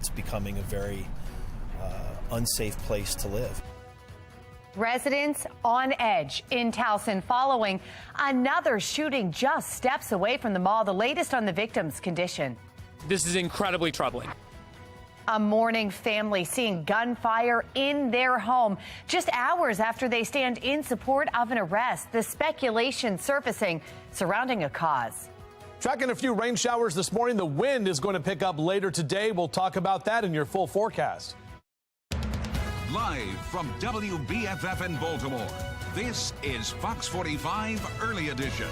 it's becoming a very unsafe place to live. Residents on edge in Towson following another shooting just steps away from the mall. The latest on the victim's condition. This is incredibly troubling. A mourning family seeing gunfire in their home just hours after they stand in support of an arrest. The speculation surfacing surrounding a cause. Tracking a few rain showers this morning. The wind is going to pick up later today. We'll talk about that in your full forecast. Live from WBFF in Baltimore, this is Fox 45 Early Edition.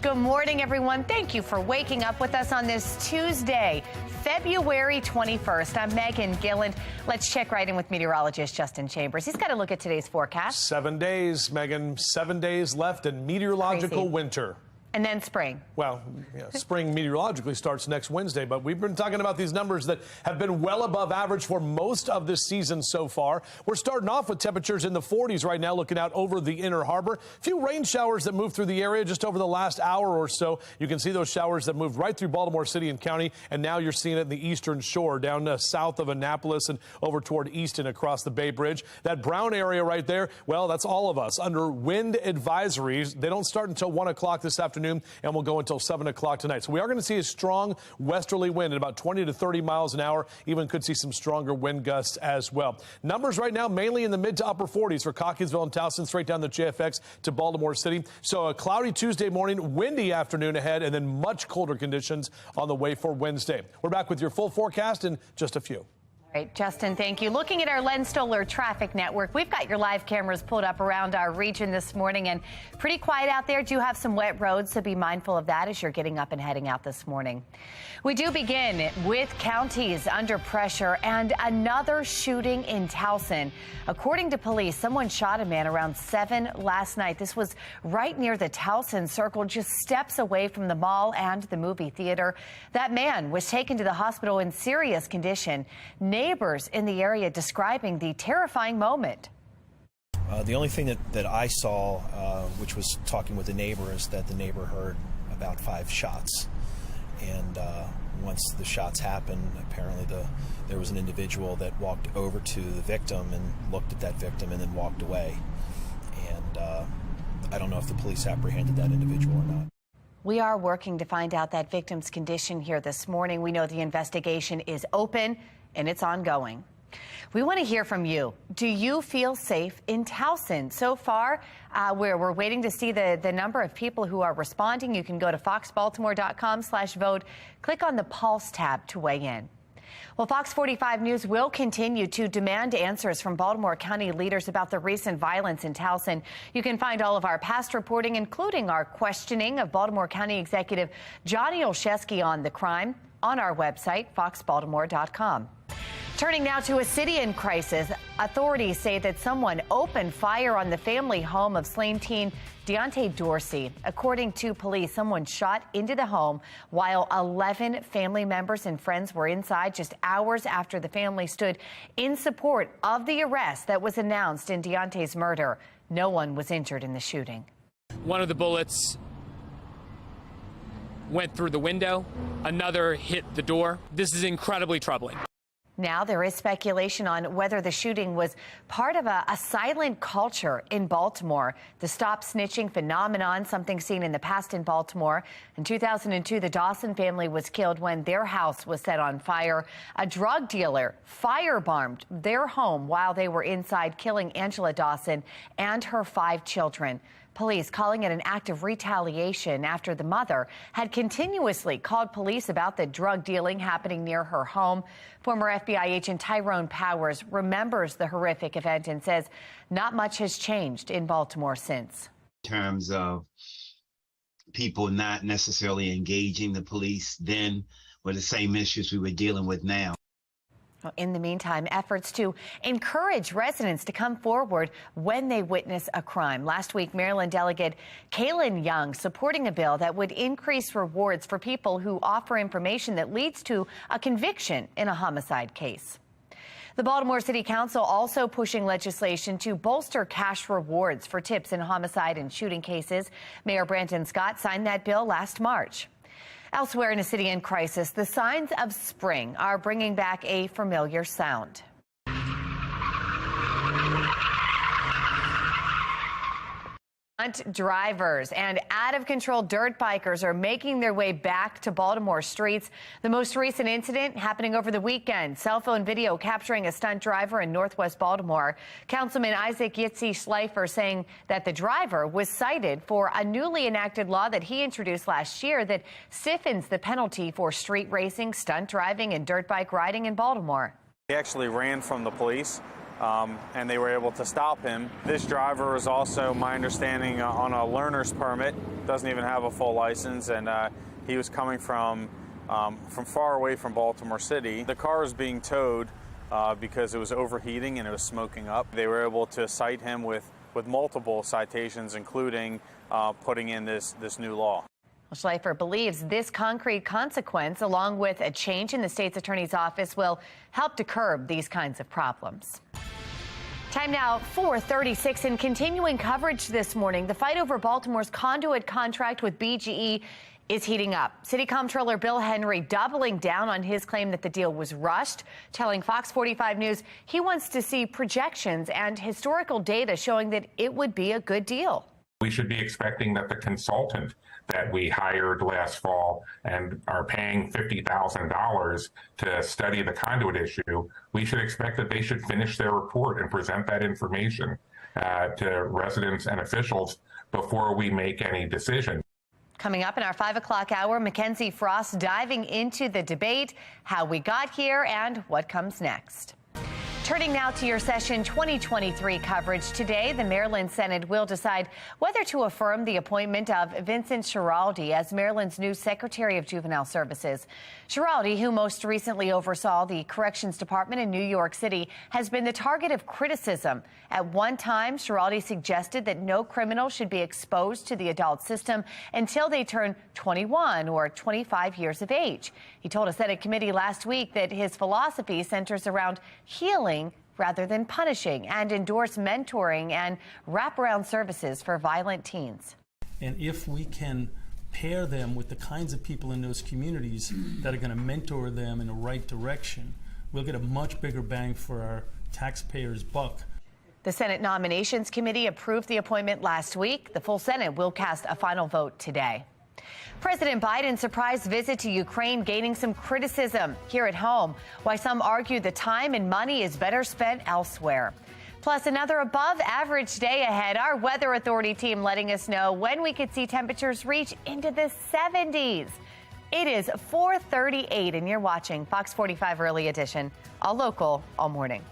Good morning, everyone. Thank you for waking up with us on this Tuesday, February 21st. I'm Megan Gilland. Let's check right in with meteorologist Justin Chambers. He's got a look at today's forecast. 7 days, Megan. 7 days left in meteorological winter. And then spring. Well, yeah, spring meteorologically starts next Wednesday, but we've been talking about these numbers that have been well above average for most of this season so far. We're starting off with temperatures in the 40s right now, looking out over the Inner Harbor. A few rain showers that moved through the area just over the last hour or so. You can see those showers that moved right through Baltimore City and County, and now you're seeing it in the eastern shore, down south of Annapolis and over toward Easton across the Bay Bridge. That brown area right there, well, that's all of us under wind advisories. They don't start until 1 o'clock this afternoon and will go until 7 o'clock tonight. So we are going to see a strong westerly wind at about 20 to 30 miles an hour. Even could see some stronger wind gusts as well. Numbers right now mainly in the mid to upper 40s for Cockeysville and Towson, straight down the JFX to Baltimore City. So a cloudy Tuesday morning, windy afternoon ahead, and then much colder conditions on the way for Wednesday. We're back with your full forecast in just a few. All right, Justin, thank you. Looking at our Len Stoller traffic network, we've got your live cameras pulled up around our region this morning, and pretty quiet out there. Do have some wet roads, so be mindful of that as you're getting up and heading out this morning. We do begin with counties under pressure and another shooting in Towson. According to police, someone shot a man around 7 last night. This was right near the Towson Circle, just steps away from the mall and the movie theater. That man was taken to the hospital in serious condition. Neighbors in the area describing the terrifying moment. The only thing that I saw, which was talking with the neighbor, is that the neighbor heard about 5 shots. And once the shots happened, apparently there was an individual that walked over to the victim and looked at that victim and then walked away. And I don't know if the police apprehended that individual or not. We are working to find out that victim's condition here this morning. We know the investigation is open and it's ongoing. We want to hear from you. Do you feel safe in Towson? So far, we're waiting to see the number of people who are responding. You can go to foxbaltimore.com/vote. Click on the Pulse tab to weigh in. Well, Fox 45 News will continue to demand answers from Baltimore County leaders about the recent violence in Towson. You can find all of our past reporting, including our questioning of Baltimore County Executive Johnny Olszewski on the crime, on our website, foxbaltimore.com. Turning now to a city in crisis. Authorities say that someone opened fire on the family home of slain teen Deontay Dorsey. According to police, someone shot into the home while 11 family members and friends were inside just hours after the family stood in support of the arrest that was announced in Deontay's murder. No one was injured in the shooting. One of the bullets went through the window. Another hit the door. This is incredibly troubling. Now there is speculation on whether the shooting was part of a silent culture in Baltimore. The stop snitching phenomenon, something seen in the past in Baltimore. In 2002, the Dawson family was killed when their house was set on fire. A drug dealer firebombed their home while they were inside, killing Angela Dawson and her 5 children. Police calling it an act of retaliation after the mother had continuously called police about the drug dealing happening near her home. Former FBI agent Tyrone Powers remembers the horrific event and says not much has changed in Baltimore since. In terms of people not necessarily engaging the police then were the same issues we were dealing with now. In the meantime, efforts to encourage residents to come forward when they witness a crime. Last week, Maryland Delegate Kaylin Young supporting a bill that would increase rewards for people who offer information that leads to a conviction in a homicide case. The Baltimore City Council also pushing legislation to bolster cash rewards for tips in homicide and shooting cases. Mayor Brandon Scott signed that bill last March. Elsewhere in a city in crisis, the signs of spring are bringing back a familiar sound. Drivers and out-of-control dirt bikers are making their way back to Baltimore streets. The most recent incident happening over the weekend. Cell phone video capturing a stunt driver in northwest Baltimore. Councilman Isaac Yitzi Schleifer saying that the driver was cited for a newly enacted law that he introduced last year that stiffens the penalty for street racing, stunt driving, and dirt bike riding in Baltimore. He actually ran from the police. And they were able to stop him. This driver is also, my understanding, on a learner's permit, doesn't even have a full license, and he was coming from far away from Baltimore City. The car was being towed because it was overheating and it was smoking up. They were able to cite him with multiple citations, including putting in this new law. Schleifer believes this concrete consequence, along with a change in the state's attorney's office, will help to curb these kinds of problems. Time now, 4:36, and continuing coverage this morning. The fight over Baltimore's conduit contract with BGE is heating up. City Comptroller Bill Henry doubling down on his claim that the deal was rushed, telling Fox 45 News he wants to see projections and historical data showing that it would be a good deal. We should be expecting that the consultant that we hired last fall and are paying $50,000 to study the conduit issue, we should expect that they should finish their report and present that information to residents and officials before we make any decision. Coming up in our 5 o'clock hour, Mackenzie Frost diving into the debate, how we got here, and what comes next. Turning now to your session 2023 coverage. Today, the Maryland Senate will decide whether to affirm the appointment of Vincent Schiraldi as Maryland's new Secretary of Juvenile Services. Schiraldi, who most recently oversaw the Corrections Department in New York City, has been the target of criticism. At one time, Schiraldi suggested that no criminal should be exposed to the adult system until they turn 21 or 25 years of age. He told a Senate committee last week that his philosophy centers around healing rather than punishing, and endorse mentoring and wraparound services for violent teens. And if we can pair them with the kinds of people in those communities that are going to mentor them in the right direction, we'll get a much bigger bang for our taxpayers' buck. The Senate Nominations Committee approved the appointment last week. The full Senate will cast a final vote today. President Biden's surprise visit to Ukraine gaining some criticism here at home, why some argue the time and money is better spent elsewhere. Plus, another above-average day ahead. Our Weather Authority team letting us know when we could see temperatures reach into the 70s. It is 4:38, and you're watching Fox 45 Early Edition, all local, all morning.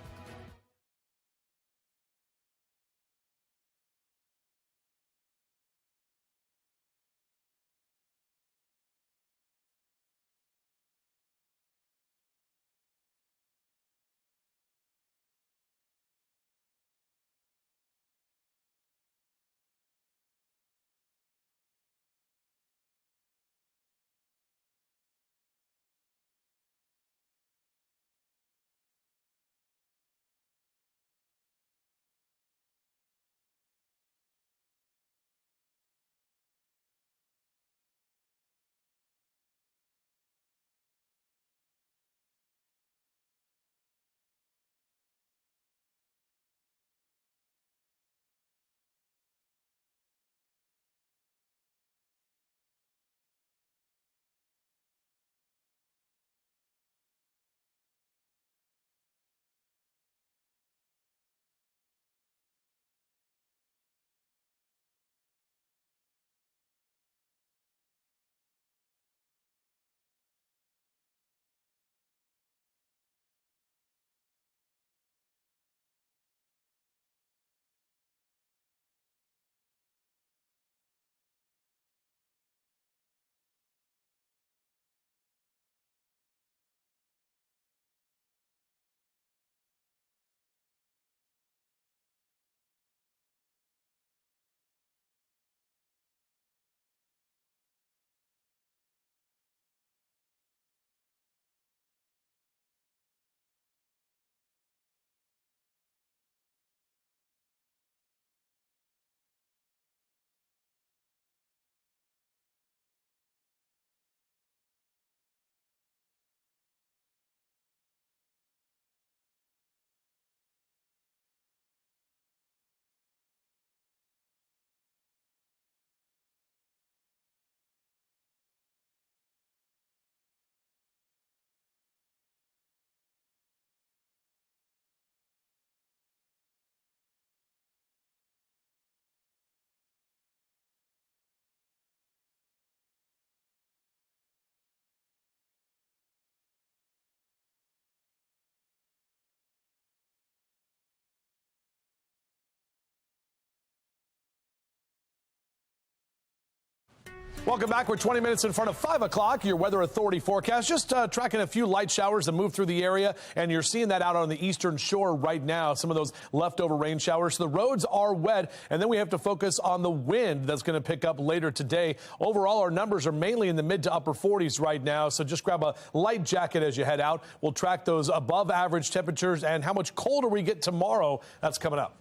Welcome back. We're 20 minutes in front of 5 o'clock. Your Weather Authority forecast. Just tracking a few light showers that move through the area, and you're seeing that out on the eastern shore right now, some of those leftover rain showers. So the roads are wet, and then we have to focus on the wind that's going to pick up later today. Overall, our numbers are mainly in the mid to upper 40s right now, so just grab a light jacket as you head out. We'll track those above average temperatures and how much colder we get tomorrow. That's coming up.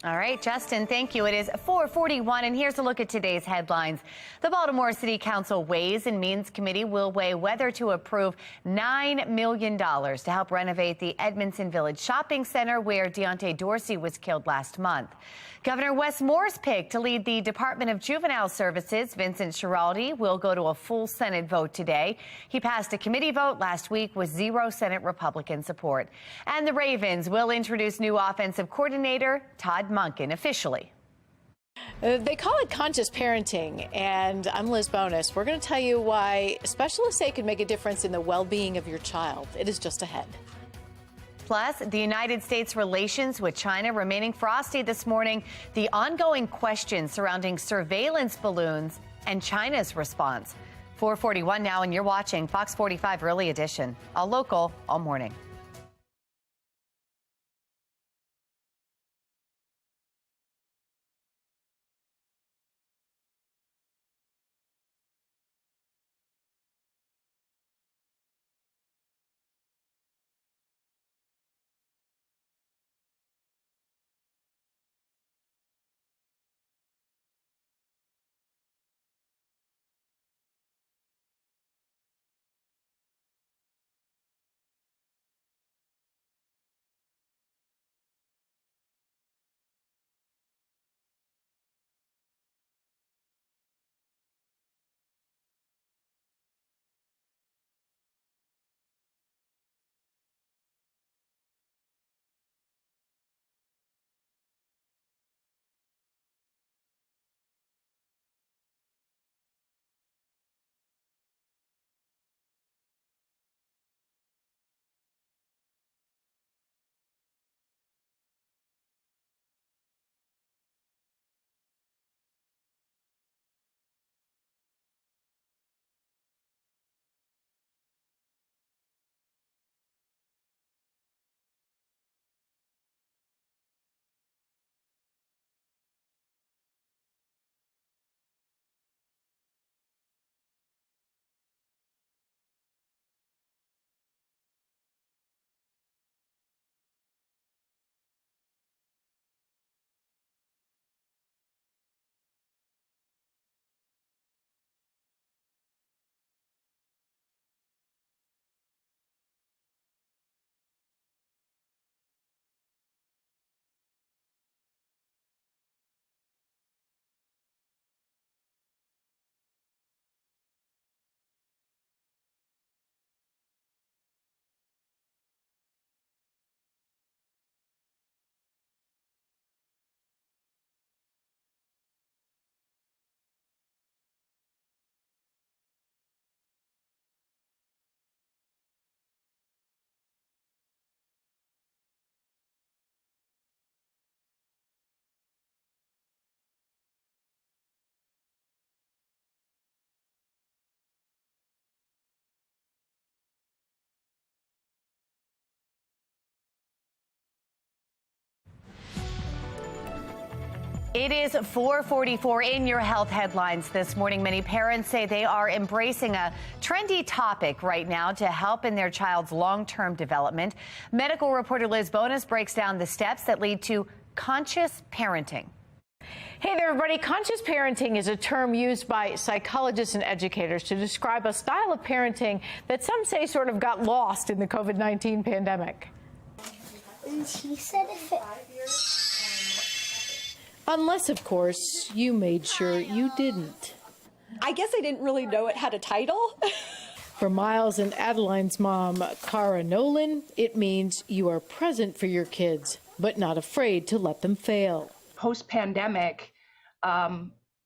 All right, Justin, thank you. It is 4:41, and here's a look at today's headlines. The Baltimore City Council Ways and Means Committee will weigh whether to approve $9 million to help renovate the Edmondson Village Shopping Center where Deontay Dorsey was killed last month. Governor Wes Moore's pick to lead the Department of Juvenile Services, Vincent Schiraldi, will go to a full Senate vote today. He passed a committee vote last week with 0 Senate Republican support. And the Ravens will introduce new offensive coordinator Todd Monken officially. They call it conscious parenting, and I'm Liz Bonus. We're going to tell you why specialists say can make a difference in the well-being of your child. It is just ahead. Plus, the United States' relations with China remaining frosty this morning. The ongoing questions surrounding surveillance balloons and China's response. 4:41 now, and you're watching Fox 45 Early Edition. All local, all morning. It is 4:44 in your health headlines this morning. Many parents say they are embracing a trendy topic right now to help in their child's long-term development. Medical reporter Liz Bonus breaks down the steps that lead to conscious parenting. Hey there, everybody. Conscious parenting is a term used by psychologists and educators to describe a style of parenting that some say sort of got lost in the COVID-19 pandemic. She said if it... Unless, of course, you made sure you didn't. I guess I didn't really know it had a title. For Miles and Adeline's mom, Cara Nolan, it means you are present for your kids, but not afraid to let them fail. Post-pandemic,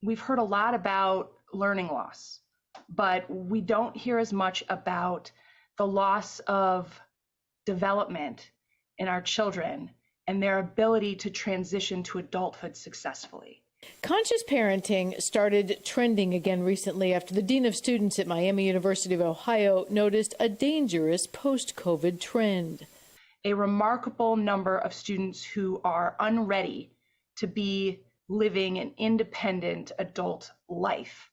we've heard a lot about learning loss, but we don't hear as much about the loss of development in our children and their ability to transition to adulthood successfully. Conscious parenting started trending again recently after the dean of students at Miami University of Ohio noticed a dangerous post-COVID trend. A remarkable number of students who are unready to be living an independent adult life.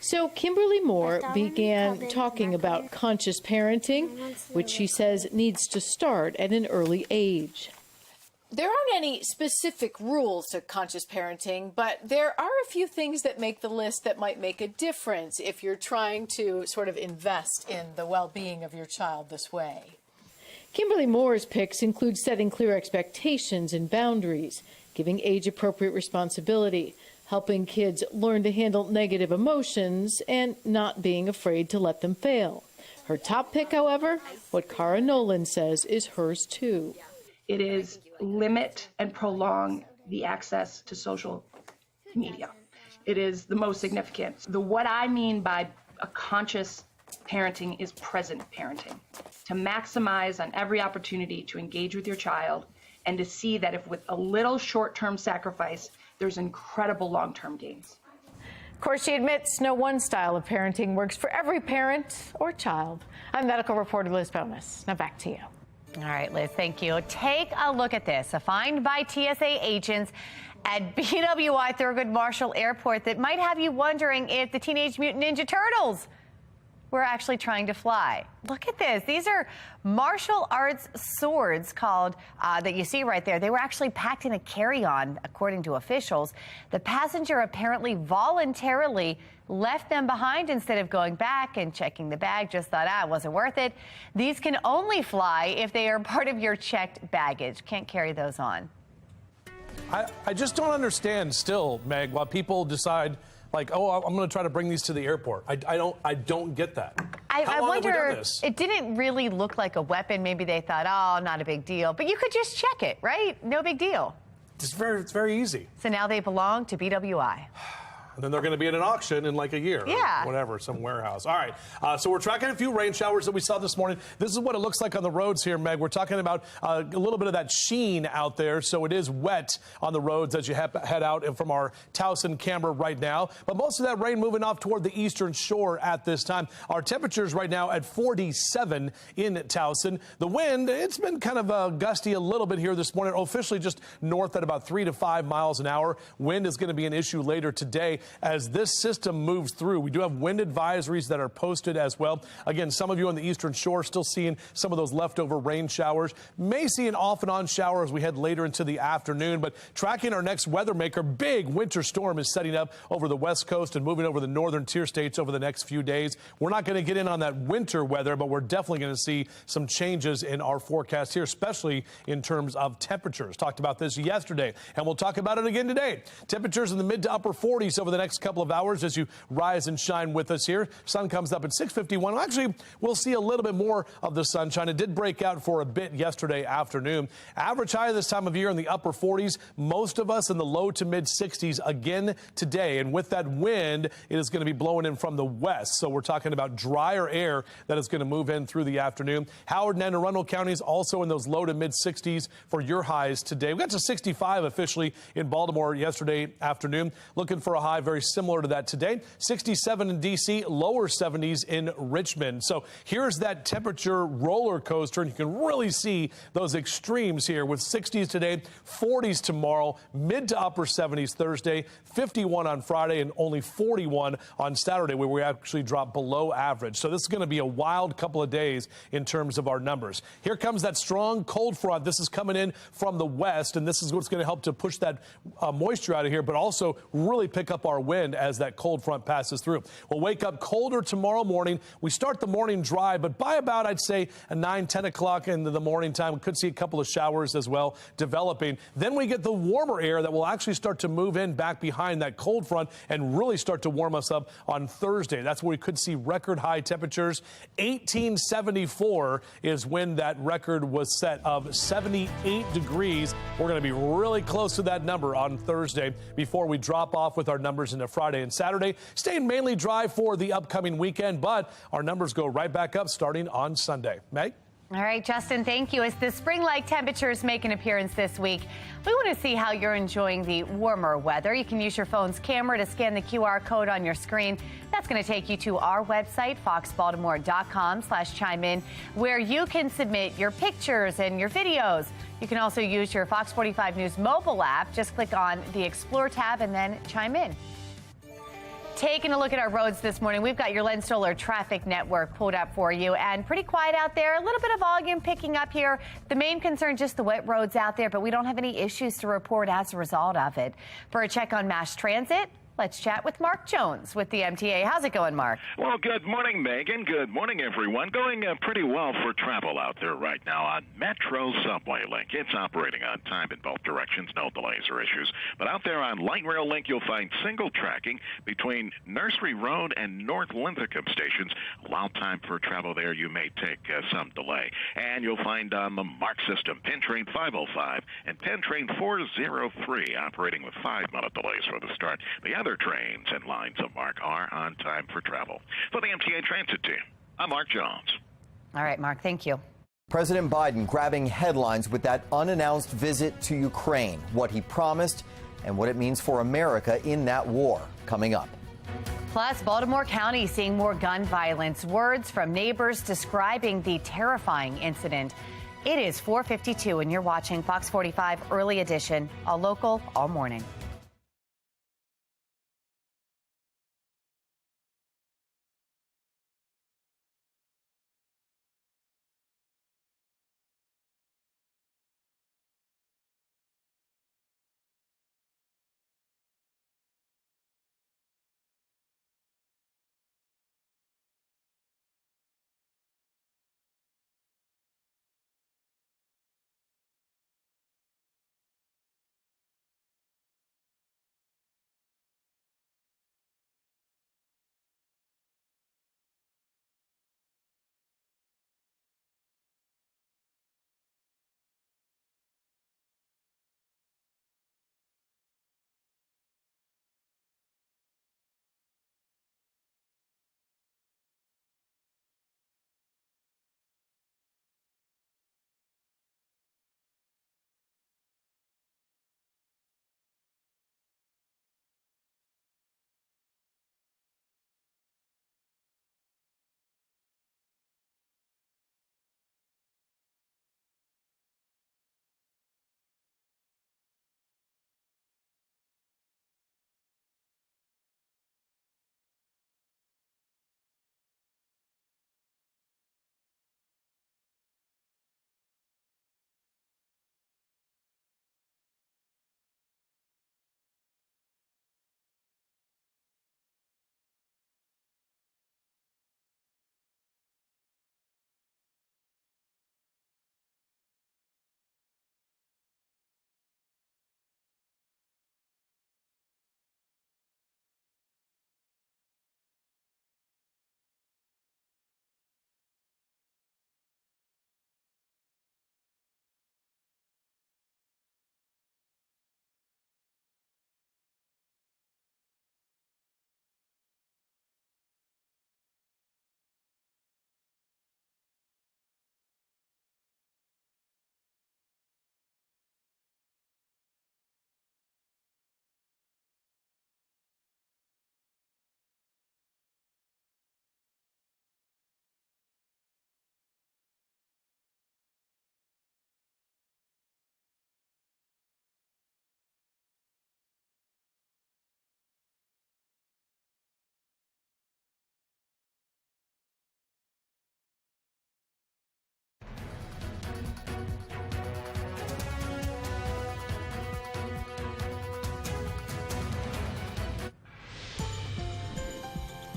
So Kimberly Moore began talking about conscious parenting, which she says needs to start at an early age. There aren't any specific rules to conscious parenting, but there are a few things that make the list that might make a difference if you're trying to sort of invest in the well-being of your child this way. Kimberly Moore's picks include setting clear expectations and boundaries, giving age-appropriate responsibility, helping kids learn to handle negative emotions, and not being afraid to let them fail. Her top pick, however, what Cara Nolan says is hers too. It is limit and prolong the access to social media. It is the most significant. What I mean by a conscious parenting is present parenting, to maximize on every opportunity to engage with your child and to see that if with a little short-term sacrifice, there's incredible long-term gains. Of course, she admits no one style of parenting works for every parent or child. I'm medical reporter Liz Bonus. Now back to you. All right, Liz, thank you. Take a look at this. A find by TSA agents at BWI Thurgood Marshall Airport that might have you wondering if the Teenage Mutant Ninja Turtles were actually trying to fly. Look at this. These are martial arts swords called, that you see right there. They were actually packed in a carry-on, according to officials. The passenger apparently voluntarily left them behind instead of going back and checking the bag, just thought, it wasn't worth it. These can only fly if they are part of your checked baggage. Can't carry those on. I just don't understand still, Meg, why people decide, like, oh, I'm going to try to bring these to the airport. I don't get that. I wonder, it didn't really look like a weapon. Maybe they thought, oh, not a big deal. But you could just check it, right? No big deal. It's very easy. So now they belong to BWI. And then they're going to be at an auction in like a year. Yeah. Or whatever, some warehouse. All right. So we're tracking a few rain showers that we saw this morning. This is what it looks like on the roads here, Meg. We're talking about a little bit of that sheen out there. So it is wet on the roads as you head out from our Towson camera right now. But most of that rain moving off toward the eastern shore at this time. Our temperatures right now at 47 in Towson. The wind, it's been kind of gusty a little bit here this morning. Officially just north at about 3 to 5 miles an hour. Wind is going to be an issue later today as this system moves through. We do have wind advisories that are posted as well. Again, some of you on the eastern shore still seeing some of those leftover rain showers. May see an off and on shower as we head later into the afternoon, but tracking our next weather maker, big winter storm is setting up over the west coast and moving over the northern tier states over the next few days. We're not going to get in on that winter weather, but we're definitely going to see some changes in our forecast here, especially in terms of temperatures. Talked about this yesterday, and we'll talk about it again today. Temperatures in the mid to upper 40s over the next couple of hours as you rise and shine with us here. Sun comes up at 6:51. Actually, we'll see a little bit more of the sunshine. It did break out for a bit yesterday afternoon. Average high this time of year in the upper 40s. Most of us in the low to mid 60s again today. And with that wind, it is going to be blowing in from the west. So we're talking about drier air that is going to move in through the afternoon. Howard and Anne Arundel counties also in those low to mid 60s for your highs today. We got to 65 officially in Baltimore yesterday afternoon. Looking for a high very similar to that today. 67 in D.C., lower 70s in Richmond. So here's that temperature roller coaster, and you can really see those extremes here with 60s today, 40s tomorrow, mid to upper 70s Thursday, 51 on Friday, and only 41 on Saturday, where we actually drop below average. So this is going to be a wild couple of days in terms of our numbers. Here comes that strong cold front. This is coming in from the west, and this is what's going to help to push that moisture out of here, but also really pick up our wind as that cold front passes through. We'll wake up colder tomorrow morning. We start the morning dry, but by about, I'd say, 9, 10 o'clock into the morning time, we could see a couple of showers as well developing. Then we get the warmer air that will actually start to move in back behind that cold front and really start to warm us up on Thursday. That's where we could see record high temperatures. 1874 is when that record was set of 78 degrees. We're going to be really close to that number on Thursday before we drop off with our numbers into Friday and Saturday, staying mainly dry for the upcoming weekend, but our numbers go right back up starting on Sunday. Meg? All right, Justin, thank you. As the spring-like temperatures make an appearance this week, we want to see how you're enjoying the warmer weather. You can use your phone's camera to scan the QR code on your screen. That's going to take you to our website, foxbaltimore.com/chime-in, where you can submit your pictures and your videos. You can also use your Fox 45 News mobile app. Just click on the Explore tab and then chime in. Taking a look at our roads this morning, we've got your Len Stoller traffic network pulled up for you, and pretty quiet out there. A little bit of volume picking up here. The main concern, just the wet roads out there, but we don't have any issues to report as a result of it. For a check on mass transit, let's chat with Mark Jones with the MTA. How's it going, Mark? Well, good morning, Megan. Good morning, everyone. Going pretty well for travel out there right now on Metro Subway Link. It's operating on time in both directions. No delays or issues. But out there on Light Rail Link, you'll find single tracking between Nursery Road and North Linthicum stations. Allow time for travel there. You may take some delay. And you'll find on the MARC system, Penn Train 505 and Penn Train 403 operating with 5-minute delays for the start. The other trains and lines of MARC are on time for travel. For the MTA Transit Team, I'm Mark Jones. All right, Mark, thank you. President Biden grabbing headlines with that unannounced visit to Ukraine, what he promised and what it means for America in that war. Coming up. Plus, Baltimore County seeing more gun violence. Words from neighbors describing the terrifying incident. It is 4:52 and you're watching Fox 45 Early Edition, all local, all morning.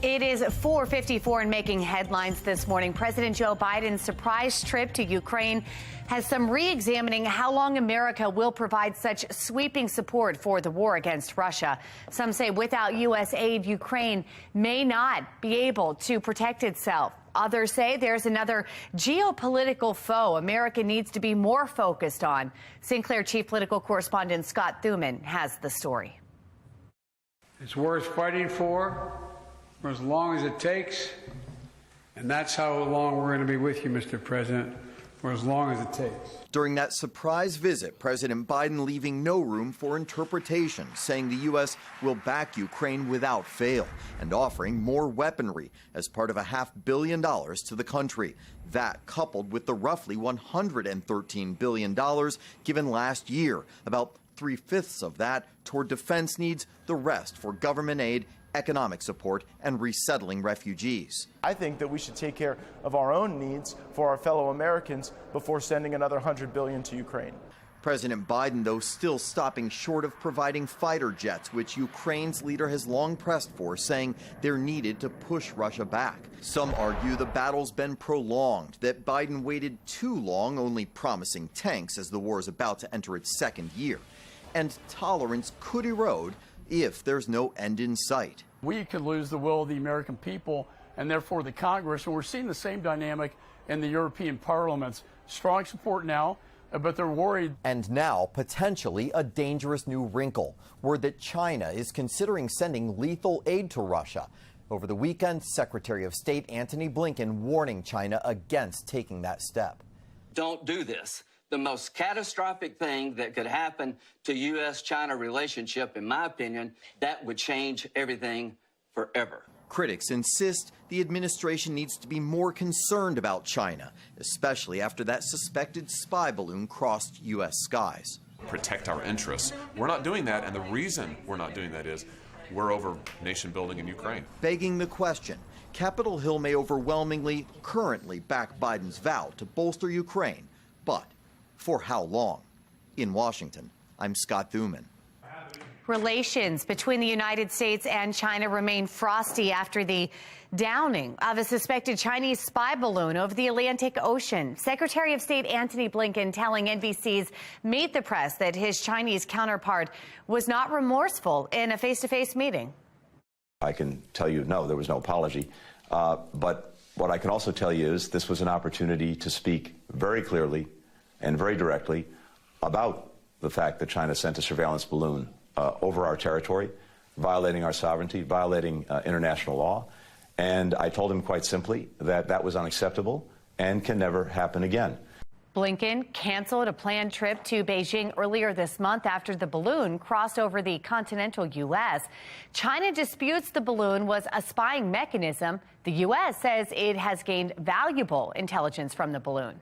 It is 4:54 and making headlines this morning. President Joe Biden's surprise trip to Ukraine has some re-examining how long America will provide such sweeping support for the war against Russia. Some say without U.S. aid, Ukraine may not be able to protect itself. Others say there's another geopolitical foe America needs to be more focused on. Sinclair Chief Political Correspondent Scott Thuman has the story. It's worth fighting for as long as it takes, and that's how long we're going to be with you, Mr. President, for as long as it takes. During that surprise visit, President Biden leaving no room for interpretation, saying the U.S. will back Ukraine without fail and offering more weaponry as part of $500 million to the country. That coupled with the roughly $113 billion given last year, about 3/5 of that toward defense needs, the rest for government aid, economic support, and resettling refugees. I think that we should take care of our own needs for our fellow Americans before sending another $100 billion to Ukraine. President Biden, though, still stopping short of providing fighter jets, which Ukraine's leader has long pressed for, saying they're needed to push Russia back. Some argue the battle's been prolonged, that Biden waited too long, only promising tanks as the war is about to enter its second year. And tolerance could erode if there's no end in sight. We could lose the will of the American people and therefore the Congress, and we're seeing the same dynamic in the European parliaments. Strong support now, but they're worried. And now, potentially a dangerous new wrinkle. Word that China is considering sending lethal aid to Russia. Over the weekend, Secretary of State Antony Blinken warning China against taking that step. Don't do this. The most catastrophic thing that could happen to U.S.-China relationship, in my opinion, that would change everything forever. Critics insist the administration needs to be more concerned about China, especially after that suspected spy balloon crossed U.S. skies. Protect our interests. We're not doing that, and the reason we're not doing that is we're over nation building in Ukraine. Begging the question, Capitol Hill may overwhelmingly currently back Biden's vow to bolster Ukraine, but for how long? In Washington, I'm Scott Thuman. Relations between the United States and China remain frosty after the downing of a suspected Chinese spy balloon over the Atlantic Ocean. Secretary of State Antony Blinken telling NBC's Meet the Press that his Chinese counterpart was not remorseful in a face-to-face meeting. I can tell you, no, there was no apology. But what I can also tell you is this was an opportunity to speak very clearly and very directly about the fact that China sent a surveillance balloon over our territory, violating our sovereignty, violating international law. And I told him quite simply that that was unacceptable and can never happen again. Blinken canceled a planned trip to Beijing earlier this month after the balloon crossed over the continental U.S. China disputes the balloon was a spying mechanism. The U.S. says it has gained valuable intelligence from the balloon.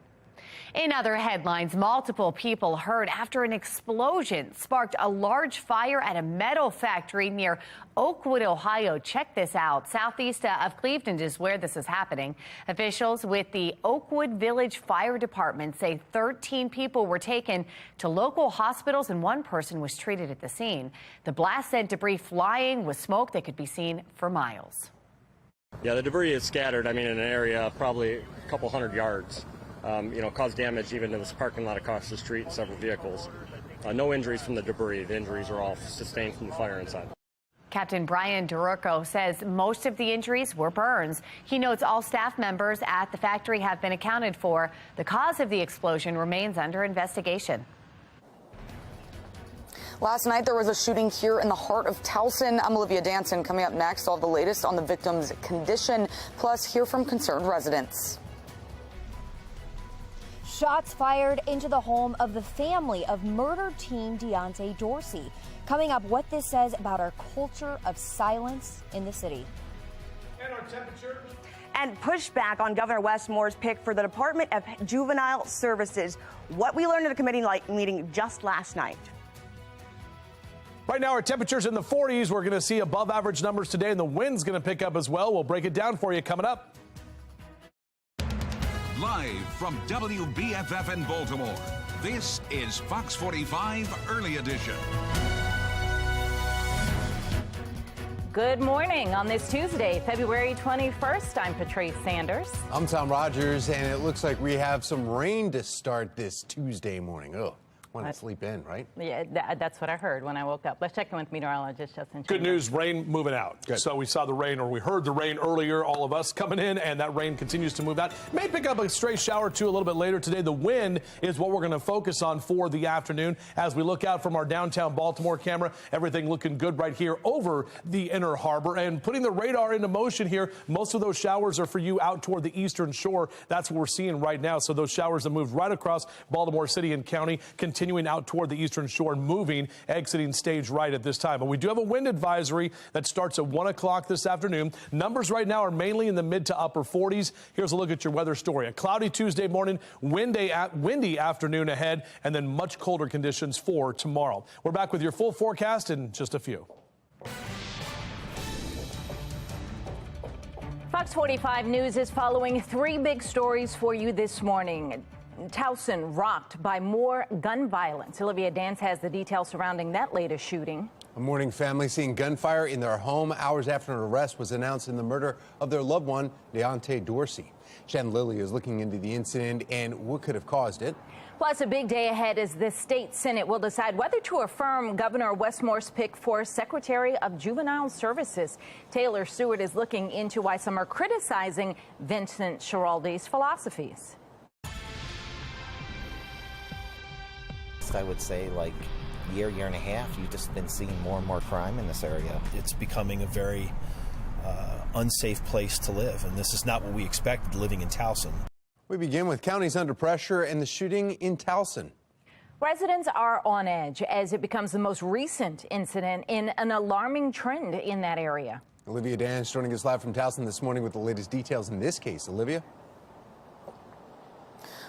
In other headlines, multiple people hurt after an explosion sparked a large fire at a metal factory near Oakwood, Ohio. Check this out. Southeast of Cleveland is where this is happening. Officials with the Oakwood Village Fire Department say 13 people were taken to local hospitals and one person was treated at the scene. The blast sent debris flying with smoke that could be seen for miles. Yeah, the debris is scattered, in an area probably a couple hundred yards. Caused damage even to this parking lot across the street and several vehicles. No injuries from the debris. The injuries are all sustained from the fire inside. Captain Brian DeRurco says most of the injuries were burns. He notes all staff members at the factory have been accounted for. The cause of the explosion remains under investigation. Last night, there was a shooting here in the heart of Towson. I'm Olivia Danson. Coming up next, all the latest on the victim's condition, plus hear from concerned residents. Shots fired into the home of the family of murdered teen Deontay Dorsey. Coming up, what this says about our culture of silence in the city. And our temperature. And pushback on Governor Westmore's pick for the Department of Juvenile Services. What we learned at a committee meeting just last night. Right now, our temperatures in the 40s. We're going to see above average numbers today, and the wind's going to pick up as well. We'll break it down for you coming up. Live from WBFF in Baltimore, this is Fox 45 Early Edition. Good morning on this Tuesday, February 21st. I'm Patrice Sanders. I'm Tom Rogers, and it looks like we have some rain to start this Tuesday morning. Oh. Want to sleep in, right? Yeah, that's what I heard when I woke up. Let's check in with meteorologist Justin. Good news, rain moving out. Good. So we saw the rain, or we heard the rain earlier, all of us coming in, and that rain continues to move out. May pick up a stray shower or two a little bit later today. The wind is what we're going to focus on for the afternoon. As we look out from our downtown Baltimore camera, everything looking good right here over the inner harbor. And putting the radar into motion here, most of those showers are for you out toward the eastern shore. That's what we're seeing right now. So those showers that moved right across Baltimore City and County, continuing out toward the eastern shore, moving, exiting stage right at this time. But we do have a wind advisory that starts at 1 o'clock this afternoon. Numbers right now are mainly in the mid to upper 40s. Here's a look at your weather story. A cloudy Tuesday morning, windy afternoon ahead, and then much colder conditions for tomorrow. We're back with your full forecast in just a few. Fox 45 News is following 3 big stories for you this morning. Towson rocked by more gun violence. Olivia Dance has the details surrounding that latest shooting. A mourning family seeing gunfire in their home hours after an arrest was announced in the murder of their loved one, Deontay Dorsey. Shannon Lilly is looking into the incident and what could have caused it. Plus, a big day ahead as the state Senate will decide whether to affirm Governor Westmore's pick for Secretary of Juvenile Services. Taylor Stewart is looking into why some are criticizing Vincent Schiraldi's philosophies. I would say like year and a half, you've just been seeing more and more crime in this area. It's becoming a very unsafe place to live, and this is not what we expected living in Towson. We begin with counties under pressure and the shooting in Towson. Residents are on edge as it becomes the most recent incident in an alarming trend in that area. Olivia Dance joining us live from Towson this morning with the latest details in this case. Olivia?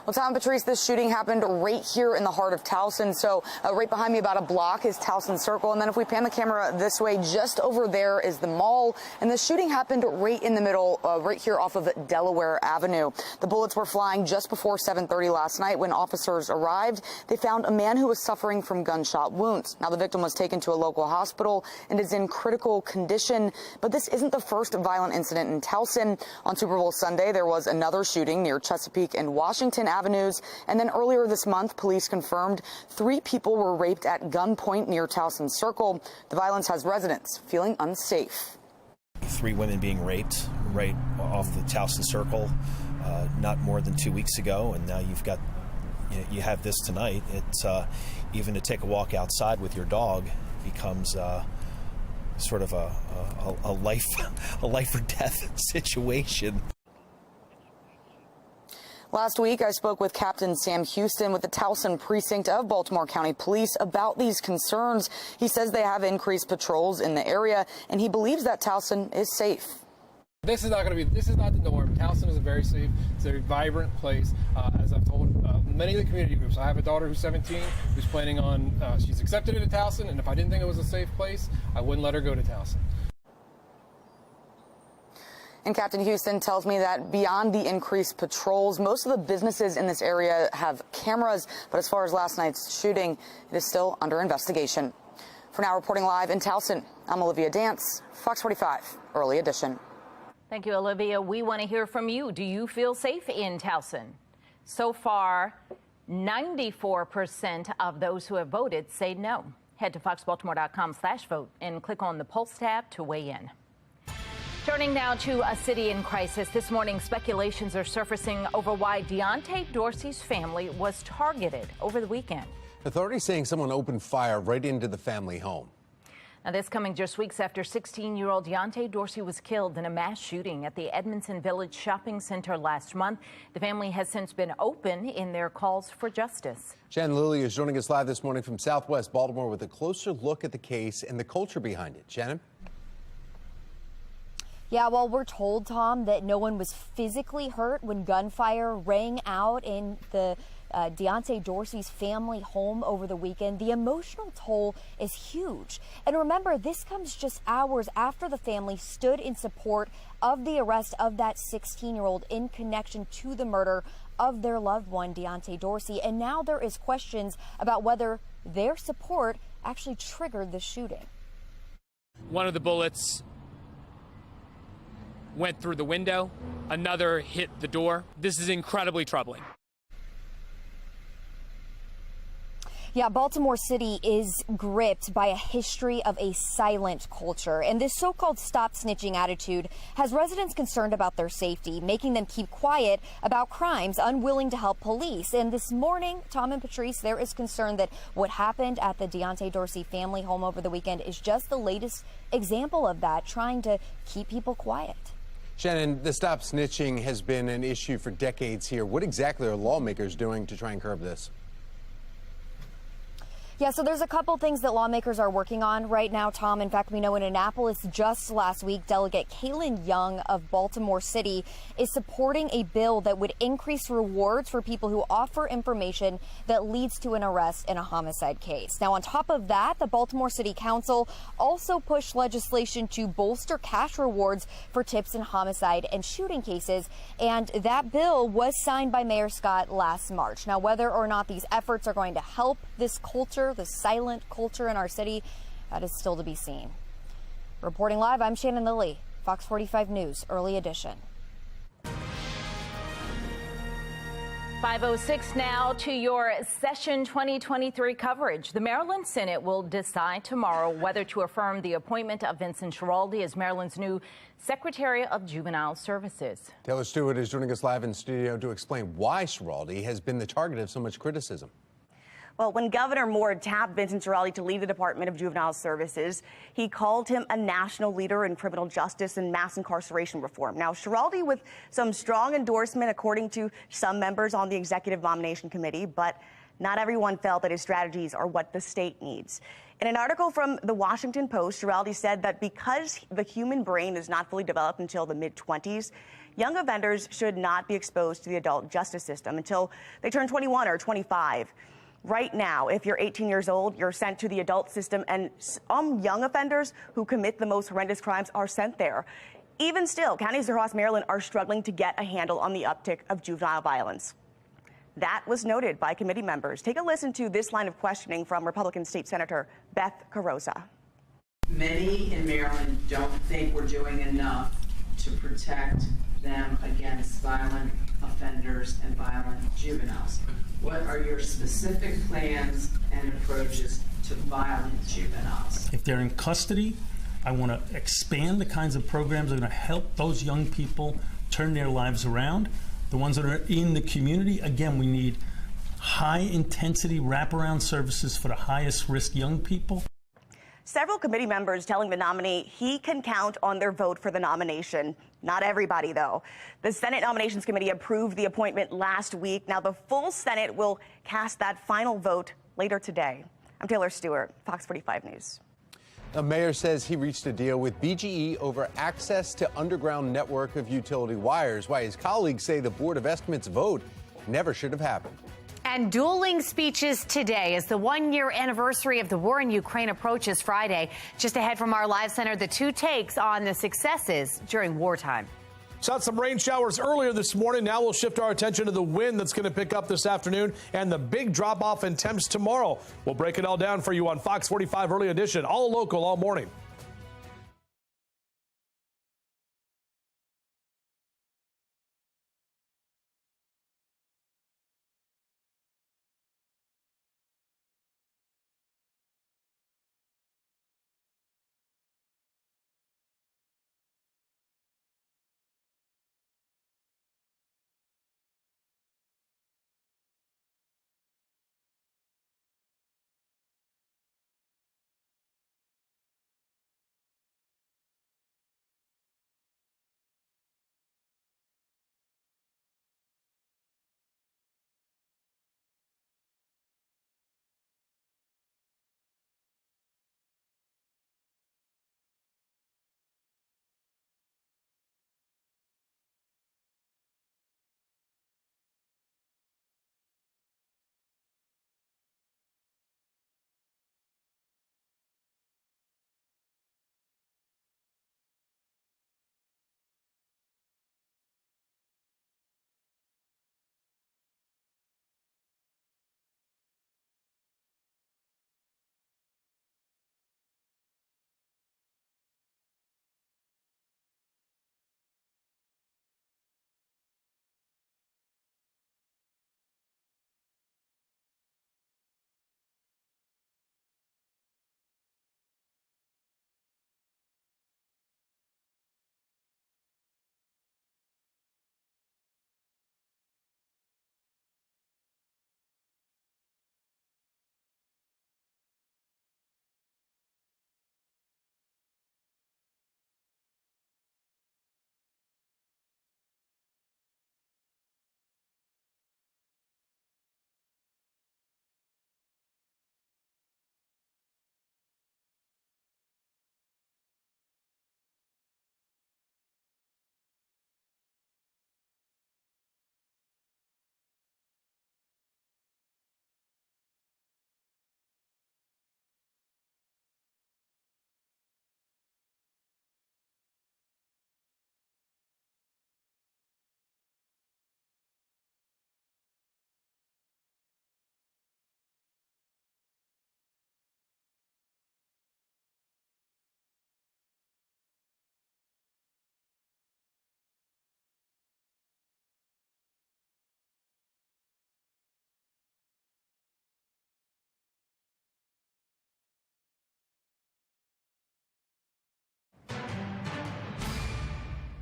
Well, Tom, Patrice, this shooting happened right here in the heart of Towson. So right behind me about a block is Towson Circle. And then if we pan the camera this way, just over there is the mall. And the shooting happened right in the middle, right here off of Delaware Avenue. The bullets were flying just before 7:30 last night. When officers arrived, they found a man who was suffering from gunshot wounds. Now, the victim was taken to a local hospital and is in critical condition. But this isn't the first violent incident in Towson. On Super Bowl Sunday, there was another shooting near Chesapeake and Washington Avenues. And then earlier this month, police confirmed 3 people were raped at gunpoint near Towson Circle. The violence has residents feeling unsafe. 3 women being raped right off the Towson Circle not more than 2 weeks ago, and now you have this tonight. It's even to take a walk outside with your dog becomes sort of a life or death situation. Last week, I spoke with Captain Sam Houston with the Towson precinct of Baltimore County Police about these concerns. He says they have increased patrols in the area, and he believes that Towson is safe. This is not the norm. Towson is a very safe, it's a very vibrant place. As I've told many of the community groups, I have a daughter who's 17 who's planning on, she's accepted into Towson, and if I didn't think it was a safe place, I wouldn't let her go to Towson. And Captain Houston tells me that beyond the increased patrols, most of the businesses in this area have cameras. But as far as last night's shooting, it is still under investigation. For now, reporting live in Towson, I'm Olivia Dance, Fox 45, Early Edition. Thank you, Olivia. We want to hear from you. Do you feel safe in Towson? So far, 94% of those who have voted say no. Head to foxbaltimore.com/vote and click on the Pulse tab to weigh in. Turning now to a city in crisis. This morning, speculations are surfacing over why Deontay Dorsey's family was targeted over the weekend. Authorities saying someone opened fire right into the family home. Now, this coming just weeks after 16-year-old Deontay Dorsey was killed in a mass shooting at the Edmondson Village Shopping Center last month. The family has since been open in their calls for justice. Shannon Lilly is joining us live this morning from Southwest Baltimore with a closer look at the case and the culture behind it. Shannon? Yeah, well, we're told, Tom, that no one was physically hurt when gunfire rang out in the Deontay Dorsey's family home over the weekend. The emotional toll is huge. And remember, this comes just hours after the family stood in support of the arrest of that 16-year-old in connection to the murder of their loved one, Deontay Dorsey. And now there is questions about whether their support actually triggered the shooting. One of the bullets went through the window, another hit the door. This is incredibly troubling. Yeah, Baltimore City is gripped by a history of a silent culture, and this so-called stop snitching attitude has residents concerned about their safety, making them keep quiet about crimes, unwilling to help police. And this morning, Tom and Patrice, there is concern that what happened at the Deontay Dorsey family home over the weekend is just the latest example of that, trying to keep people quiet. Shannon, the stop snitching has been an issue for decades here. What exactly are lawmakers doing to try and curb this? Yeah, so there's a couple things that lawmakers are working on right now, Tom. In fact, we know in Annapolis just last week, Delegate Kaylin Young of Baltimore City is supporting a bill that would increase rewards for people who offer information that leads to an arrest in a homicide case. Now, on top of that, the Baltimore City Council also pushed legislation to bolster cash rewards for tips in homicide and shooting cases. And that bill was signed by Mayor Scott last March. Now, whether or not these efforts are going to help this culture, the silent culture in our city, that is still to be seen. Reporting live, I'm Shannon Lilly, Fox 45 News, Early Edition. 5:06 now to your session 2023 coverage. The Maryland Senate will decide tomorrow whether to affirm the appointment of Vincent Schiraldi as Maryland's new Secretary of Juvenile Services. Taylor Stewart is joining us live in studio to explain why Schiraldi has been the target of so much criticism. Well, when Governor Moore tapped Vincent Schiraldi to lead the Department of Juvenile Services, he called him a national leader in criminal justice and mass incarceration reform. Now, Schiraldi with some strong endorsement, according to some members on the Executive Nomination Committee, but not everyone felt that his strategies are what the state needs. In an article from the Washington Post, Schiraldi said that because the human brain is not fully developed until the mid-20s, young offenders should not be exposed to the adult justice system until they turn 21 or 25. Right now, if you're 18 years old, you're sent to the adult system, and some young offenders who commit the most horrendous crimes are sent there. Even still, counties across Maryland are struggling to get a handle on the uptick of juvenile violence. That was noted by committee members. Take a listen to this line of questioning from Republican State Senator Beth Carosa. Many in Maryland don't think we're doing enough to protect them against violent offenders and violent juveniles. What are your specific plans and approaches to violent juveniles? If they're in custody, I want to expand the kinds of programs that are going to help those young people turn their lives around. The ones that are in the community, again, we need high-intensity wraparound services for the highest-risk young people. Several committee members telling the nominee he can count on their vote for the nomination. Not everybody, though. The Senate Nominations Committee approved the appointment last week. Now, the full Senate will cast that final vote later today. I'm Taylor Stewart, Fox 45 News. The mayor says he reached a deal with BGE over access to underground network of utility wires, while his colleagues say the Board of Estimates vote never should have happened. And dueling speeches today as the one-year anniversary of the war in Ukraine approaches Friday. Just ahead from our live center, the two takes on the successes during wartime. Saw some rain showers earlier this morning. Now we'll shift our attention to the wind that's going to pick up this afternoon and the big drop-off in temps tomorrow. We'll break it all down for you on Fox 45 Early Edition, all local, all morning.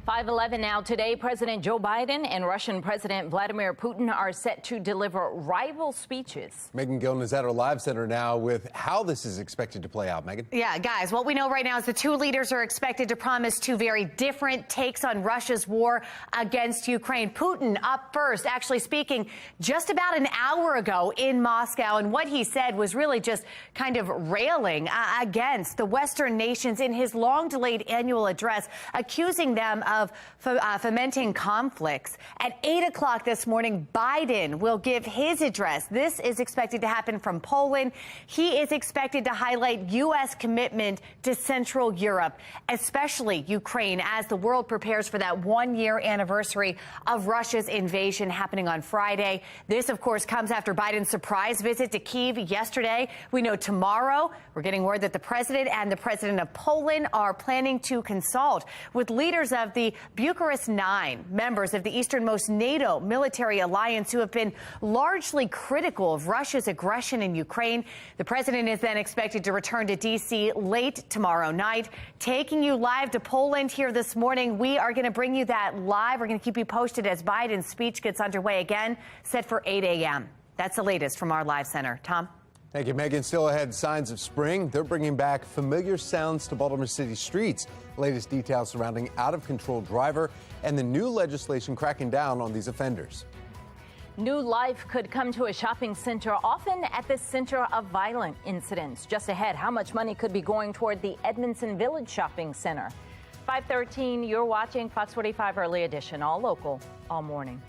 5:11 now. Today, President Joe Biden and Russian President Vladimir Putin are set to deliver rival speeches. Megan Gillen is at our live center now with how this is expected to play out. Megan? Yeah, guys, what we know right now is the two leaders are expected to promise two very different takes on Russia's war against Ukraine. Putin up first, actually speaking just about an hour ago in Moscow. And what he said was really just kind of railing against the Western nations in his long-delayed annual address, accusing them of fomenting conflicts. At 8 o'clock this morning, Biden will give his address. This is expected to happen from Poland. He is expected to highlight U.S. commitment to Central Europe, especially Ukraine, as the world prepares for that one-year anniversary of Russia's invasion happening on Friday. This, of course, comes after Biden's surprise visit to Kyiv yesterday. We know tomorrow we're getting word that the president and the president of Poland are planning to consult with leaders of the Bucharest 9, members of the easternmost NATO military alliance, who have been largely critical of Russia's aggression in Ukraine. The president is then expected to return to D.C. late tomorrow night. Taking you live to Poland here this morning. We are going to bring you that live. We're going to keep you posted as Biden's speech gets underway again, set for 8 a.m. That's the latest from our live center. Tom? Thank you, Megan. Still ahead, signs of spring. They're bringing back familiar sounds to Baltimore City streets. Latest details surrounding out-of-control driver and the new legislation cracking down on these offenders. New life could come to a shopping center, often at the center of violent incidents. Just ahead, how much money could be going toward the Edmondson Village Shopping Center? 5:13, you're watching Fox 45 Early Edition, all local, all morning.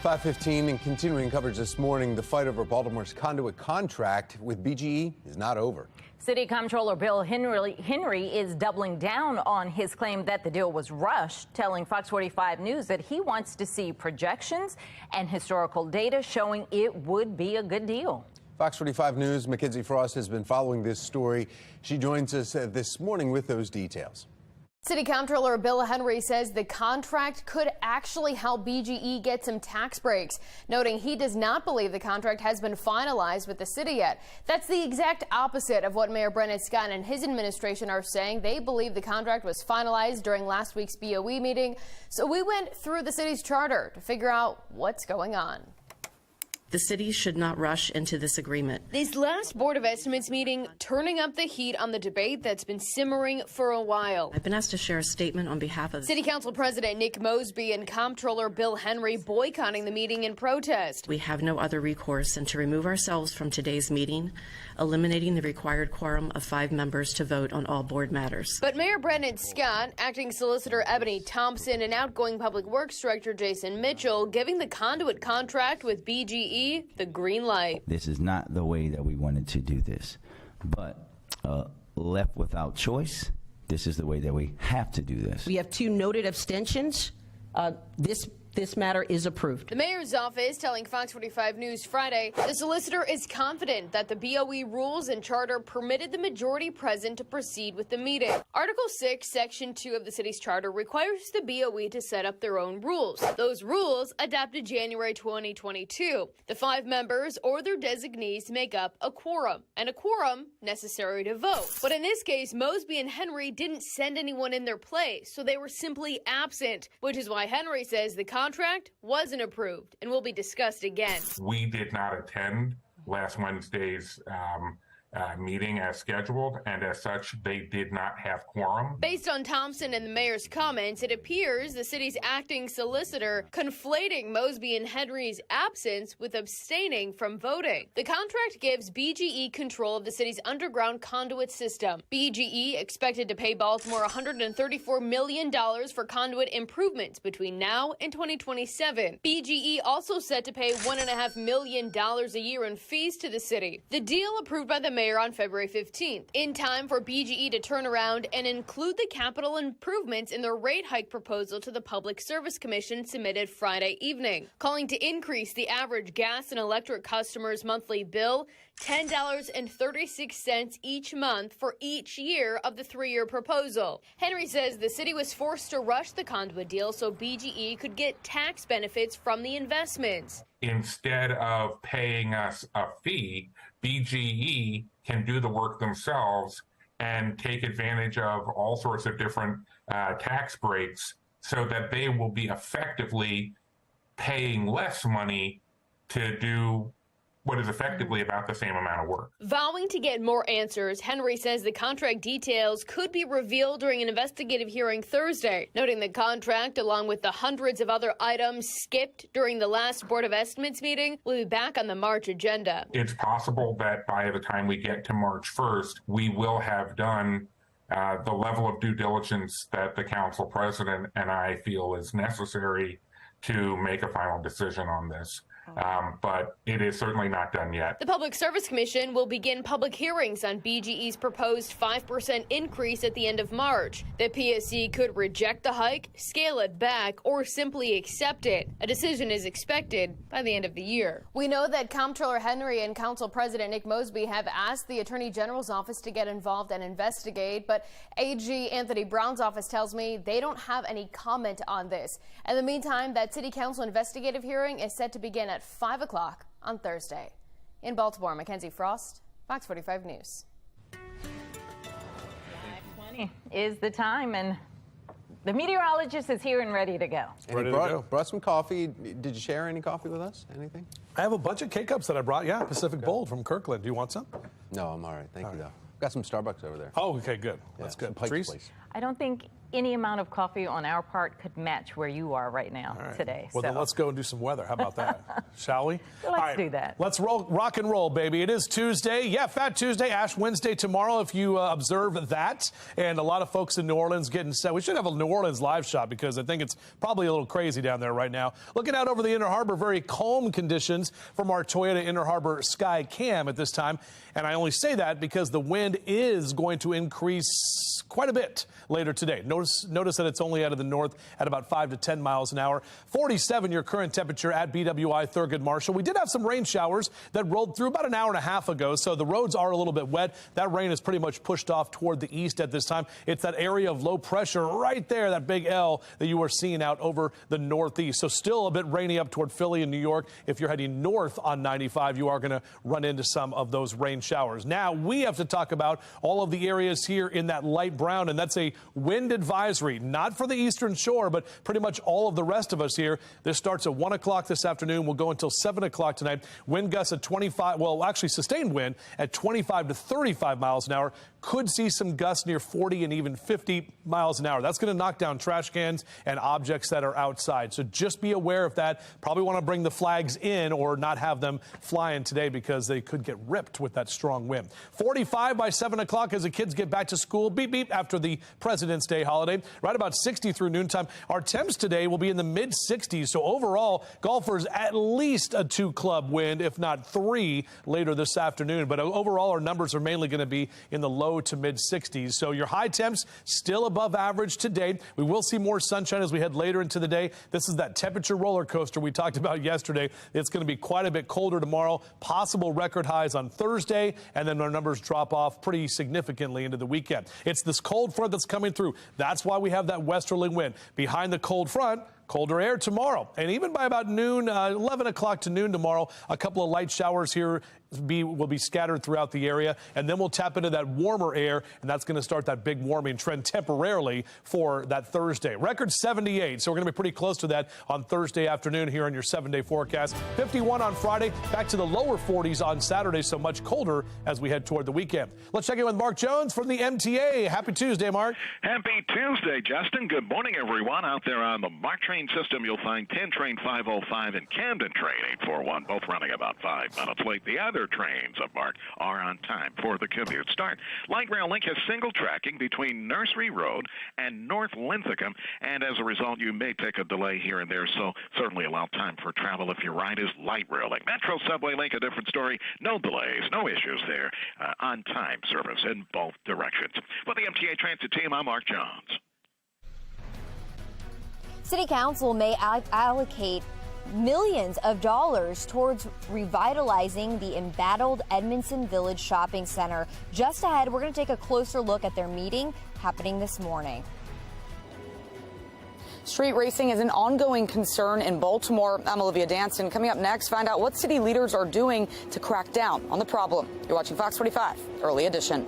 .15 and continuing coverage this morning, the fight over Baltimore's conduit contract with BGE is not over. City Comptroller Bill Henry is doubling down on his claim that the deal was rushed, telling Fox 45 News that he wants to see projections and historical data showing it would be a good deal. Fox 45 News' Mackenzie Frost has been following this story. She joins us this morning with those details. City Comptroller Bill Henry says the contract could actually help BGE get some tax breaks, noting he does not believe the contract has been finalized with the city yet. That's the exact opposite of what Mayor Brennan Scott and his administration are saying. They believe the contract was finalized during last week's BOE meeting. So we went through the city's charter to figure out what's going on. The city should not rush into this agreement. This last Board of Estimates meeting turning up the heat on the debate that's been simmering for a while. I've been asked to share a statement on behalf of City Council President Nick Mosby and Comptroller Bill Henry boycotting the meeting in protest. We have no other recourse than to remove ourselves from today's meeting, eliminating the required quorum of 5 members to vote on all board matters. But Mayor Brennan Scott, Acting Solicitor Ebony Thompson, and outgoing Public Works Director Jason Mitchell giving the conduit contract with BGE the green light. This is not the way that we wanted to do this, but left without choice, this is the way that we have to do this. We have 2 noted abstentions. This matter is approved. The mayor's office telling Fox 45 News Friday the solicitor is confident that the BOE rules and charter permitted the majority present to proceed with the meeting. Article 6, Section 2 of the city's charter requires the BOE to set up their own rules. Those rules adopted January 2022. The 5 members or their designees make up a quorum, and a quorum necessary to vote. But in this case, Mosby and Henry didn't send anyone in their place, so they were simply absent, which is why Henry says the contract wasn't approved and will be discussed again. We did not attend last Wednesday's meeting as scheduled, and as such, they did not have quorum. Based on Thompson and the mayor's comments, it appears the city's acting solicitor conflating Mosby and Henry's absence with abstaining from voting. The contract gives BGE control of the city's underground conduit system. BGE expected to pay Baltimore $134 million for conduit improvements between now and 2027. BGE also set to pay $1.5 million a year in fees to the city. The deal approved by the mayor on February 15th, in time for BGE to turn around and include the capital improvements in their rate hike proposal to the Public Service Commission submitted Friday evening, calling to increase the average gas and electric customer's monthly bill $10.36 each month for each year of the 3-year proposal. Henry says the city was forced to rush the conduit deal so BGE could get tax benefits from the investments. Instead of paying us a fee, BGE can do the work themselves and take advantage of all sorts of different tax breaks so that they will be effectively paying less money to do what is effectively about the same amount of work. Vowing to get more answers, Henry says the contract details could be revealed during an investigative hearing Thursday, noting the contract, along with the hundreds of other items skipped during the last Board of Estimates meeting, will be back on the March agenda. It's possible that by the time we get to March 1st, we will have done the level of due diligence that the council president and I feel is necessary to make a final decision on this. But it is certainly not done yet. The Public Service Commission will begin public hearings on BGE's proposed 5% increase at the end of March. The PSC could reject the hike, scale it back, or simply accept it. A decision is expected by the end of the year. We know that Comptroller Henry and Council President Nick Mosby have asked the Attorney General's office to get involved and investigate, but AG Anthony Brown's office tells me they don't have any comment on this. In the meantime, that City Council investigative hearing is set to begin at 5 o'clock on Thursday. In Baltimore, Mackenzie Frost, Fox 45 News. 5:20 is the time, and the meteorologist is here and ready to go. And brought some coffee. Did you share any coffee with us? Anything? I have a bunch of K-Cups that I brought. Yeah, Pacific Bold from Kirkland. Do you want some? No, I'm all right. Thank you, though. Got some Starbucks over there. Oh, okay, good. That's good. Trees? I don't think any amount of coffee on our part could match where you are right now today. Well, then let's go and do some weather. How about that? Shall we? Let's do that. Let's rock and roll, baby. It is Tuesday. Yeah, Fat Tuesday, Ash Wednesday tomorrow if you observe that. And a lot of folks in New Orleans getting set. We should have a New Orleans live shot because I think it's probably a little crazy down there right now. Looking out over the Inner Harbor, very calm conditions from our Toyota Inner Harbor Sky Cam at this time. And I only say that because the wind is going to increase quite a bit later today. Notice that it's only out of the north at about 5 to 10 miles an hour. 47 your current temperature at BWI Thurgood Marshall. We did have some rain showers that rolled through about an hour and a half ago, so the roads are a little bit wet. That rain is pretty much pushed off toward the east at this time. It's that area of low pressure right there, that big L that you are seeing out over the northeast. So still a bit rainy up toward Philly and New York. If you're heading north on 95, you are going to run into some of those rain showers. Now we have to talk about all of the areas here in that light brown, and that's a wind advisory, not for the eastern shore, but pretty much all of the rest of us here. This starts at 1 o'clock this afternoon. We'll go until 7 o'clock tonight. Wind gusts at 25, well, actually sustained wind at 25 to 35 miles an hour. Could see some gusts near 40 and even 50 miles an hour. That's going to knock down trash cans and objects that are outside. So just be aware of that. Probably want to bring the flags in or not have them flying today because they could get ripped with that strong wind. 45 by 7 o'clock as the kids get back to school. Beep, beep, after the President's Day holiday. Right about 60 through noontime. Our temps today will be in the mid 60s. So overall, golfers at least a 2-club wind, if not 3 later this afternoon. But overall, our numbers are mainly going to be in the low to mid 60s. So your high temps still above average today. We will see more sunshine as we head later into the day. This is that temperature roller coaster we talked about yesterday. It's going to be quite a bit colder tomorrow. Possible record highs on Thursday, and then our numbers drop off pretty significantly into the weekend. It's this cold front that's coming through. That's why we have that westerly wind. Behind the cold front, colder air tomorrow. And even by about noon, 11 o'clock to noon tomorrow, a couple of light showers here will be scattered throughout the area. And then we'll tap into that warmer air, and that's going to start that big warming trend temporarily for that Thursday. Record 78, so we're going to be pretty close to that on Thursday afternoon here on your 7-day forecast. 51 on Friday, back to the lower 40s on Saturday, so much colder as we head toward the weekend. Let's check in with Mark Jones from the MTA. Happy Tuesday, Mark. Happy Tuesday, Justin. Good morning, everyone. Out there on the MARC train system, you'll find 10 train 505 and Camden train 841, both running about 5 minutes late. The other trains of MARC are on time for the commute start. Light Rail Link has single tracking between Nursery Road and North Linthicum, and as a result, you may take a delay here and there, so certainly allow time for travel if your ride is Light Rail Link. Metro Subway Link, a different story. No delays, no issues there. On-time service in both directions. For the MTA Transit team, I'm Mark Jones. City Council may allocate millions of dollars towards revitalizing the embattled Edmondson Village Shopping Center. Just ahead, we're going to take a closer look at their meeting happening this morning. Street racing is an ongoing concern in Baltimore. I'm Olivia Danson. Coming up next, find out what city leaders are doing to crack down on the problem. You're watching Fox 45, Early Edition.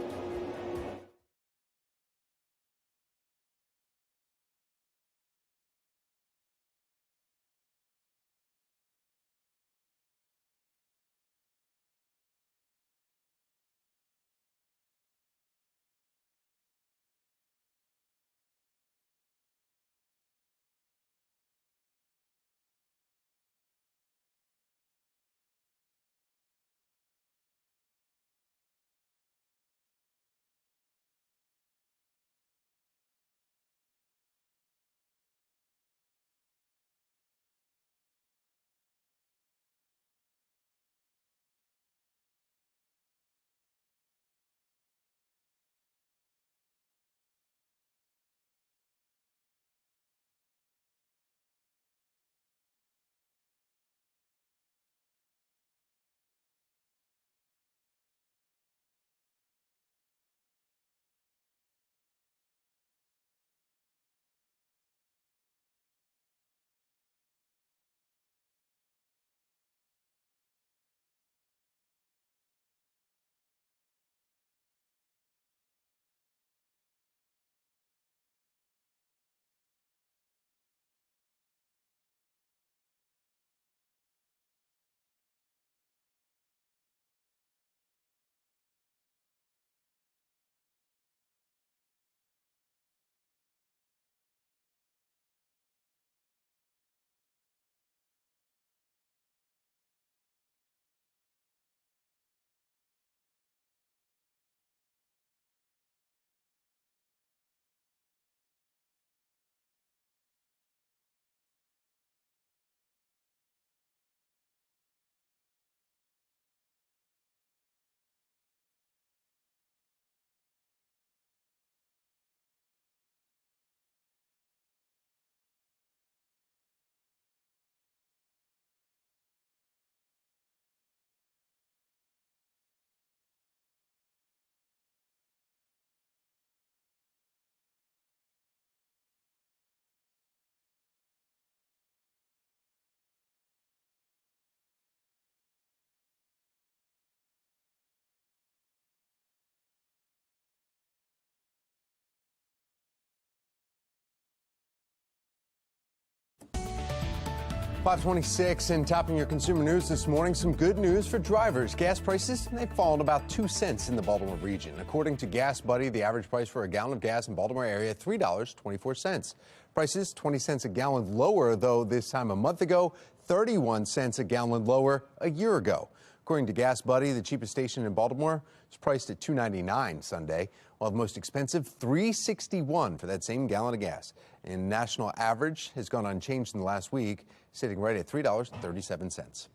526 and topping your consumer news this morning, some good news for drivers. Gas prices, they've fallen about 2 cents in the Baltimore region. According to Gas Buddy, the average price for a gallon of gas in Baltimore area, $3.24. Prices 20 cents a gallon lower, though, this time a month ago, 31 cents a gallon lower a year ago. According to Gas Buddy, the cheapest station in Baltimore is priced at $2.99 Sunday, while the most expensive $3.61 for that same gallon of gas. And national average has gone unchanged in the last week, sitting right at $3.37.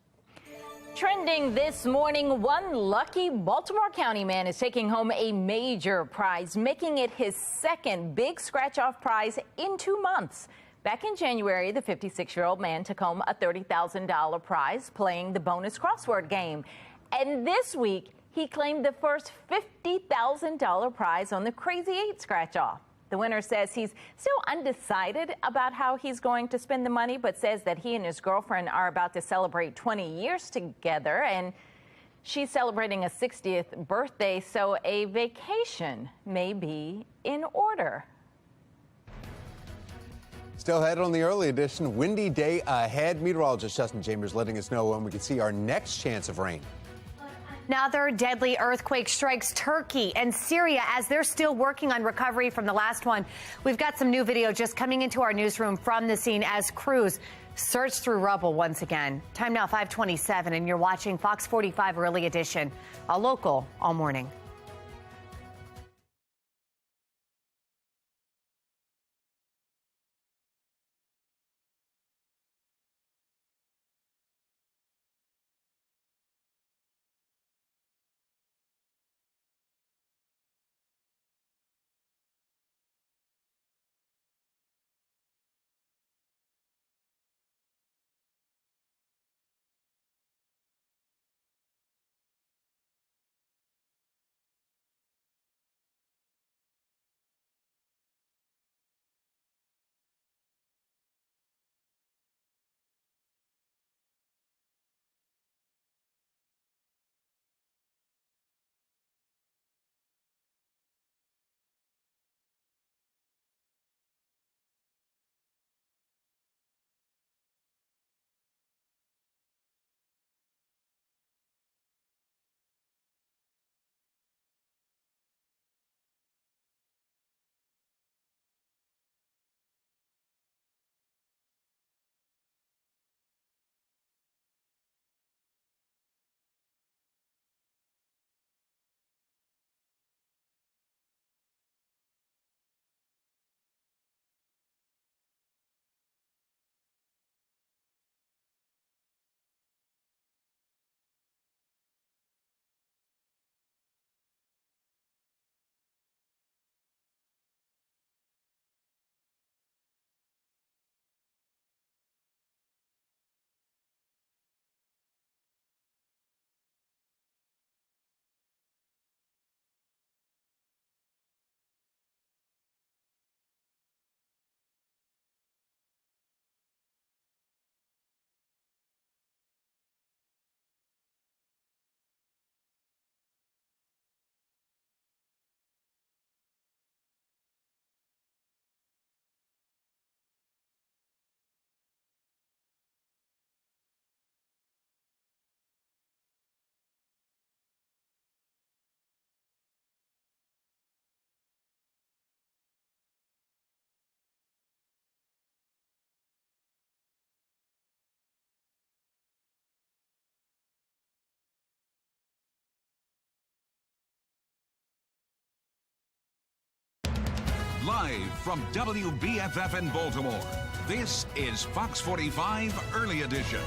Trending this morning, one lucky Baltimore County man is taking home a major prize, making it his second big scratch-off prize in 2 months. Back in January, the 56-year-old man took home a $30,000 prize playing the bonus crossword game. And this week, he claimed the first $50,000 prize on the Crazy 8 scratch-off. The winner says he's still undecided about how he's going to spend the money, but says that he and his girlfriend are about to celebrate 20 years together, and she's celebrating a 60th birthday, so a vacation may be in order. Still ahead on the early edition, windy day ahead. Meteorologist Justin Chambers letting us know when we can see our next chance of rain. Another deadly earthquake strikes Turkey and Syria as they're still working on recovery from the last one. We've got some new video just coming into our newsroom from the scene as crews search through rubble once again. Time now 5:27, and you're watching Fox 45 Early Edition, all local, all morning. Live from WBFF in Baltimore, this is Fox 45 Early Edition.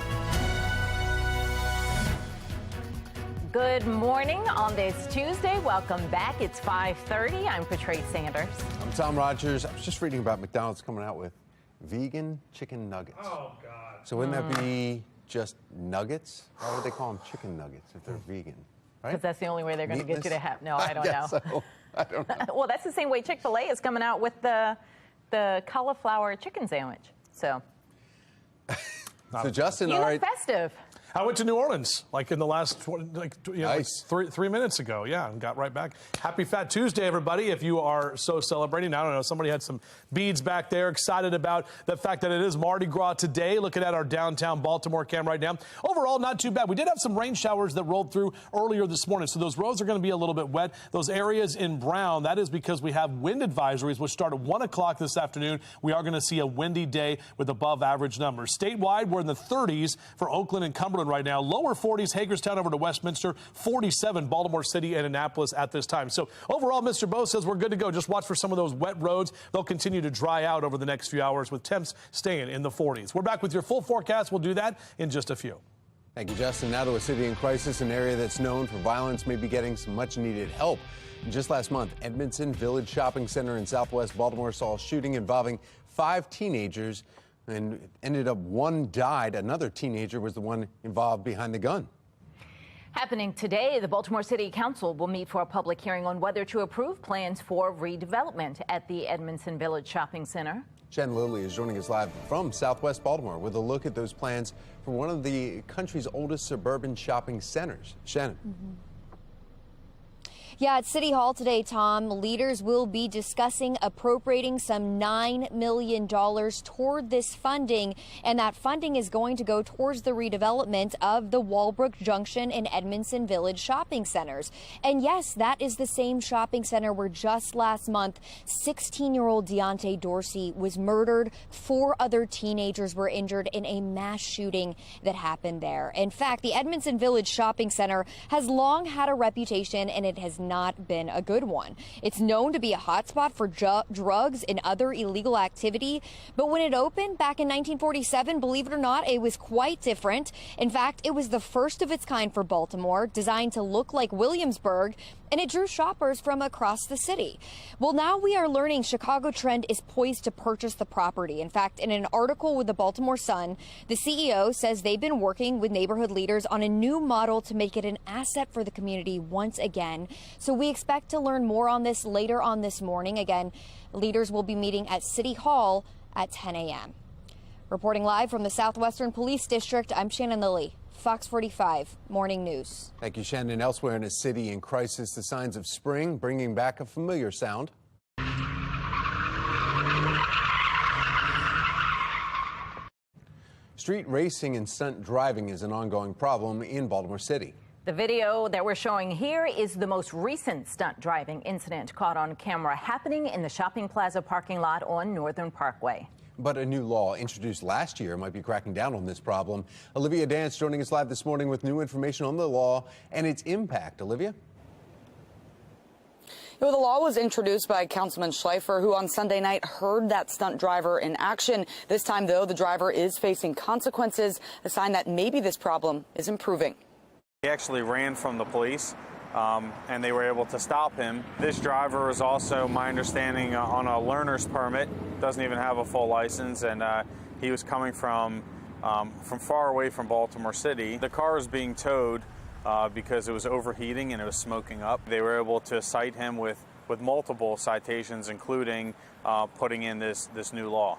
Good morning on this Tuesday. Welcome back. It's 5:30. I'm Patrice Sanders. I'm Tom Rogers. I was just reading about McDonald's coming out with vegan chicken nuggets. Oh, God. So wouldn't that be just nuggets? Why would they call them chicken nuggets if they're vegan? Right? Because that's the only way they're going to get you to have. No, I don't know. So. I don't know. Well, that's the same way Chick-fil-A is coming out with the cauliflower chicken sandwich. So Justin, you all look right. festive. I went to New Orleans, like in the last Nice. 3 minutes ago. Yeah, and got right back. Happy Fat Tuesday, everybody, if you are so celebrating. I don't know, somebody had some beads back there, excited about the fact that it is Mardi Gras today, looking at our downtown Baltimore cam right now. Overall, not too bad. We did have some rain showers that rolled through earlier this morning, so those roads are going to be a little bit wet. Those areas in brown, that is because we have wind advisories, which start at 1 o'clock this afternoon. We are going to see a windy day with above average numbers. Statewide, we're in the 30s for Oakland and Cumberland right now. Lower 40s, Hagerstown over to Westminster, 47 Baltimore City and Annapolis at this time. So overall, Mr. Bo says we're good to go. Just watch for some of those wet roads. They'll continue to dry out over the next few hours with temps staying in the 40s. We're back with your full forecast. We'll do that in just a few. Thank you, Justin. Now to a city in crisis, an area that's known for violence may be getting some much needed help. Just last month, Edmondson Village Shopping Center in southwest Baltimore saw a shooting involving 5 teenagers, and ended up one died. Another teenager was the one involved behind the gun. Happening today, the Baltimore City Council will meet for a public hearing on whether to approve plans for redevelopment at the Edmondson Village Shopping Center. Jen Lilly is joining us live from southwest Baltimore with a look at those plans for one of the country's oldest suburban shopping centers. Shannon. Yeah, at City Hall today, Tom, leaders will be discussing appropriating some $9 million toward this funding, and that funding is going to go towards the redevelopment of the Walbrook Junction and Edmondson Village shopping centers. And yes, that is the same shopping center where just last month, 16-year-old Deontay Dorsey was murdered. 4 other teenagers were injured in a mass shooting that happened there. In fact, the Edmondson Village shopping center has long had a reputation, and it has not been a good one. It's known to be a hotspot for drugs and other illegal activity, but when it opened back in 1947, believe it or not, it was quite different. In fact, it was the first of its kind for Baltimore, designed to look like Williamsburg, and it drew shoppers from across the city. Well, now we are learning Chicago Trend is poised to purchase the property. In fact, in an article with the Baltimore Sun, the CEO says they've been working with neighborhood leaders on a new model to make it an asset for the community once again. So we expect to learn more on this later on this morning. Again, leaders will be meeting at City Hall at 10 a.m. Reporting live from the Southwestern Police District, I'm Shannon Lilly, Fox 45 Morning News. Thank you, Shannon. Elsewhere in a city in crisis, the signs of spring bringing back a familiar sound. Street racing and stunt driving is an ongoing problem in Baltimore City. The video that we're showing here is the most recent stunt driving incident caught on camera happening in the shopping plaza parking lot on Northern Parkway. But a new law introduced last year might be cracking down on this problem. Olivia Dance joining us live this morning with new information on the law and its impact. Olivia? The law was introduced by Councilman Schleifer, who on Sunday night heard that stunt driver in action. This time, though, the driver is facing consequences, a sign that maybe this problem is improving. He actually ran from the police, and they were able to stop him. This driver is also, my understanding, on a learner's permit, doesn't even have a full license, and he was coming from far away from Baltimore City. The car was being towed because it was overheating and it was smoking up. They were able to cite him with multiple citations, including putting in this new law.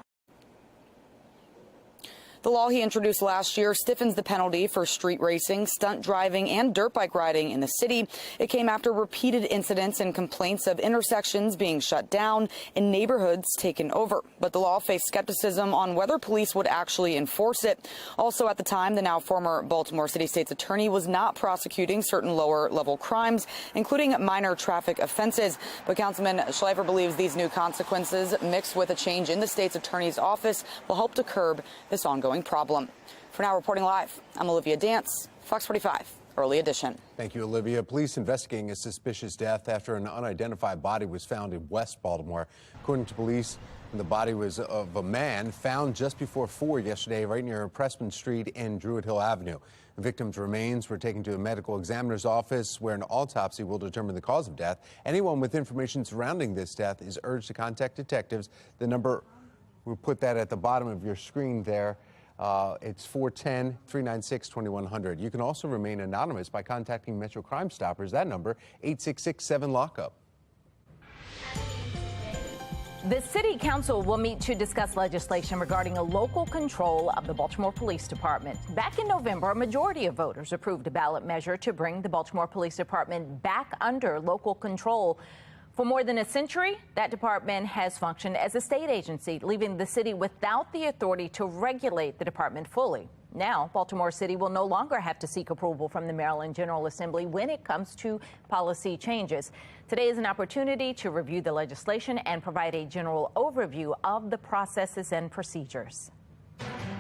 The law he introduced last year stiffens the penalty for street racing, stunt driving, and dirt bike riding in the city. It came after repeated incidents and complaints of intersections being shut down and neighborhoods taken over. But the law faced skepticism on whether police would actually enforce it. Also at the time, the now former Baltimore City State's attorney was not prosecuting certain lower-level crimes, including minor traffic offenses. But Councilman Schleifer believes these new consequences, mixed with a change in the state's attorney's office, will help to curb this ongoing problem. For now, reporting live, I'm Olivia Dance, Fox 45, Early Edition. Thank you, Olivia. Police investigating a suspicious death after an unidentified body was found in West Baltimore. According to police, the body was of a man found just before 4 yesterday, right near Pressman Street and Druid Hill Avenue. The victim's remains were taken to a medical examiner's office where an autopsy will determine the cause of death. Anyone with information surrounding this death is urged to contact detectives. The number, we'll put that at the bottom of your screen there. It's 410-396-2100. You can also remain anonymous by contacting Metro Crime Stoppers. That number, 866-7-LOCK-UP. The City Council will meet to discuss legislation regarding a local control of the Baltimore Police Department. Back in November, a majority of voters approved a ballot measure to bring the Baltimore Police Department back under local control. For more than a century, that department has functioned as a state agency, leaving the city without the authority to regulate the department fully. Now, Baltimore City will no longer have to seek approval from the Maryland General Assembly when it comes to policy changes. Today is an opportunity to review the legislation and provide a general overview of the processes and procedures.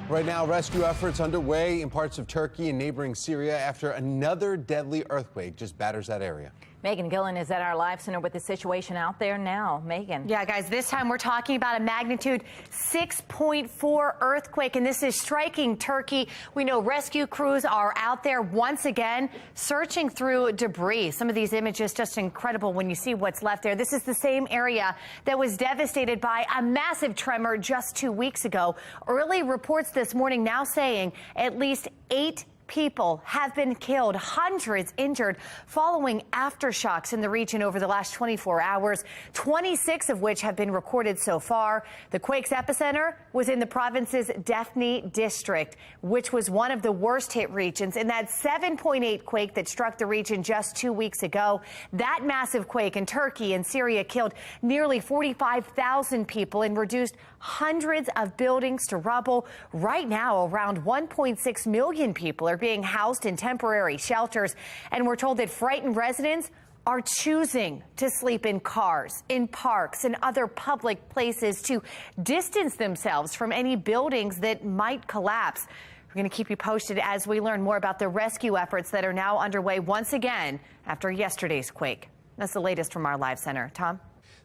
Right now, rescue efforts underway in parts of Turkey and neighboring Syria after another deadly earthquake just batters that area. Megan Gillen is at our live center with the situation out there now. Megan. Yeah, guys, this time we're talking about a magnitude 6.4 earthquake, and this is striking Turkey. We know rescue crews are out there once again searching through debris. Some of these images just incredible when you see what's left there. This is the same area that was devastated by a massive tremor just 2 weeks ago. Early reports this morning now saying at least 8 people have been killed, hundreds injured following aftershocks in the region over the last 24 hours, 26 of which have been recorded so far. The quake's epicenter was in the province's Defne district, which was one of the worst hit regions. In that 7.8 quake that struck the region just 2 weeks ago, that massive quake in Turkey and Syria killed nearly 45,000 people and reduced hundreds of buildings to rubble. Right now, around 1.6 million people are being housed in temporary shelters, and we're told that frightened residents are choosing to sleep in cars, in parks, and other public places to distance themselves from any buildings that might collapse. We're going to keep you posted as we learn more about the rescue efforts that are now underway once again after yesterday's quake. That's the latest from our live center. Tom?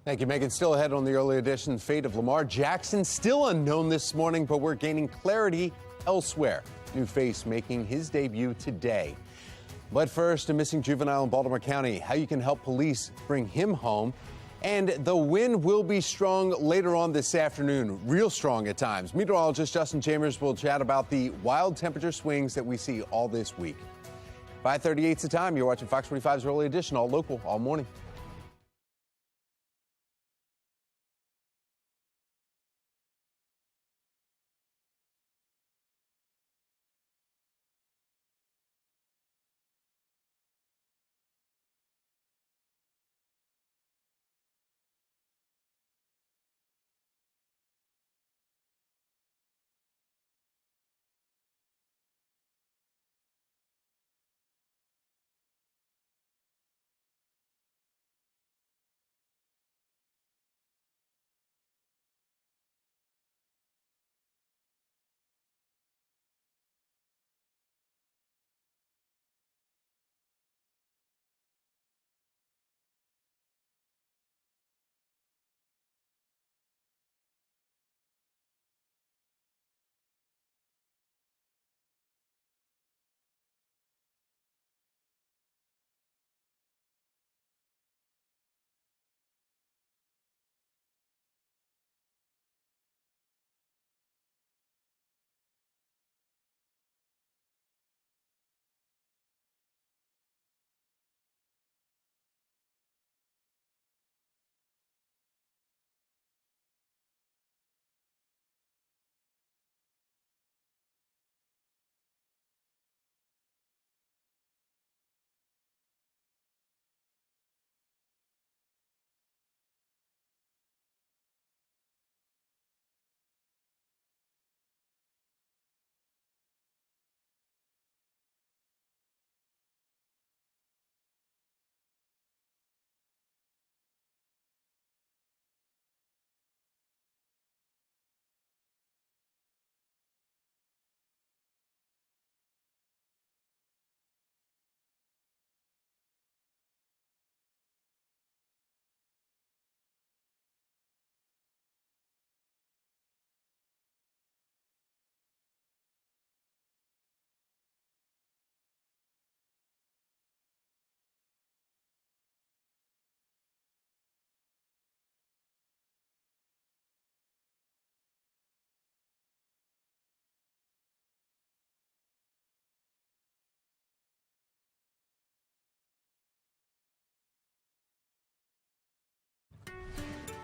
Thank you, Megan. Still ahead on the early edition, fate of Lamar Jackson still unknown this morning, but we're gaining clarity elsewhere. New face making his debut today. But first, a missing juvenile in Baltimore County, how you can help police bring him home. And the wind will be strong later on this afternoon, real strong at times. Meteorologist Justin Chambers will chat about the wild temperature swings that we see all this week. 5:38's the time. You're watching Fox 45's Early Edition, all local, all morning.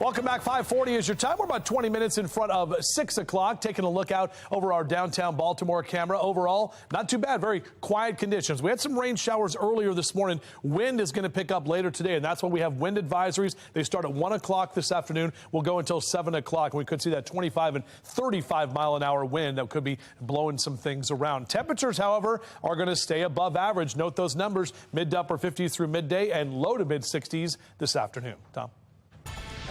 Welcome back. 5:40 is your time. We're about 20 minutes in front of 6 o'clock. Taking a look out over our downtown Baltimore camera. Overall, not too bad. Very quiet conditions. We had some rain showers earlier this morning. Wind is going to pick up later today, and that's when we have wind advisories. They start at 1 o'clock this afternoon. Will go until 7 o'clock. We could see that 25 and 35-mile-an-hour wind that could be blowing some things around. Temperatures, however, are going to stay above average. Note those numbers, mid to upper 50s through midday and low to mid 60s this afternoon. Tom.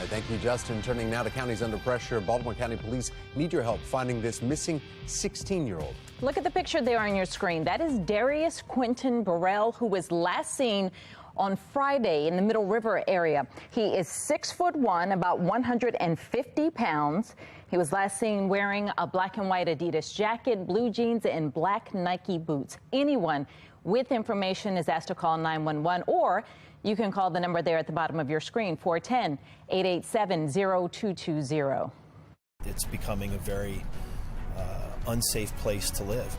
Thank you, Justin. Turning now to counties under pressure. Baltimore County Police need your help finding this missing 16-year-old. Look at the picture there on your screen. That is Darius Quentin Burrell, who was last seen on Friday in the Middle River area. He is 6'1", about 150 pounds. He was last seen wearing a black and white Adidas jacket, blue jeans, and black Nike boots. Anyone with information is asked to call 911, or you can call the number there at the bottom of your screen, 410-887-0220. It's becoming a very unsafe place to live.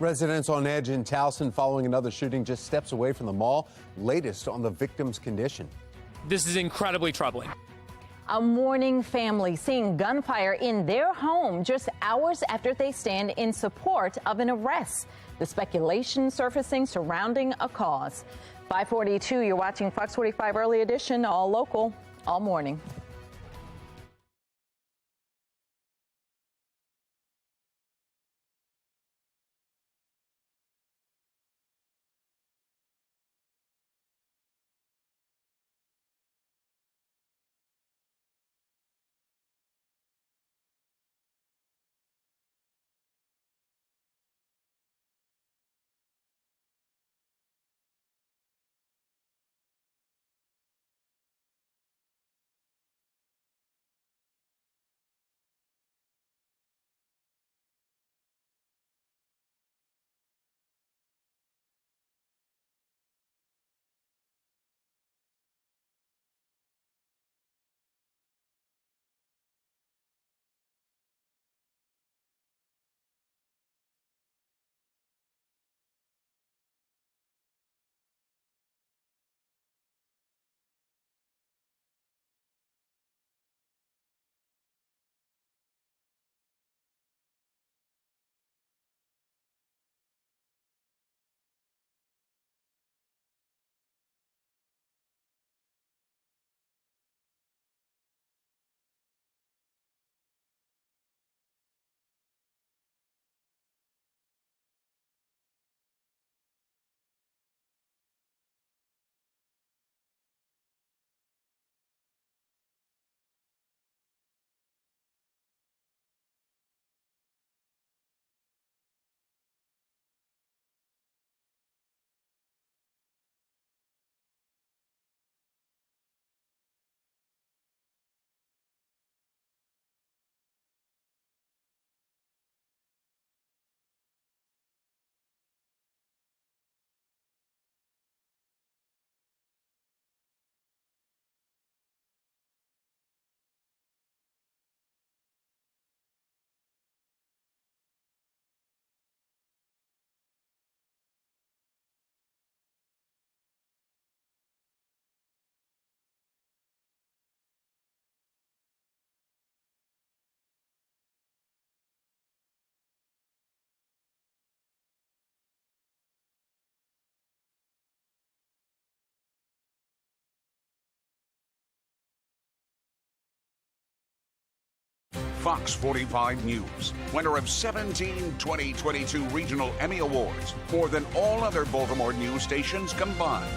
Residents on edge in Towson following another shooting just steps away from the mall. Latest on the victim's condition. This is incredibly troubling. A mourning family seeing gunfire in their home just hours after they stand in support of an arrest. The speculation surfacing surrounding a cause. 5:42, you're watching Fox 45 Early Edition, all local, all morning. Fox 45 News, winner of 17 2022 Regional Emmy Awards, more than all other Baltimore news stations combined.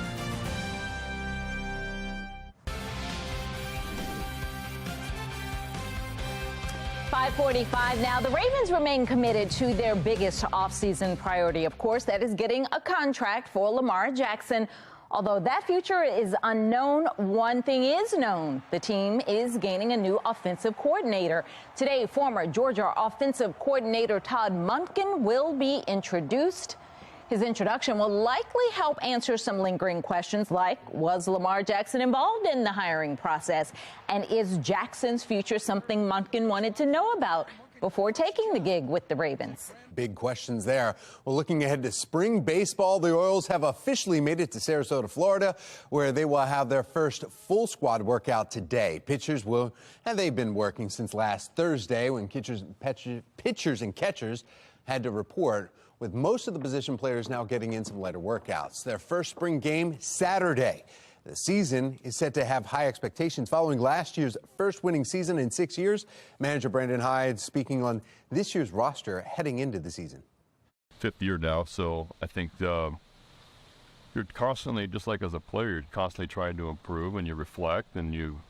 .45 now. The Ravens remain committed to their biggest offseason priority. Of course, that is getting a contract for Lamar Jackson. Although that future is unknown, one thing is known. The team is gaining a new offensive coordinator. Today, former Georgia offensive coordinator Todd Monken will be introduced. His introduction will likely help answer some lingering questions like, was Lamar Jackson involved in the hiring process? And is Jackson's future something Monken wanted to know about before taking the gig with the Ravens. Big questions there. Well, looking ahead to spring baseball, the Orioles have officially made it to Sarasota, Florida, where they will have their first full squad workout today. Pitchers will, and they've been working since last Thursday when pitchers and catchers had to report, with most of the position players now getting in some lighter workouts. Their first spring game Saturday. The season is set to have high expectations following last year's first winning season in 6 years. Manager Brandon Hyde speaking on this year's roster heading into the season. 5th year now, so I think you're constantly, just like as a player, you're constantly trying to improve, and you reflect, and you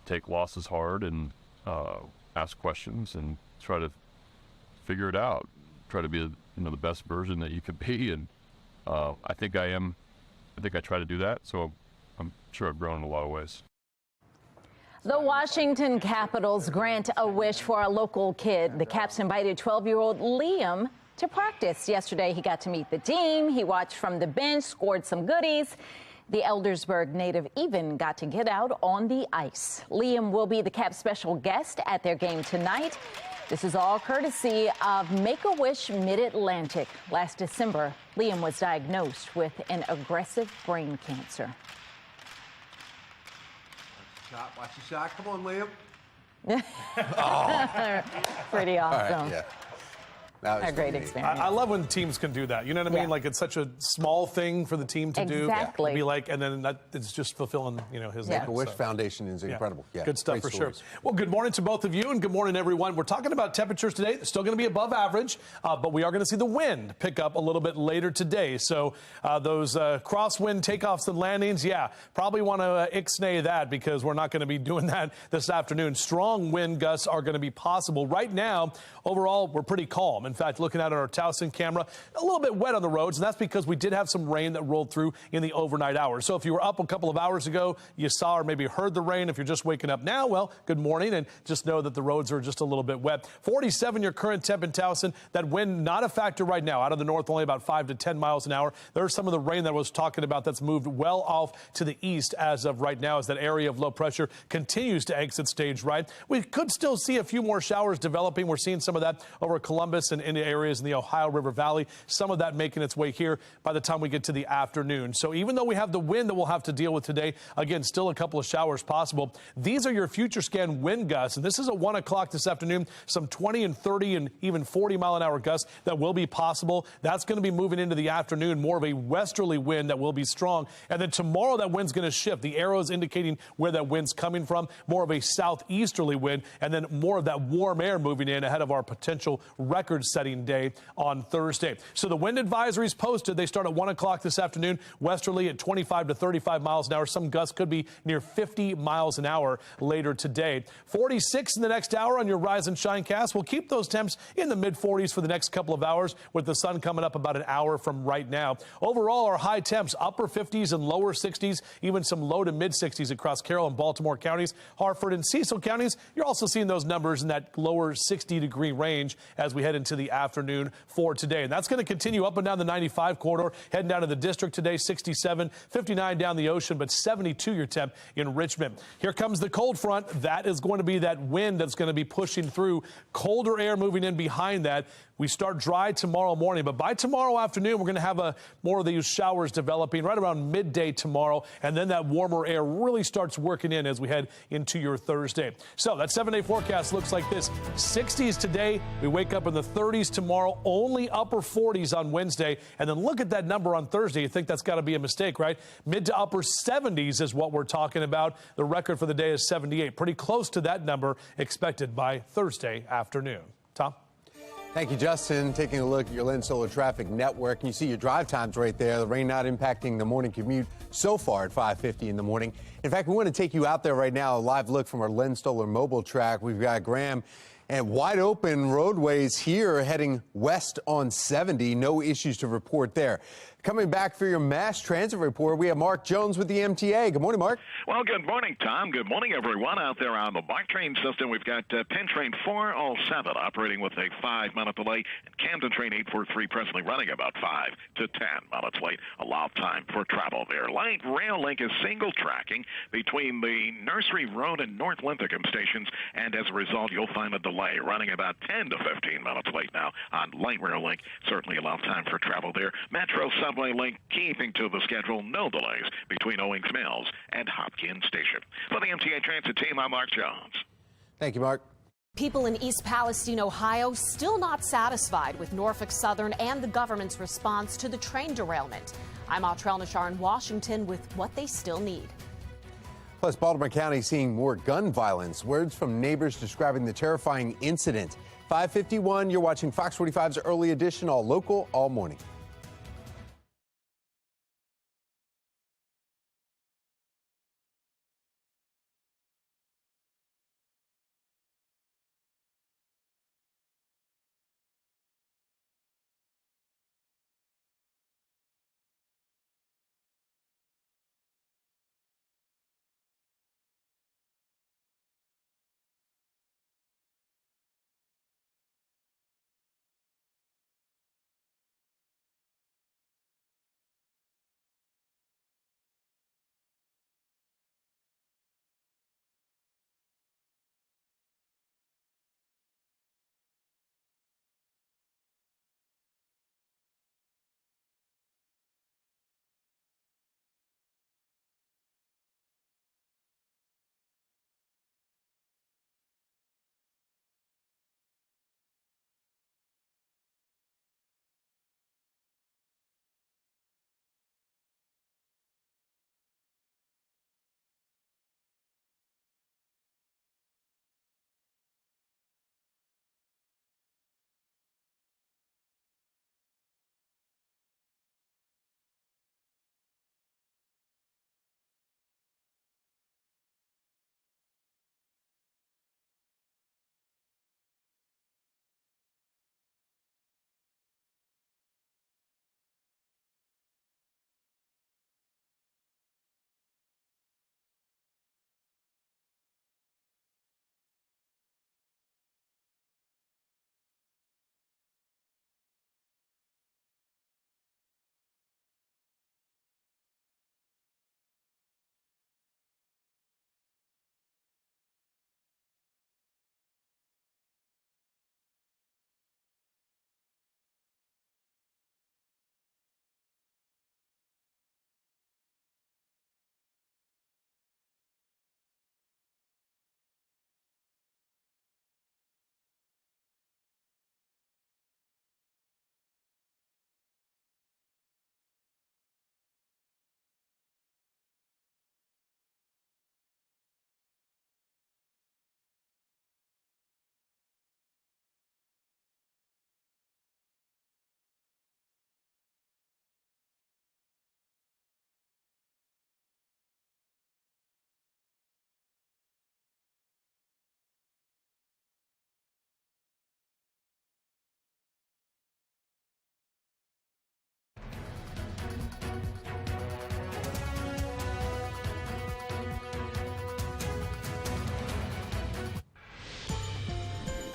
take losses hard, and ask questions and try to figure it out. Try to be the best version that you could be, and I think I am. I think I try to do that, so I'm sure I've grown in a lot of ways. The Washington Capitals grant a wish for a local kid. The Caps invited 12-year-old Liam to practice. Yesterday, he got to meet the team. He watched from the bench, scored some goodies. The Eldersburg native even got to get out on the ice. Liam will be the Caps' special guest at their game tonight. This is all courtesy of Make-A-Wish Mid-Atlantic. Last December, Liam was diagnosed with an aggressive brain cancer. Watch the shot. Come on, Liam. Pretty awesome. All right, yeah. A great experience. I love when teams can do that. You know what I mean? Yeah. Like, it's such a small thing for the team to do. Exactly. Be like, and then it's just fulfilling, his Make-A-Wish Foundation is incredible. Yeah. Good stuff for stories. sure. Well, good morning to both of you, and good morning, everyone. We're talking about temperatures today. They're still going to be above average, but we are going to see the wind pick up a little bit later today. So those crosswind takeoffs and landings, probably want to ixnay that, because we're not going to be doing that this afternoon. Strong wind gusts are going to be possible. Right now, overall, we're pretty calm. In fact, looking at our Towson camera, a little bit wet on the roads, and that's because we did have some rain that rolled through in the overnight hours. So if you were up a couple of hours ago, you saw or maybe heard the rain. If you're just waking up now, well, good morning, and just know that the roads are just a little bit wet. 47 your current temp in Towson. That wind not a factor right now. Out of the north, only about 5 to 10 miles an hour. There's some of the rain that I was talking about that's moved well off to the east as of right now, as that area of low pressure continues to exit stage right. We could still see a few more showers developing. We're seeing some of that over Columbus and in the areas in the Ohio River Valley, some of that making its way here by the time we get to the afternoon. So even though we have the wind that we'll have to deal with today, again, still a couple of showers possible. These are your future scan wind gusts, and this is at 1 o'clock this afternoon, some 20 and 30 and even 40-mile-an-hour gusts that will be possible. That's going to be moving into the afternoon, more of a westerly wind that will be strong. And then tomorrow, that wind's going to shift. The arrows indicating where that wind's coming from, more of a southeasterly wind, and then more of that warm air moving in ahead of our potential record-setting day on Thursday. So the wind advisories posted. They start at 1 o'clock this afternoon, westerly at 25 to 35 miles an hour. Some gusts could be near 50 miles an hour later today. 46 in the next hour on your Rise and Shine cast. We'll keep those temps in the mid-40s for the next couple of hours, with the sun coming up about an hour from right now. Overall, our high temps, upper 50s and lower 60s, even some low to mid-60s across Carroll and Baltimore counties. Hartford and Cecil counties, you're also seeing those numbers in that lower 60-degree range as we head into the afternoon for today. And that's going to continue up and down the 95 corridor, heading down to the district today, 67, 59 down the ocean, but 72 your temp in Richmond. Here comes the cold front. That is going to be that wind that's going to be pushing through. Colder air moving in behind that. We start dry tomorrow morning, but by tomorrow afternoon, we're going to have more of these showers developing right around midday tomorrow, and then that warmer air really starts working in as we head into your Thursday. So that 7-day forecast looks like this. 60s today. We wake up in the 30s tomorrow, only upper 40s on Wednesday, and then look at that number on Thursday. You think that's got to be a mistake, right? Mid to upper 70s is what we're talking about. The record for the day is 78. Pretty close to that number expected by Thursday afternoon. Tom? Thank you, Justin. Taking a look at your Lynn Solar Traffic Network, and you see your drive times right there. The rain not impacting the morning commute so far at 5:50 in the morning. In fact, we want to take you out there right now, a live look from our Lynn Solar mobile track. We've got Graham and wide open roadways here heading west on 70. No issues to report there. Coming back for your mass transit report, we have Mark Jones with the MTA. Good morning, Mark. Well, good morning, Tom. Good morning, everyone out there on the BART train system. We've got Penn Train 407 operating with a 5-minute delay, and Camden Train 843 presently running about 5 to 10 minutes late. Allowed time for travel there. Light rail link is single tracking between the Nursery Road and North Linthicum stations, and as a result, you'll find a delay running about 10 to 15 minutes late now on light rail link. Certainly allowed time for travel there. Metro Subway link keeping to the schedule. No delays between Owings Mills and Hopkins Station. For the MTA Transit team, I'm Mark Jones. Thank you, Mark. People in East Palestine, Ohio, still not satisfied with Norfolk Southern and the government's response to the train derailment. I'm Autrell Nashar in Washington with what they still need. Plus, Baltimore County seeing more gun violence. Words from neighbors describing the terrifying incident. 5:51, you're watching Fox 45's Early Edition, all local, all morning.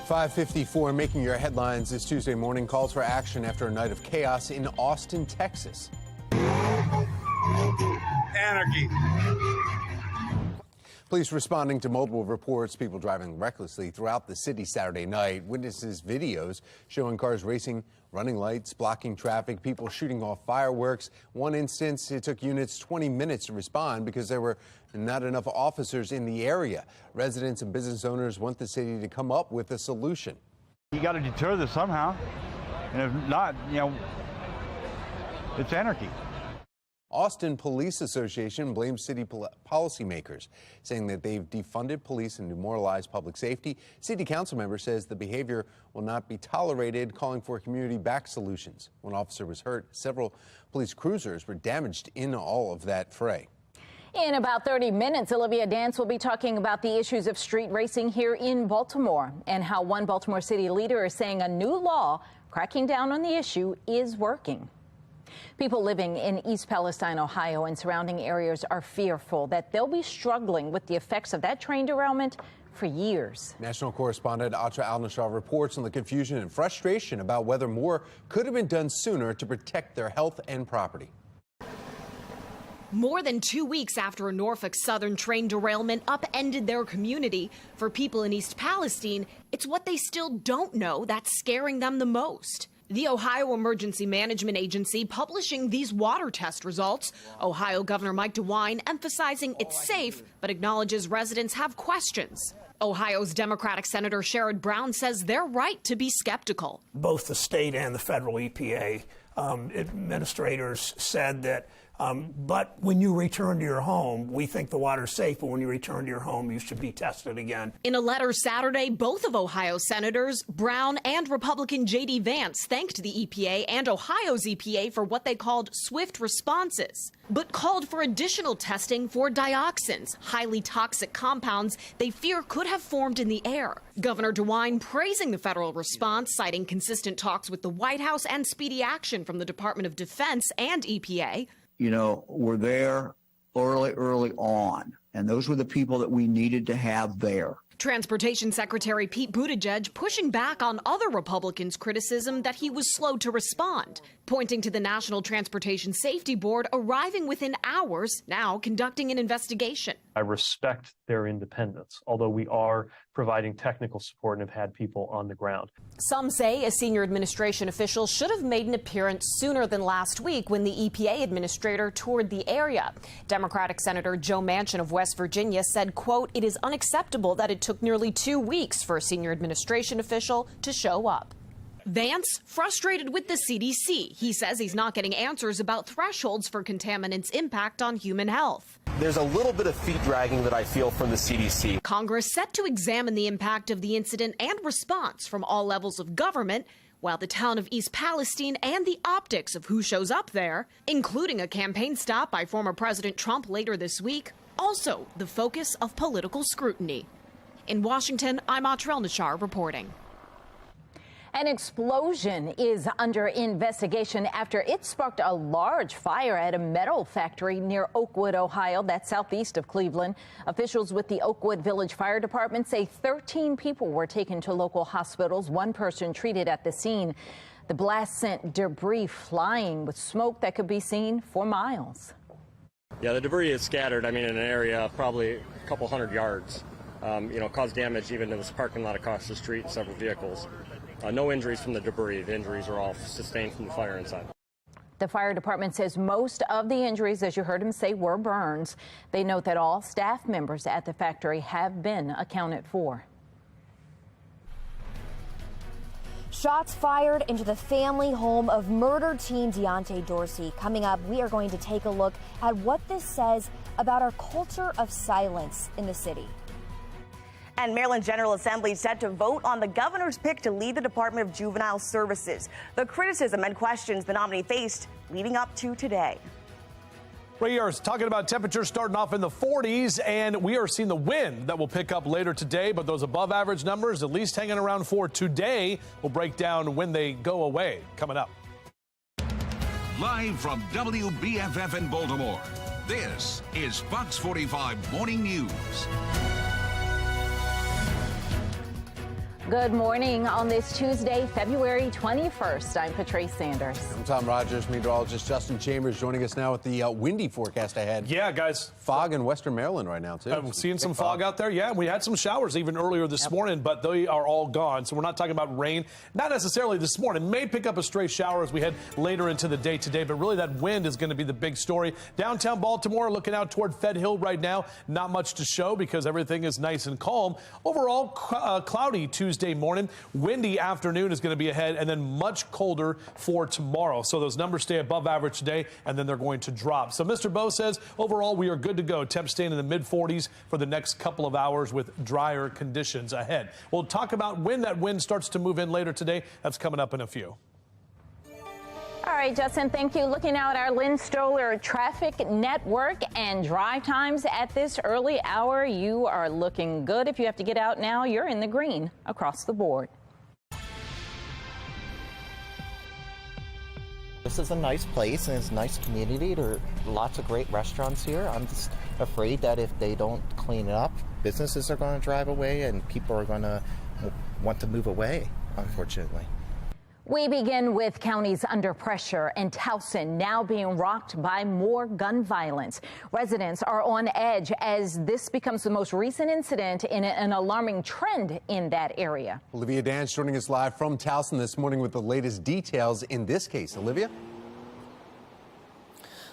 .54 making your headlines this Tuesday morning. Calls for action after a night of chaos in Austin, Texas. Anarchy. Police responding to multiple reports, people driving recklessly throughout the city Saturday night. Witnesses videos showing cars racing, running lights, blocking traffic, people shooting off fireworks. One instance, it took units 20 minutes to respond because there were not enough officers in the area. Residents and business owners want the city to come up with a solution. You got to deter this somehow, and if not, it's anarchy. Austin Police Association blames city policymakers, saying that they've defunded police and demoralized public safety. City council member says the behavior will not be tolerated, calling for community-backed solutions. One officer was hurt. Several police cruisers were damaged in all of that fray. In about 30 minutes, Olivia Dance will be talking about the issues of street racing here in Baltimore and how one Baltimore city leader is saying a new law cracking down on the issue is working. People living in East Palestine, Ohio, and surrounding areas are fearful that they'll be struggling with the effects of that train derailment for years. National correspondent Atra Al-Nashar reports on the confusion and frustration about whether more could have been done sooner to protect their health and property. More than 2 weeks after a Norfolk Southern train derailment upended their community, for people in East Palestine, it's what they still don't know that's scaring them the most. The Ohio Emergency Management Agency publishing these water test results. Ohio Governor Mike DeWine emphasizing it's safe, but acknowledges residents have questions. Ohio's Democratic Senator Sherrod Brown says they're right to be skeptical. Both the state and the federal EPA administrators said that but when you return to your home, we think the water's safe, but when you return to your home, you should be tested again. In a letter Saturday, both of Ohio's senators, Brown and Republican J.D. Vance, thanked the EPA and Ohio's EPA for what they called swift responses, but called for additional testing for dioxins, highly toxic compounds they fear could have formed in the air. Governor DeWine praising the federal response, citing consistent talks with the White House and speedy action from the Department of Defense and EPA. You know, we're there early on, and those were the people that we needed to have there. Transportation Secretary Pete Buttigieg pushing back on other Republicans' criticism that he was slow to respond, pointing to the National Transportation Safety Board arriving within hours, now conducting an investigation. I respect their independence, although we are providing technical support and have had people on the ground. Some say a senior administration official should have made an appearance sooner than last week when the EPA administrator toured the area. Democratic Senator Joe Manchin of West Virginia said, quote, "It is unacceptable that it took nearly 2 weeks for a senior administration official to show up." Vance frustrated with the CDC. He says he's not getting answers about thresholds for contaminants' impact on human health. There's a little bit of feet dragging that I feel from the CDC. Congress set to examine the impact of the incident and response from all levels of government, while the town of East Palestine and the optics of who shows up there, including a campaign stop by former President Trump later this week, also the focus of political scrutiny. In Washington, I'm Atra Al-Nashar reporting. An explosion is under investigation after it sparked a large fire at a metal factory near Oakwood, Ohio, that's southeast of Cleveland. Officials with the Oakwood Village Fire Department say 13 people were taken to local hospitals, one person treated at the scene. The blast sent debris flying with smoke that could be seen for miles. Yeah, the debris is scattered, in an area probably a couple hundred yards. Caused damage even to this parking lot across the street and several vehicles. No injuries from the debris. The injuries are all sustained from the fire inside. The fire department says most of the injuries, as you heard him say, were burns. They note that all staff members at the factory have been accounted for. Shots fired into the family home of murdered teen Deontay Dorsey. Coming up, we are going to take a look at what this says about our culture of silence in the city. And Maryland General Assembly set to vote on the governor's pick to lead the Department of Juvenile Services. The criticism and questions the nominee faced leading up to today. We are talking about temperatures starting off in the 40s, and we are seeing the wind that will pick up later today, but those above average numbers at least hanging around for today. We'll break down when they go away coming up. Live from WBFF in Baltimore, this is Fox 45 Morning News. Good morning on this Tuesday, February 21st. I'm Patrice Sanders. I'm Tom Rogers, meteorologist Justin Chambers joining us now with the windy forecast ahead. Yeah, guys. Fog in western Maryland right now, too. I'm seeing some fog out there. Yeah, we had some showers even earlier this morning, but they are all gone. So we're not talking about rain. Not necessarily this morning. May pick up a stray shower as we head later into the day today, but really that wind is going to be the big story. Downtown Baltimore, looking out toward Fed Hill right now, not much to show because everything is nice and calm. Overall, cloudy Tuesday morning. Windy afternoon is going to be ahead, and then much colder for tomorrow. So those numbers stay above average today, and then they're going to drop. So Mr. Bo says overall we are good to go. Temps staying in the mid-40s for the next couple of hours with drier conditions ahead. We'll talk about when that wind starts to move in later today. That's coming up in a few. All right, Justin, thank you. Looking out our Lynn Stoller traffic network and drive times at this early hour, you are looking good. If you have to get out now, you're in the green across the board. this is a nice place and it's a nice community. There are lots of great restaurants here. I'm just afraid that if they don't clean it up, businesses are going to drive away and people are going to want to move away, unfortunately. We begin with counties under pressure and Towson now being rocked by more gun violence. Residents are on edge as this becomes the most recent incident in an alarming trend in that area. Olivia Dance joining us live from Towson this morning with the latest details in this case. Olivia?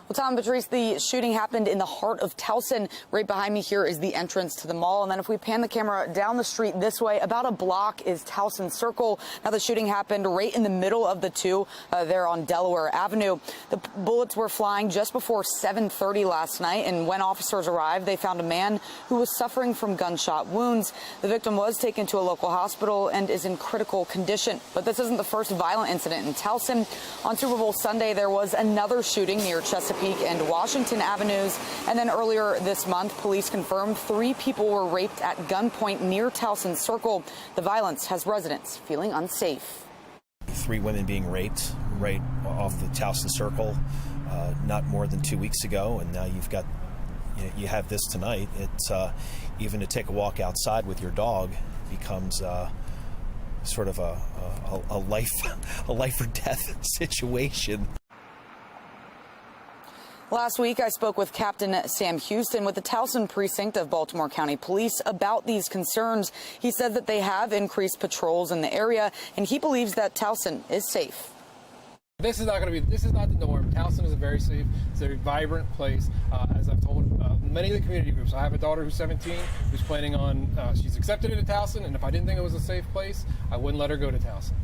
Well, Tom, Patrice, the shooting happened in the heart of Towson. Right behind me here is the entrance to the mall. And then if we pan the camera down the street this way, about a block is Towson Circle. Now, the shooting happened right in the middle of the two there on Delaware Avenue. The bullets were flying just before 7:30 last night. And when officers arrived, they found a man who was suffering from gunshot wounds. The victim was taken to a local hospital and is in critical condition. But this isn't the first violent incident in Towson. On Super Bowl Sunday, there was another shooting near Chesapeake and Washington Avenues. And then earlier this month, police confirmed 3 people were raped at gunpoint near Towson Circle. The violence has residents feeling unsafe. 3 women being raped right off the Towson Circle not more than 2 weeks ago, and now you have this tonight. It's even to take a walk outside with your dog becomes sort of a life or death situation. Last week, I spoke with Captain Sam Houston with the Towson precinct of Baltimore County Police about these concerns. He said that they have increased patrols in the area, and he believes that Towson is safe. This is not the norm. Towson is a very safe, it's a very vibrant place. As I've told many of the community groups, I have a daughter who's 17, who's planning on, she's accepted into Towson, and if I didn't think it was a safe place, I wouldn't let her go to Towson.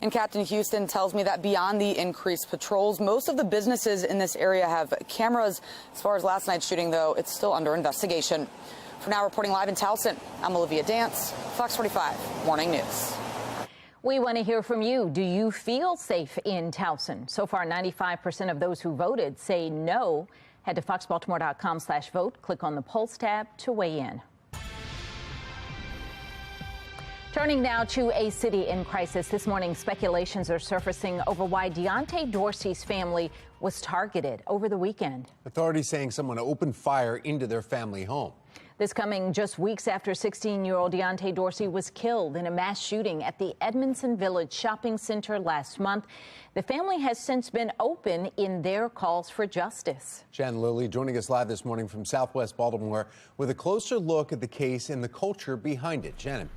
And Captain Houston tells me that beyond the increased patrols, most of the businesses in this area have cameras. As far as last night's shooting, though, it's still under investigation. For now, reporting live in Towson, I'm Olivia Dance, Fox 45 Morning News. We want to hear from you. Do you feel safe in Towson? So far, 95% of those who voted say no. Head to foxbaltimore.com/vote. Click on the Pulse tab to weigh in. Turning now to a city in crisis. This morning, speculations are surfacing over why Deontay Dorsey's family was targeted over the weekend. Authorities saying someone opened fire into their family home. This coming just weeks after 16-year-old Deontay Dorsey was killed in a mass shooting at the Edmondson Village Shopping Center last month. The family has since been open in their calls for justice. Shannon Lilly joining us live this morning from Southwest Baltimore with a closer look at the case and the culture behind it. Shannon.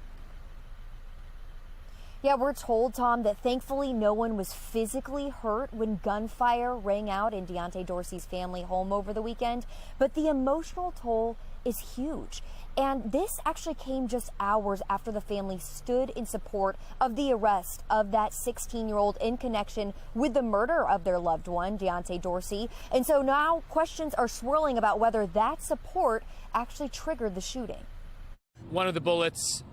Yeah, we're told, Tom, that thankfully no one was physically hurt when gunfire rang out in Deontay Dorsey's family home over the weekend. But the emotional toll is huge. And this actually came just hours after the family stood in support of the arrest of that 16-year-old in connection with the murder of their loved one, Deontay Dorsey. And so now questions are swirling about whether that support actually triggered the shooting. One of the bullets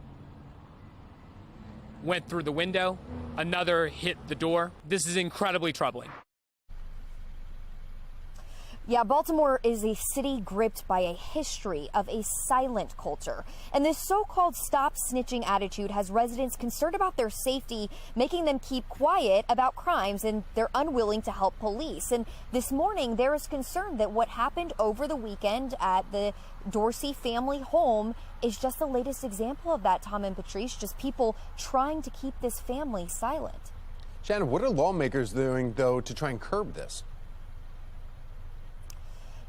went through the window, another hit the door. This is incredibly troubling. Yeah, Baltimore is a city gripped by a history of a silent culture. And this so-called stop snitching attitude has residents concerned about their safety, making them keep quiet about crimes, and they're unwilling to help police. And this morning, there is concern that what happened over the weekend at the Dorsey family home is just the latest example of that, Tom and Patrice, just people trying to keep this family silent. Shannon, what are lawmakers doing, though, to try and curb this?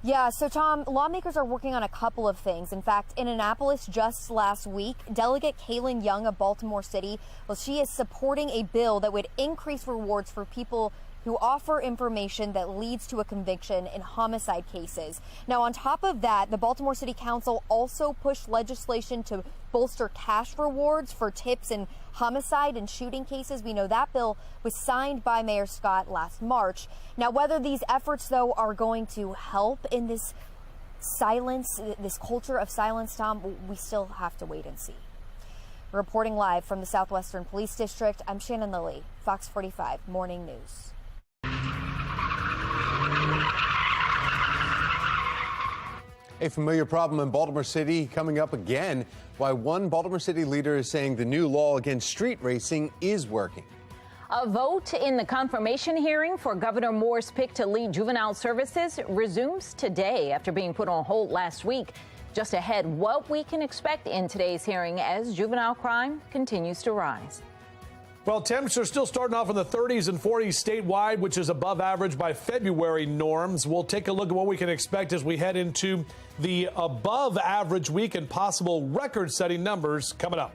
Yeah, so Tom, lawmakers are working on a couple of things. In fact, in Annapolis just last week, Delegate Kaylin Young of Baltimore City, well, she is supporting a bill that would increase rewards for people who offer information that leads to a conviction in homicide cases. Now, on top of that, the Baltimore City Council also pushed legislation to bolster cash rewards for tips in homicide and shooting cases. We know that bill was signed by Mayor Scott last March. Now, whether these efforts, though, are going to help in this silence, this culture of silence, Tom, we still have to wait and see. Reporting live from the Southwestern Police District, I'm Shannon Lilly, Fox 45 Morning News. A familiar problem in Baltimore City coming up again. Why one Baltimore City leader is saying the new law against street racing is working. A vote in the confirmation hearing for Governor Moore's pick to lead juvenile services resumes today after being put on hold last week. Just ahead, what we can expect in today's hearing as juvenile crime continues to rise. Well, temps are still starting off in the 30s and 40s statewide, which is above average by February norms. We'll take a look at what we can expect as we head into the above average week and possible record-setting numbers coming up.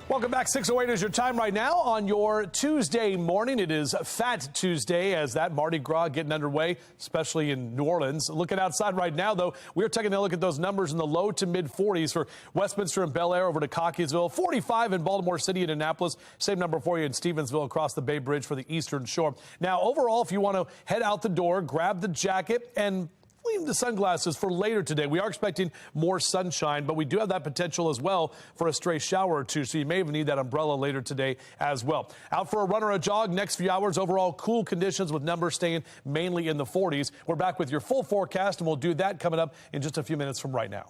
Welcome back. 6:08 is your time right now on your Tuesday morning. It is Fat Tuesday as that Mardi Gras getting underway, especially in New Orleans. Looking outside right now, though, we're taking a look at those numbers in the low to mid 40s for Westminster and Bel Air over to Cockeysville. 45 in Baltimore City and Annapolis. Same number for you in Stevensville across the Bay Bridge for the Eastern Shore. Now, overall, if you want to head out the door, grab the jacket and leave the sunglasses for later today. We are expecting more sunshine, but we do have that potential as well for a stray shower or two, so you may even need that umbrella later today as well. Out for a run or a jog next few hours. Overall, cool conditions with numbers staying mainly in the 40s. We're back with your full forecast, and we'll do that coming up in just a few minutes from right now.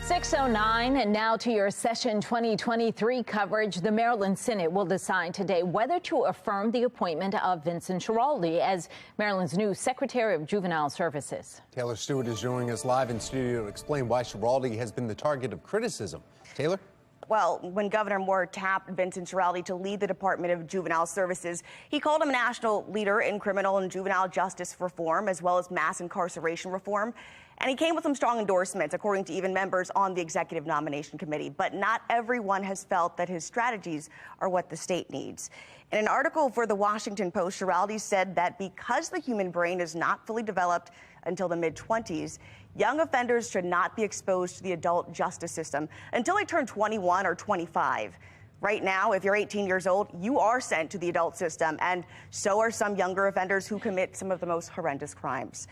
6:09, and now to your session 2023 coverage. The Maryland Senate will decide today whether to affirm the appointment of Vincent Schiraldi as Maryland's new Secretary of Juvenile Services. Taylor Stewart is joining us live in studio to explain why Schiraldi has been the target of criticism. Taylor? Well, when Governor Moore tapped Vincent Schiraldi to lead the Department of Juvenile Services, he called him a national leader in criminal and juvenile justice reform, as well as mass incarceration reform. And he came with some strong endorsements, according to even members on the executive nomination committee. But not everyone has felt that his strategies are what the state needs. In an article for the Washington Post, Schiraldi said that because the human brain is not fully developed until the mid-20s, young offenders should not be exposed to the adult justice system until they turn 21 or 25. Right now, if you're 18 years old, you are sent to the adult system, and so are some younger offenders who commit some of the most horrendous crimes.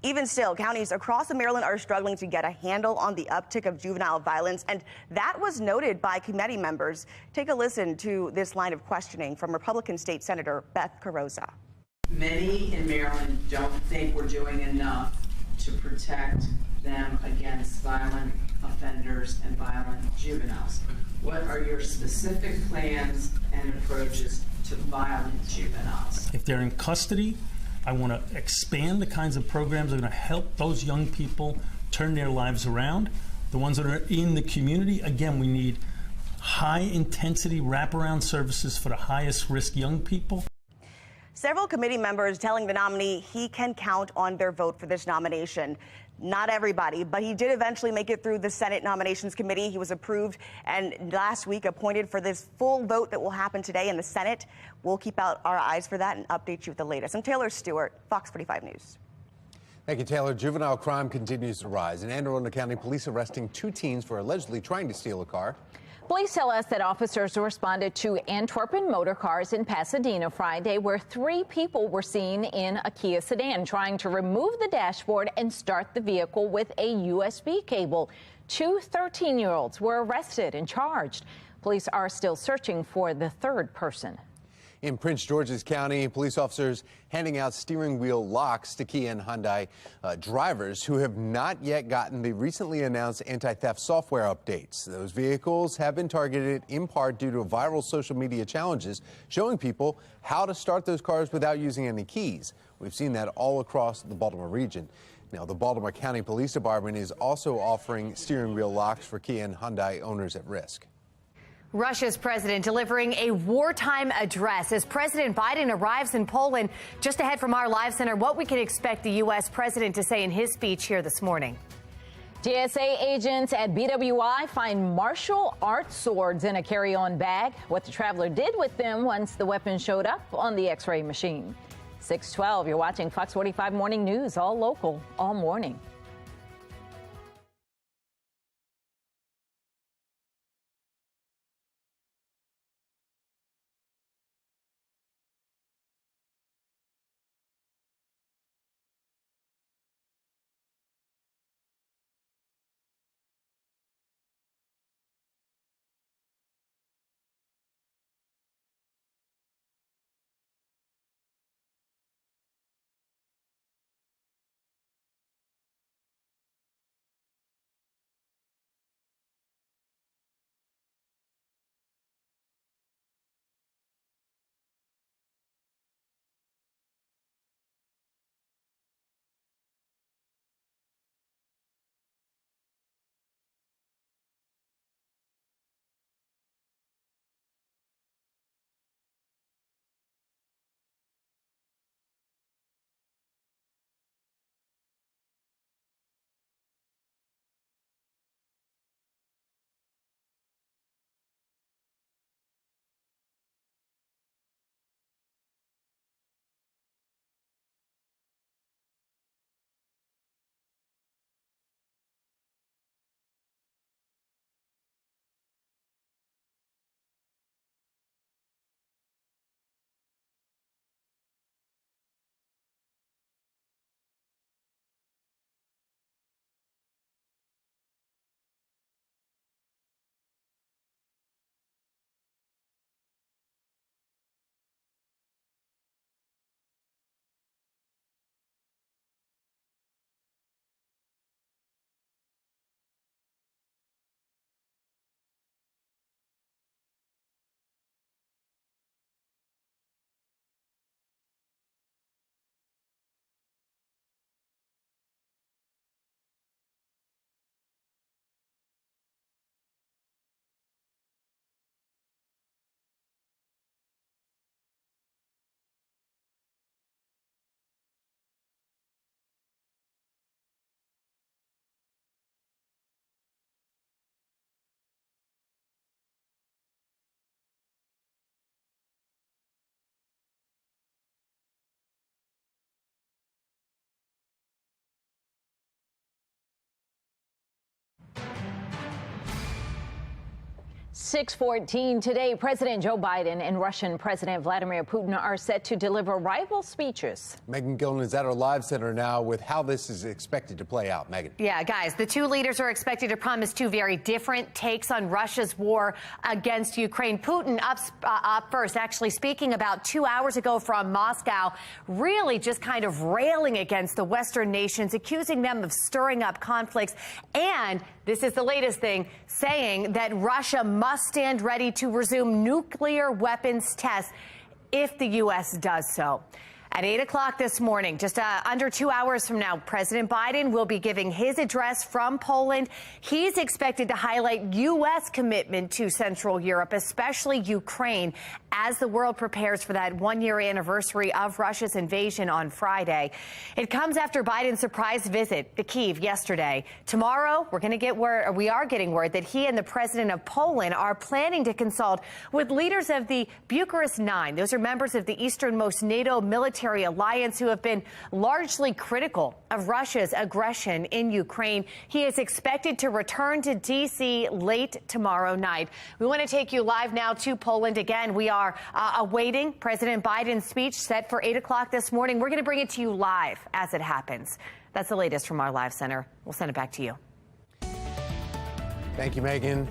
Even still, counties across Maryland are struggling to get a handle on the uptick of juvenile violence, and that was noted by committee members. Take a listen to this line of questioning from Republican State Senator Beth Carrozza. Many in Maryland don't think we're doing enough to protect them against violent offenders and violent juveniles. What are your specific plans and approaches to violent juveniles? If they're in custody, I want to expand the kinds of programs that are going to help those young people turn their lives around. The ones that are in the community, again, we need high-intensity wraparound services for the highest-risk young people. Several committee members telling the nominee he can count on their vote for this nomination. Not everybody, but he did eventually make it through the Senate Nominations Committee. He was approved and last week appointed for this full vote that will happen today in the Senate. We'll keep out our eyes for that and update you with the latest. I'm Taylor Stewart, Fox 45 News. Thank you, Taylor. Juvenile crime continues to rise. In Anne Arundel County, police arresting 2 teens for allegedly trying to steal a car. Police tell us that officers responded to Antwerpen motor cars in Pasadena Friday, where 3 people were seen in a Kia sedan trying to remove the dashboard and start the vehicle with a USB cable. 2 13-year-olds were arrested and charged. Police are still searching for the 3rd person. In Prince George's County, police officers handing out steering wheel locks to Kia and Hyundai drivers who have not yet gotten the recently announced anti-theft software updates. Those vehicles have been targeted in part due to viral social media challenges showing people how to start those cars without using any keys. We've seen that all across the Baltimore region. Now, the Baltimore County Police Department is also offering steering wheel locks for Kia and Hyundai owners at risk. Russia's president delivering a wartime address as President Biden arrives in Poland. Just ahead from our live center, what we can expect the U.S. president to say in his speech here this morning. TSA agents at BWI find martial art swords in a carry-on bag. What the traveler did with them once the weapon showed up on the X-ray machine. 6:12, you're watching Fox 45 Morning News, all local, all morning. 6:14 today, President Joe Biden and Russian President Vladimir Putin are set to deliver rival speeches. Megan Gillen is at our live center now with how this is expected to play out. Megan. Yeah, guys, the two leaders are expected to promise two very different takes on Russia's war against Ukraine. Putin up first, actually speaking about 2 hours ago from Moscow, really just kind of railing against the Western nations, accusing them of stirring up conflicts. And this is the latest thing, saying that Russia must stand ready to resume nuclear weapons tests if the U.S. does so. At 8 o'clock this morning, just under 2 hours from now, President Biden will be giving his address from Poland. He's expected to highlight U.S. commitment to Central Europe, especially Ukraine, as the world prepares for that one-year anniversary of Russia's invasion on Friday. It comes after Biden's surprise visit to Kyiv yesterday. Tomorrow, we are getting word that he and the president of Poland are planning to consult with leaders of the Bucharest Nine. Those are members of the easternmost NATO military alliance who have been largely critical of Russia's aggression in Ukraine. He is expected to return to D.C. late tomorrow night. We want to take you live now to Poland again. We are awaiting President Biden's speech set for 8 o'clock this morning. We're going to bring it to you live as it happens. That's the latest from our live center. We'll send it back to you. Thank you, Megan.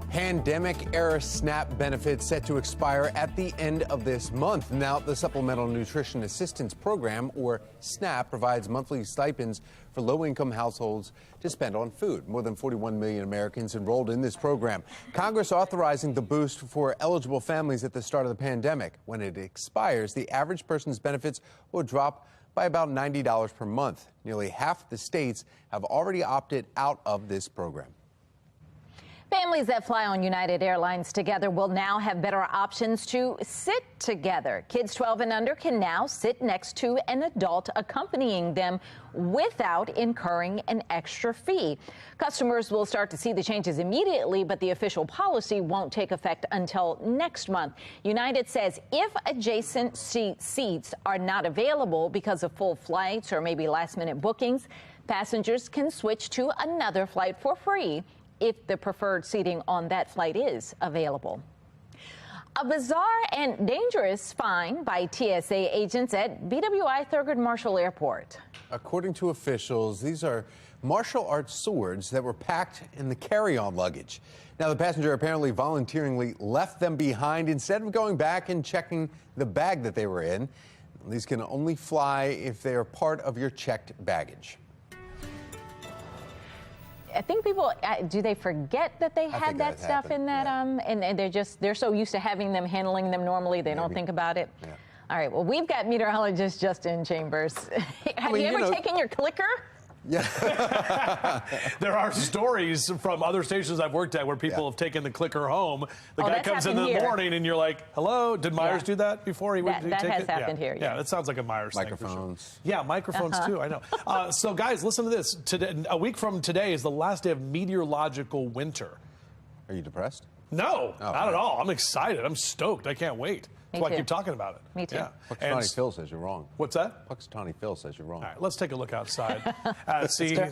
Pandemic-era SNAP benefits set to expire at the end of this month. Now, the Supplemental Nutrition Assistance Program, or SNAP, provides monthly stipends for low-income households to spend on food. More than 41 million Americans enrolled in this program. Congress authorizing the boost for eligible families at the start of the pandemic. When it expires, the average person's benefits will drop by about $90 per month. Nearly half the states have already opted out of this program. Families that fly on United Airlines Together will now have better options to sit together. Kids 12 and under can now sit next to an adult accompanying them without incurring an extra fee. Customers will start to see the changes immediately, but the official policy won't take effect until next month. United says if adjacent seats are not available because of full flights or maybe last-minute bookings, passengers can switch to another flight for free if the preferred seating on that flight is available. A bizarre and dangerous find by TSA agents at BWI Thurgood Marshall Airport. According to officials, these are martial arts swords that were packed in the carry-on luggage. Now, the passenger apparently voluntarily left them behind instead of going back and checking the bag that they were in. These can only fly if they are part of your checked baggage. I think people, do they forget that they had that stuff in that, and they're so used to having them, handling them normally, they don't think about it? Yeah. All right, well, we've got meteorologist Justin Chambers. Have you ever taken your clicker? Yeah. There are stories from other stations I've worked at where people have taken the clicker home. The guy comes in the morning and you're like, hello, did Myers do that before he would take it? That has happened here. Yeah, that sounds like a Myers thing. Microphones. Yeah, microphones too, I know. So guys, listen to this. Today, a week from today is the last day of meteorological winter. Are you depressed? No, not at all. I'm excited. I'm stoked. I can't wait. That's why I keep talking about it. Me too. Yeah. Puxatawny Phil says you're wrong. What's that? Puxatawny Phil says you're wrong. All right, let's take a look outside.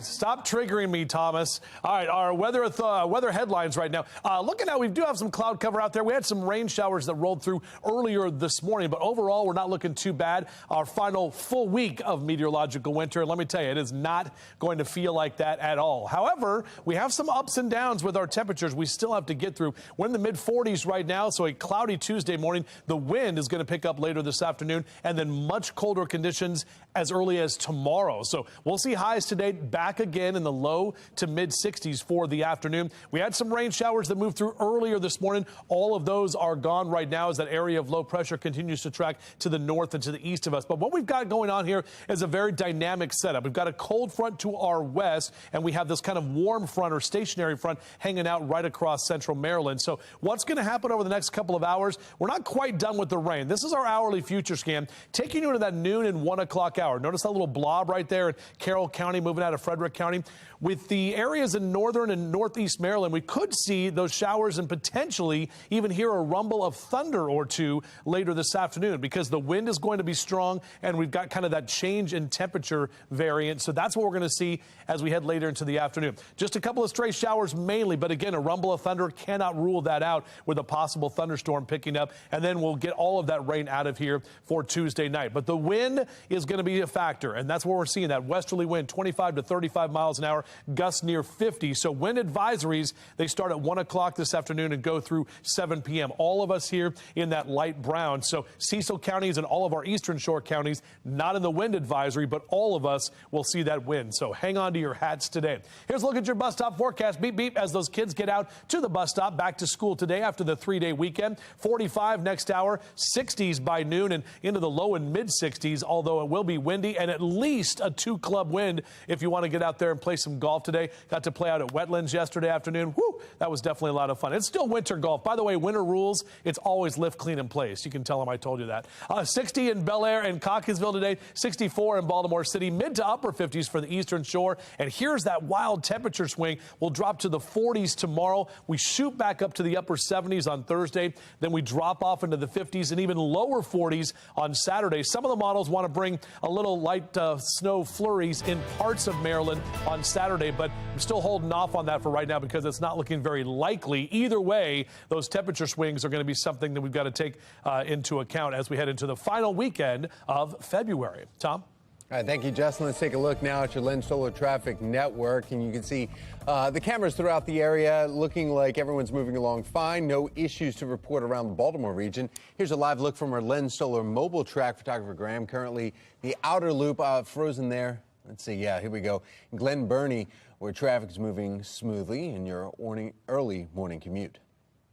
Stop triggering me, Thomas. All right, our weather headlines right now. Looking out, we do have some cloud cover out there. We had some rain showers that rolled through earlier this morning, but overall, we're not looking too bad. Our final full week of meteorological winter, and let me tell you, it is not going to feel like that at all. However, we have some ups and downs with our temperatures we still have to get through. We're in the mid-40s right now, so a cloudy Tuesday morning. The wind is going to pick up later this afternoon, and then much colder conditions as early as tomorrow. So we'll see highs today back again in the low to mid 60s for the afternoon. We had some rain showers that moved through earlier this morning. All of those are gone right now as that area of low pressure continues to track to the north and to the east of us. But what we've got going on here is a very dynamic setup. We've got a cold front to our west, and we have this kind of warm front or stationary front hanging out right across central Maryland. So what's going to happen over the next couple of hours? We're not quite done done with the rain. This is our hourly future scan, taking you into that noon and 1 o'clock hour. Notice that little blob right there in Carroll County, moving out of Frederick County. With the areas in northern and northeast Maryland, we could see those showers and potentially even hear a rumble of thunder or two later this afternoon, because the wind is going to be strong and we've got kind of that change in temperature variant. So that's what we're going to see as we head later into the afternoon. Just a couple of stray showers mainly, but again, a rumble of thunder, cannot rule that out with a possible thunderstorm picking up. And then we'll get all of that rain out of here for Tuesday night. But the wind is going to be a factor, and that's what we're seeing, that westerly wind, 25 to 35 miles an hour, gusts near 50. So wind advisories, they start at 1 o'clock this afternoon and go through 7 p.m. All of us here in that light brown. So Cecil counties and all of our eastern shore counties, not in the wind advisory, but all of us will see that wind. So hang on to your hats today. Here's a look at your bus stop forecast. Beep, beep, as those kids get out to the bus stop, back to school today after the 3-day weekend. 45 next hour, 60s by noon and into the low and mid 60s, although it will be windy and at least a 2-club wind if you want to get out there and play some golf today. Got to play out at Wetlands yesterday afternoon. Whew, that was definitely a lot of fun. It's still winter golf. By the way, winter rules, it's always lift, clean, and place. You can tell them I told you that. 60 in Bel Air and Cockeysville today, 64 in Baltimore City, mid to upper 50s for the eastern shore. And here's that wild temperature swing. We'll drop to the 40s tomorrow. We shoot back up to the upper 70s on Thursday. Then we drop off into the 50s and even lower 40s on Saturday. Some of the models want to bring a little light snow flurries in parts of Maryland on Saturday, but I'm still holding off on that for right now because it's not looking very likely. Either way, those temperature swings are going to be something that we've got to take into account as we head into the final weekend of February. Tom? All right, thank you, Justin. Let's take a look now at your Lens Solar Traffic Network, and you can see the cameras throughout the area looking like everyone's moving along fine. No issues to report around the Baltimore region. Here's a live look from our Lens Solar mobile track photographer Graham. Currently, the outer loop frozen there. Let's see. Yeah, here we go. Glen Burnie, where traffic is moving smoothly in your early morning commute.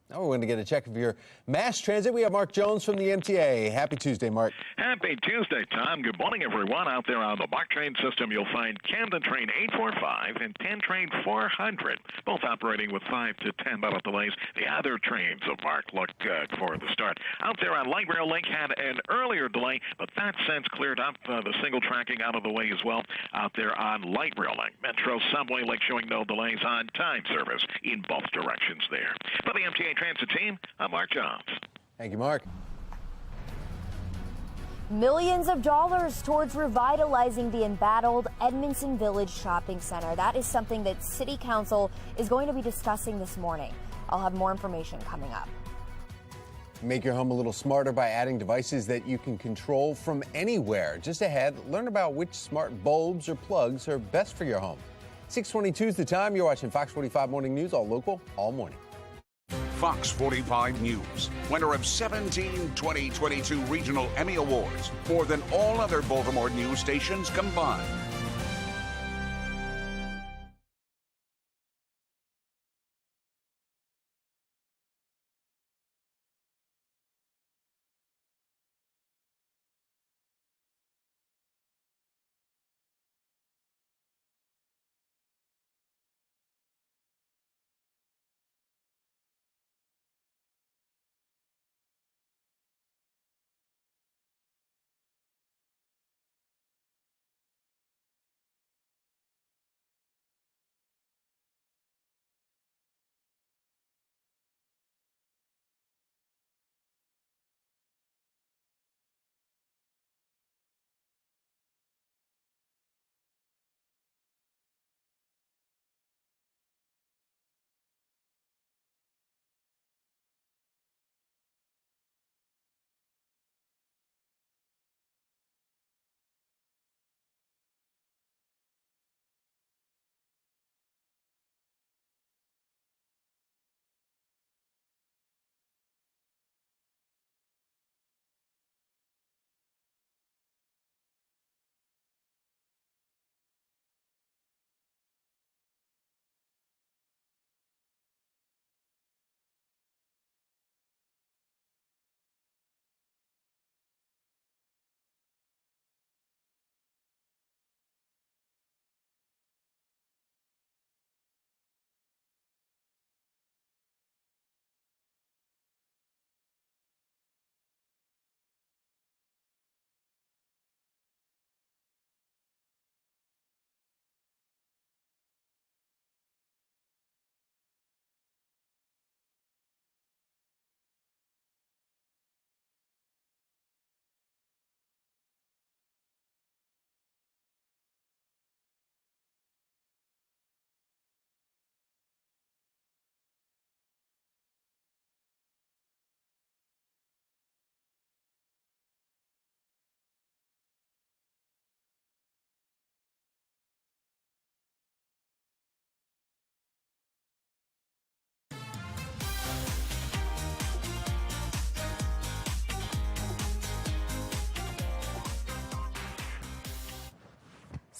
Now we're going to get a check of your mass transit. We have Mark Jones from the MTA. Happy Tuesday, Mark. Happy Tuesday, Tom. Good morning, everyone. Out there on the MARC train system, you'll find Camden train 845 and 10 train 400, both operating with 5 to 10-minute delays. The other trains of MARC look good for the start. Out there on Light Rail Link had an earlier delay, but that since cleared up. The single tracking out of the way as well out there on Light Rail Link. Metro Subway Link showing no delays on time service in both directions there. For the MTA Transit team, I'm Mark Jones. Thank you, Mark. Millions of dollars towards revitalizing the embattled Edmondson Village Shopping Center. That is something that City Council is going to be discussing this morning. I'll have more information coming up. Make your home a little smarter by adding devices that you can control from anywhere. Just ahead, learn about which smart bulbs or plugs are best for your home. 6:22 is the time. You're watching Fox 45 Morning News, all local, all morning. Fox 45 News, winner of 17 2022 Regional Emmy Awards, more than all other Baltimore news stations combined.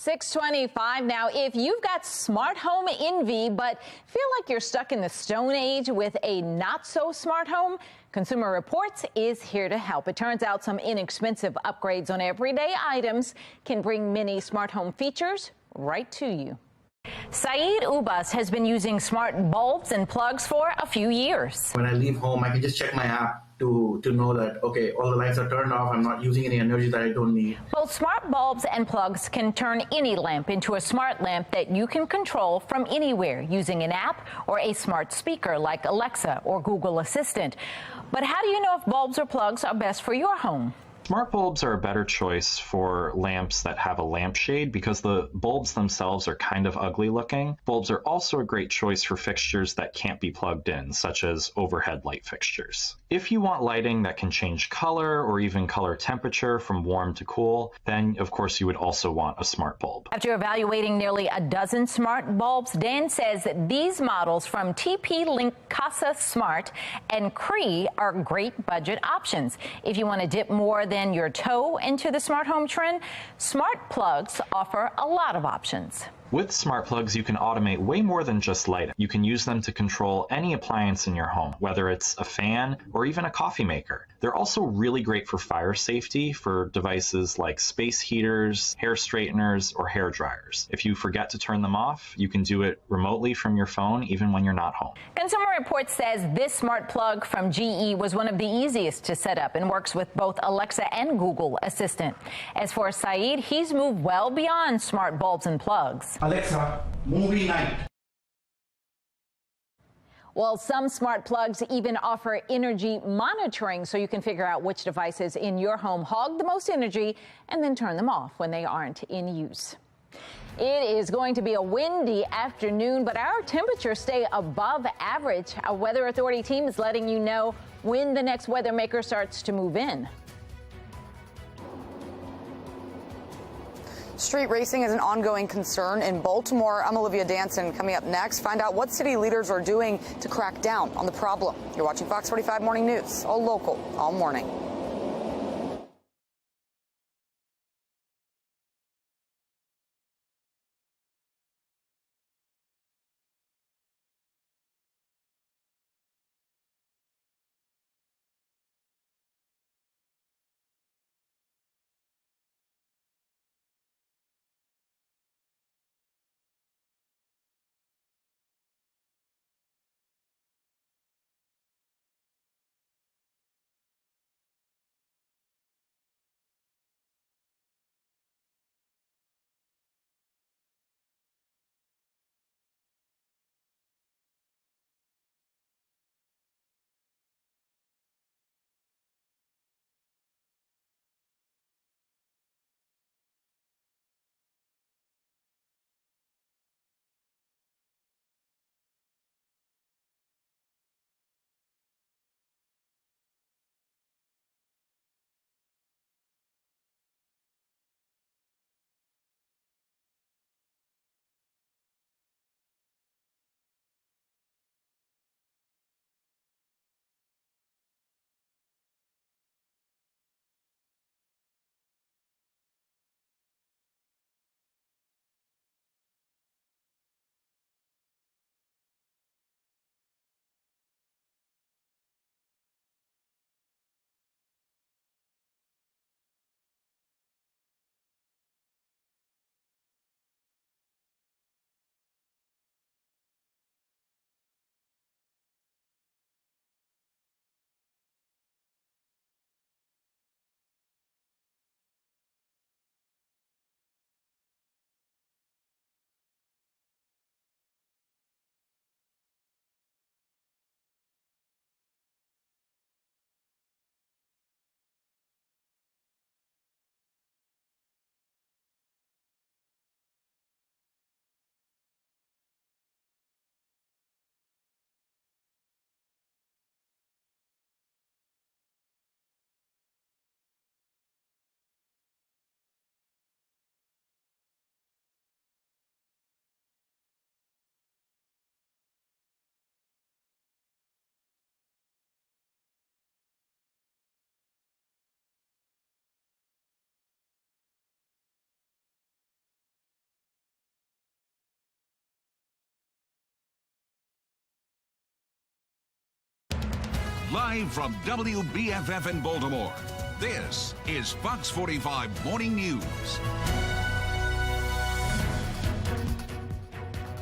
6:25 now. If you've got smart home envy but feel like you're stuck in the Stone Age with a not so smart home, Consumer Reports is here to help. It turns out some inexpensive upgrades on everyday items can bring many smart home features right to you. Saeed Ubas has been using smart bulbs and plugs for a few years. When I leave home, I can just check my app to know that, okay, all the lights are turned off. I'm not using any energy that I don't need. Both smart bulbs and plugs can turn any lamp into a smart lamp that you can control from anywhere using an app or a smart speaker like Alexa or Google Assistant. But how do you know if bulbs or plugs are best for your home? Smart bulbs are a better choice for lamps that have a lampshade because the bulbs themselves are kind of ugly looking. Bulbs are also a great choice for fixtures that can't be plugged in, such as overhead light fixtures. If you want lighting that can change color or even color temperature from warm to cool, then of course you would also want a smart bulb. After evaluating nearly a dozen smart bulbs, Dan says that these models from TP-Link Casa Smart and Cree are great budget options. If you want to dip more than your toe into the smart home trend, smart plugs offer a lot of options. With smart plugs, you can automate way more than just lighting. You can use them to control any appliance in your home, whether it's a fan or even a coffee maker. They're also really great for fire safety for devices like space heaters, hair straighteners, or hair dryers. If you forget to turn them off, you can do it remotely from your phone, even when you're not home. Consumer Reports says this smart plug from GE was one of the easiest to set up and works with both Alexa and Google Assistant. As for Saeed, he's moved well beyond smart bulbs and plugs. Alexa, movie night. Well, some smart plugs even offer energy monitoring so you can figure out which devices in your home hog the most energy and then turn them off when they aren't in use. It is going to be a windy afternoon, but our temperatures stay above average. Our Weather Authority team is letting you know when the next weather maker starts to move in. Street racing is an ongoing concern in Baltimore. I'm Olivia Danson. Coming up next, find out what city leaders are doing to crack down on the problem. You're watching Fox 45 Morning News, all local, all morning. Live from WBFF in Baltimore, this is Fox 45 Morning News.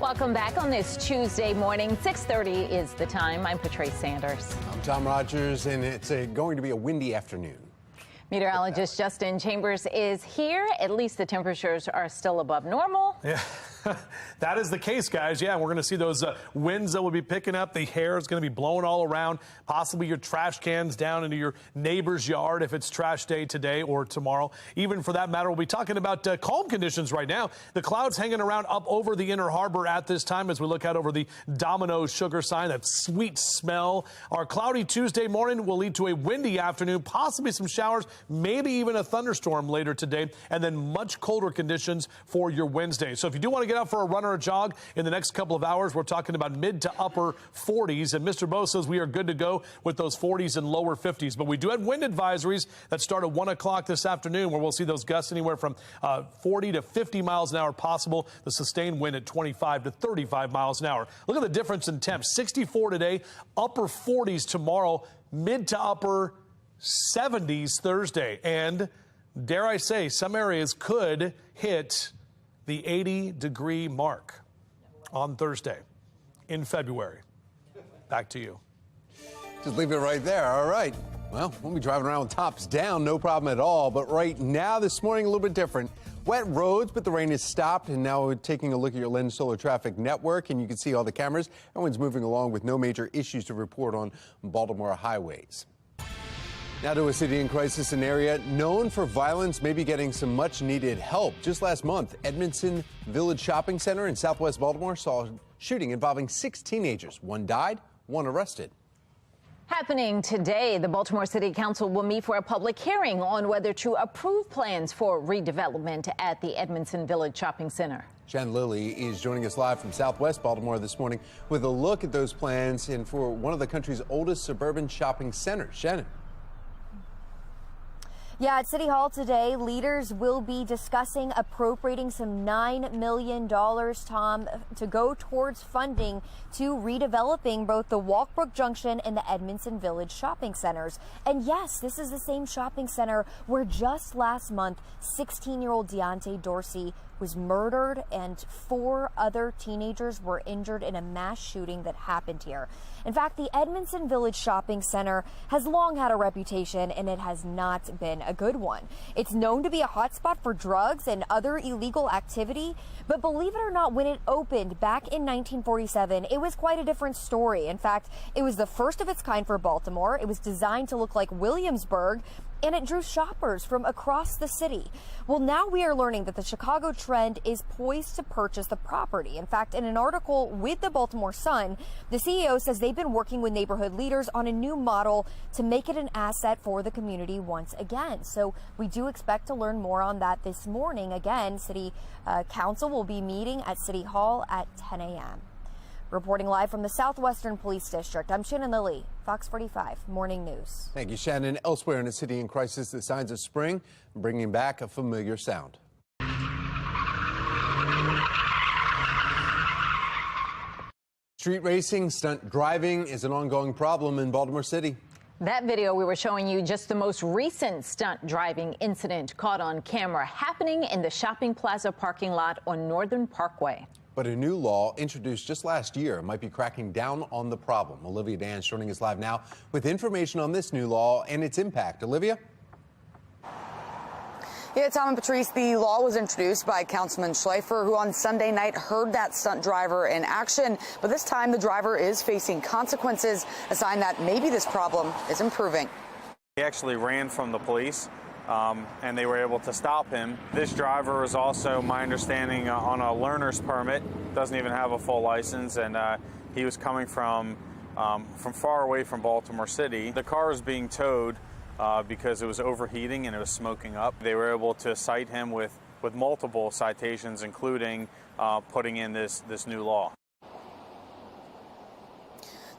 Welcome back on this Tuesday morning. 6:30 is the time. I'm Patrice Sanders. I'm Tom Rogers, and it's going to be a windy afternoon. Meteorologist Justin Chambers is here. At least the temperatures are still above normal. Yeah. That is the case, guys. Yeah, we're going to see those winds that will be picking up. The hair is going to be blowing all around, possibly your trash cans down into your neighbor's yard if it's trash day today or tomorrow. Even for that matter, we'll be talking about calm conditions right now. The clouds hanging around up over the Inner Harbor at this time as we look out over the Domino sugar sign, that sweet smell. Our cloudy Tuesday morning will lead to a windy afternoon, possibly some showers, maybe even a thunderstorm later today, and then much colder conditions for your Wednesday. So if you do want to get out for a run or a jog in the next couple of hours, we're talking about mid to upper 40s. And Mr. Bo says we are good to go with those 40s and lower 50s. But we do have wind advisories that start at 1 o'clock this afternoon, where we'll see those gusts anywhere from 40 to 50 miles an hour possible. The sustained wind at 25 to 35 miles an hour. Look at the difference in temps. 64 today, upper 40s tomorrow, mid to upper 70s Thursday. And dare I say, some areas could hit the 80-degree mark on Thursday in February. Back to you. Just leave it right there. All right. Well, we'll be driving around with tops down, no problem at all. But right now, this morning, a little bit different. Wet roads, but the rain has stopped. And now we're taking a look at your Lens Solar Traffic Network, and you can see all the cameras. Everyone's moving along with no major issues to report on Baltimore highways. Now to a city in crisis, an area known for violence may be getting some much needed help. Just last month, Edmondson Village Shopping Center in southwest Baltimore saw a shooting involving 6 teenagers. 1 died, 1 arrested. Happening today, the Baltimore City Council will meet for a public hearing on whether to approve plans for redevelopment at the Edmondson Village Shopping Center. Shannon Lilly is joining us live from southwest Baltimore this morning with a look at those plans and for one of the country's oldest suburban shopping centers. Shannon. Yeah, at City Hall today, leaders will be discussing appropriating some $9 million, Tom, to go towards funding to redeveloping both the Walkbrook Junction and the Edmondson Village shopping centers. And yes, this is the same shopping center where just last month, 16-year-old Deontay Dorsey was murdered and 4 other teenagers were injured in a mass shooting that happened here. In fact, the Edmondson Village Shopping Center has long had a reputation, and it has not been a good one. It's known to be a hotspot for drugs and other illegal activity, but believe it or not, when it opened back in 1947, it was quite a different story. In fact, it was the first of its kind for Baltimore. It was designed to look like Williamsburg, and it drew shoppers from across the city. Well, now we are learning that the Chicago Trend is poised to purchase the property. In fact, in an article with the Baltimore Sun, the CEO says they've been working with neighborhood leaders on a new model to make it an asset for the community once again. So we do expect to learn more on that this morning. Again, City Council will be meeting at City Hall at 10 a.m. Reporting live from the Southwestern Police District, I'm Shannon Lilly, Fox 45 Morning News. Thank you, Shannon. Elsewhere in a city in crisis, the signs of spring bringing back a familiar sound. Street racing, stunt driving is an ongoing problem in Baltimore City. That video we were showing you, just the most recent stunt driving incident caught on camera, happening in the shopping plaza parking lot on Northern Parkway. But a new law introduced just last year might be cracking down on the problem. Olivia Dan's joining us live now with information on this new law and its impact. Olivia? Yeah, Tom and Patrice, the law was introduced by Councilman Schleifer, who on Sunday night heard that stunt driver in action. But this time the driver is facing consequences, a sign that maybe this problem is improving. He actually ran from the police. And they were able to stop him. This driver is also, my understanding, on a learner's permit, doesn't even have a full license, and he was coming from far away from Baltimore City. The car was being towed because it was overheating and it was smoking up. They were able to cite him with multiple citations, including putting in this new law.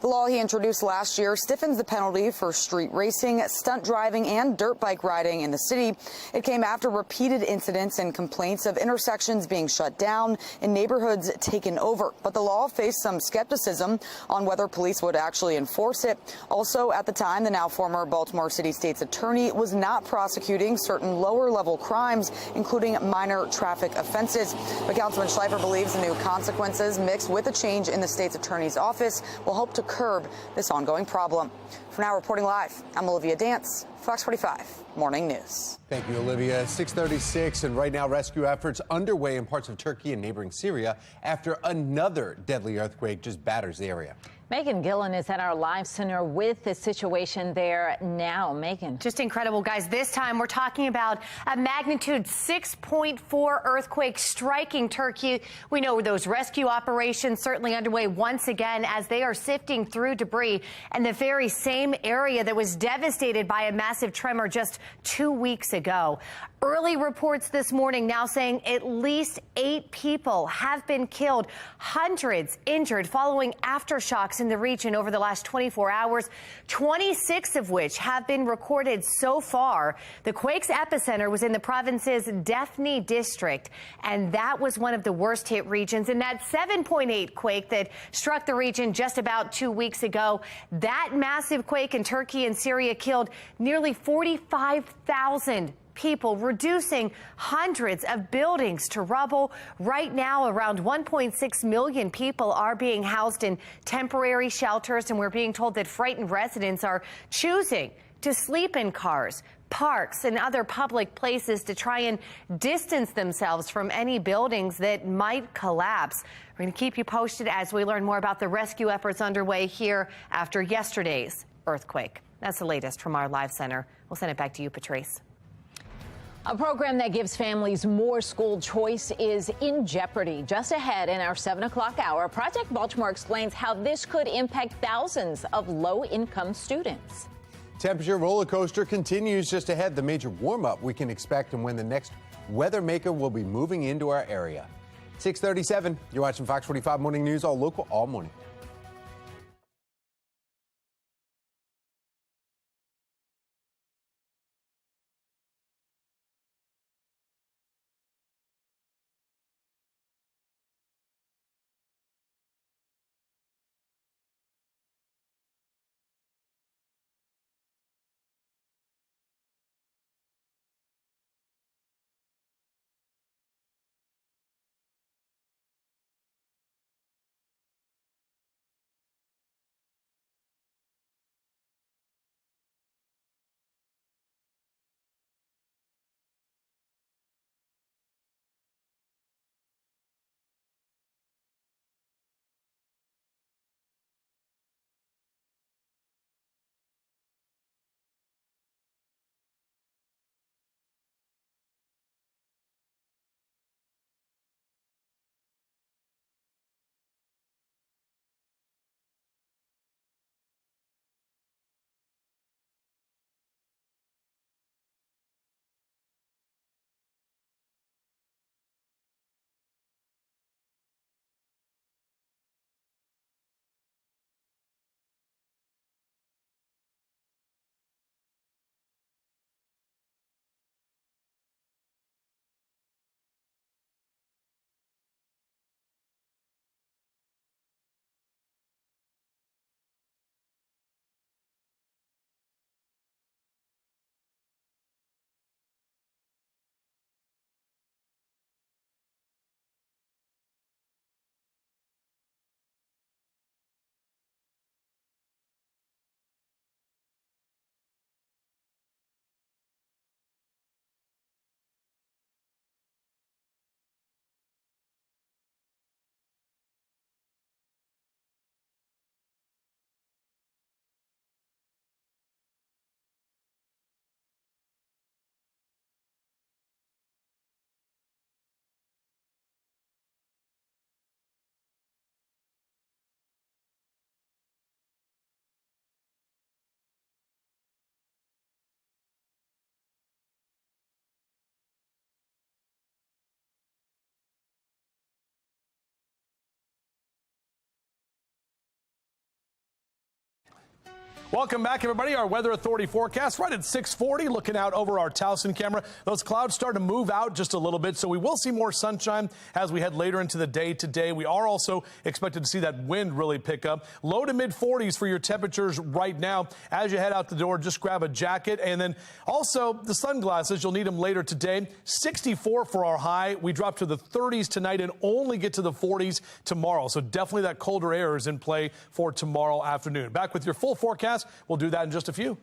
The law he introduced last year stiffens the penalty for street racing, stunt driving, and dirt bike riding in the city. It came after repeated incidents and complaints of intersections being shut down and neighborhoods taken over. But the law faced some skepticism on whether police would actually enforce it. Also, at the time, the now former Baltimore City State's attorney was not prosecuting certain lower-level crimes, including minor traffic offenses. But Councilman Schleifer believes the new consequences mixed with a change in the state's attorney's office will help to curb this ongoing problem. For now, reporting live, I'm Olivia Dance, Fox 45 Morning News. Thank you, Olivia. 6:36, and right now rescue efforts underway in parts of Turkey and neighboring Syria after another deadly earthquake just batters the area. Megan Gillen is at our live center with the situation there now. Megan. Just incredible, guys. This time we're talking about a magnitude 6.4 earthquake striking Turkey. We know those rescue operations certainly underway once again as they are sifting through debris in the very same area that was devastated by a massive tremor just 2 weeks ago. Early reports this morning now saying at least 8 people have been killed, hundreds injured following aftershocks in the region over the last 24 hours, 26 of which have been recorded so far. The quake's epicenter was in the province's Defne district, and that was one of the worst hit regions. And that 7.8 quake that struck the region just about 2 weeks ago, that massive quake in Turkey and Syria killed nearly 45,000 people, reducing hundreds of buildings to rubble. Right now, around 1.6 million people are being housed in temporary shelters, and we're being told that frightened residents are choosing to sleep in cars, parks, and other public places to try and distance themselves from any buildings that might collapse. We're going to keep you posted as we learn more about the rescue efforts underway here after yesterday's earthquake. That's the latest from our live center. We'll send it back to you, Patrice. A program that gives families more school choice is in jeopardy. Just ahead in our 7 o'clock hour, Project Baltimore explains how this could impact thousands of low-income students. Temperature roller coaster continues just ahead. The major warm-up we can expect and when the next weather maker will be moving into our area. 6:37, you're watching Fox 45 Morning News, all local, all morning. Welcome back, everybody. Our Weather Authority forecast right at 6:40. Looking out over our Towson camera. Those clouds start to move out just a little bit, so we will see more sunshine as we head later into the day today. We are also expected to see that wind really pick up. Low to mid 40s for your temperatures right now. As you head out the door, just grab a jacket. And then also the sunglasses. You'll need them later today. 64 for our high. We drop to the 30s tonight and only get to the 40s tomorrow. So definitely that colder air is in play for tomorrow afternoon. Back with your full forecast. We'll do that in just a few.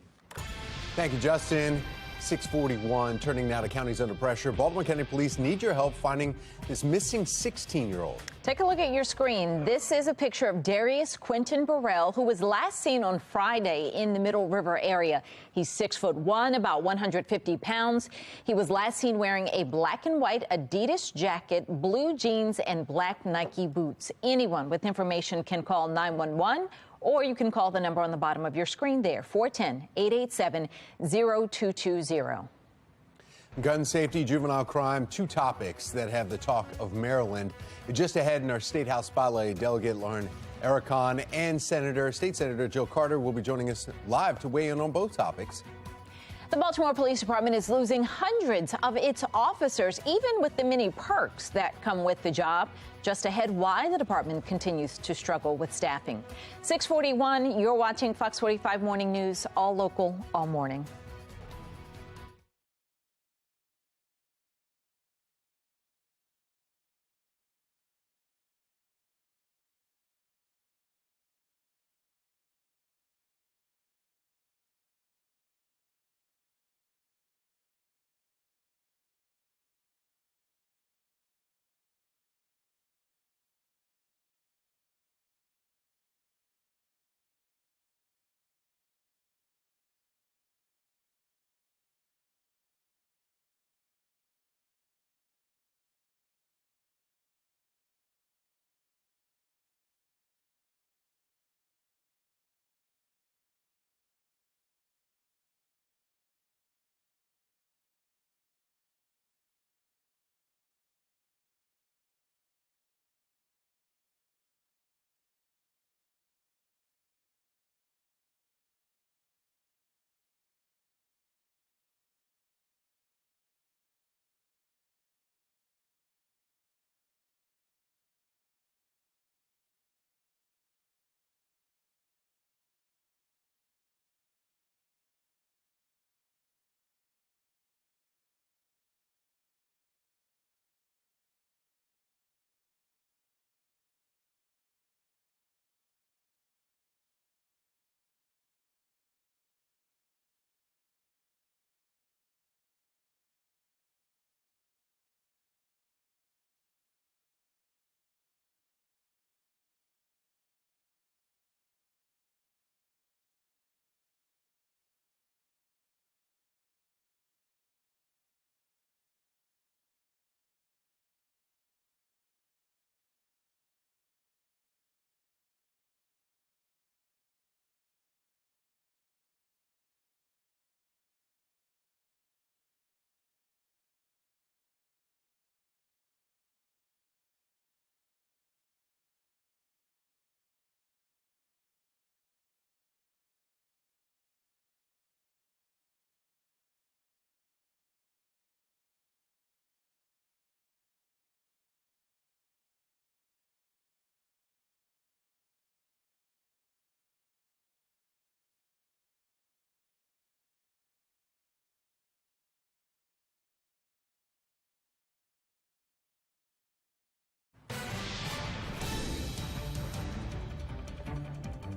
Thank you, Justin. 641, turning now to counties under pressure. Baltimore County Police need your help finding this missing 16-year-old. Take a look at your screen. This is a picture of Darius Quentin Burrell, who was last seen on Friday in the Middle River area. He's 6'1", about 150 pounds. He was last seen wearing a black and white Adidas jacket, blue jeans, and black Nike boots. Anyone with information can call 911. Or you can call the number on the bottom of your screen there, 410-887-0220. Gun safety, juvenile crime, two topics that have the talk of Maryland. Just ahead in our State House Spotlight, Delegate Lauren Aricon and State Senator Joe Carter will be joining us live to weigh in on both topics. The Baltimore Police Department is losing hundreds of its officers, even with the many perks that come with the job. Just ahead, why the department continues to struggle with staffing. 641, you're watching Fox 45 Morning News, all local, all morning.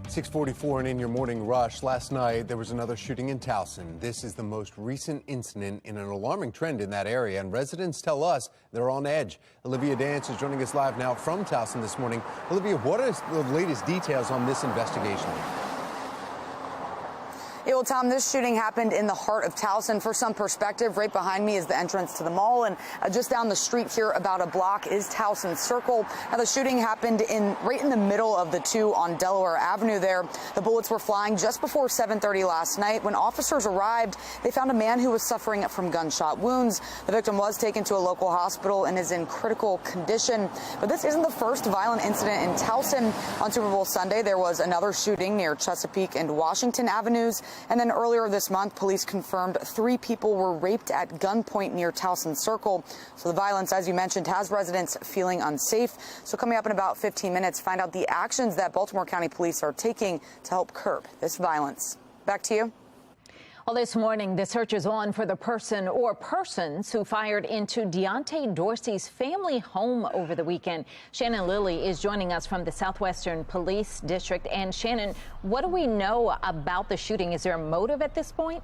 .644 and in your morning rush. Last night, there was another shooting in Towson. This is the most recent incident in an alarming trend in that area, and residents tell us they're on edge. Olivia Dance is joining us live now from Towson this morning. Olivia, what are the latest details on this investigation? Yeah, well, Tom, this shooting happened in the heart of Towson. For some perspective, right behind me is the entrance to the mall, and just down the street here about a block is Towson Circle. Now, the shooting happened right in the middle of the two on Delaware Avenue there. The bullets were flying just before 7:30 last night. When officers arrived, they found a man who was suffering from gunshot wounds. The victim was taken to a local hospital and is in critical condition. But this isn't the first violent incident in Towson. On Super Bowl Sunday, there was another shooting near Chesapeake and Washington Avenues. And then earlier this month, police confirmed 3 people were raped at gunpoint near Towson Circle. So the violence, as you mentioned, has residents feeling unsafe. So coming up in about 15 minutes, find out the actions that Baltimore County Police are taking to help curb this violence. Back to you. Well, this morning, the search is on for the person or persons who fired into Deontay Dorsey's family home over the weekend. Shannon Lilly is joining us from the Southwestern Police District. And Shannon, what do we know about the shooting? Is there a motive at this point?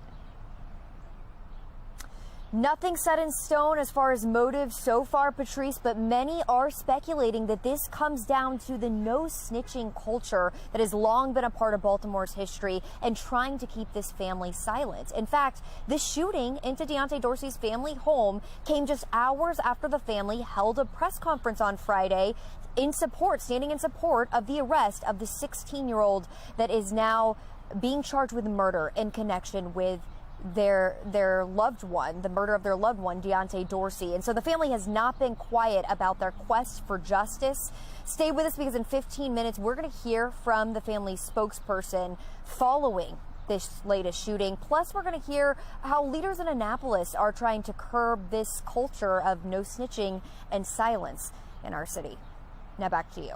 Nothing set in stone as far as motive so far, Patrice, but many are speculating that this comes down to the no snitching culture that has long been a part of Baltimore's history and trying to keep this family silent. In fact, the shooting into Deontay Dorsey's family home came just hours after the family held a press conference on Friday standing in support of the arrest of the 16-year-old that is now being charged with murder in connection with their loved one, the murder of their loved one, Deontay Dorsey. And so the family has not been quiet about their quest for justice. Stay with us because in 15 minutes, we're going to hear from the family's spokesperson following this latest shooting. Plus, we're going to hear how leaders in Annapolis are trying to curb this culture of no snitching and silence in our city. Now back to you.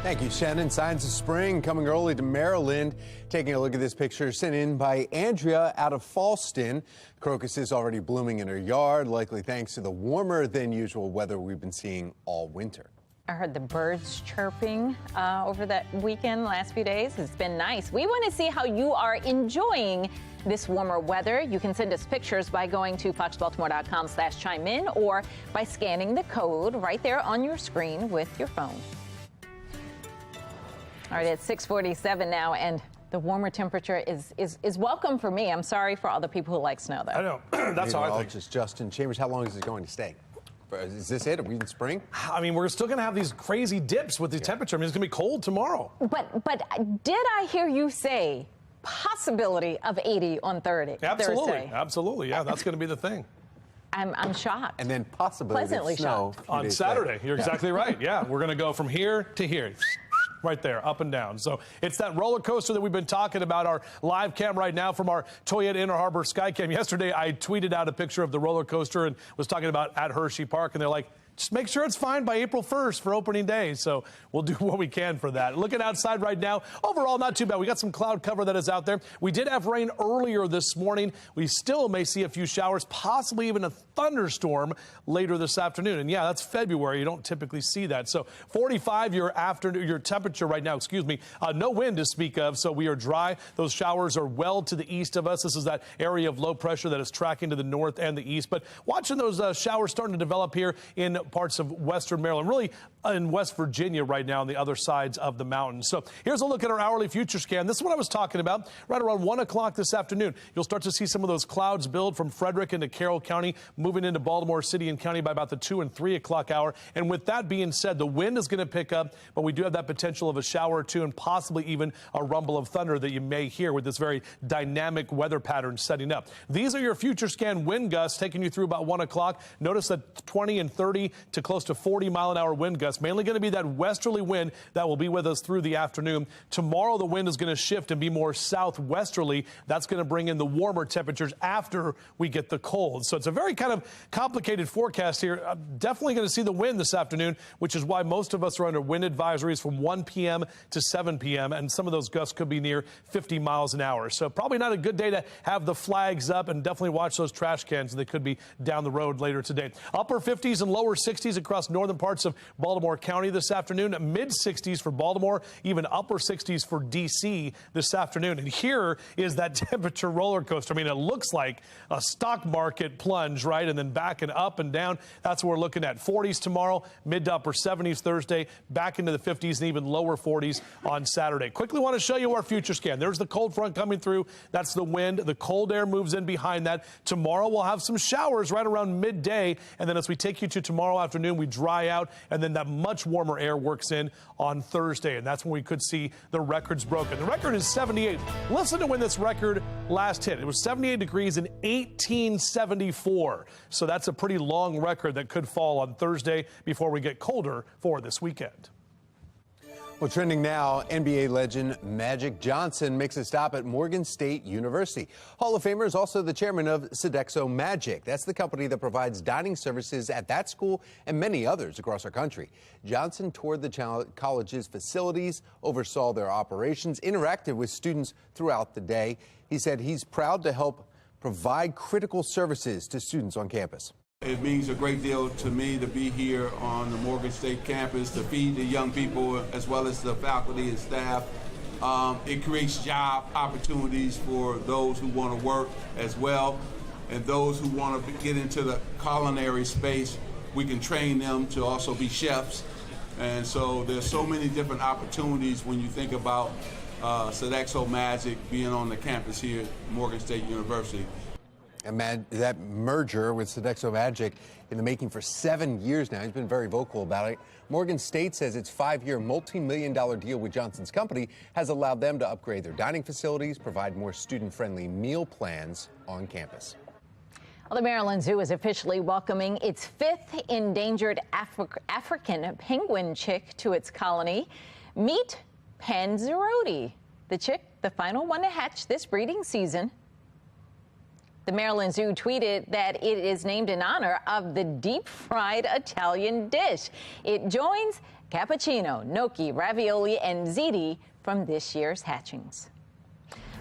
Thank you, Shannon. Signs of spring coming early to Maryland. Taking a look at this picture sent in by Andrea out of Falston. Crocuses already blooming in her yard, likely thanks to the warmer than usual weather we've been seeing all winter. I heard the birds chirping over that weekend, last few days. It's been nice. We want to see how you are enjoying this warmer weather. You can send us pictures by going to foxbaltimore.com/chime in or by scanning the code right there on your screen with your phone. All right, it's 6:47 now, and the warmer temperature is welcome for me. I'm sorry for all the people who like snow, though. I know. That's how I think. Just Justin Chambers, how long is it going to stay? Is this it? Are we in spring? I mean, we're still going to have these crazy dips with the temperature. I mean, it's going to be cold tomorrow. But did I hear you say possibility of 80 on Thursday? Absolutely. Yeah, that's going to be the thing. I'm shocked. And then possibility of snow on Saturday. You're exactly right. Yeah, we're going to go from here to here. Right there, up and down. So it's that roller coaster that we've been talking about. Our live cam right now from our Toyota Inner Harbor Skycam. Yesterday, I tweeted out a picture of the roller coaster and was talking about at Hershey Park, and they're like, just make sure it's fine by April 1st for opening day. So we'll do what we can for that. Looking outside right now, overall, not too bad. We got some cloud cover that is out there. We did have rain earlier this morning. We still may see a few showers, possibly even a thunderstorm later this afternoon. And yeah, that's February. You don't typically see that. So 45 your temperature right now, no wind to speak of. So we are dry. Those showers are well to the east of us. This is that area of low pressure that is tracking to the north and the east. But watching those showers starting to develop here in parts of western Maryland, really in West Virginia right now on the other sides of the mountains. So here's a look at our hourly future scan. This is what I was talking about right around 1 o'clock this afternoon. You'll start to see some of those clouds build from Frederick into Carroll County, moving into Baltimore City and County by about the 2 and 3 o'clock hour. And with that being said, the wind is going to pick up, but we do have that potential of a shower or two and possibly even a rumble of thunder that you may hear with this very dynamic weather pattern setting up. These are your future scan wind gusts taking you through about 1 o'clock. Notice that 20 and 30 to close to 40-mile-an-hour wind gusts. Mainly going to be that westerly wind that will be with us through the afternoon. Tomorrow, the wind is going to shift and be more southwesterly. That's going to bring in the warmer temperatures after we get the cold. So it's a very kind of complicated forecast here. I'm definitely going to see the wind this afternoon, which is why most of us are under wind advisories from 1 p.m. to 7 p.m. And some of those gusts could be near 50 miles an hour. So probably not a good day to have the flags up, and definitely watch those trash cans. They could be down the road later today. Upper 50s and lower 60s across northern parts of Baltimore County this afternoon, mid-60s for Baltimore, even upper 60s for D.C. this afternoon. And here is that temperature roller coaster. I mean, it looks like a stock market plunge, right? And then back and up and down. That's what we're looking at. 40s tomorrow, mid to upper 70s Thursday, back into the 50s and even lower 40s on Saturday. Quickly want to show you our future scan. There's the cold front coming through. That's the wind. The cold air moves in behind that. Tomorrow we'll have some showers right around midday. And then as we take you to tomorrow afternoon, we dry out. And then that much warmer air works in on Thursday. And that's when we could see the records broken. The record is 78. Listen to when this record last hit. It was 78 degrees in 1874. So that's a pretty long record that could fall on Thursday before we get colder for this weekend. Well, trending now, NBA legend Magic Johnson makes a stop at Morgan State University. Hall of Famer is also the chairman of Sodexo Magic. That's the company that provides dining services at that school and many others across our country. Johnson toured the college's facilities, oversaw their operations, interacted with students throughout the day. He said he's proud to help provide critical services to students on campus. It means a great deal to me to be here on the Morgan State campus to feed the young people as well as the faculty and staff. It creates job opportunities for those who want to work as well, and those who want to get into the culinary space. We can train them to also be chefs, and so there's so many different opportunities when you think about Sodexo Magic being on the campus here at Morgan State University. And that merger with Sodexo Magic in the making for 7 years now. He's been very vocal about it. Morgan State says its 5-year multi-million-dollar deal with Johnson's company has allowed them to upgrade their dining facilities, provide more student-friendly meal plans on campus. Well, the Maryland Zoo is officially welcoming its 5th endangered African penguin chick to its colony. Meet Panzerotti, the chick, the final one to hatch this breeding season. The Maryland Zoo tweeted that it is named in honor of the deep-fried Italian dish. It joins cappuccino, gnocchi, ravioli, and ziti from this year's hatchings.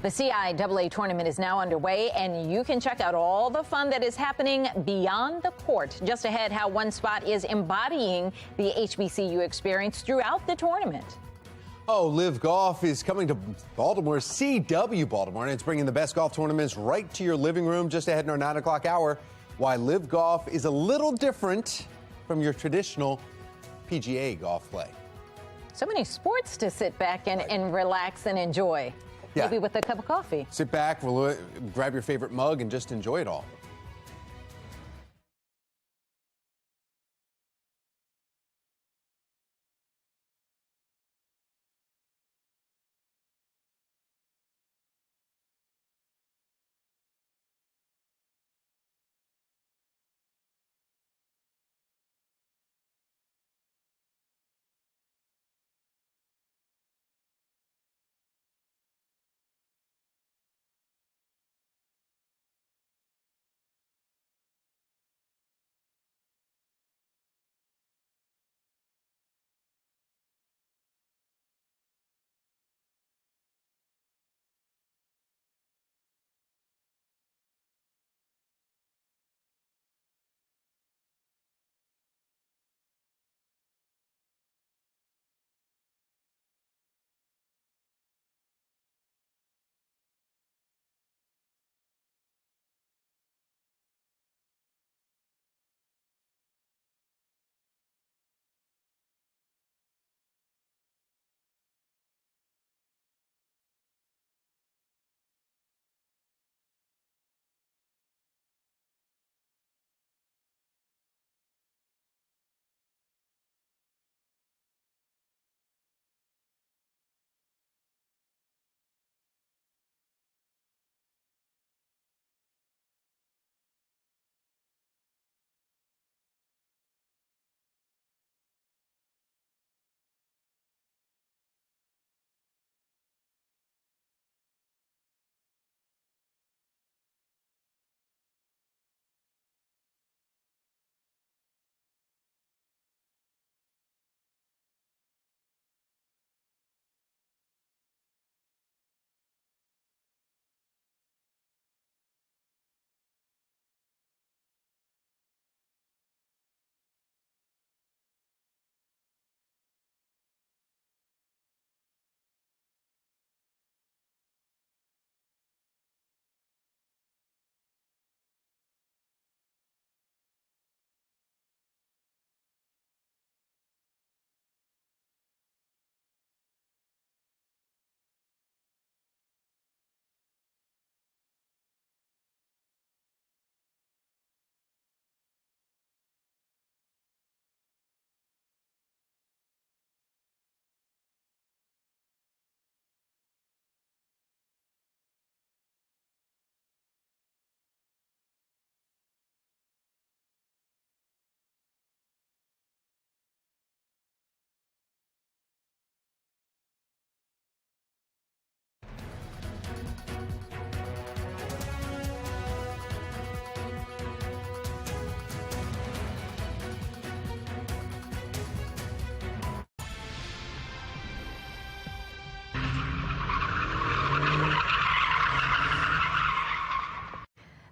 The CIAA tournament is now underway, and you can check out all the fun that is happening beyond the court. Just ahead, how One Spot is embodying the HBCU experience throughout the tournament. Oh, Live Golf is coming to Baltimore, CW Baltimore, and it's bringing the best golf tournaments right to your living room just ahead in our 9 o'clock hour. Why Live Golf is a little different from your traditional PGA golf play. So many sports to sit back and relax and enjoy. Yeah. Maybe with a cup of coffee. Sit back, grab your favorite mug, and just enjoy it all.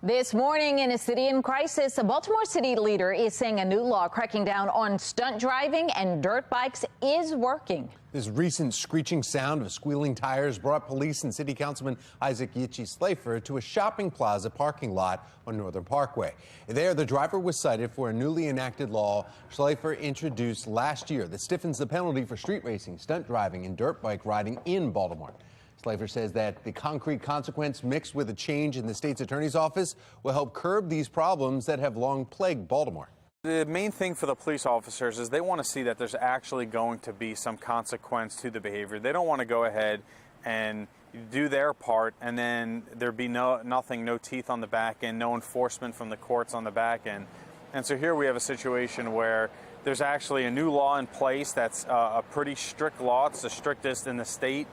This morning in a city in crisis, a Baltimore City leader is saying a new law cracking down on stunt driving and dirt bikes is working. This recent screeching sound of squealing tires brought police and City Councilman Isaac Yichie-Slafer to a shopping plaza parking lot on Northern Parkway. There, the driver was cited for a newly enacted law Slafer introduced last year that stiffens the penalty for street racing, stunt driving, and dirt bike riding in Baltimore. Slafer says that the concrete consequence mixed with a change in the state's attorney's office will help curb these problems that have long plagued Baltimore. The main thing for the police officers is they want to see that there's actually going to be some consequence to the behavior. They don't want to go ahead and do their part and then there be no teeth on the back end, no enforcement from the courts on the back end. And so here we have a situation where there's actually a new law in place that's a pretty strict law. It's the strictest in the state.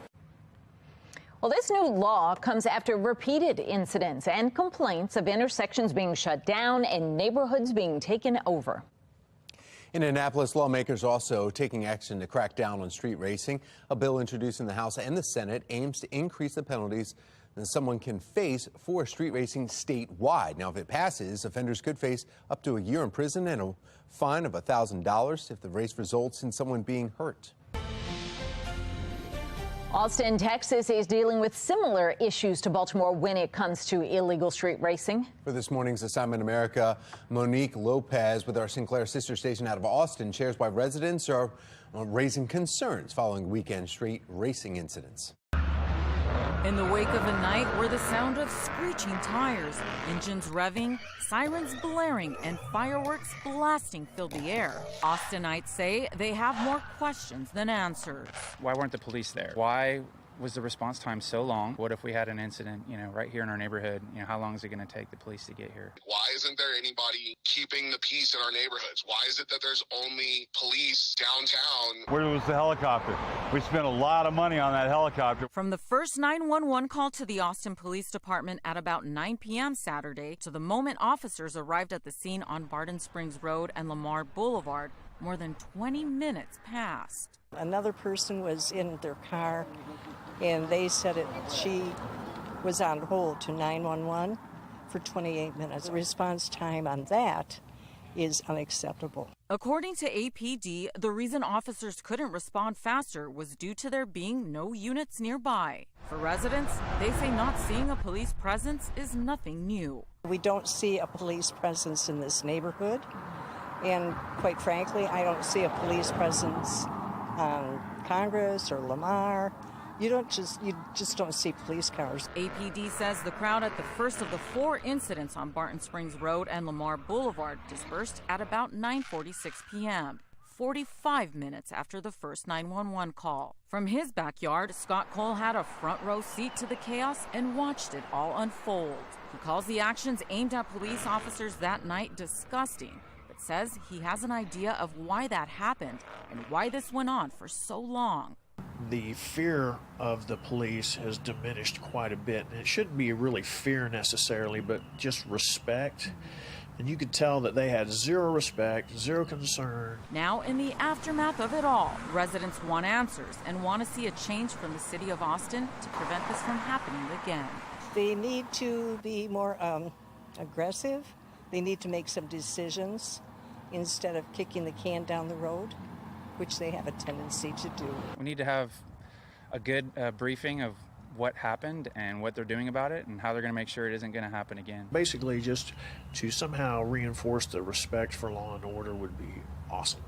Well, this new law comes after repeated incidents and complaints of intersections being shut down and neighborhoods being taken over. In Annapolis, lawmakers also taking action to crack down on street racing. A bill introduced in the House and the Senate aims to increase the penalties that someone can face for street racing statewide. Now, if it passes, offenders could face up to a year in prison and a fine of $1,000 if the race results in someone being hurt. Austin, Texas is dealing with similar issues to Baltimore when it comes to illegal street racing. For this morning's Assignment America, Monique Lopez with our Sinclair sister station out of Austin shares why residents are raising concerns following weekend street racing incidents. In the wake of a night where the sound of screeching tires, engines revving, sirens blaring, and fireworks blasting filled the air, Austinites say they have more questions than answers. Why weren't the police there? Why was the response time so long? What if we had an incident, right here in our neighborhood? How long is it going to take the police to get here? Why isn't there anybody keeping the peace in our neighborhoods? Why is it that there's only police downtown? Where was the helicopter? We spent a lot of money on that helicopter. From the first 911 call to the Austin Police Department at about 9 p.m. Saturday to the moment officers arrived at the scene on Barton Springs Road and Lamar Boulevard, more than 20 minutes passed. Another person was in their car, and they said she was on hold to 911 for 28 minutes. The response time on that is unacceptable. According to APD, the reason officers couldn't respond faster was due to there being no units nearby. For residents, they say not seeing a police presence is nothing new. We don't see a police presence in this neighborhood, and quite frankly, I don't see a police presence on Congress or Lamar. You just don't see police cars. APD says the crowd at the first of the 4 incidents on Barton Springs Road and Lamar Boulevard dispersed at about 9:46 p.m., 45 minutes after the first 911 call. From his backyard, Scott Cole had a front row seat to the chaos and watched it all unfold. He calls the actions aimed at police officers that night disgusting, but says he has an idea of why that happened and why this went on for so long. The fear of the police has diminished quite a bit. And it shouldn't be really fear necessarily, but just respect. And you could tell that they had zero respect, zero concern. Now, in the aftermath of it all, residents want answers and want to see a change from the city of Austin to prevent this from happening again. They need to be more aggressive. They need to make some decisions instead of kicking the can down the road, which they have a tendency to do. We need to have a good briefing of what happened and what they're doing about it and how they're going to make sure it isn't going to happen again. Basically, just to somehow reinforce the respect for law and order would be awesome.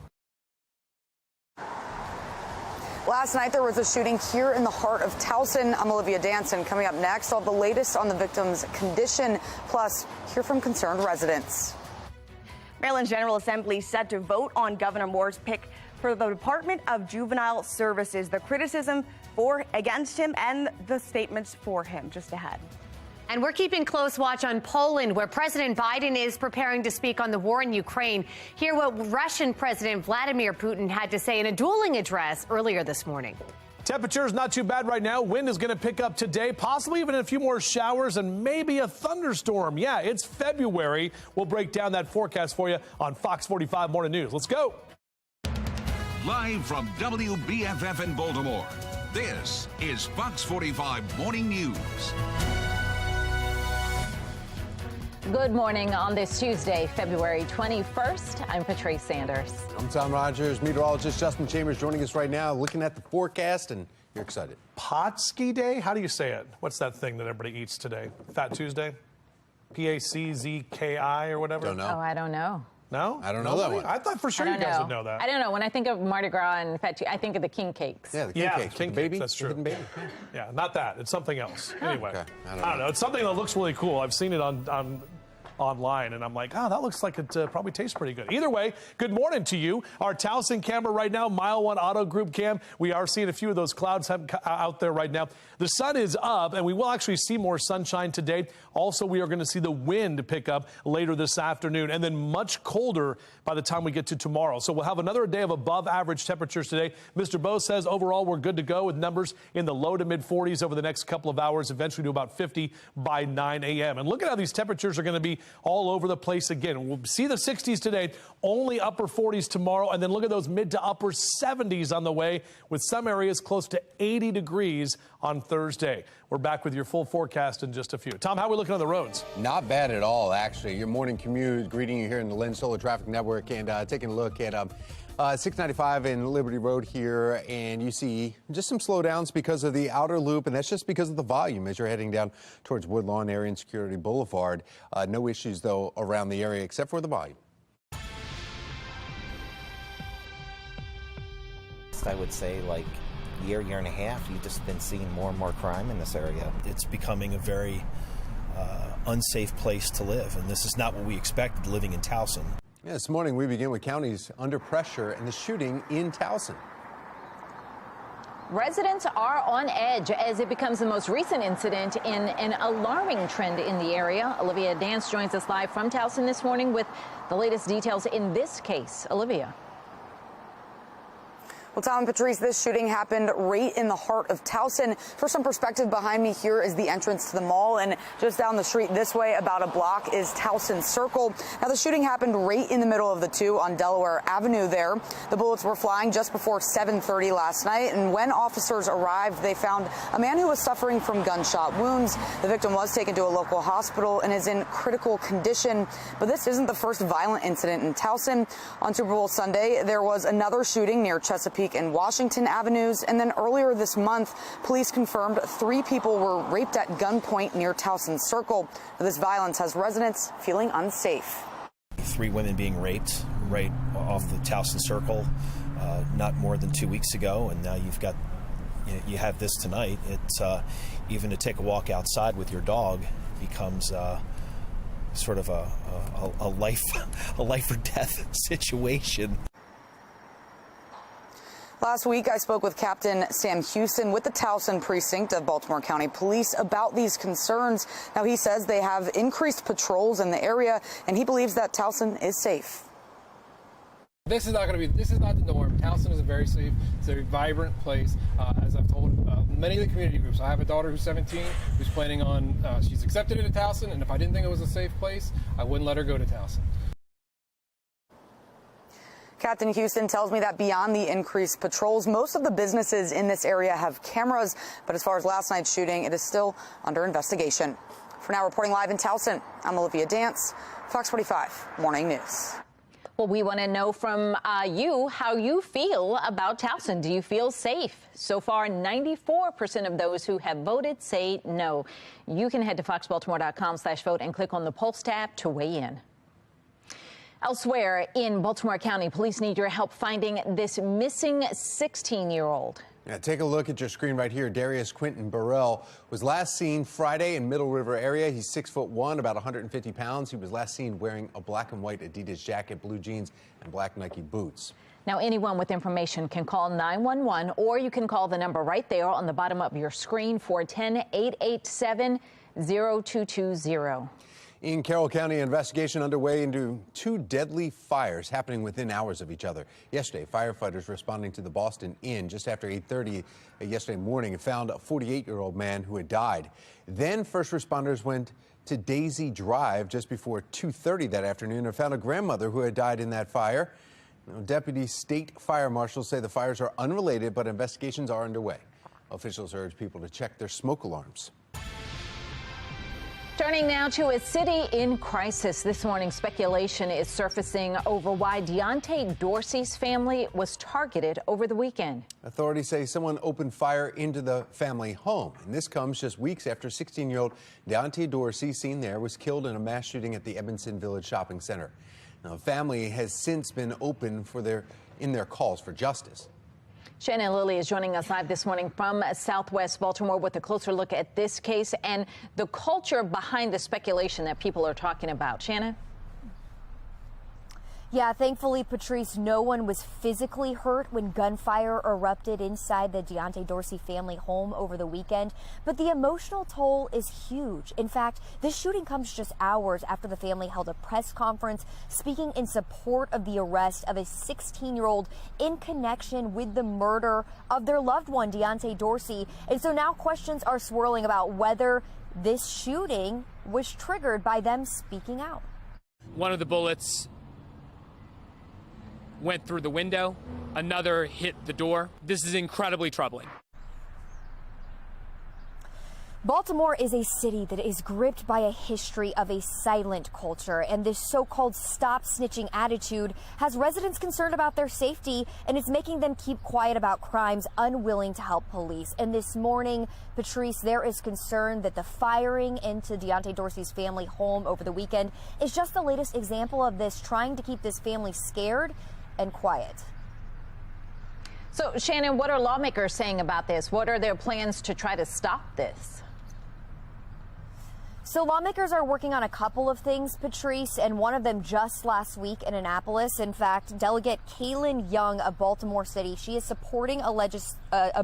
Last night, there was a shooting here in the heart of Towson. I'm Olivia Danson. Coming up next, all the latest on the victim's condition, plus hear from concerned residents. Maryland General Assembly set to vote on Governor Moore's pick for the Department of Juvenile Services. The criticism against him and the statements for him just ahead. And we're keeping close watch on Poland, where President Biden is preparing to speak on the war in Ukraine. Hear what Russian President Vladimir Putin had to say in a dueling address earlier this morning. Temperatures not too bad right now. Wind is going to pick up today, possibly even a few more showers and maybe a thunderstorm. Yeah, it's February. We'll break down that forecast for you on Fox 45 Morning News. Let's go. Live from WBFF in Baltimore, this is Fox 45 Morning News. Good morning on this Tuesday, February 21st. I'm Patrice Sanders. I'm Tom Rogers. Meteorologist Justin Chambers joining us right now, looking at the forecast, and you're excited. Potski Day? How do you say it? What's that thing that everybody eats today? Fat Tuesday? Paczki or whatever? Don't know. Oh, I don't know. No? I don't know that one. I thought for sure you guys would know that. I don't know. When I think of Mardi Gras and Fat Tuesday, I think of the king cakes. Yeah, the king cakes. King baby. That's true. Baby. Yeah, not that. It's something else. Anyway, Okay. I don't know. It's something that looks really cool. I've seen it online, and I'm like, oh, that looks like it probably tastes pretty good. Either way, good morning to you. Our Towson camera right now, Mile 1 Auto Group cam. We are seeing a few of those clouds out there right now. The sun is up, and we will actually see more sunshine today. Also, we are going to see the wind pick up later this afternoon, and then much colder by the time we get to tomorrow. So we'll have another day of above average temperatures today. Mr. Bo says overall we're good to go with numbers in the low to mid 40s over the next couple of hours, eventually to about 50 by 9 a.m. And look at how these temperatures are going to be all over the place again. We'll see the 60s today, only upper 40s tomorrow, and then look at those mid to upper 70s on the way, with some areas close to 80 degrees on Thursday. We're back with your full forecast in just a few. Tom, how are we looking on the roads? Not bad at all, actually. Your morning commute greeting you here in the Lynn Solar Traffic Network, and taking a look at 695 in Liberty Road here, and you see just some slowdowns because of the outer loop, and that's just because of the volume as you're heading down towards Woodlawn area and Security Boulevard. No issues, though, around the area except for the volume. I would say like year and a half, you've just been seeing more and more crime in this area. It's becoming a very unsafe place to live, and this is not what we expected living in Towson. Yeah, this morning we begin with counties under pressure and the shooting in Towson. Residents are on edge as it becomes the most recent incident in an alarming trend in the area. Olivia Dance joins us live from Towson this morning with the latest details in this case. Olivia. Well, Tom and Patrice, this shooting happened right in the heart of Towson. For some perspective, behind me here is the entrance to the mall, and just down the street this way, about a block, is Towson Circle. Now, the shooting happened right in the middle of the two on Delaware Avenue there. The bullets were flying just before 7:30 last night, and when officers arrived, they found a man who was suffering from gunshot wounds. The victim was taken to a local hospital and is in critical condition. But this isn't the first violent incident in Towson. On Super Bowl Sunday, there was another shooting near Chesapeake and Washington Avenues, and then earlier this month, police confirmed 3 people were raped at gunpoint near Towson Circle. This violence has residents feeling unsafe. 3 women being raped right off the Towson Circle not more than 2 weeks ago, and now you have this tonight. It's even to take a walk outside with your dog becomes sort of a life or death situation. Last week, I spoke with Captain Sam Houston with the Towson precinct of Baltimore County Police about these concerns. Now, he says they have increased patrols in the area, and he believes that Towson is safe. This is not the norm. Towson is a very safe, it's a vibrant place. As I've told many of the community groups, I have a daughter who's 17 who's planning on, she's accepted into Towson, and if I didn't think it was a safe place, I wouldn't let her go to Towson. Captain Houston tells me that beyond the increased patrols, most of the businesses in this area have cameras. But as far as last night's shooting, it is still under investigation. For now, reporting live in Towson, I'm Olivia Dance, Fox 45 Morning News. Well, we want to know from you how you feel about Towson. Do you feel safe? So far, 94% of those who have voted say no. You can head to foxbaltimore.com/vote and click on the Pulse tab to weigh in. Elsewhere in Baltimore County, police need your help finding this missing 16-year-old. Yeah, take a look at your screen right here. Darius Quentin Burrell was last seen Friday in Middle River area. He's 6'1", about 150 pounds. He was last seen wearing a black and white Adidas jacket, blue jeans, and black Nike boots. Now, anyone with information can call 911, or you can call the number right there on the bottom of your screen, 410-887-0220. In Carroll County, an investigation underway into 2 deadly fires happening within hours of each other. Yesterday, firefighters responding to the Boston Inn just after 8:30 yesterday morning found a 48-year-old man who had died. Then first responders went to Daisy Drive just before 2:30 that afternoon and found a grandmother who had died in that fire. Now, Deputy State Fire Marshals say the fires are unrelated, but investigations are underway. Officials urge people to check their smoke alarms. Turning now to a city in crisis. This morning, speculation is surfacing over why Deontay Dorsey's family was targeted over the weekend. Authorities say someone opened fire into the family home. And this comes just weeks after 16-year-old Deontay Dorsey, seen there, was killed in a mass shooting at the Evanston Village Shopping Center. Now, the family has since been open in their calls for justice. Shannon Lilly is joining us live this morning from Southwest Baltimore with a closer look at this case and the culture behind the speculation that people are talking about. Shannon? Yeah, thankfully, Patrice, no one was physically hurt when gunfire erupted inside the Deontay Dorsey family home over the weekend. But the emotional toll is huge. In fact, this shooting comes just hours after the family held a press conference speaking in support of the arrest of a 16-year-old in connection with the murder of their loved one, Deontay Dorsey. And so now questions are swirling about whether this shooting was triggered by them speaking out. One of the bullets went through the window, another hit the door. This is incredibly troubling. Baltimore is a city that is gripped by a history of a silent culture, and this so-called stop snitching attitude has residents concerned about their safety, and it's making them keep quiet about crimes, unwilling to help police. And this morning, Patrice, there is concern that the firing into Deontay Dorsey's family home over the weekend is just the latest example of this, trying to keep this family scared and quiet. So, Shannon, what are lawmakers saying about this? What are their plans to try to stop this? So lawmakers are working on a couple of things, Patrice, and one of them just last week in Annapolis. In fact, Delegate Kaylin Young of Baltimore City, she is supporting a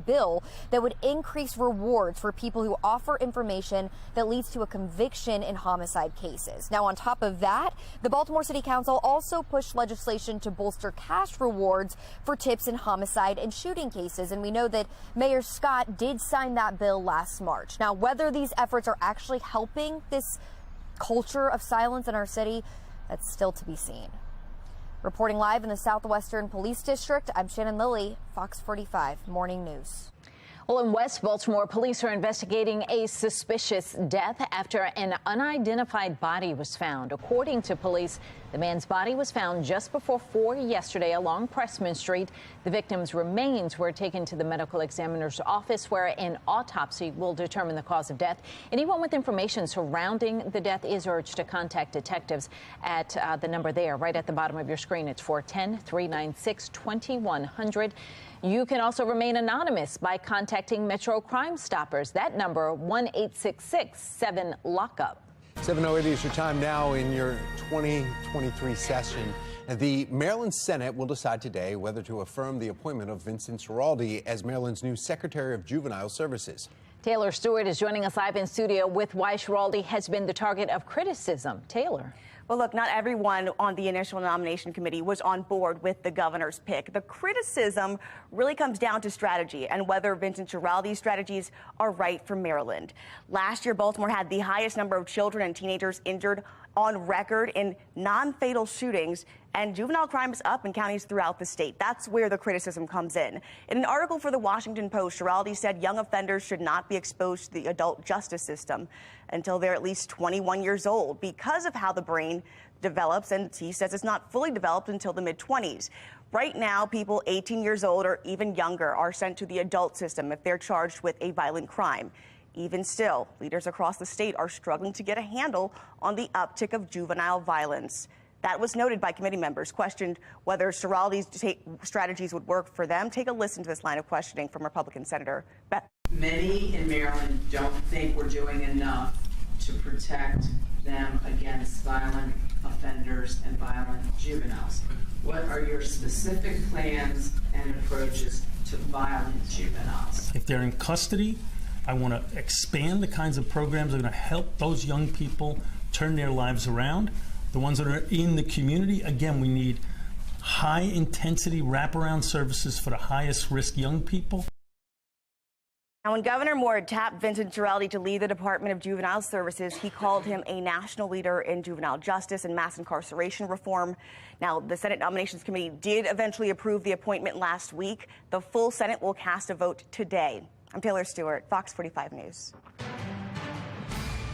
bill that would increase rewards for people who offer information that leads to a conviction in homicide cases. Now, on top of that, the Baltimore City Council also pushed legislation to bolster cash rewards for tips in homicide and shooting cases. And we know that Mayor Scott did sign that bill last March. Now, whether these efforts are actually helping this culture of silence in our city, that's still to be seen. Reporting live in the Southwestern Police District, I'm Shannon Lilly, Fox 45 Morning News. Well, in West Baltimore, police are investigating a suspicious death after an unidentified body was found. According to police, the man's body was found just before 4 yesterday along Pressman Street. The victim's remains were taken to the medical examiner's office, where an autopsy will determine the cause of death. Anyone with information surrounding the death is urged to contact detectives at the number there, right at the bottom of your screen. It's 410-396-2100. You can also remain anonymous by contacting Metro Crime Stoppers. That number, 1-866-7-LOCK-UP. 7:08 is your time now in your 2023 session. The Maryland Senate will decide today whether to affirm the appointment of Vincent Schiraldi as Maryland's new Secretary of Juvenile Services. Taylor Stewart is joining us live in studio with why Schiraldi has been the target of criticism. Taylor. Well, look, not everyone on the initial nomination committee was on board with the governor's pick. The criticism really comes down to strategy and whether Vincent Schiraldi's strategies are right for Maryland. Last year, Baltimore had the highest number of children and teenagers injured on record in non-fatal shootings, and juvenile crime is up in counties throughout the state. That's where the criticism comes in. In an article for the Washington Post, Schiraldi said young offenders should not be exposed to the adult justice system until they're at least 21 years old because of how the brain develops, and he says it's not fully developed until the mid-20s. Right now, people 18 years old or even younger are sent to the adult system if they're charged with a violent crime. Even still, leaders across the state are struggling to get a handle on the uptick of juvenile violence. That was noted by committee members, questioned whether Schiraldi's strategies would work for them. Take a listen to this line of questioning from Republican Senator Beth. Many in Maryland don't think we're doing enough to protect them against violent offenders and violent juveniles. What are your specific plans and approaches to violent juveniles? If they're in custody, I want to expand the kinds of programs that are going to help those young people turn their lives around. The ones that are in the community, again, we need high-intensity wraparound services for the highest-risk young people. Now, when Governor Moore tapped Vincent Schiraldi to lead the Department of Juvenile Services, he called him a national leader in juvenile justice and mass incarceration reform. Now, the Senate Nominations Committee did eventually approve the appointment last week. The full Senate will cast a vote today. I'm Taylor Stewart, Fox 45 News.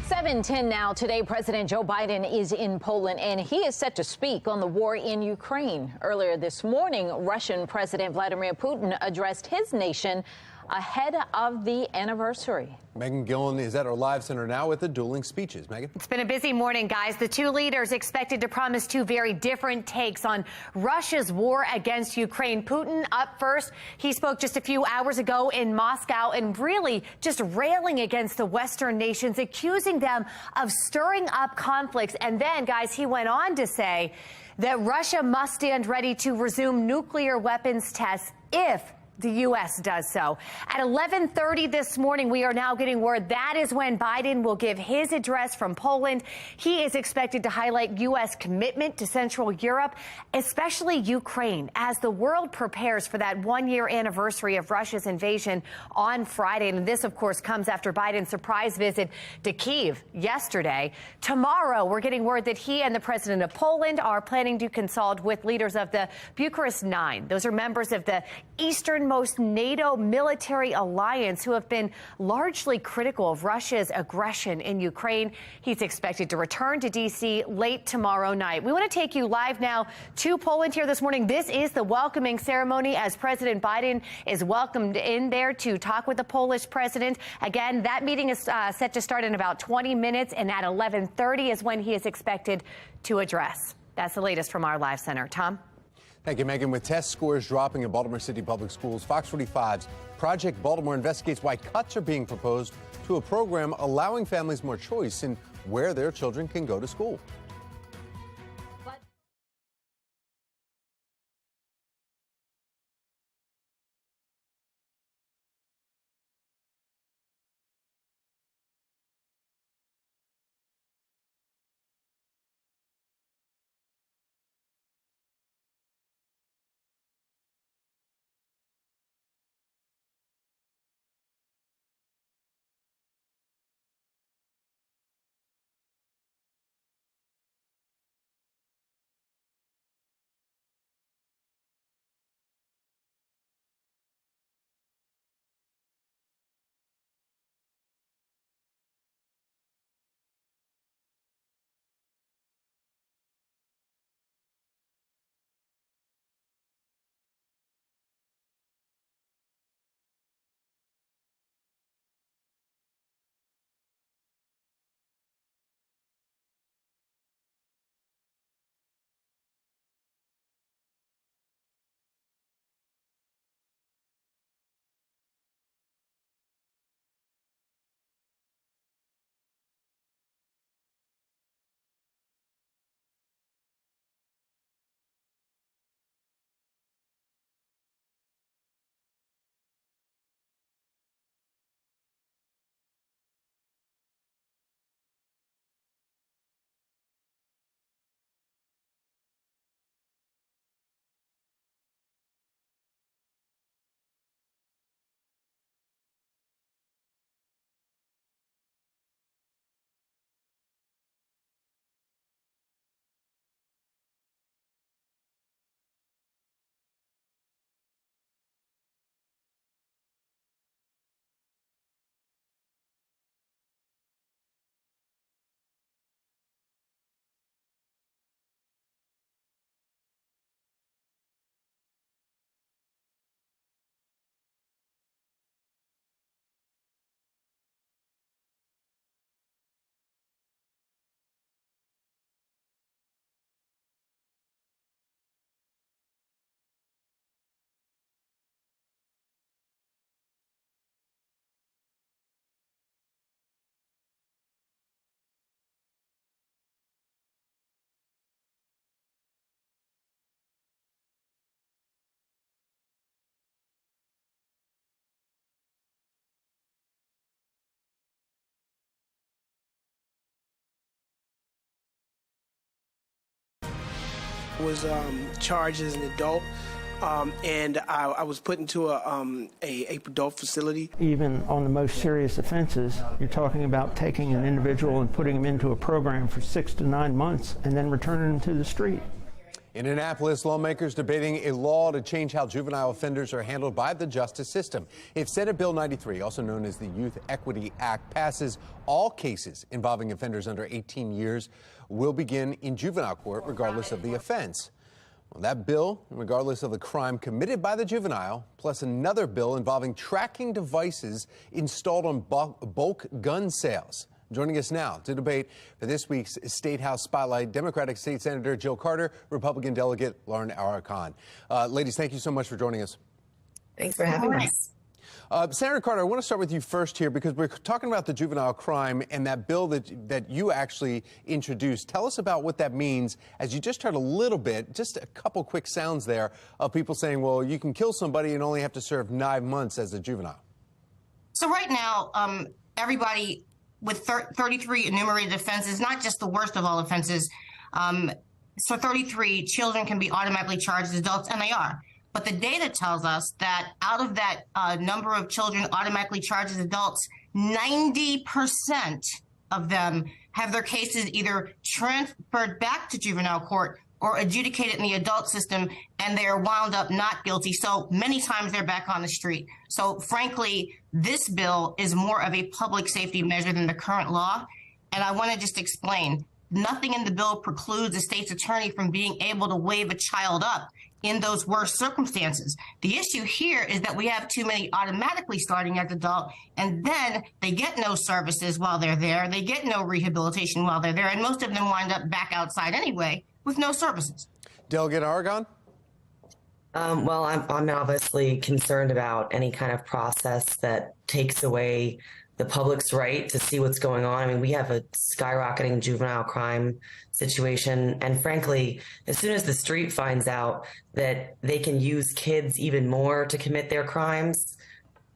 7:10 now. Today, President Joe Biden is in Poland, and he is set to speak on the war in Ukraine. Earlier this morning, Russian President Vladimir Putin addressed his nation ahead of the anniversary. Megan Gillen is at our live center now with the dueling speeches. Megan? It's been a busy morning, guys. The two leaders expected to promise two very different takes on Russia's war against Ukraine. Putin up first. He spoke just a few hours ago in Moscow and really just railing against the Western nations, accusing them of stirring up conflicts. And then, guys, he went on to say that Russia must stand ready to resume nuclear weapons tests if the U.S. does so. At 11:30 this morning, we are now getting word that is when Biden will give his address from Poland. He is expected to highlight U.S. commitment to Central Europe, especially Ukraine, as the world prepares for that one-year anniversary of Russia's invasion on Friday. And this, of course, comes after Biden's surprise visit to Kyiv yesterday. Tomorrow, we're getting word that he and the president of Poland are planning to consult with leaders of the Bucharest Nine. Those are members of the easternmost NATO military alliance who have been largely critical of Russia's aggression in Ukraine. He's expected to return to D.C. late tomorrow night. We want to take you live now to Poland here this morning. This is the welcoming ceremony as President Biden is welcomed in there to talk with the Polish president. Again, that meeting is set to start in about 20 minutes, and at 11:30 is when he is expected to address. That's the latest from our live center. Tom? Thank you, Megan. With test scores dropping in Baltimore City Public Schools, Fox 45's Project Baltimore investigates why cuts are being proposed to a program allowing families more choice in where their children can go to school. Was charged as an adult, and I was put into a adult facility. Even on the most serious offenses, you're talking about taking an individual and putting them into a program for 6 to 9 months and then returning them to the street. In Annapolis, lawmakers debating a law to change how juvenile offenders are handled by the justice system. If Senate Bill 93, also known as the Youth Equity Act, passes, all cases involving offenders under 18 years will begin in juvenile court regardless of the offense. Well, that bill, regardless of the crime committed by the juvenile, plus another bill involving tracking devices installed on bulk gun sales. Joining us now to debate for this week's State House Spotlight, Democratic State Senator Jill Carter, Republican Delegate Lauren Aragon. Ladies, thank you so much for joining us. Thanks for having us. Senator Carter, I want to start with you first here because we're talking about the juvenile crime and that bill that you actually introduced. Tell us about what that means, as you just heard a little bit, just a couple quick sounds there of people saying, well, you can kill somebody and only have to serve 9 months as a juvenile. So right now, everybody with 33 enumerated offenses, not just the worst of all offenses. So 33 children can be automatically charged as adults, and they are. But the data tells us that out of that number of children automatically charged as adults, 90% of them have their cases either transferred back to juvenile court or adjudicated in the adult system, and they're wound up not guilty. So many times they're back on the street. So frankly, this bill is more of a public safety measure than the current law. And I want to just explain, nothing in the bill precludes a state's attorney from being able to waive a child up in those worst circumstances. The issue here is that we have too many automatically starting as adult, and then they get no services while they're there. They get no rehabilitation while they're there, and most of them wind up back outside anyway with no services. Delegate Aragon? Well, I'm obviously concerned about any kind of process that takes away the public's right to see what's going on. I mean, we have a skyrocketing juvenile crime situation. And frankly, as soon as the street finds out that they can use kids even more to commit their crimes,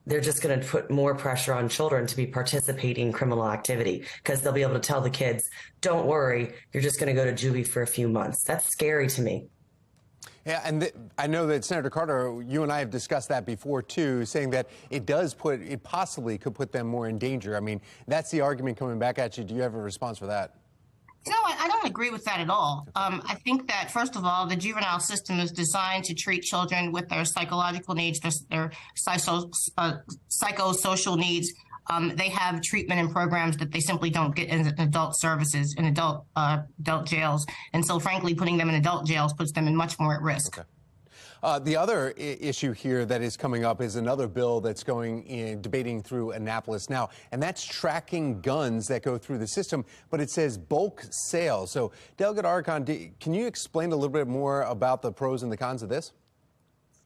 they're just going to put more pressure on children to be participating in criminal activity, because they'll be able to tell the kids, don't worry, you're just going to go to juvie for a few months. That's scary to me. Yeah, and I know that Senator Carter, you and I have discussed that before too, saying that it possibly could put them more in danger. I mean, that's the argument coming back at you. Do you have a response for that? You know, I don't agree with that at all. I think that, first of all, the juvenile system is designed to treat children with their psychological needs, their psychosocial needs. They have treatment and programs that they simply don't get in adult services, in adult jails. And so, frankly, putting them in adult jails puts them in much more at risk. Okay. The other issue here that is coming up is another bill that's debating through Annapolis now, and that's tracking guns that go through the system, but it says bulk sales. So, Delegate Aragon, can you explain a little bit more about the pros and the cons of this?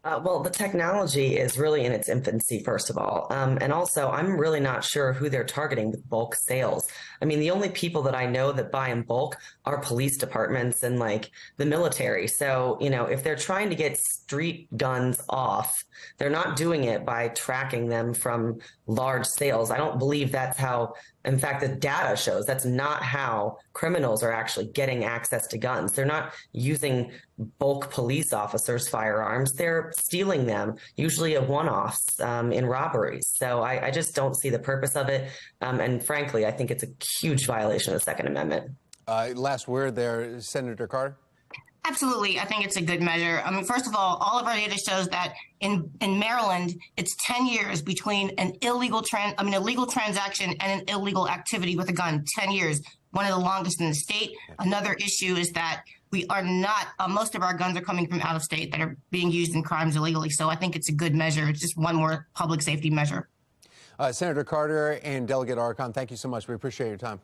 Well, the technology is really in its infancy, first of all. And also, I'm really not sure who they're targeting with bulk sales. I mean, the only people that I know that buy in bulk are police departments and like the military. So, you know, if they're trying to get street guns off, they're not doing it by tracking them from large sales. I don't believe that's how, in fact, the data shows that's not how criminals are actually getting access to guns. They're not using bulk police officers' firearms. They're stealing them, usually at one-offs in robberies. So I just don't see the purpose of it. And frankly, I think it's a huge violation of the Second Amendment. Last word there, Senator Carter. Absolutely. I think it's a good measure. I mean, first of all of our data shows that in Maryland, it's 10 years between a legal transaction and an illegal activity with a gun. 10 years, one of the longest in the state. Another issue is that we are not, most of our guns are coming from out of state that are being used in crimes illegally. So I think it's a good measure. It's just one more public safety measure. Senator Carter and Delegate Aragon, thank you so much. We appreciate your time.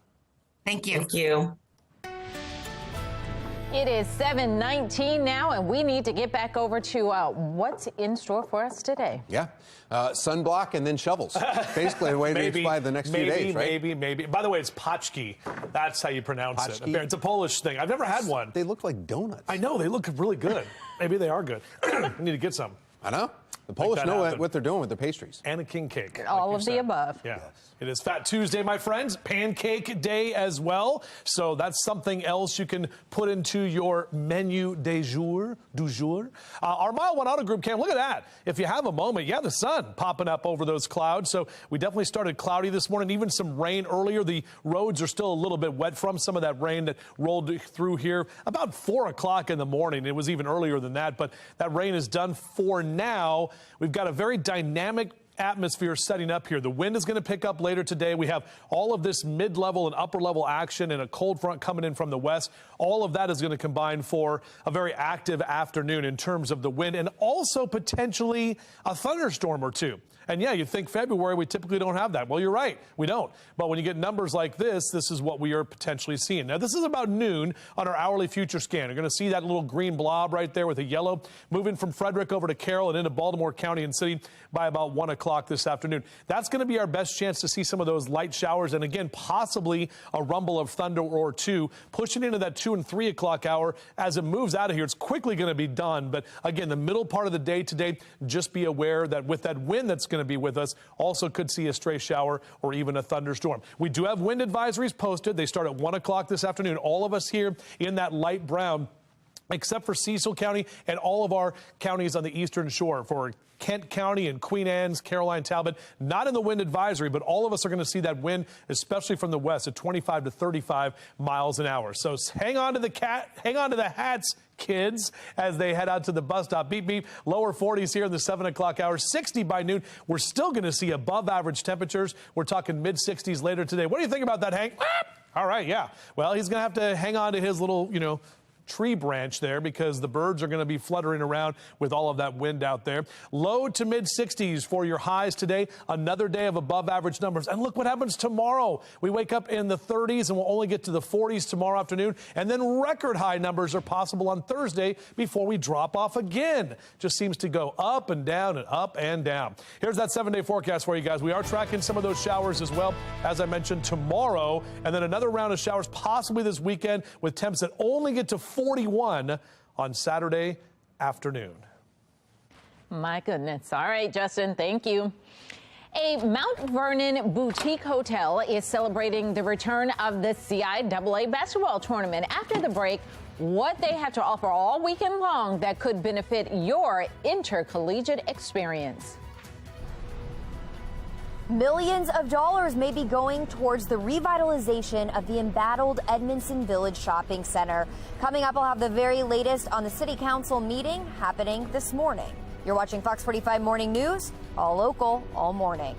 Thank you. Thank you. It is 7:19 now, and we need to get back over to what's in store for us today. Yeah. Sunblock and then shovels. Basically, the way to explain the next few days, right? Maybe. By the way, it's paczki. That's how you pronounce it. It's a Polish thing. I've never had one. They look like donuts. I know. They look really good. Maybe they are good. I need to get some. I know. The Polish know what they're doing with their pastries. And a king cake. All of the above. Yeah. It is Fat Tuesday, my friends. Pancake day as well. So that's something else you can put into your menu du jour. Our Mile 1 Auto Group cam, look at that. If you have a moment, the sun popping up over those clouds. So we definitely started cloudy this morning, even some rain earlier. The roads are still a little bit wet from some of that rain that rolled through here about 4 o'clock in the morning. It was even earlier than that, but that rain is done for now. We've got a very dynamic atmosphere setting up here. The wind is going to pick up later today. We have all of this mid-level and upper-level action and a cold front coming in from the west. All of that is going to combine for a very active afternoon in terms of the wind and also potentially a thunderstorm or two. And yeah, you'd think February, we typically don't have that. Well, you're right, we don't. But when you get numbers like this is what we are potentially seeing. Now, this is about noon on our hourly future scan. You're going to see that little green blob right there with a yellow moving from Frederick over to Carroll and into Baltimore County and City by about 1 o'clock this afternoon. That's going to be our best chance to see some of those light showers and, again, possibly a rumble of thunder or two, pushing into that 2 and 3 o'clock hour as it moves out of here. It's quickly going to be done. But, again, the middle part of the day today, just be aware that with that wind that's going to be with us, also could see a stray shower or even a thunderstorm. We do have wind advisories posted. They start at 1 o'clock this afternoon. All of us here in that light brown, except for Cecil County and all of our counties on the eastern shore. For Kent County and Queen Anne's, Caroline Talbot, not in the wind advisory, but all of us are going to see that wind, especially from the west, at 25 to 35 miles an hour. So hang on to the hats, kids, as they head out to the bus stop. Beep, beep. Lower 40s here in the 7 o'clock hour, 60 by noon. We're still going to see above average temperatures. We're talking mid 60s later today. What do you think about that, Hank? All right, yeah. Well, he's going to have to hang on to his little, tree branch there because the birds are going to be fluttering around with all of that wind out there. Low to mid 60s for your highs today. Another day of above average numbers. And look what happens tomorrow. We wake up in the 30s and we'll only get to the 40s tomorrow afternoon. And then record high numbers are possible on Thursday before we drop off again. Just seems to go up and down and up and down. Here's that 7-day forecast for you guys. We are tracking some of those showers as well, as I mentioned, tomorrow. And then another round of showers possibly this weekend with temps that only get to 41 on Saturday afternoon. My goodness. All right, Justin, thank you. A Mount Vernon boutique hotel is celebrating the return of the CIAA basketball tournament. After the break, what they have to offer all weekend long that could benefit your intercollegiate experience. Millions of dollars may be going towards the revitalization of the embattled Edmondson Village Shopping Center. Coming up, I'll have the very latest on the City Council meeting happening this morning. You're watching Fox 45 Morning News, all local, all morning.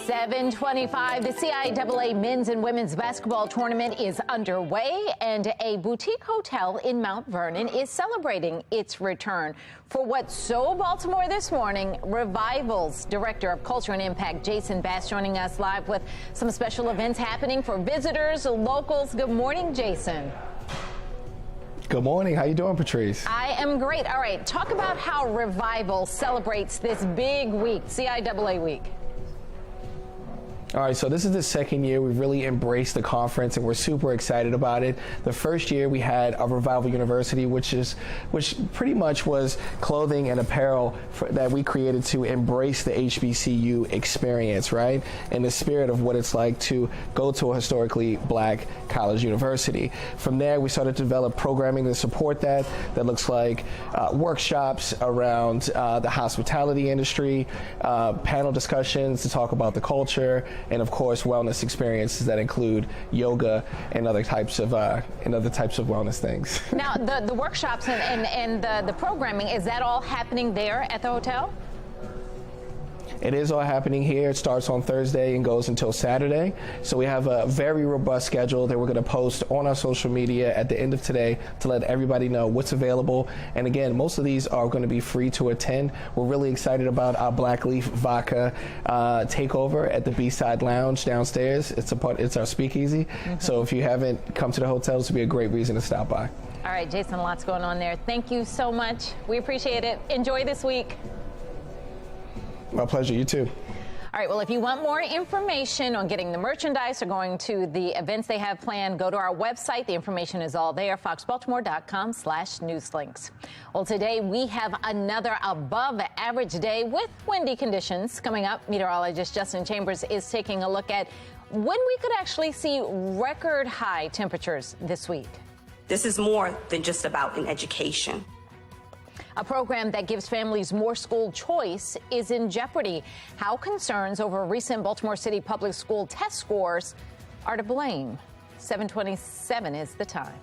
7:25. The CIAA men's and women's basketball tournament is underway, and a boutique hotel in Mount Vernon is celebrating its return. For What's So Baltimore this morning, Revival's Director of Culture and Impact, Jason Bass, joining us live with some special events happening for visitors, locals. Good morning, Jason. Good morning. How you doing, Patrice? I am great. All right, talk about how Revival celebrates this big week, CIAA week. All right, so this is the second year we've really embraced the conference, and we're super excited about it. The first year we had a Revival University, which pretty much was clothing and apparel that we created to embrace the HBCU experience, right? In the spirit of what it's like to go to a historically black college university. From there, we started to develop programming to support that. That looks like workshops around the hospitality industry, panel discussions to talk about the culture, and of course wellness experiences that include yoga and other types of wellness things. Now the workshops and the programming, is that all happening there at the hotel? It is all happening here. It starts on Thursday and goes until Saturday. So we have a very robust schedule that we're going to post on our social media at the end of today to let everybody know what's available. And again, most of these are going to be free to attend. We're really excited about our Black Leaf Vodka takeover at the B-Side Lounge downstairs. It's our speakeasy. Mm-hmm. So if you haven't come to the hotel, this would be a great reason to stop by. All right, Jason, lots going on there. Thank you so much. We appreciate it. Enjoy this week. My pleasure. You too. All right, well, if you want more information on getting the merchandise or going to the events they have planned, go to our website. The information is all there, foxbaltimore.com/newslinks. Well, today we have another above average day with windy conditions coming up. Meteorologist Justin Chambers is taking a look at when we could actually see record high temperatures this week. This is more than just about an education. A program that gives families more school choice is in jeopardy. How concerns over recent Baltimore City public school test scores are to blame. 7:27 is the time.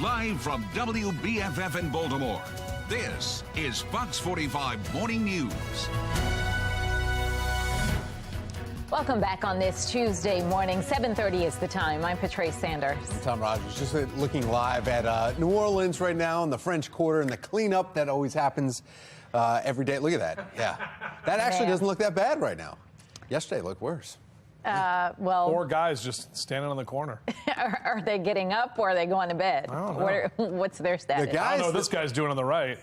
Live from WBFF in Baltimore, This is Fox 45 Morning News. Welcome back on this Tuesday morning. 7:30 is the time. I'm Patrice Sanders. I'm Tom Rogers. Just looking live at New Orleans right now in the French Quarter and the cleanup that always happens every day. Look at that. Yeah. That actually doesn't look that bad right now. Yesterday looked worse. Well, 4 guys just standing on the corner. Are they getting up or are they going to bed? I don't know. What's their status? I don't know what this guy's doing on the right.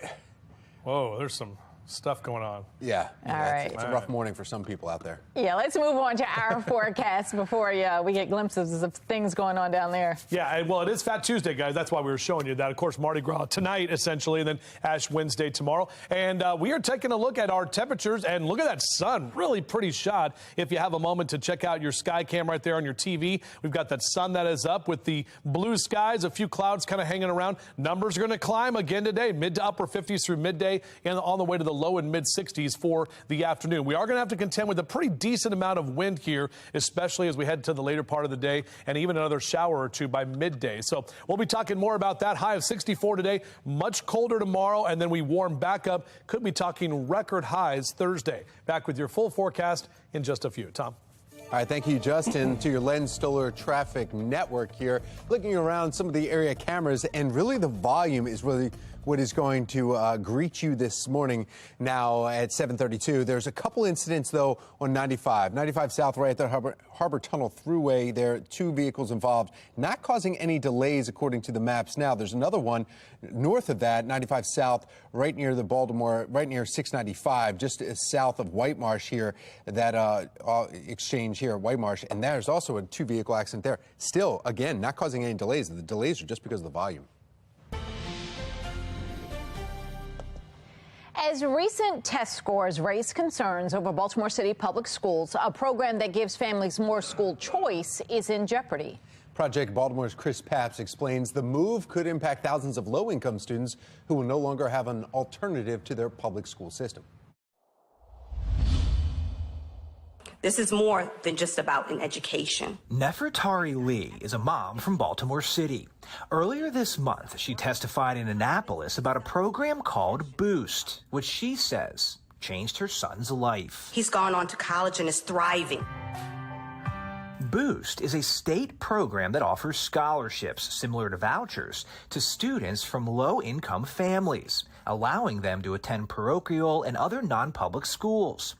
Whoa, there's some stuff going on. Yeah. All right. It's a rough morning for some people out there. Yeah, let's move on to our forecast before we get glimpses of things going on down there. Yeah, well, it is Fat Tuesday, guys. That's why we were showing you that. Of course, Mardi Gras tonight, essentially, and then Ash Wednesday tomorrow. And we are taking a look at our temperatures, and look at that sun. Really pretty shot. If you have a moment to check out your sky cam right there on your TV, we've got that sun that is up with the blue skies, a few clouds kind of hanging around. Numbers are going to climb again today, mid to upper 50s through midday, and on the way to the low and mid 60s for the afternoon. We are going to have to contend with a pretty decent amount of wind here, especially as we head to the later part of the day, and even another shower or two by midday. So we'll be talking more about that. High of 64 today, much colder tomorrow, and then we warm back up. Could be talking record highs Thursday. Back with your full forecast in just a few. Tom. All right, thank you, Justin. To your Len Stoller Traffic Network here. Looking around some of the area cameras, and really the volume is really what is going to greet you this morning now at 7:32. There's a couple incidents, though, on 95. 95 South right at the Harbor Tunnel Thruway. There are 2 vehicles involved, not causing any delays according to the maps now. There's another one north of that, 95 South, right near the Baltimore, right near 695, just south of White Marsh here, that exchange here at White Marsh. And there's also a 2-vehicle accident there. Still, again, not causing any delays. The delays are just because of the volume. As recent test scores raise concerns over Baltimore City Public Schools, a program that gives families more school choice is in jeopardy. Project Baltimore's Chris Papps explains the move could impact thousands of low-income students who will no longer have an alternative to their public school system. This is more than just about an education. Nefertari Lee is a mom from Baltimore City. Earlier this month, she testified in Annapolis about a program called Boost, which she says changed her son's life. He's gone on to college and is thriving. Boost is a state program that offers scholarships, similar to vouchers, to students from low-income families, allowing them to attend parochial and other non-public schools.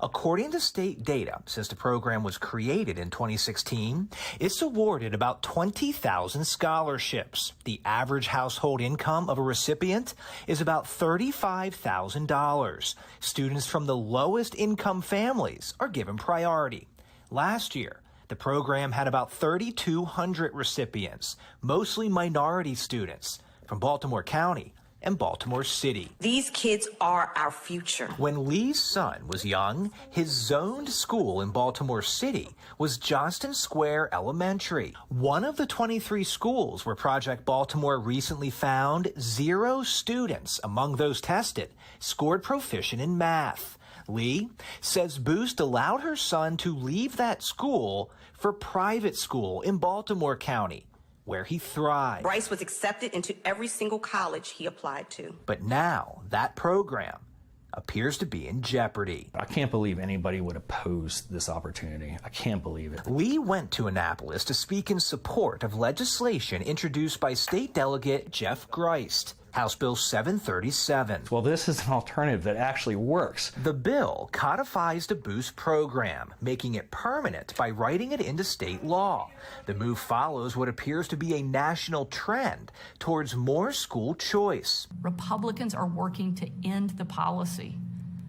According to state data, since the program was created in 2016, it's awarded about 20,000 scholarships. The average household income of a recipient is about $35,000. Students from the lowest income families are given priority. Last year, the program had about 3,200 recipients, mostly minority students from Baltimore County and Baltimore City. These kids are our future. When Lee's son was young, his zoned school in Baltimore City was Johnston Square Elementary. One of the 23 schools where Project Baltimore recently found 0 students among those tested scored proficient in math. Lee says Boost allowed her son to leave that school for private school in Baltimore County, where he thrived. Bryce was accepted into every single college he applied to. But now that program appears to be in jeopardy. I can't believe anybody would oppose this opportunity. I can't believe it. Lee went to Annapolis to speak in support of legislation introduced by State Delegate Jeff Grist, House Bill 737. Well, this is an alternative that actually works. The bill codifies the Boost program, making it permanent by writing it into state law. The move follows what appears to be a national trend towards more school choice. Republicans are working to end the policy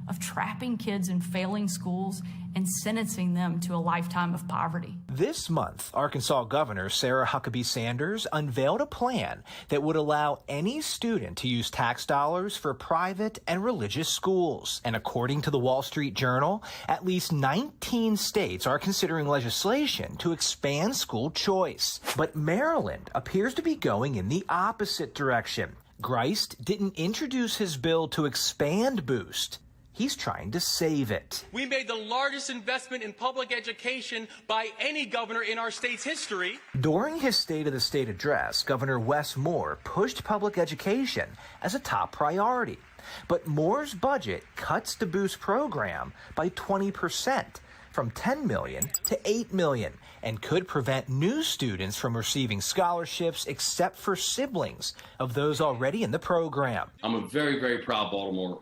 of trapping kids in failing schools and sentencing them to a lifetime of poverty. This month, Arkansas Governor Sarah Huckabee Sanders unveiled a plan that would allow any student to use tax dollars for private and religious schools. And according to the Wall Street Journal, at least 19 states are considering legislation to expand school choice. But Maryland appears to be going in the opposite direction. Grist didn't introduce his bill to expand Boost, he's trying to save it. We made the largest investment in public education by any governor in our state's history. During his State of the State address, Governor Wes Moore pushed public education as a top priority. But Moore's budget cuts the Boost program by 20%, from $10 million to $8 million, and could prevent new students from receiving scholarships except for siblings of those already in the program. I'm a very, very proud Baltimore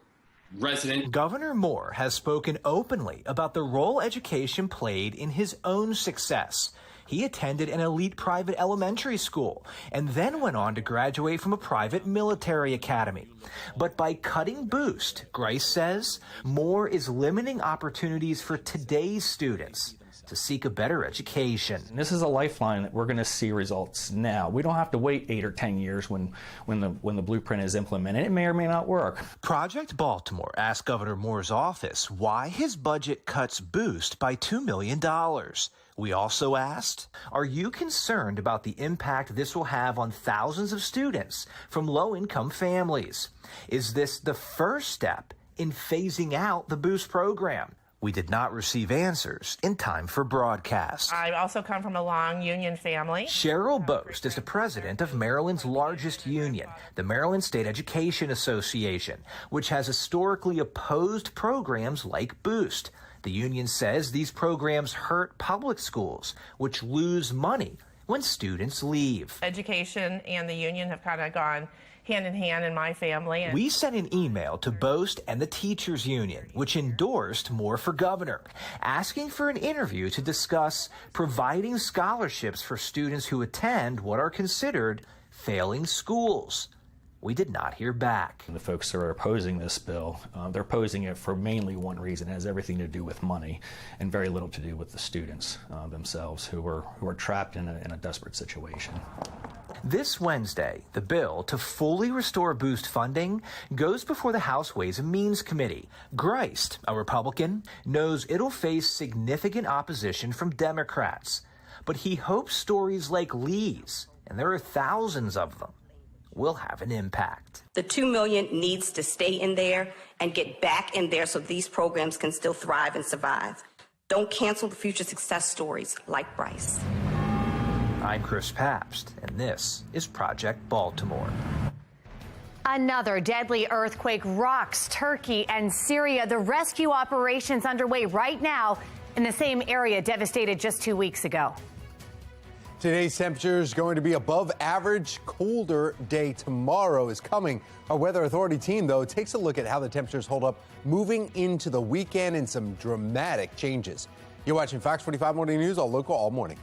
resident. Governor Moore has spoken openly about the role education played in his own success. He attended an elite private elementary school and then went on to graduate from a private military academy. But by cutting Boost, Grice says, Moore is limiting opportunities for today's students to seek a better education. This is a lifeline that we're going to see results now. We don't have to wait 8 or 10 years when the blueprint is implemented. It may or may not work. Project Baltimore asked Governor Moore's office why his budget cuts Boost by $2 million. We also asked, are you concerned about the impact this will have on thousands of students from low-income families? Is this the first step in phasing out the Boost program? We did not receive answers in time for broadcast. I also come from a long union family. Cheryl Boast is the president of Maryland's largest union, the Maryland State Education Association, which has historically opposed programs like Boost. The union says these programs hurt public schools, which lose money when students leave. Education and the union have kind of gone hand in hand in my family. We sent an email to Boast and the teachers union, which endorsed Moore for governor, asking for an interview to discuss providing scholarships for students who attend what are considered failing schools. We did not hear back. The folks that are opposing this bill, they're opposing it for mainly one reason. It has everything to do with money and very little to do with the students themselves who are trapped in a desperate situation. This Wednesday, the bill to fully restore Boost funding goes before the House Ways and Means Committee. Grice, a Republican, knows it'll face significant opposition from Democrats. But he hopes stories like Lee's, and there are thousands of them, will have an impact. The $2 million needs to stay in there and get back in there so these programs can still thrive and survive. Don't cancel the future success stories like Bryce. I'm Chris Pabst, and this is Project Baltimore. Another deadly earthquake rocks Turkey and Syria. The rescue operations underway right now in the same area devastated just 2 weeks ago. Today's temperature is going to be above average. Colder day tomorrow is coming. Our weather authority team, though, takes a look at how the temperatures hold up moving into the weekend and some dramatic changes. You're watching Fox 45 Morning News, all local, all morning.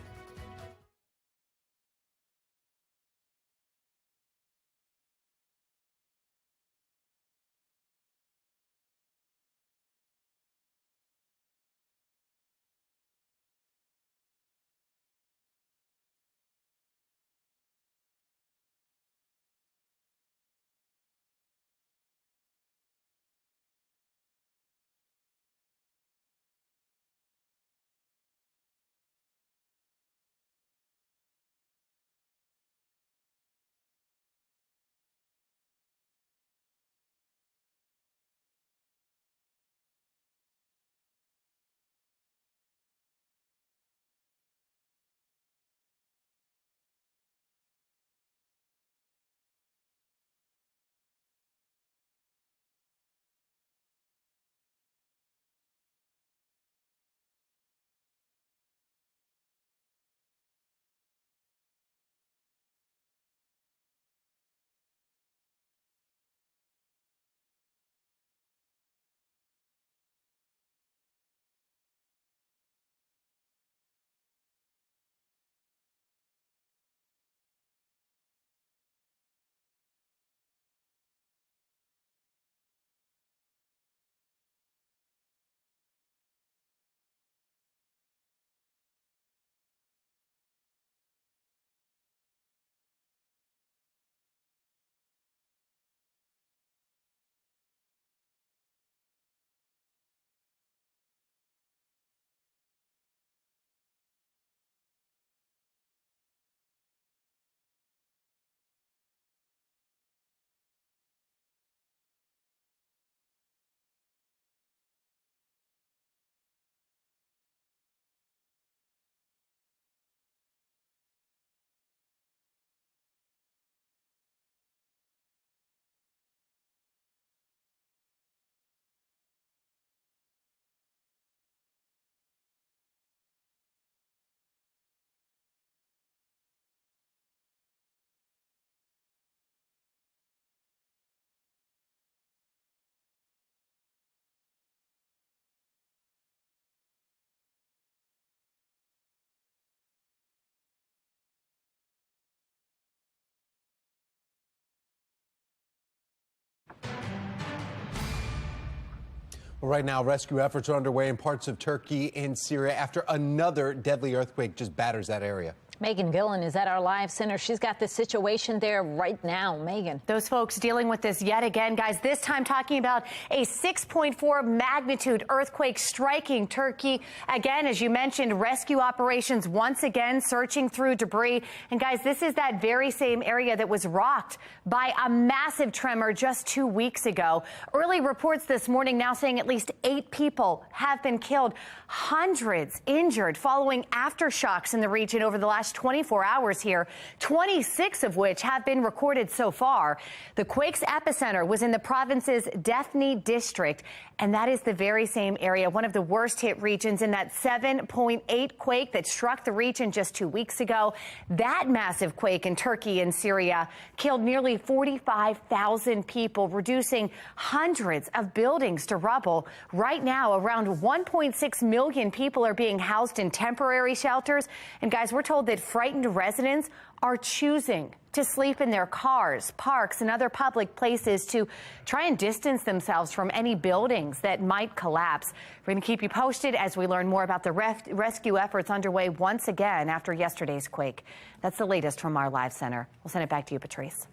Well, right now, rescue efforts are underway in parts of Turkey and Syria after another deadly earthquake just batters that area. Megan Gillen is at our live center. She's got the situation there right now. Megan. Those folks dealing with this yet again, guys, this time talking about a 6.4 magnitude earthquake striking Turkey. Again, as you mentioned, rescue operations once again searching through debris. And guys, this is that very same area that was rocked by a massive tremor just 2 weeks ago. Early reports this morning now saying at least 8 people have been killed, hundreds injured following aftershocks in the region over the last 24 hours here, 26 of which have been recorded so far. The quake's epicenter was in the province's Defne district, and that is the very same area, one of the worst hit regions in that 7.8 quake that struck the region just 2 weeks ago. That massive quake in Turkey and Syria killed nearly 45,000 people, reducing hundreds of buildings to rubble. Right now, around 1.6 million people are being housed in temporary shelters. And guys, we're told that frightened residents are choosing to sleep in their cars, parks, and other public places to try and distance themselves from any buildings that might collapse. We're going to keep you posted as we learn more about the rescue efforts underway once again after yesterday's quake. That's the latest from our live center. We'll send it back to you, Patrice.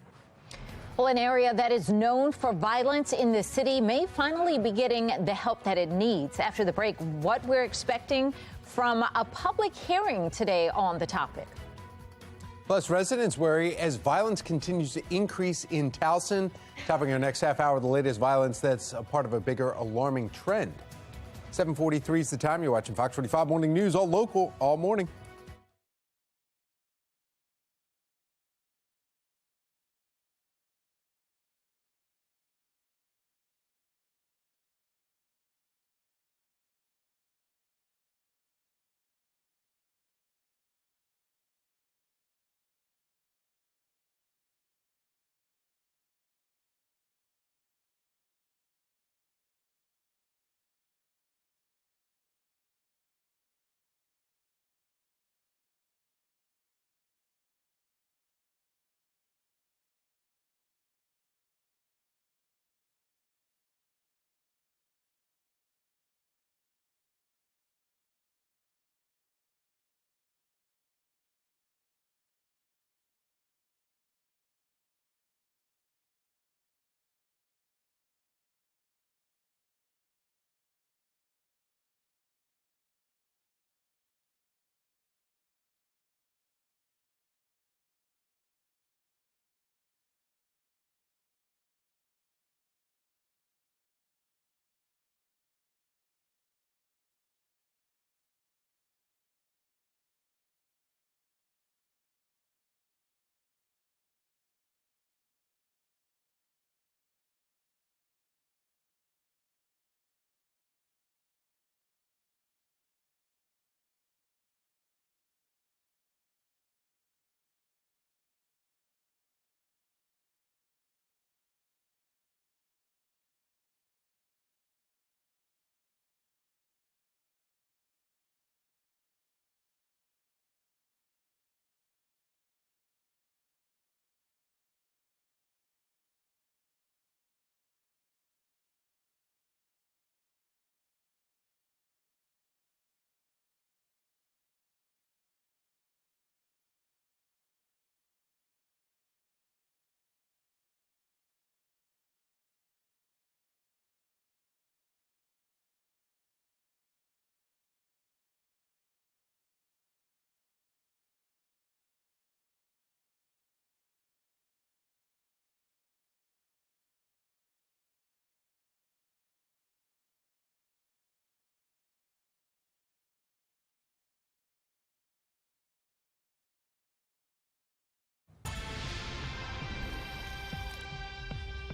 Well, an area that is known for violence in the city may finally be getting the help that it needs. After the break, what we're expecting from a public hearing today on the topic. Plus, residents worry as violence continues to increase in Towson. Topping our next half hour, the latest violence that's a part of a bigger alarming trend. 7:43 is the time. You're watching Fox 45 Morning News, all local, all morning.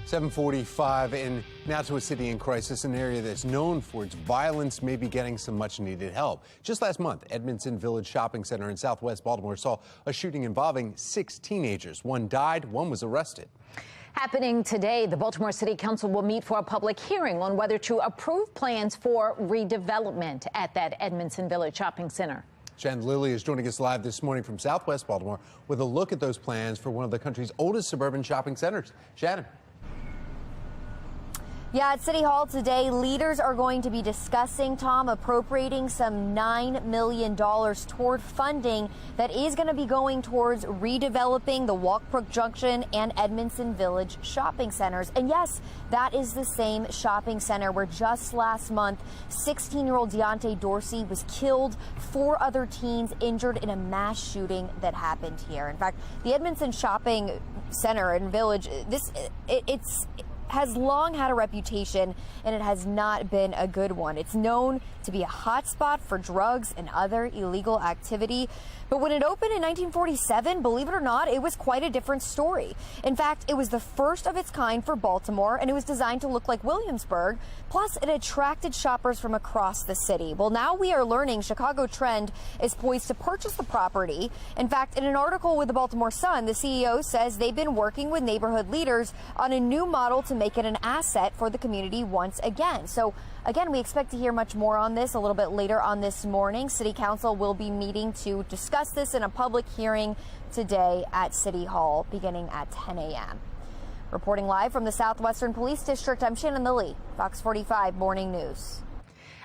.45 and now to a city in crisis, an area that's known for its violence may be getting some much needed help. Just last month, Edmondson Village Shopping Center in southwest Baltimore saw a shooting involving 6 teenagers. One died, one was arrested. Happening today, the Baltimore City Council will meet for a public hearing on whether to approve plans for redevelopment at that Edmondson Village Shopping Center. Shannon Lilly is joining us live this morning from southwest Baltimore with a look at those plans for one of the country's oldest suburban shopping centers. Shannon. Yeah, at City Hall today, leaders are going to be discussing, Tom, appropriating some $9 million toward funding that is going to be going towards redeveloping the Walkbrook Junction and Edmondson Village shopping centers. And yes, that is the same shopping center where just last month, 16-year-old Deontay Dorsey was killed, 4 other teens injured in a mass shooting that happened here. In fact, the Edmondson Shopping Center and Village, it's has long had a reputation, and it has not been a good one. It's known to be a hotspot for drugs and other illegal activity. But when it opened in 1947, believe it or not, it was quite a different story. In fact, it was the first of its kind for Baltimore, and it was designed to look like Williamsburg. Plus, it attracted shoppers from across the city. Well, now we are learning Chicago Trend is poised to purchase the property. In fact, in an article with the Baltimore Sun, the CEO says they've been working with neighborhood leaders on a new model to make it an asset for the community once again. So again, we expect to hear much more on this a little bit later on this morning. City Council will be meeting to discuss this in a public hearing today at City Hall beginning at 10 a.m. Reporting live from the Southwestern Police District, I'm Shannon Lilly, Fox 45 Morning News.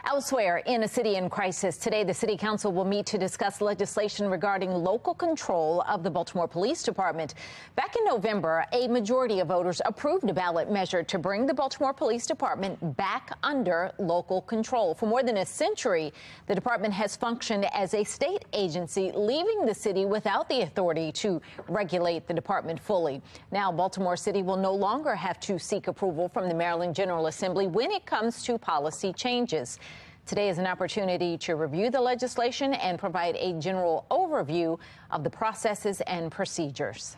Elsewhere in a city in crisis, today the City Council will meet to discuss legislation regarding local control of the Baltimore Police Department. Back in November, a majority of voters approved a ballot measure to bring the Baltimore Police Department back under local control. For more than a century, the department has functioned as a state agency, leaving the city without the authority to regulate the department fully. Now, Baltimore City will no longer have to seek approval from the Maryland General Assembly when it comes to policy changes. Today is an opportunity to review the legislation and provide a general overview of the processes and procedures.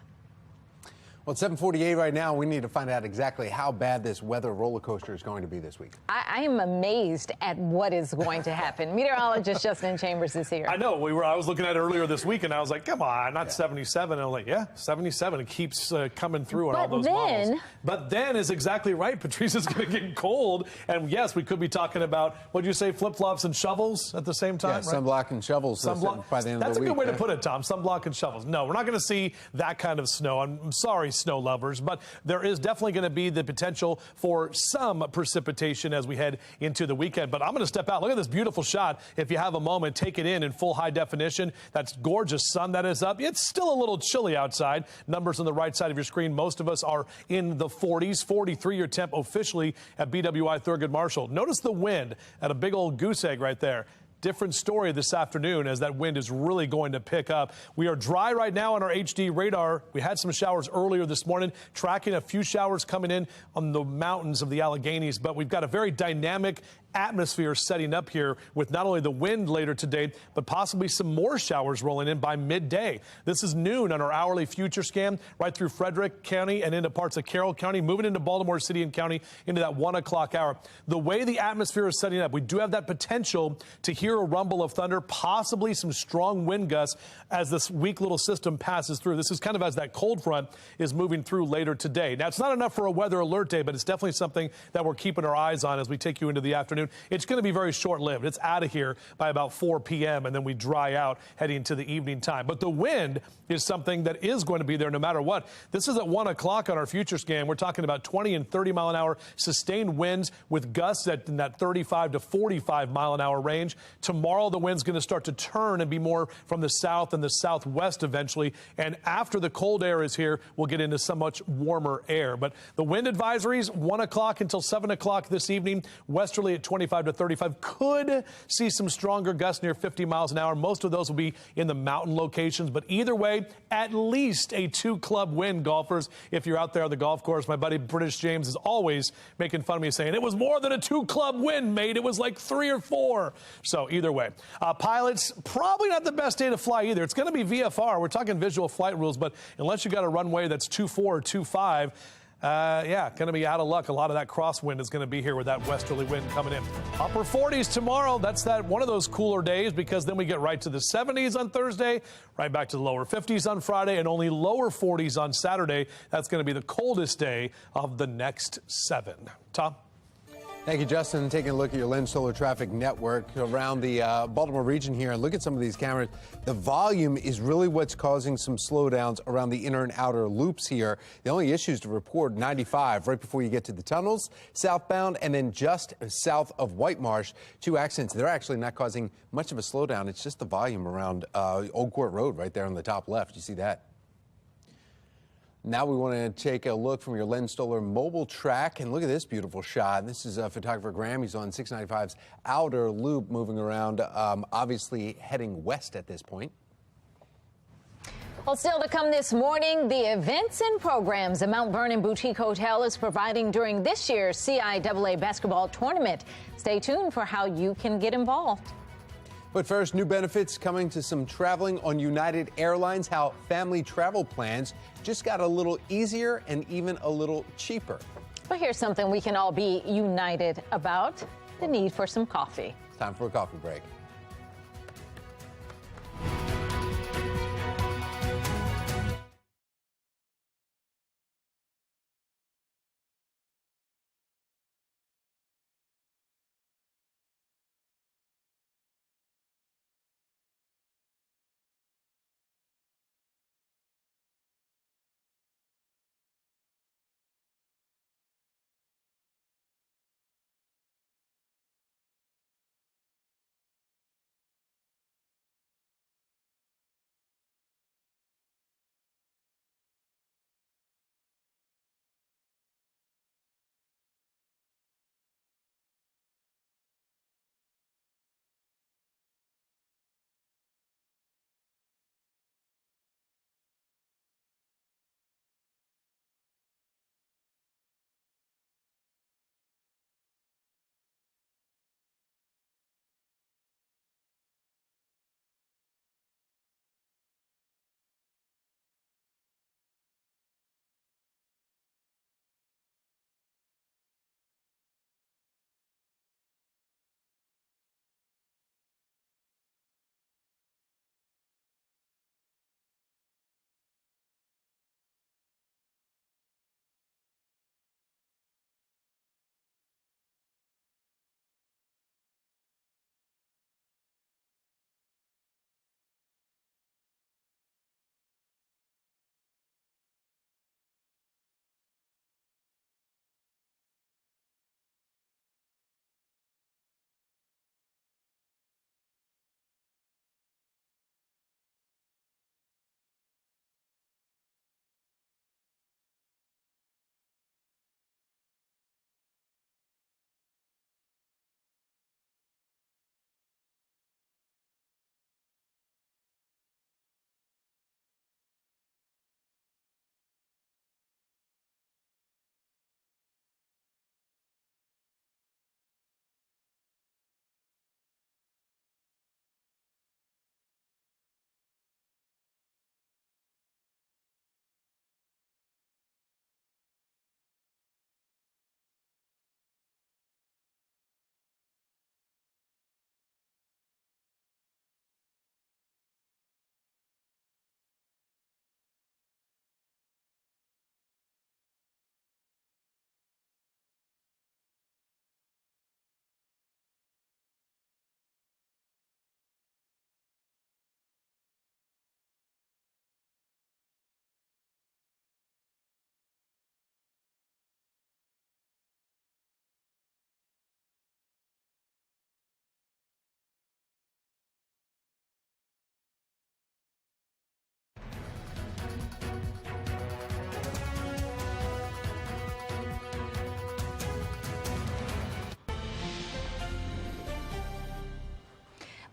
Well, it's 7:48 right now. We need to find out exactly how bad this weather roller coaster is going to be this week. I am amazed at what is going to happen. Meteorologist Justin Chambers is here. I know. I was looking at it earlier this week, and I was like, come on, not 77. And I'm like, yeah, 77. It keeps coming through on all those models. But then is exactly right. Patrice is going to get cold. And yes, we could be talking about, what did you say, flip-flops and shovels at the same time? Yeah, right? Sunblock and shovels by the end of the week. That's a good way to put it, Tom. Sunblock and shovels. No, we're not going to see that kind of snow. I'm sorry, snow lovers, but there is definitely going to be the potential for some precipitation as we head into the weekend. But I'm going to step out. Look at this beautiful shot. If you have a moment, take it in full high definition. That's gorgeous sun that is up. It's still a little chilly outside. Numbers on the right side of your screen. Most of us are in the 40s. 43 your temp officially at BWI Thurgood Marshall. Notice the wind at a big old goose egg right there. Different story this afternoon as that wind is really going to pick up. We are dry right now on our HD radar. We had some showers earlier this morning, tracking a few showers coming in on the mountains of the Alleghenies, but we've got a very dynamic atmosphere setting up here with not only the wind later today, but possibly some more showers rolling in by midday. This is noon on our hourly future scan right through Frederick County and into parts of Carroll County, moving into Baltimore City and County into that 1 o'clock hour. The way the atmosphere is setting up, we do have that potential to hear a rumble of thunder, possibly some strong wind gusts as this weak little system passes through. This is kind of as that cold front is moving through later today. Now, it's not enough for a weather alert day, but it's definitely something that we're keeping our eyes on as we take you into the afternoon. It's going to be very short-lived. It's out of here by about 4 p.m., and then we dry out heading to the evening time. But the wind is something that is going to be there no matter what. This is at 1 o'clock on our future scan. We're talking about 20 and 30 mile an hour sustained winds with gusts in that 35 to 45 mile an hour range. Tomorrow, the wind's going to start to turn and be more from the south and the southwest eventually. And after the cold air is here, we'll get into some much warmer air. But the wind advisories, 1 o'clock until 7 o'clock this evening, westerly at 25 to 35. Could see some stronger gusts near 50 miles an hour. Most of those will be in the mountain locations. But either way, at least a 2-club win, golfers. If you're out there on the golf course, my buddy British James is always making fun of me, saying it was more than a 2-club win, mate. It was like 3 or 4. So either way, pilots, probably not the best day to fly either. It's going to be VFR. We're talking visual flight rules, but unless you got a runway that's 24 or 25, yeah, going to be out of luck. A lot of that crosswind is going to be here with that westerly wind coming in. Upper 40s tomorrow. That's one of those cooler days, because then we get right to the 70s on Thursday, right back to the lower 50s on Friday, and only lower 40s on Saturday. That's going to be the coldest day of the next 7. Tom? Thank you, Justin. Taking a look at your Lens Solar Traffic Network around the Baltimore region here, and look at some of these cameras. The volume is really what's causing some slowdowns around the inner and outer loops here. The only issues to report, 95 right before you get to the tunnels, southbound, and then just south of White Marsh. 2 accidents. They're actually not causing much of a slowdown. It's just the volume around Old Court Road right there on the top left. You see that? Now we want to take a look from your Lens Solar mobile track, and look at this beautiful shot. This is photographer Graham. He's on 695's outer loop, moving around, obviously heading west at this point. Well, still to come this morning, the events and programs the Mount Vernon Boutique Hotel is providing during this year's CIAA basketball tournament. Stay tuned for how you can get involved. But first, new benefits coming to some traveling on United Airlines, how family travel plans just got a little easier and even a little cheaper. Well, here's something we can all be united about: the need for some coffee. It's time for a coffee break.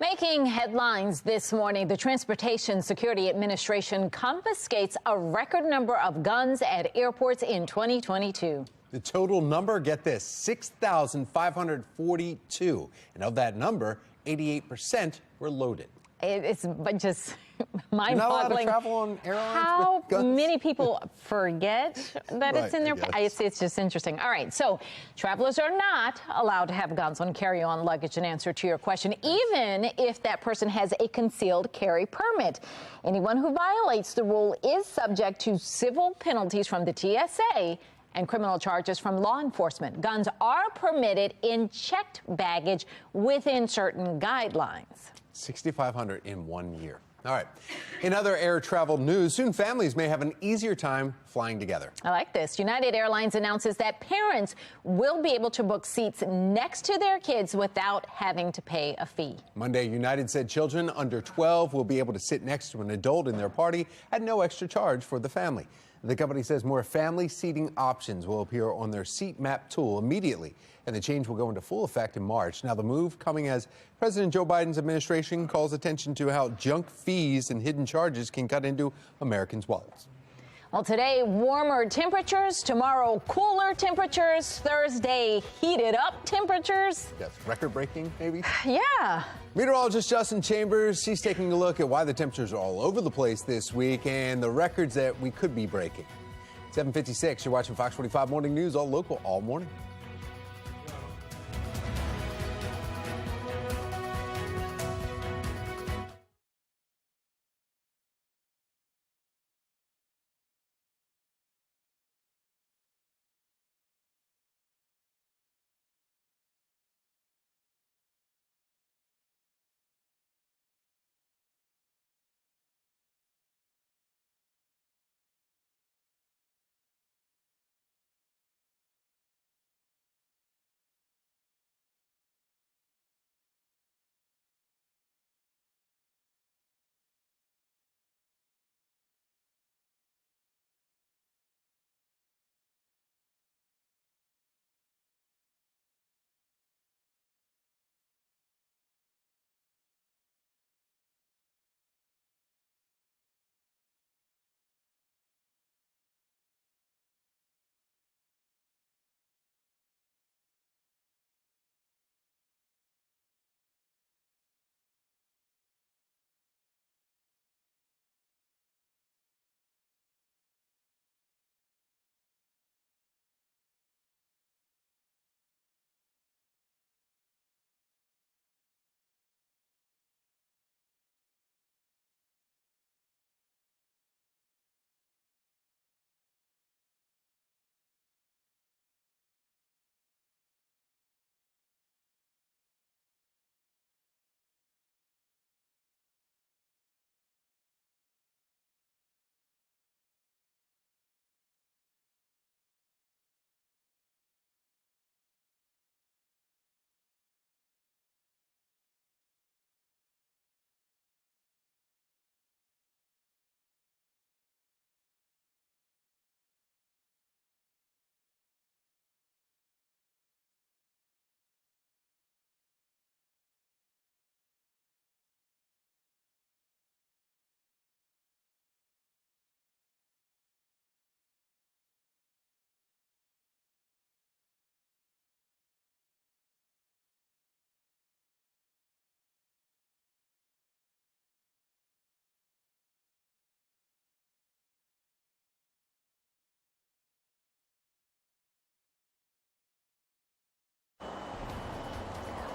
Making headlines this morning, the Transportation Security Administration confiscates a record number of guns at airports in 2022. The total number, get this, 6,542. And of that number, 88% were loaded. It's just mind-boggling travel on airlines how with guns. many people forget that Right, it's in their it's just interesting. All right, so travelers are not allowed to have guns on carry-on luggage, in answer to your question, even if that person has a concealed carry permit. Anyone who violates the rule is subject to civil penalties from the TSA and criminal charges from law enforcement. Guns are permitted in checked baggage within certain guidelines. 6,500 in 1 year. All right. In other air travel news, soon families may have an easier time flying together. I like this. United Airlines announces that parents will be able to book seats next to their kids without having to pay a fee. Monday, United said children under 12 will be able to sit next to an adult in their party at no extra charge for the family. The company says more family seating options will appear on their seat map tool immediately, and the change will go into full effect in March. Now, the move coming as President Joe Biden's administration calls attention to how junk fees and hidden charges can cut into Americans' wallets. Well, today, warmer temperatures. Tomorrow, cooler temperatures. Thursday, heated up temperatures. Yes, record-breaking, maybe? Yeah. Meteorologist Justin Chambers, she's taking a look at why the temperatures are all over the place this week and the records that we could be breaking. 7:56, you're watching Fox 45 Morning News, all local, all morning.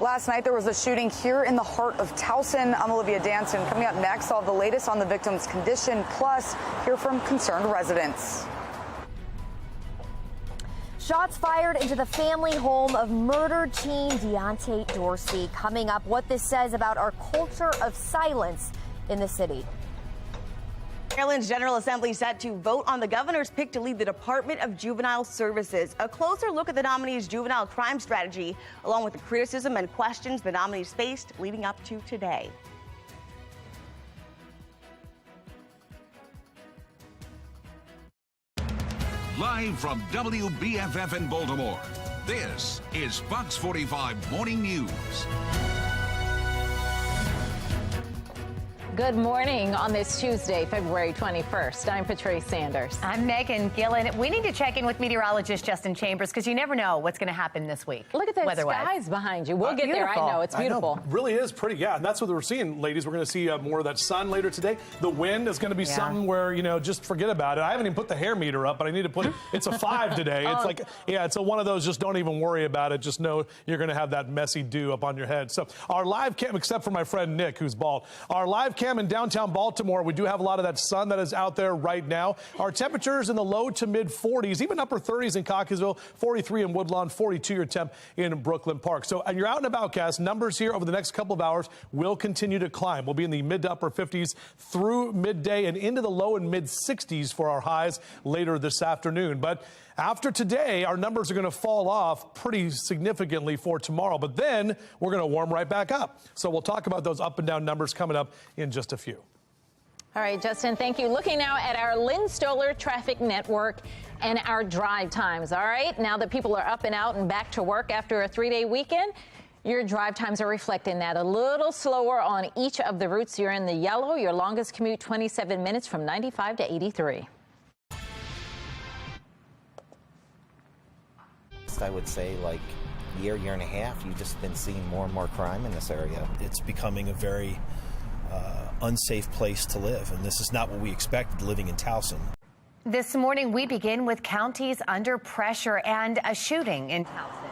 Last night, there was a shooting here in the heart of Towson. I'm Olivia Danson. Coming up next, I'll have the latest on the victim's condition, plus hear from concerned residents. Shots fired into the family home of murdered teen Deontay Dorsey. Coming up, what this says about our culture of silence in the city. Maryland's General Assembly set to vote on the governor's pick to lead the Department of Juvenile Services. A closer look at the nominee's juvenile crime strategy, along with the criticism and questions the nominees faced leading up to today. Live from WBFF in Baltimore, this is Fox 45 Morning News. Good morning on this Tuesday, February 21st. I'm Patrice Sanders. I'm Megan Gillen. We need to check in with meteorologist Justin Chambers because you never know what's going to happen this week. Look at the skies behind you. We'll get beautiful. there. I know. It's beautiful. I know. Really is pretty, yeah. And that's what we're seeing, ladies. We're going to see more of that sun later today. The wind is going to be something where, you know, just forget about it. I haven't even put the hair meter up, but I need to put it. It's a 5 today. It's like, yeah, it's a one of those, just don't even worry about it. Just know you're going to have that messy dew up on your head. So our live cam, except for my friend Nick, who's bald, our live cam Cam, in downtown Baltimore, we do have a lot of that sun that is out there right now. Our temperatures in the low to mid 40s, even upper 30s in Cockeysville, 43 in Woodlawn, 42 your temp in Brooklyn Park. So, and you're out and about, Cass. Numbers here over the next couple of hours will continue to climb. We'll be in the mid to upper 50s through midday and into the low and mid 60s for our highs later this afternoon. But after today, our numbers are going to fall off pretty significantly for tomorrow, but then we're going to warm right back up. So we'll talk about those up and down numbers coming up in just a few. All right, Justin, thank you. Looking now at our Lynn Stoller traffic network and our drive times. All right, now that people are up and out and back to work after a 3-day weekend, your drive times are reflecting that. A little slower on each of the routes. You're in the yellow. Your longest commute, 27 minutes from 95 to 83. I would say like year and a half, you've just been seeing more and more crime in this area. It's becoming a very unsafe place to live, and this is not what we expected living in Towson. This morning, we begin with counties under pressure and a shooting in Towson.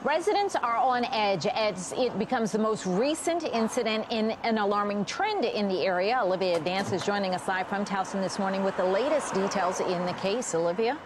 Residents are on edge as it becomes the most recent incident in an alarming trend in the area. Olivia Dance is joining us live from Towson this morning with the latest details in the case. Olivia?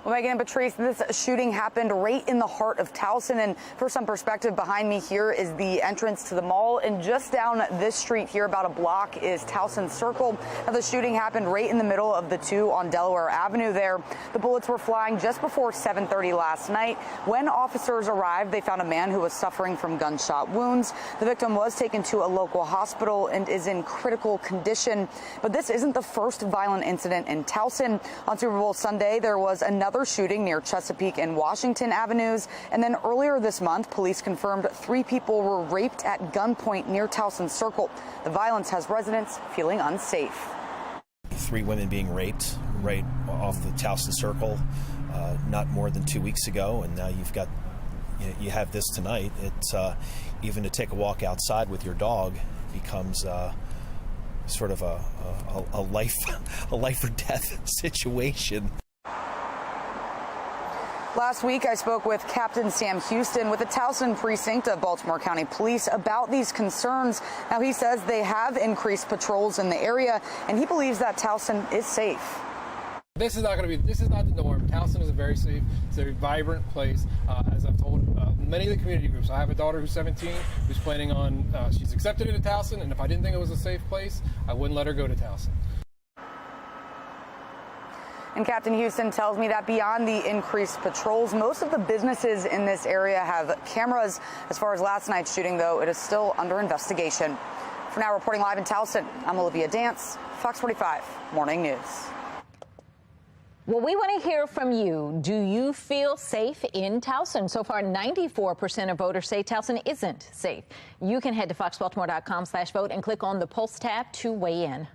Well, Megan and Patrice, this shooting happened right in the heart of Towson, and for some perspective, behind me here is the entrance to the mall, and just down this street here, about a block, is Towson Circle. Now, the shooting happened right in the middle of the two on Delaware Avenue there. The bullets were flying just before 7:30 last night. When officers arrived, they found a man who was suffering from gunshot wounds. The victim was taken to a local hospital and is in critical condition. But this isn't the first violent incident in Towson. On Super Bowl Sunday, there was another shooting near Chesapeake and Washington Avenues. And then earlier this month, police confirmed 3 people were raped at gunpoint near Towson Circle. The violence has residents feeling unsafe. 3 women being raped right off the Towson Circle not more than 2 weeks ago, and now you have this tonight. It's even to take a walk outside with your dog becomes sort of a life or death situation. Last week, I spoke with Captain Sam Houston with the Towson precinct of Baltimore County Police about these concerns. Now, he says they have increased patrols in the area, and he believes that Towson is safe. This is not the norm. Towson is a very safe, it's a vibrant place. As I've told many of the community groups, I have a daughter who's 17 who's planning on, she's accepted into Towson, and if I didn't think it was a safe place, I wouldn't let her go to Towson. And Captain Houston tells me that beyond the increased patrols, most of the businesses in this area have cameras. As far as last night's shooting, though, it is still under investigation. For now, reporting live in Towson, I'm Olivia Dance, Fox 45 Morning News. Well, we want to hear from you. Do you feel safe in Towson? So far, 94% of voters say Towson isn't safe. You can head to foxbaltimore.com/vote and click on the Pulse tab to weigh in.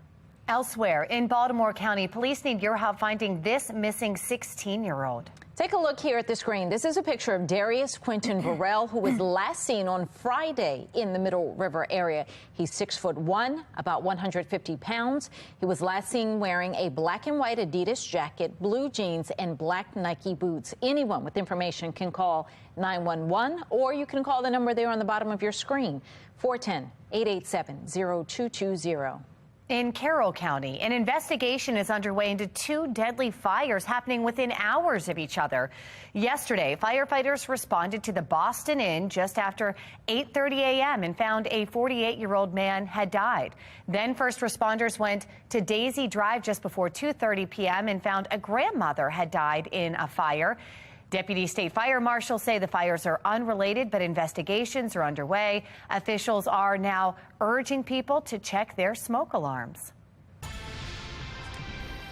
Elsewhere in Baltimore County, police need your help finding this missing 16-year-old. Take a look here at the screen. This is a picture of Darius Quinton Burrell, who was last seen on Friday in the Middle River area. He's 6'1", about 150 pounds. He was last seen wearing a black and white Adidas jacket, blue jeans, and black Nike boots. Anyone with information can call 911, or you can call the number there on the bottom of your screen, 410-887-0220. In Carroll County, an investigation is underway into 2 deadly fires happening within hours of each other. Yesterday, firefighters responded to the Boston Inn just after 8:30 a.m. and found a 48-year-old man had died. Then first responders went to Daisy Drive just before 2:30 p.m. and found a grandmother had died in a fire. Deputy State Fire Marshals say the fires are unrelated, but investigations are underway. Officials are now urging people to check their smoke alarms.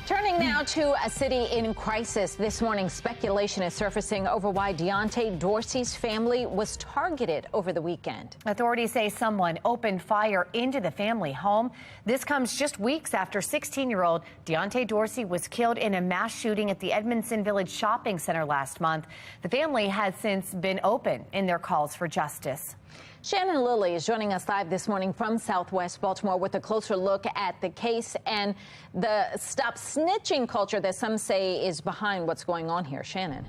Turning now to a city in crisis. This morning, speculation is surfacing over why Deontay Dorsey's family was targeted over the weekend. Authorities say someone opened fire into the family home. This comes just weeks after 16-year-old Deontay Dorsey was killed in a mass shooting at the Edmondson Village Shopping Center last month. The family has since been open in their calls for justice. Shannon Lilly is joining us live this morning from Southwest Baltimore with a closer look at the case and the stop snitching culture that some say is behind what's going on here. Shannon.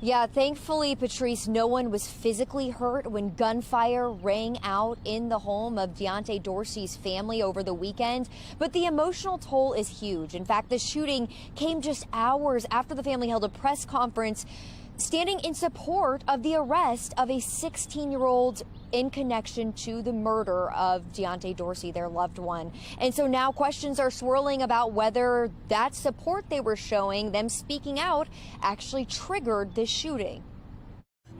Yeah, thankfully, Patrice, no one was physically hurt when gunfire rang out in the home of Deontay Dorsey's family over the weekend. But the emotional toll is huge. In fact, the shooting came just hours after the family held a press conference standing in support of the arrest of a 16-year-old in connection to the murder of Deontay Dorsey, their loved one. And so now questions are swirling about whether that support they were showing, them speaking out, actually triggered this shooting.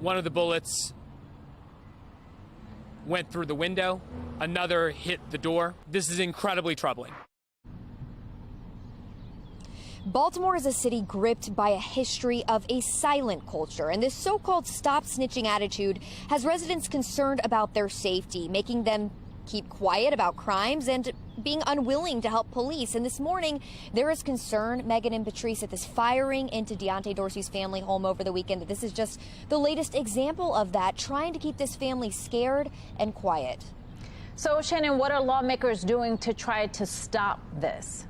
One of the bullets went through the window, another hit the door. This is incredibly troubling. Baltimore is a city gripped by a history of a silent culture, and this so-called stop snitching attitude has residents concerned about their safety, making them keep quiet about crimes and being unwilling to help police. And this morning, there is concern, Megan and Patrice, at this firing into Deontay Dorsey's family home over the weekend, that this is just the latest example of that, trying to keep this family scared and quiet. So, Shannon, what are lawmakers doing to try to stop this?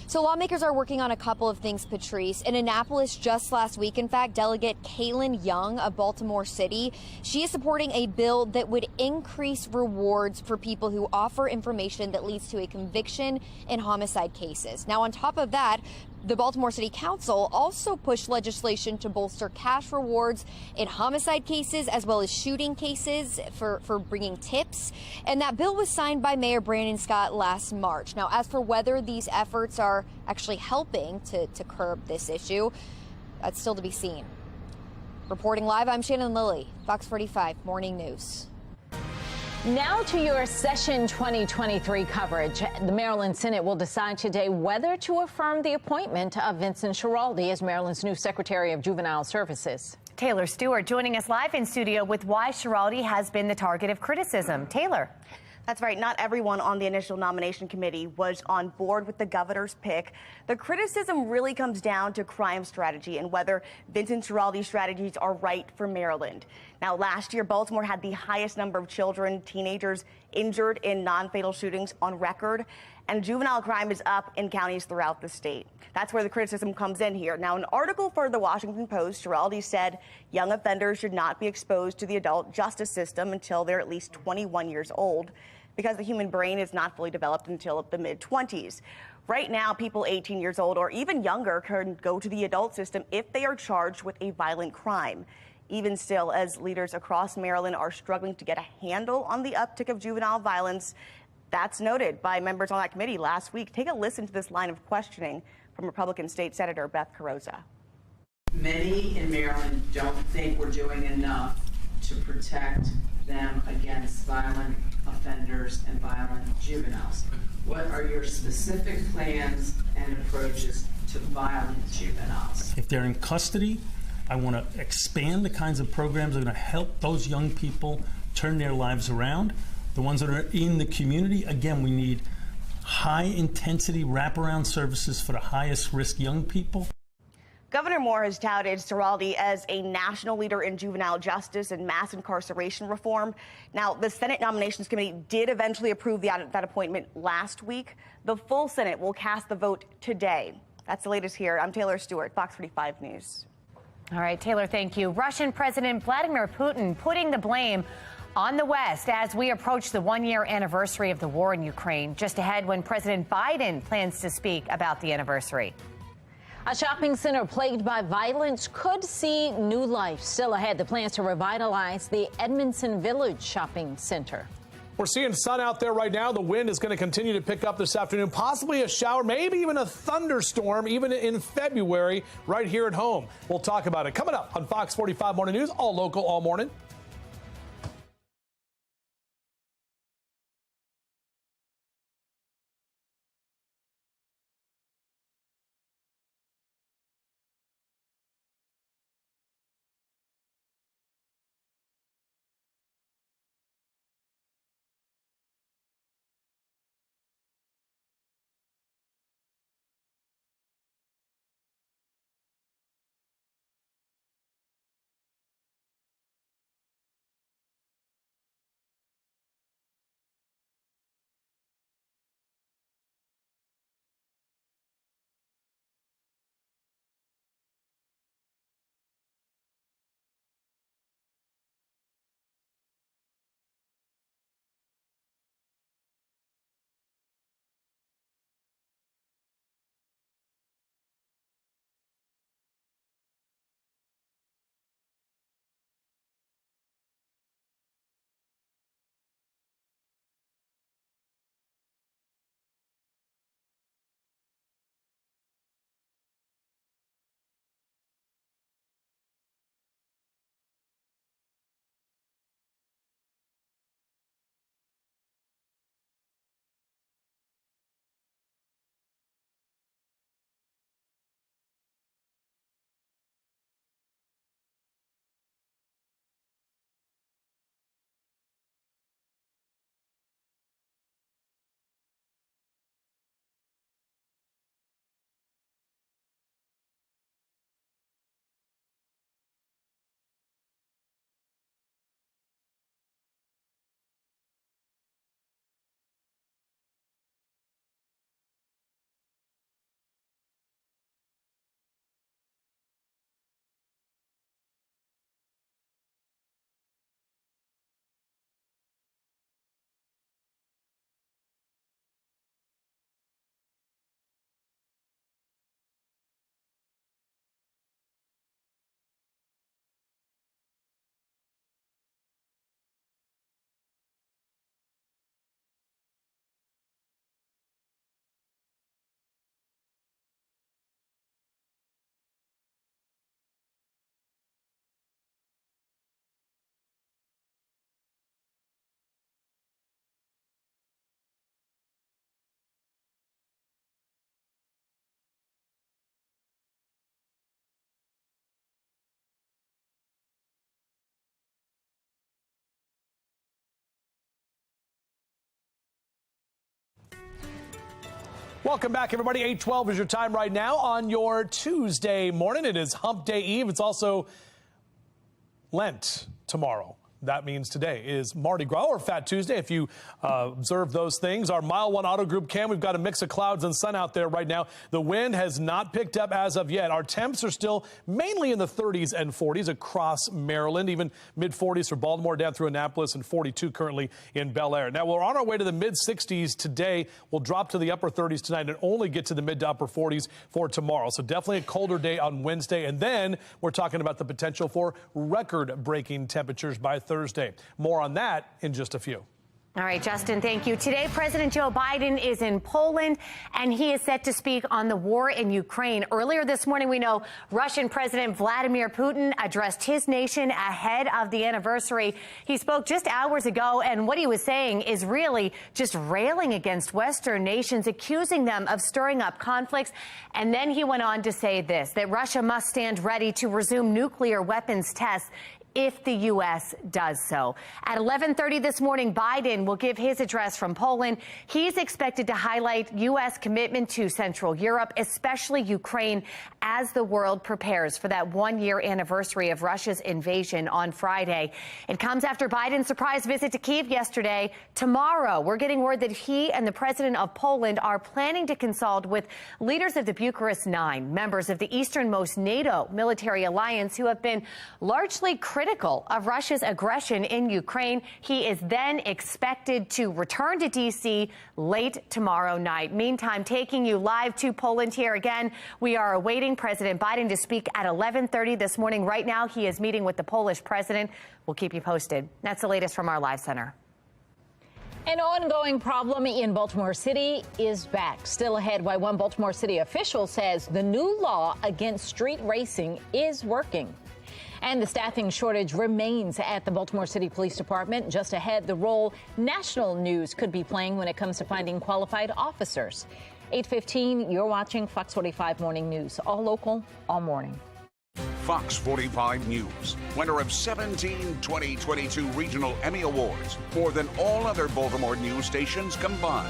So lawmakers are working on a couple of things, Patrice. In Annapolis just last week, in fact, Delegate Kaylin Young of Baltimore City, she is supporting a bill that would increase rewards for people who offer information that leads to a conviction in homicide cases. Now, on top of that, the Baltimore City Council also pushed legislation to bolster cash rewards in homicide cases as well as shooting cases for bringing tips. And that bill was signed by Mayor Brandon Scott last March. Now, as for whether these efforts are actually helping to curb this issue, that's still to be seen. Reporting live, I'm Shannon Lilly, Fox 45 Morning News. Now to your session 2023 coverage. The Maryland Senate will decide today whether to affirm the appointment of Vincent Schiraldi as Maryland's new Secretary of Juvenile Services. Taylor Stewart joining us live in studio with why Schiraldi has been the target of criticism. Taylor. That's right. Not everyone on the initial nomination committee was on board with the governor's pick. The criticism really comes down to crime strategy and whether Vincent Schiraldi's strategies are right for Maryland. Now, last year, Baltimore had the highest number of children, teenagers injured in non-fatal shootings on record, and juvenile crime is up in counties throughout the state. That's where the criticism comes in here. Now, an article for the Washington Post, Schiraldi said young offenders should not be exposed to the adult justice system until they're at least 21 years old, because the human brain is not fully developed until the mid-20s. Right now, people 18 years old or even younger can go to the adult system if they are charged with a violent crime. Even still, as leaders across Maryland are struggling to get a handle on the uptick of juvenile violence, that's noted by members on that committee last week. Take a listen to this line of questioning from Republican State Senator Beth Carrozza. Many in Maryland don't think we're doing enough to protect them against violent offenders and violent juveniles. What are your specific plans and approaches to violent juveniles? If they're in custody, I want to expand the kinds of programs that are going to help those young people turn their lives around. The ones that are in the community, again, we need high-intensity wraparound services for the highest-risk young people. Governor Moore has touted Schiraldi as a national leader in juvenile justice and mass incarceration reform. Now, the Senate Nominations Committee did eventually approve that appointment last week. The full Senate will cast the vote today. That's the latest here. I'm Taylor Stewart, Fox 45 News. All right, Taylor, thank you. Russian President Vladimir Putin putting the blame on the West as we approach the one-year anniversary of the war in Ukraine. Just ahead, when President Biden plans to speak about the anniversary. A shopping center plagued by violence could see new life. Still ahead, the plans to revitalize the Edmondson Village Shopping Center. We're seeing sun out there right now. The wind is going to continue to pick up this afternoon, possibly a shower, maybe even a thunderstorm, even in February, right here at home. We'll talk about it coming up on Fox 45 Morning News, all local, all morning. Welcome back, everybody. 8:12 is your time right now on your Tuesday morning. It is Hump Day Eve. It's also Lent tomorrow. That means today is Mardi Gras or Fat Tuesday, if you observe those things. Our Mile 1 Auto Group cam, we've got a mix of clouds and sun out there right now. The wind has not picked up as of yet. Our temps are still mainly in the 30s and 40s across Maryland, even mid-40s for Baltimore down through Annapolis, and 42 currently in Bel Air. Now, we're on our way to the mid-60s today. We'll drop to the upper 30s tonight and only get to the mid to upper 40s for tomorrow. So definitely a colder day on Wednesday. And then we're talking about the potential for record-breaking temperatures by Thursday. More on that in just a few. All right, Justin, thank you. Today, President Joe Biden is in Poland, and he is set to speak on the war in Ukraine. Earlier this morning, we know Russian President Vladimir Putin addressed his nation ahead of the anniversary. He spoke just hours ago, and what he was saying is really just railing against Western nations, accusing them of stirring up conflicts. And then he went on to say this, that Russia must stand ready to resume nuclear weapons tests if the U.S. does so. At 11:30 this morning, Biden will give his address from Poland. He's expected to highlight U.S. commitment to Central Europe, especially Ukraine, as the world prepares for that one-year anniversary of Russia's invasion on Friday. It comes after Biden's surprise visit to Kyiv yesterday. Tomorrow, we're getting word that he and the president of Poland are planning to consult with leaders of the Bucharest Nine, members of the easternmost NATO military alliance, who have been largely critical of Russia's aggression in Ukraine. He is then expected to return to D.C. late tomorrow night. Meantime, taking you live to Poland here again, we are awaiting President Biden to speak at 11:30 this morning. Right now, he is meeting with the Polish president. We'll keep you posted. That's the latest from our live center. An ongoing problem in Baltimore City is back. Still ahead, why one Baltimore City official says the new law against street racing is working. And the staffing shortage remains at the Baltimore City Police Department. Just ahead, the role national news could be playing when it comes to finding qualified officers. 8:15, you're watching Fox 45 Morning News. All local, all morning. Fox 45 News, winner of 17 2022 Regional Emmy Awards, more than all other Baltimore news stations combined.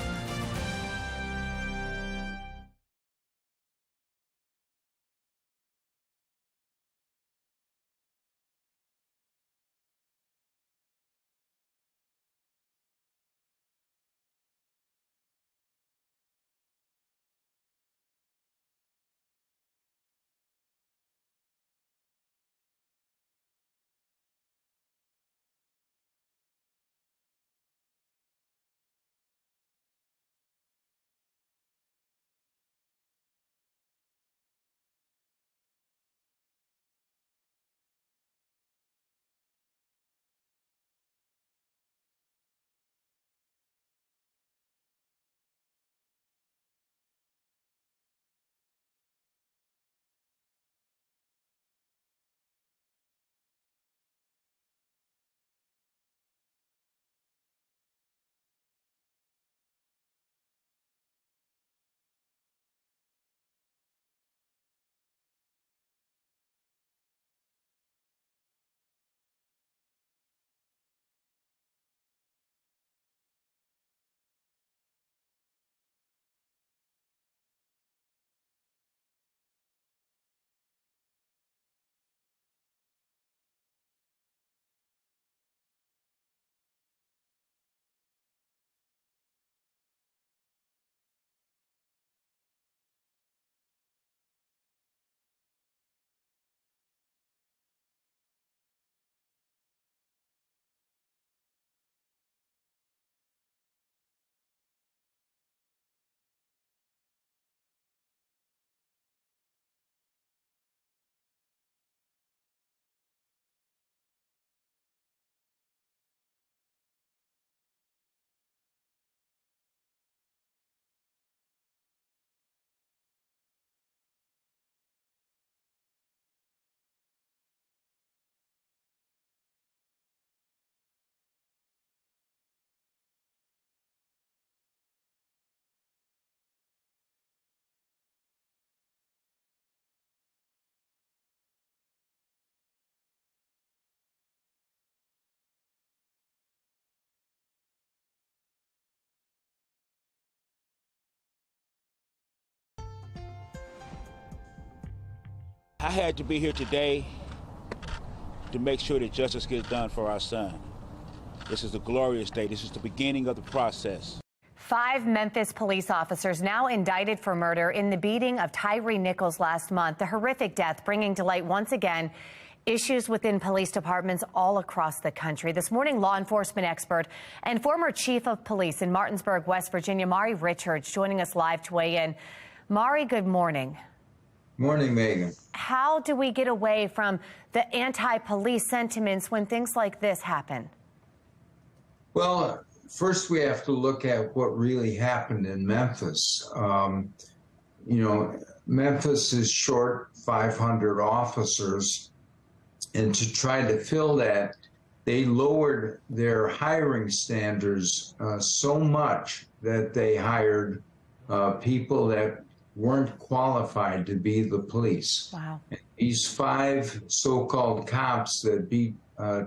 I had to be here today to make sure that justice gets done for our son. This is a glorious day. This is the beginning of the process. 5 Memphis police officers now indicted for murder in the beating of Tyree Nichols last month. The horrific death bringing to light once again issues within police departments all across the country. This morning, law enforcement expert and former chief of police in Martinsburg, West Virginia, Mari Richards, joining us live to weigh in. Mari, good morning. Morning, Megan. How do we get away from the anti-police sentiments when things like this happen? Well, first we have to look at what really happened in Memphis. Memphis is short 500 officers, and to try to fill that, they lowered their hiring standards so much that they hired people that weren't qualified to be the police. Wow. And these 5 so-called cops that beat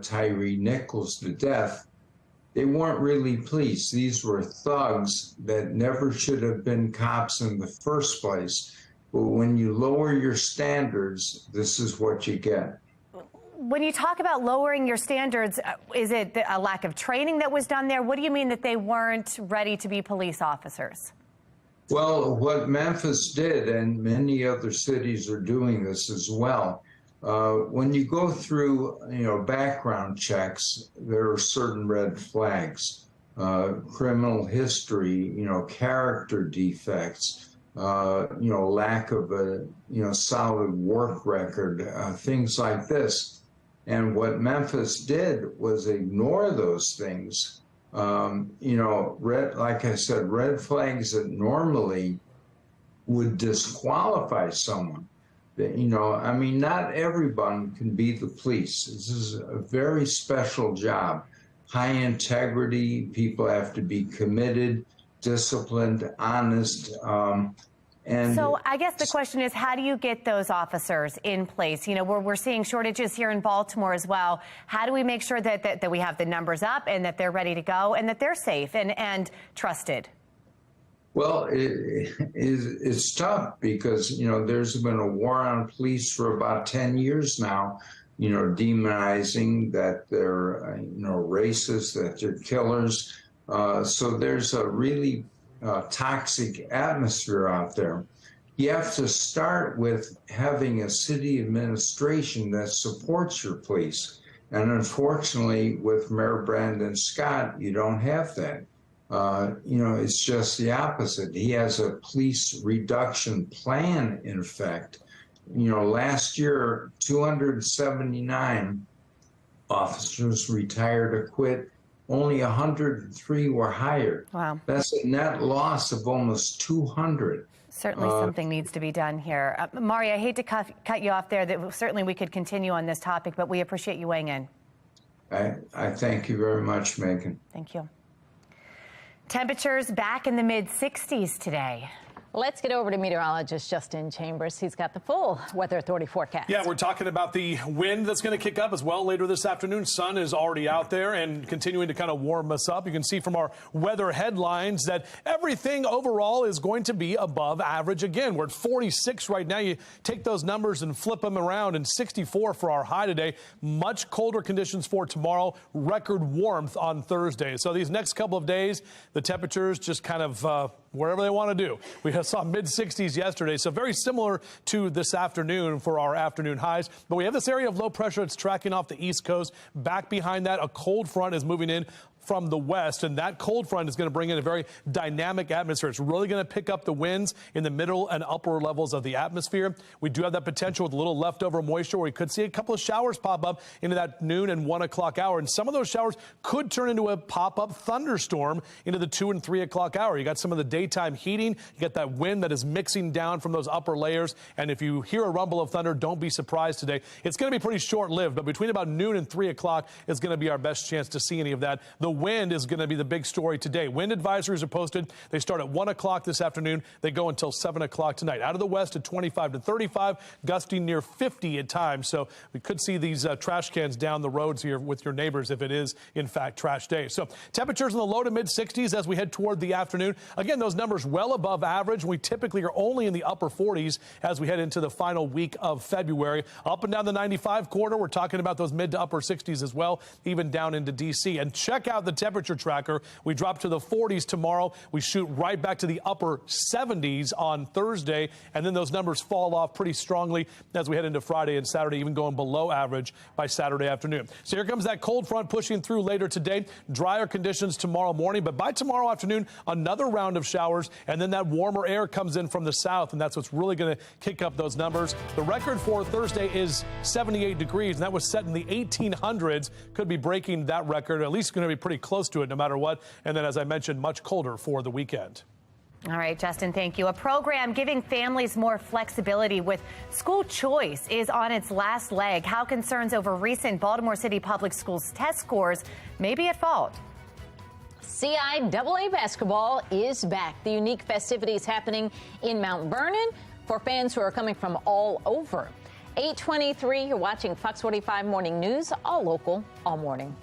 Tyree Nichols to death, they weren't really police. These were thugs that never should have been cops in the first place. But when you lower your standards, this is what you get. When you talk about lowering your standards, is it a lack of training that was done there? What do you mean that they weren't ready to be police officers? Well, what Memphis did, and many other cities are doing this as well, when you go through, background checks, there are certain red flags, criminal history, character defects, lack of a, solid work record, things like this. And what Memphis did was ignore those things. Like I said, red flags that normally would disqualify someone. Not everyone can be the police. This is a very special job. High integrity, people have to be committed, disciplined, honest. So I guess the question is, how do you get those officers in place? We're seeing shortages here in Baltimore as well. How do we make sure that we have the numbers up and that they're ready to go and that they're safe and trusted? Well, it's tough because, there's been a war on police for about 10 years now, demonizing that they're, racist, that they're killers. So there's a really toxic atmosphere out there. You have to start with having a city administration that supports your police. And unfortunately, with Mayor Brandon Scott, you don't have that. It's just the opposite. He has a police reduction plan, in effect. Last year, 279 officers retired or quit. Only 103 were hired. Wow. That's a net loss of almost 200. Certainly something needs to be done here. Mari, I hate to cut you off there. Certainly we could continue on this topic, but we appreciate you weighing in. I thank you very much, Megan. Thank you. Temperatures back in the mid-60s today. Let's get over to meteorologist Justin Chambers. He's got the full Weather Authority forecast. Yeah, we're talking about the wind that's going to kick up as well later this afternoon. Sun is already out there and continuing to kind of warm us up. You can see from our weather headlines that everything overall is going to be above average again. We're at 46 right now. You take those numbers and flip them around, and 64 for our high today. Much colder conditions for tomorrow. Record warmth on Thursday. So these next couple of days, the temperatures just kind of wherever they want to do. We saw mid-60s yesterday, so very similar to this afternoon for our afternoon highs. But we have this area of low pressure that's tracking off the East Coast. Back behind that, a cold front is moving in from the west, and that cold front is going to bring in a very dynamic atmosphere. It's really going to pick up the winds in the middle and upper levels of the atmosphere. We do have that potential with a little leftover moisture where we could see a couple of showers pop up into that noon and 1 o'clock hour, and some of those showers could turn into a pop-up thunderstorm into the 2 and 3 o'clock hour. You got some of the daytime heating, you got that wind that is mixing down from those upper layers, and if you hear a rumble of thunder, don't be surprised today. It's going to be pretty short-lived, but between about noon and 3 o'clock is going to be our best chance to see any of that. The wind is going to be the big story today. Wind advisories are posted. They start at 1 o'clock this afternoon. They go until 7 o'clock tonight. Out of the west at 25 to 35, gusting near 50 at times. So we could see these trash cans down the roads here with your neighbors if it is, in fact, trash day. So temperatures in the low to mid 60s as we head toward the afternoon. Again, those numbers well above average. We typically are only in the upper 40s as we head into the final week of February. Up and down the 95 corridor, we're talking about those mid to upper 60s as well, even down into D.C. And check out the temperature tracker. We drop to the 40s tomorrow. We shoot right back to the upper 70s on Thursday, and then those numbers fall off pretty strongly as we head into Friday and Saturday, even going below average by Saturday afternoon. So here comes that cold front pushing through later today. Drier conditions tomorrow morning, but by tomorrow afternoon, another round of showers, and then that warmer air comes in from the south, and that's what's really going to kick up those numbers. The record for Thursday is 78 degrees, and that was set in the 1800s. Could be breaking that record, or at least going to be pretty close to it no matter what. And then, as I mentioned, much colder for the weekend. All right, Justin, thank you. A program giving families more flexibility with school choice is on its last leg. How concerns over recent Baltimore City Public Schools test scores may be at fault. CIAA basketball is back. The unique festivities happening in Mount Vernon for fans who are coming from all over. 8:23, you're watching Fox 45 Morning News, all local, all morning.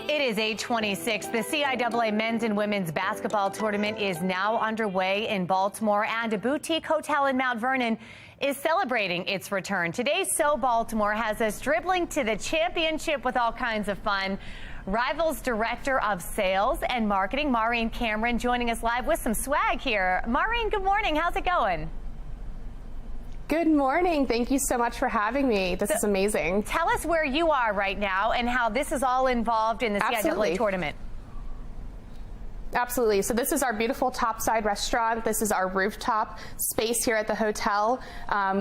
It is 8:26. The CIAA men's and women's basketball tournament is now underway in Baltimore, and a boutique hotel in Mount Vernon is celebrating its return. Today's So Baltimore has us dribbling to the championship with all kinds of fun. Rivals Director of Sales and Marketing, Maureen Cameron, joining us live with some swag here. Maureen, good morning. How's it going? Good morning. Thank you so much for having me. This is amazing. Tell us where you are right now and how this is all involved in the CIAA tournament. Absolutely. So this is our beautiful topside restaurant. This is our rooftop space here at the hotel.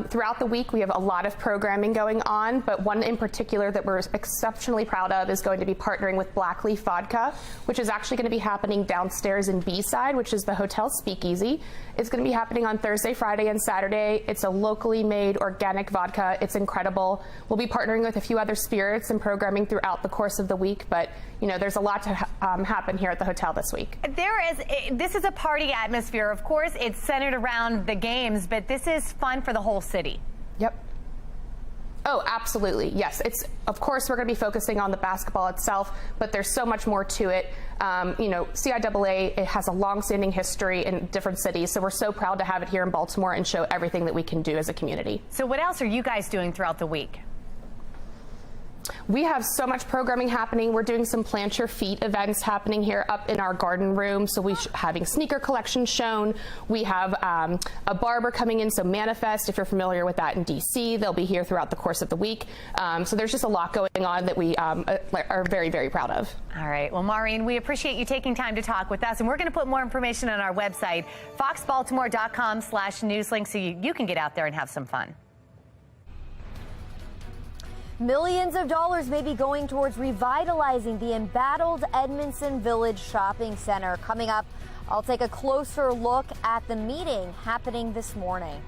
Throughout the week, we have a lot of programming going on, but one in particular that we're exceptionally proud of is going to be partnering with Blackleaf Vodka, which is actually going to be happening downstairs in B-side, which is the hotel speakeasy. It's going to be happening on Thursday, Friday, and Saturday. It's a locally made organic vodka. It's incredible. We'll be partnering with a few other spirits and programming throughout the course of the week, but you know, there's a lot to happen here at the hotel this week. This is a party atmosphere. Of course, it's centered around the games, but this is fun for the whole city. Yep. Oh, absolutely. Yes. Of course, we're going to be focusing on the basketball itself, but there's so much more to it. You know, CIAA, it has a long-standing history in different cities, so we're so proud to have it here in Baltimore and show everything that we can do as a community. So what else are you guys doing throughout the week? We have so much programming happening. We're doing some Plant Your Feet events happening here up in our garden room. So we're having sneaker collections shown. We have a barber coming in, so Manifest, if you're familiar with that in DC, they'll be here throughout the course of the week. So there's just a lot going on that we are very, very proud of. All right. Well, Maureen, we appreciate you taking time to talk with us. And we're going to put more information on our website, foxbaltimore.com/newslink, so you can get out there and have some fun. Millions of dollars may be going towards revitalizing the embattled Edmondson Village Shopping Center. Coming up, I'll take a closer look at the meeting happening this morning.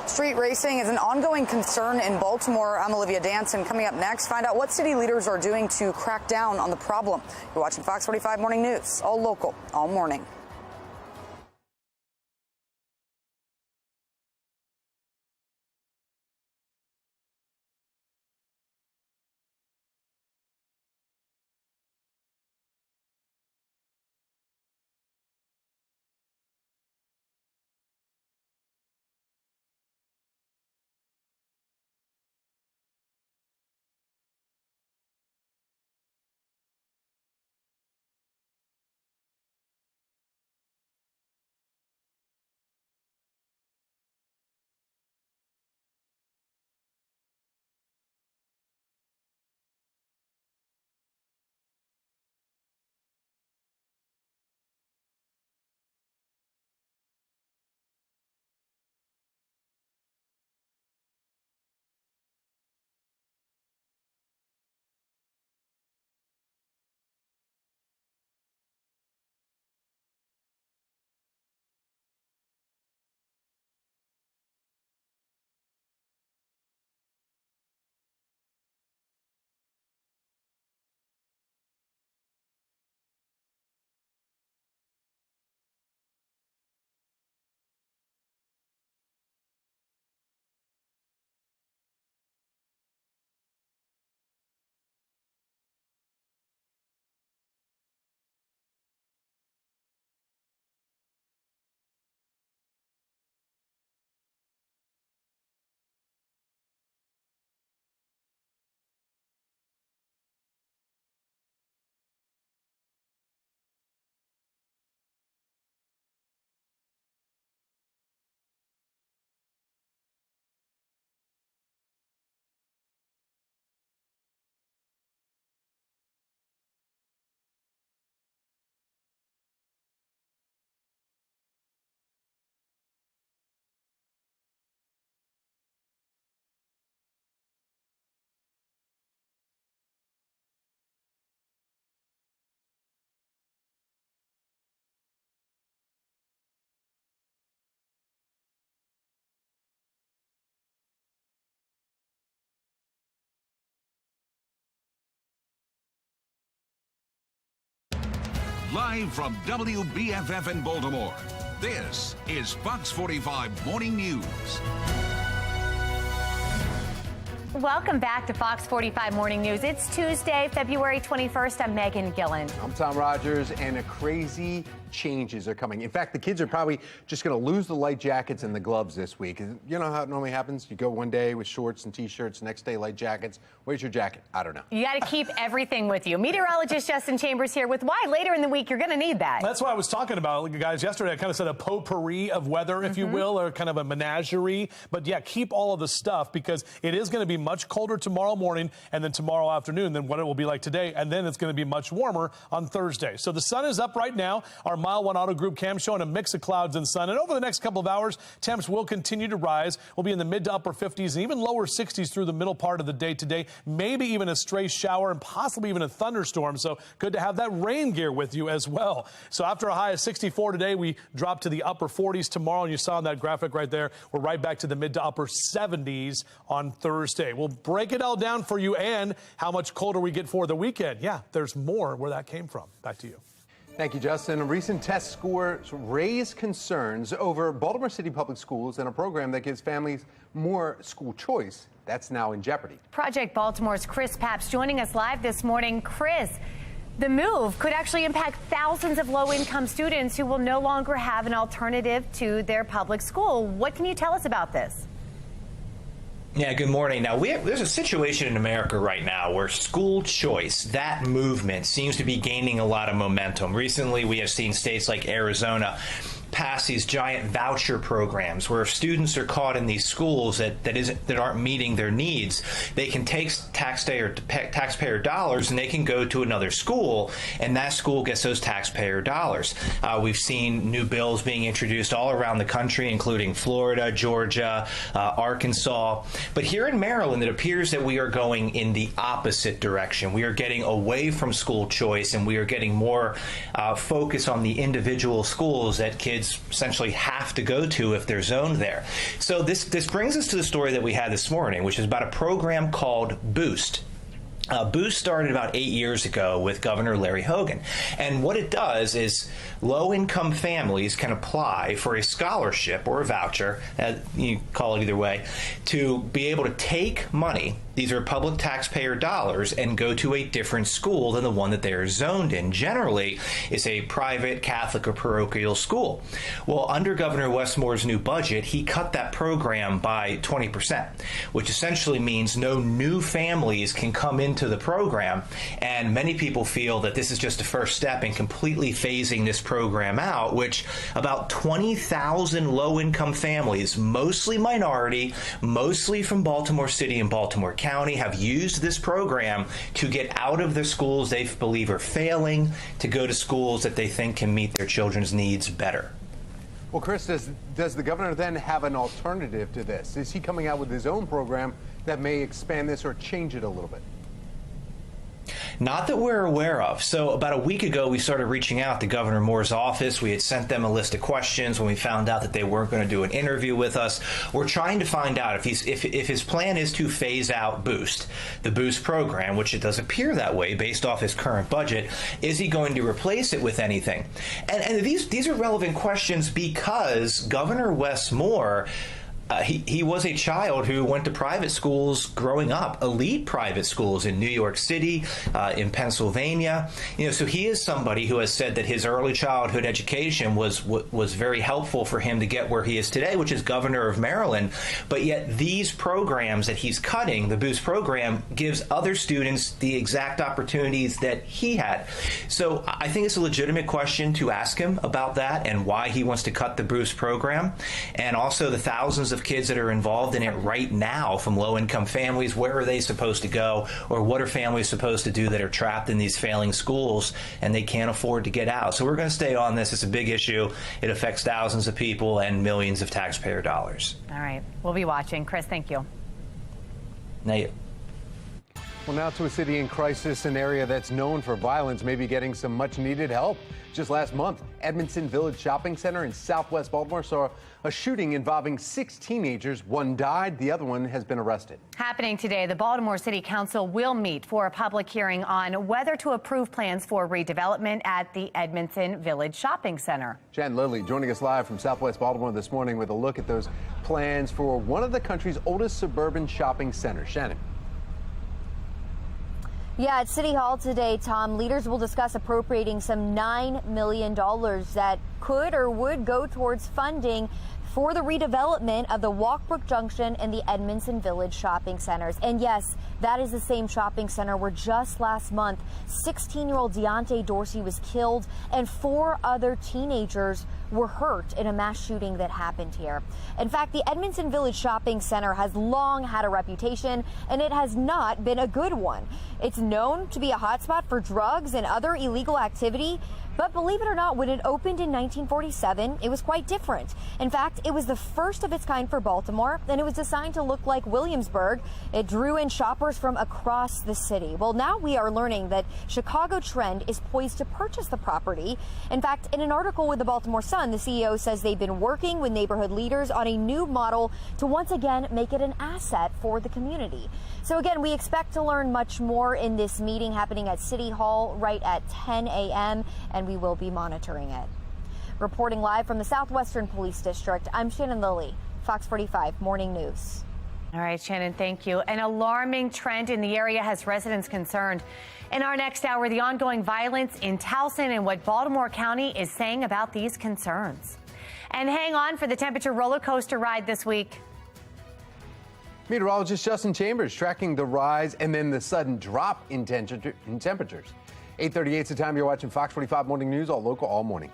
Street racing is an ongoing concern in Baltimore. I'm Olivia Danson. Coming up next, find out what city leaders are doing to crack down on the problem. You're watching Fox 45 Morning News, all local, all morning. Live from WBFF in Baltimore, this is Fox 45 Morning News. Welcome back to Fox 45 Morning News. It's Tuesday, February 21st. I'm Megan Gillen. I'm Tom Rogers, and a crazy changes are coming. In fact, the kids are probably just going to lose the light jackets and the gloves this week. You know how it normally happens? You go one day with shorts and T-shirts, next day light jackets. Where's your jacket? I don't know. You got to keep everything with you. Meteorologist Justin Chambers here with why later in the week you're going to need that. That's what I was talking about, guys. Yesterday I kind of said a potpourri of weather, if you will, or kind of a menagerie. But yeah, keep all of the stuff because it is going to be much colder tomorrow morning and then tomorrow afternoon than what it will be like today. And then it's going to be much warmer on Thursday. So the sun is up right now. Our Mile 1 Auto Group cam showing a mix of clouds and sun. And over the next couple of hours, temps will continue to rise. We'll be in the mid to upper 50s and even lower 60s through the middle part of the day today. Maybe even a stray shower and possibly even a thunderstorm. So good to have that rain gear with you as well. So after a high of 64 today, we drop to the upper 40s tomorrow. And you saw in that graphic right there, we're right back to the mid to upper 70s on Thursday. We'll break it all down for you and how much colder we get for the weekend. Yeah, there's more where that came from. Back to you. Thank you, Justin. Recent test scores raise concerns over Baltimore City Public Schools and a program that gives families more school choice. That's now in jeopardy. Project Baltimore's Chris Papps joining us live this morning. Chris, the move could actually impact thousands of low-income students who will no longer have an alternative to their public school. What can you tell us about this? Yeah, good morning. Now, there's a situation in America right now where school choice, that movement, seems to be gaining a lot of momentum. Recently, we have seen states like Arizona pass these giant voucher programs where if students are caught in these schools that aren't meeting their needs, they can take taxpayer dollars and they can go to another school, and that school gets those taxpayer dollars. We've seen new bills being introduced all around the country, including Florida, Georgia, Arkansas. But here in Maryland, it appears that we are going in the opposite direction. We are getting away from school choice, and we are getting more focus on the individual schools that kids essentially have to go to if they're zoned there. So this brings us to the story that we had this morning, which is about a program called Boost. Boost started about 8 years ago with Governor Larry Hogan. And what it does is low-income families can apply for a scholarship or a voucher, you call it either way, to be able to take money, these are public taxpayer dollars, and go to a different school than the one that they are zoned in. Generally, it's a private Catholic or parochial school. Well, under Governor Westmore's new budget, he cut that program by 20%, which essentially means no new families can come into the program. And many people feel that this is just a first step in completely phasing this program out, which about 20,000 low-income families, mostly minority, mostly from Baltimore City and Baltimore County, have used this program to get out of their schools they believe are failing, to go to schools that they think can meet their children's needs better. Well, Chris, does the governor then have an alternative to this? Is he coming out with his own program that may expand this or change it a little bit? Not that we're aware of. So about a week ago, we started reaching out to Governor Moore's office. We had sent them a list of questions when we found out that they weren't going to do an interview with us. We're trying to find out if his plan is to phase out Boost, the Boost program, which it does appear that way based off his current budget. Is he going to replace it with anything? And these are relevant questions because Governor Wes Moore, he was a child who went to private schools growing up, elite private schools in New York City, in Pennsylvania. So he is somebody who has said that his early childhood education was very helpful for him to get where he is today, which is governor of Maryland. But yet these programs that he's cutting, the Boost program, gives other students the exact opportunities that he had. So I think it's a legitimate question to ask him about that and why he wants to cut the Boost program, and also the thousands of kids that are involved in it right now from low-income families. Where are they supposed to go, or what are families supposed to do that are trapped in these failing schools and they can't afford to get out? So we're going to stay on this. It's a big issue. It affects thousands of people and millions of taxpayer dollars. All right. We'll be watching. Chris, thank you. Now Well, now to a city in crisis, an area that's known for violence, may be getting some much-needed help. Just last month, Edmondson Village Shopping Center in southwest Baltimore saw a shooting involving 6 teenagers. One died. The other one has been arrested. Happening today, the Baltimore City Council will meet for a public hearing on whether to approve plans for redevelopment at the Edmondson Village Shopping Center. Jan Lilly joining us live from southwest Baltimore this morning with a look at those plans for one of the country's oldest suburban shopping centers. Shannon. Yeah, at City Hall today, Tom, leaders will discuss appropriating some $9 million that could or would go towards funding for the redevelopment of the Walkbrook Junction and the Edmondson Village shopping centers. And yes, that is the same shopping center where just last month, 16-year-old Deontay Dorsey was killed and 4 other teenagers were hurt in a mass shooting that happened here. In fact, the Edmondson Village Shopping Center has long had a reputation, and it has not been a good one. It's known to be a hotspot for drugs and other illegal activity. But believe it or not, when it opened in 1947, it was quite different. In fact, it was the first of its kind for Baltimore, and it was designed to look like Williamsburg. It drew in shoppers from across the city. Well, now we are learning that Chicago Trend is poised to purchase the property. In fact, in an article with the Baltimore Sun, the CEO says they've been working with neighborhood leaders on a new model to once again make it an asset for the community. So again, we expect to learn much more in this meeting happening at City Hall right at 10 a.m. and we will be monitoring it. Reporting live from the Southwestern Police District, I'm Shannon Lilly, Fox 45 Morning News. All right, Shannon, thank you. An alarming trend in the area has residents concerned. In our next hour, the ongoing violence in Towson and what Baltimore County is saying about these concerns. And hang on for the temperature roller coaster ride this week. Meteorologist Justin Chambers tracking the rise and then the sudden drop in temperatures. 8:38 is the time you're watching Fox 45 Morning News, all local, all morning.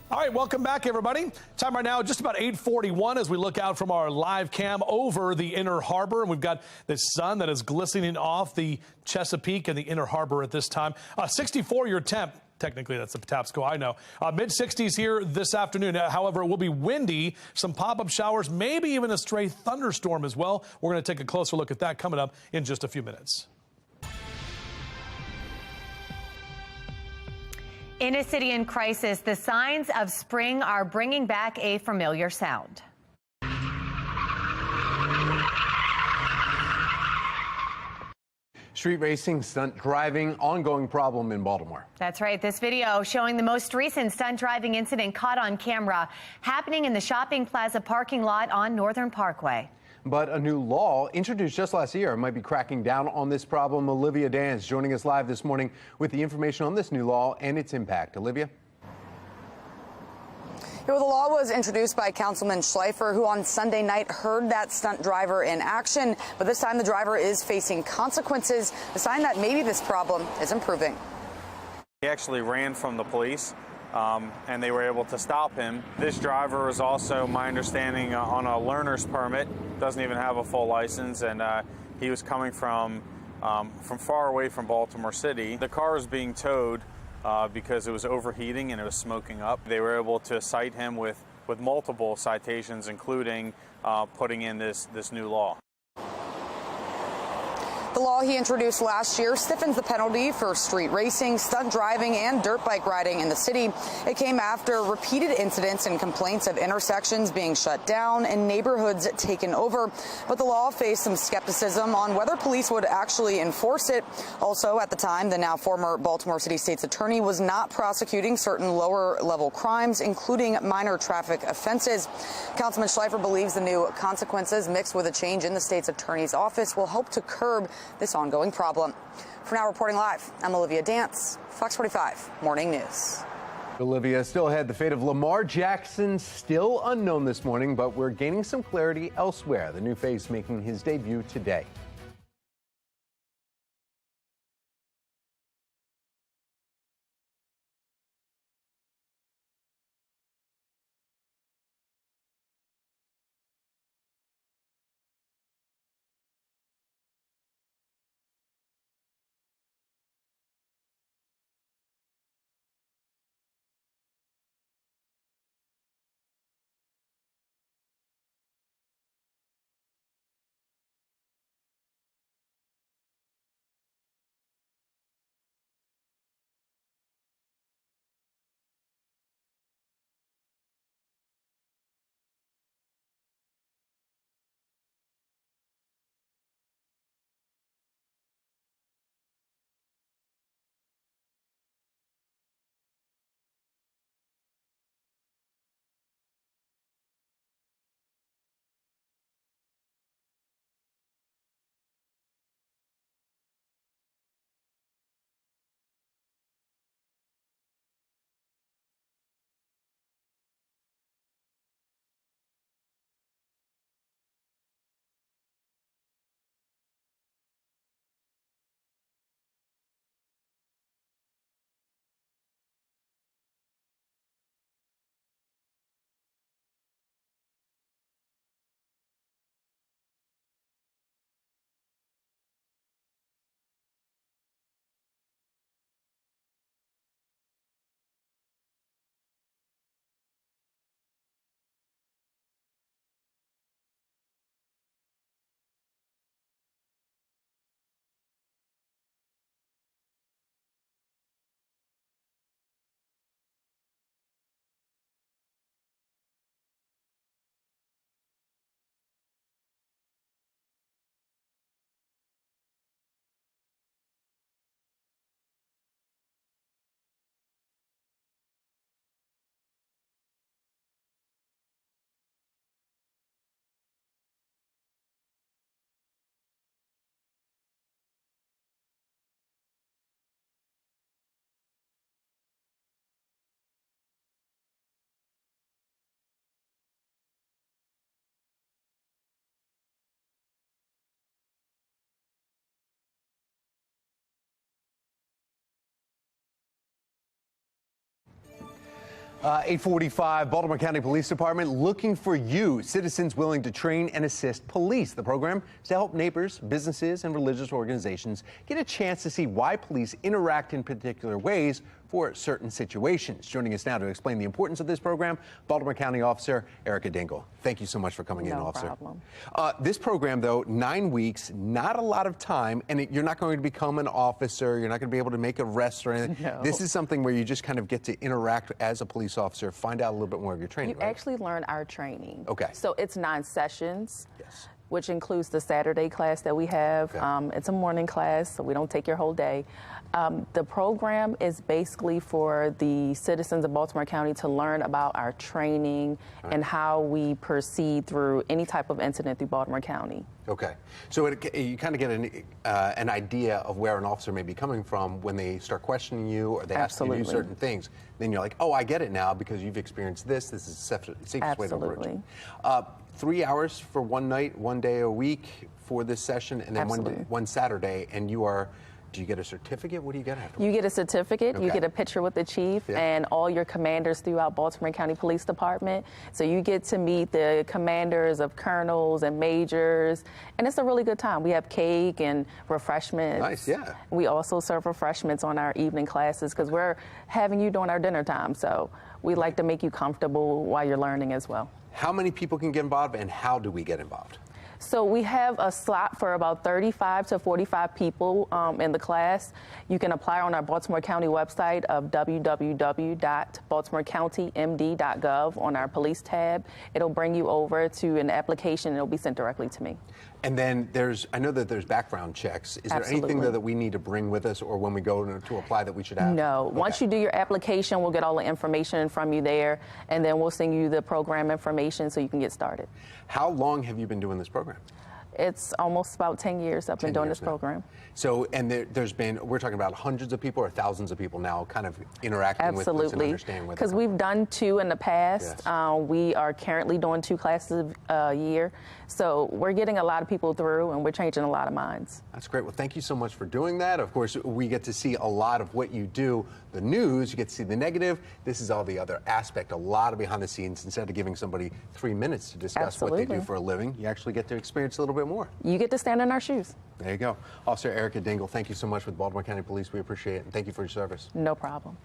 All right, welcome back, everybody. Time right now, just about 8:41 as we look out from our live cam over the Inner Harbor. And we've got this sun that is glistening off the Chesapeake and the Inner Harbor at this time. 64-year temp. Technically, that's the Patapsco, I know. Mid-60s here this afternoon. However, it will be windy, some pop-up showers, maybe even a stray thunderstorm as well. We're going to take a closer look at that coming up in just a few minutes. In a city in crisis, the signs of spring are bringing back a familiar sound. Street racing, stunt driving, ongoing problem in Baltimore. That's right. This video showing the most recent stunt driving incident caught on camera happening in the shopping plaza parking lot on Northern Parkway. But a new law introduced just last year might be cracking down on this problem. Olivia Dans joining us live this morning with the information on this new law and its impact. Olivia? Well, the law was introduced by Councilman Schleifer, who on Sunday night heard that stunt driver in action. But this time the driver is facing consequences, a sign that maybe this problem is improving. He actually ran from the police, and they were able to stop him. This driver is also, my understanding, on a learner's permit, doesn't even have a full license, and he was coming from far away from Baltimore City. The car was being towed because it was overheating and it was smoking up. They were able to cite him with multiple citations, including putting in this new law. The law he introduced last year stiffens the penalty for street racing, stunt driving, and dirt bike riding in the city. It came after repeated incidents and complaints of intersections being shut down and neighborhoods taken over. But the law faced some skepticism on whether police would actually enforce it. Also, at the time, the now former Baltimore City State's attorney was not prosecuting certain lower-level crimes, including minor traffic offenses. Councilman Schleifer believes the new consequences, mixed with a change in the state's attorney's office, will help to curb this ongoing problem. For now, reporting live, I'm Olivia Dance, Fox 45 Morning News. Olivia, still ahead, the fate of Lamar Jackson still unknown this morning, but we're gaining some clarity elsewhere. The new face making his debut today. $8:45, Baltimore County Police Department looking for you, citizens willing to train and assist police. The program is to help neighbors, businesses, and religious organizations get a chance to see why police interact in particular ways for certain situations. Joining us now to explain the importance of this program, Baltimore County Officer Erica Dingle. Thank you so much for coming in, Officer. No problem. This program, though, 9 weeks, not a lot of time, and you're not going to become an officer. You're not going to be able to make arrests or anything. No. This is something where you just kind of get to interact as a police officer, find out a little bit more of your training. You actually learn our training. Okay. So it's 9 sessions. Yes. Which includes the Saturday class that we have. Okay. It's a morning class, so we don't take your whole day. The program is basically for the citizens of Baltimore County to learn about our training and how we proceed through any type of incident through Baltimore County. Okay. So you kind of get an idea of where an officer may be coming from when they start questioning you or they ask you to do certain things. Then you're like, oh, I get it now because you've experienced this. This is the safest way to approach it. 3 hours for one night, 1 day a week for this session, and then one Saturday, and do Do you get a certificate? What do you get afterwards? You get a certificate, Okay. you get a picture with the chief and all your commanders throughout Baltimore County Police Department. So you get to meet the commanders of colonels and majors, and it's a really good time. We have cake and refreshments. Nice, yeah. We also serve refreshments on our evening classes because we're having you during our dinner time. So we like to make you comfortable while you're learning as well. How many people can get involved, and how do we get involved? So we have a slot for about 35 to 45 people in the class. You can apply on our Baltimore County website of www.baltimorecountymd.gov on our police tab. It'll bring you over to an application and it'll be sent directly to me. And then I know that there's background checks. Is there anything though that we need to bring with us, or when we go to apply, that we should have? No. Okay. Once you do your application, we'll get all the information from you there, and then we'll send you the program information so you can get started. How long have you been doing this program? It's almost about 10 years I've been doing this program. So, and we're talking about hundreds of people or thousands of people now kind of interacting with this and understanding what because we've done 2 in the past. Yes. We are currently doing 2 classes a year. So we're getting a lot of people through, and we're changing a lot of minds. That's great. Well, thank you so much for doing that. Of course, we get to see a lot of what you do. The news, you get to see the negative. This is all the other aspect, a lot of behind the scenes. Instead of giving somebody 3 minutes to discuss what they do for a living, you actually get to experience a little bit more. You get to stand in our shoes. There you go. Officer Erica Dingle, thank you so much with Baltimore County Police. We appreciate it, and thank you for your service. No problem.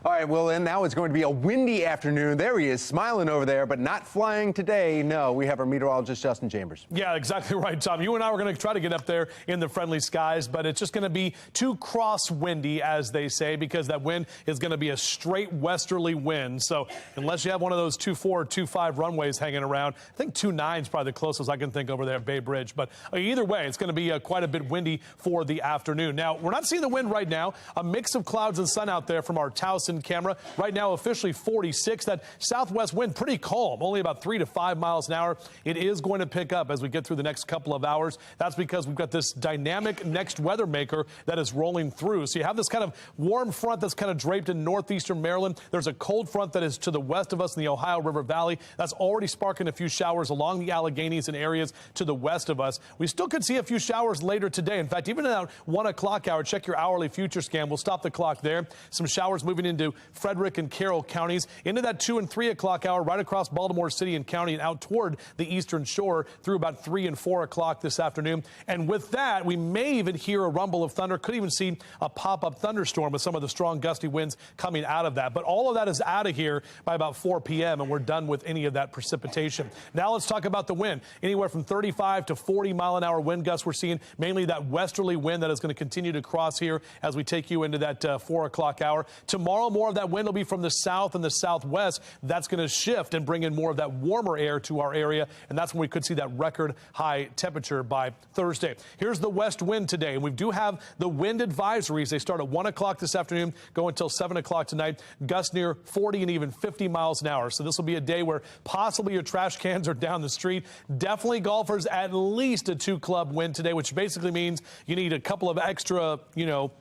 All right, well, and now it's going to be a windy afternoon. There he is, smiling over there, but not flying today. No, we have our meteorologist, Justin Chambers. Yeah, exactly right, Tom. You and I were going to try to get up there in the friendly skies, but it's just going to be too cross-windy, as they say, because that wind is going to be a straight westerly wind. So unless you have one of those 2.4 or 2.5 runways hanging around, I think 2.9 is probably the closest I can think over there at Bay Bridge. But either way, it's going to be quite a bit windy for the afternoon. Now, we're not seeing the wind right now. A mix of clouds and sun out there from our Towson camera. Right now, officially 46. That southwest wind pretty calm, only about 3 to 5 miles an hour. It is going to pick up as we get through the next couple of hours. That's because we've got this dynamic next weather maker that is rolling through. So you have this kind of warm front that's kind of draped in northeastern Maryland. There's a cold front that is to the west of us in the Ohio River Valley. That's already sparking a few showers along the Alleghenies and areas to the west of us. We still could see a few showers later today. In fact, even at 1 o'clock hour, check your hourly future scan. We'll stop the clock there. Some showers moving into Frederick and Carroll counties, into that 2 and 3 o'clock hour, right across Baltimore City and County and out toward the eastern shore through about 3 and 4 o'clock this afternoon. And with that, we may even hear a rumble of thunder, could even see a pop-up thunderstorm with some of the strong gusty winds coming out of that. But all of that is out of here by about 4 p.m. and we're done with any of that precipitation. Now let's talk about the wind. Anywhere from 35 to 40 mile an hour wind gusts we're seeing, mainly that westerly wind that is going to continue to cross here as we take you into that 4 o'clock hour. Tomorrow, more of that wind will be from the south and the southwest. That's going to shift and bring in more of that warmer air to our area, and that's when we could see that record high temperature by Thursday. Here's the west wind today, and we do have the wind advisories. They start at 1 o'clock this afternoon, go until 7 o'clock tonight. Gusts near 40 and even 50 miles an hour. So this will be a day where possibly your trash cans are down the street. Definitely golfers at least a 2-club wind today, which basically means you need a couple of extra,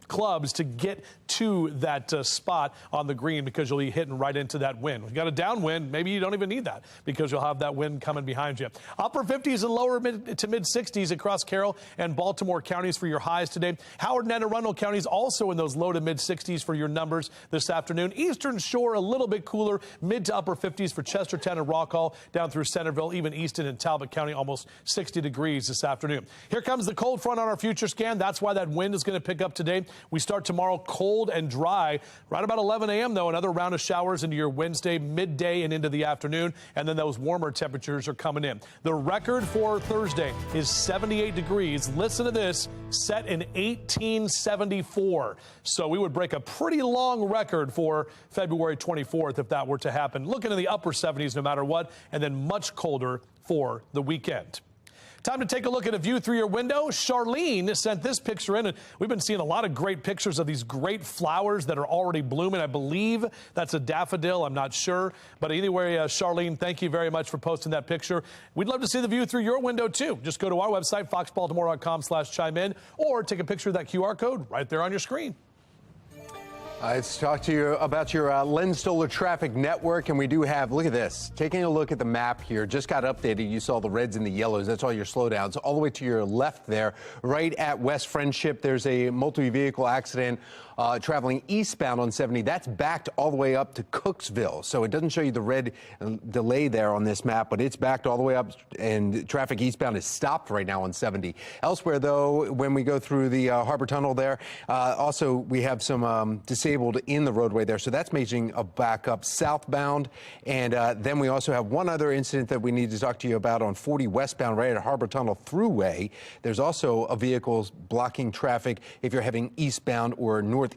clubs to get to that spot on the green, because you'll be hitting right into that wind. If you got a downwind, maybe you don't even need that because you'll have that wind coming behind you. Upper 50s and lower to mid 60s across Carroll and Baltimore counties for your highs today. Howard and Anne Arundel counties also in those low to mid 60s for your numbers this afternoon. Eastern Shore a little bit cooler, mid to upper 50s for Chestertown and Rockall, down through Centerville, even Easton and Talbot County, almost 60 degrees this afternoon. Here comes the cold front on our future scan. That's why that wind is going to pick up today. We start tomorrow cold and dry. Right about 11 a.m., though, another round of showers into your Wednesday midday and into the afternoon, and then those warmer temperatures are coming in. The record for Thursday is 78 degrees. Listen to this, set in 1874. So we would break a pretty long record for February 24th if that were to happen. Looking in the upper 70s no matter what, and then much colder for the weekend. Time to take a look at a view through your window. Charlene sent this picture in, and we've been seeing a lot of great pictures of these great flowers that are already blooming. I believe that's a daffodil. I'm not sure. But anyway, Charlene, thank you very much for posting that picture. We'd love to see the view through your window, too. Just go to our website, foxbaltimore.com/chime in, or take a picture of that QR code right there on your screen. Let's talk to you about your Lens-Stoller traffic network, and we do have, look at this, taking a look at the map here, just got updated. You saw the reds and the yellows. That's all your slowdowns. All the way to your left there, right at West Friendship, there's a multi-vehicle accident traveling eastbound on 70. That's backed all the way up to Cooksville. So it doesn't show you the red delay there on this map, but it's backed all the way up, and traffic eastbound is stopped right now on 70. Elsewhere, though, when we go through the Harbor Tunnel there, also we have some disabled in the roadway there, so that's making a backup southbound. And then we also have one other incident that we need to talk to you about on 40 westbound right at Harbor Tunnel Thruway. There's also a vehicle blocking traffic if you're heading eastbound or northeast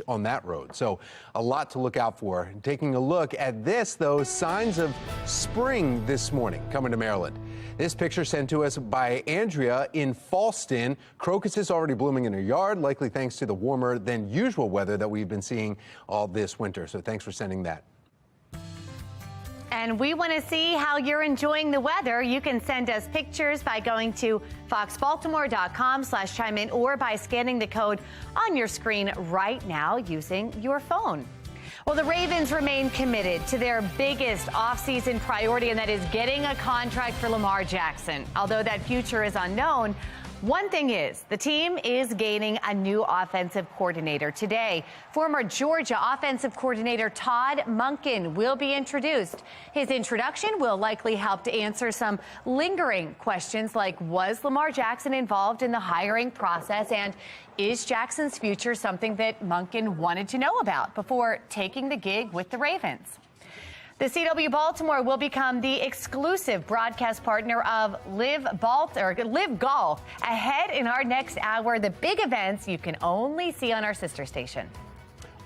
on that road. So a lot to look out for. Taking a look at this, though, signs of spring this morning coming to Maryland. This picture sent to us by Andrea in Falston. Crocuses already blooming in her yard, likely thanks to the warmer than usual weather that we've been seeing all this winter. So thanks for sending that. And we want to see how you're enjoying the weather. You can send us pictures by going to foxbaltimore.com/chime in or by scanning the code on your screen right now using your phone. Well, the Ravens remain committed to their biggest offseason priority, and that is getting a contract for Lamar Jackson. Although that future is unknown, one thing is, the team is gaining a new offensive coordinator today. Former Georgia offensive coordinator Todd Monken will be introduced. His introduction will likely help to answer some lingering questions like, was Lamar Jackson involved in the hiring process, and is Jackson's future something that Monken wanted to know about before taking the gig with the Ravens? The CW Baltimore will become the exclusive broadcast partner of Live Golf. Ahead in our next hour, the big events you can only see on our sister station.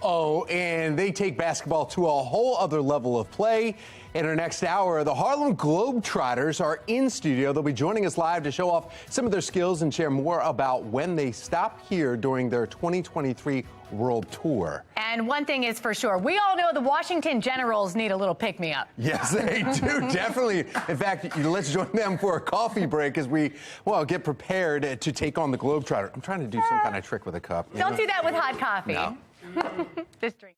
Oh, and they take basketball to a whole other level of play. In our next hour, the Harlem Globetrotters are in studio. They'll be joining us live to show off some of their skills and share more about when they stop here during their 2023 World Tour. And one thing is for sure, we all know the Washington Generals need a little pick-me-up. Yes, they do, definitely. In fact, let's join them for a coffee break as we, get prepared to take on the Globetrotter. I'm trying to do some kind of trick with a cup. Don't do that with hot coffee. No. Just drink.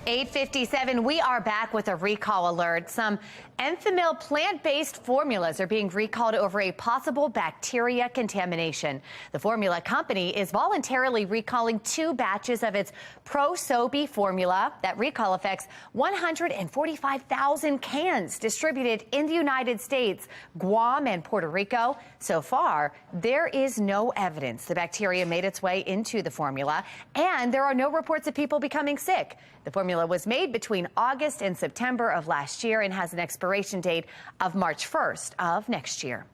8:57, we are back with a recall alert. Some Enfamil plant-based formulas are being recalled over a possible bacteria contamination. The formula company is voluntarily recalling 2 batches of its Pro-Sobi formula. That recall affects 145,000 cans distributed in the United States, Guam, and Puerto Rico. So far, there is no evidence the bacteria made its way into the formula, and there are no reports of people becoming sick. The formula was made between August and September of last year and has an expiration date of March 1st of next year.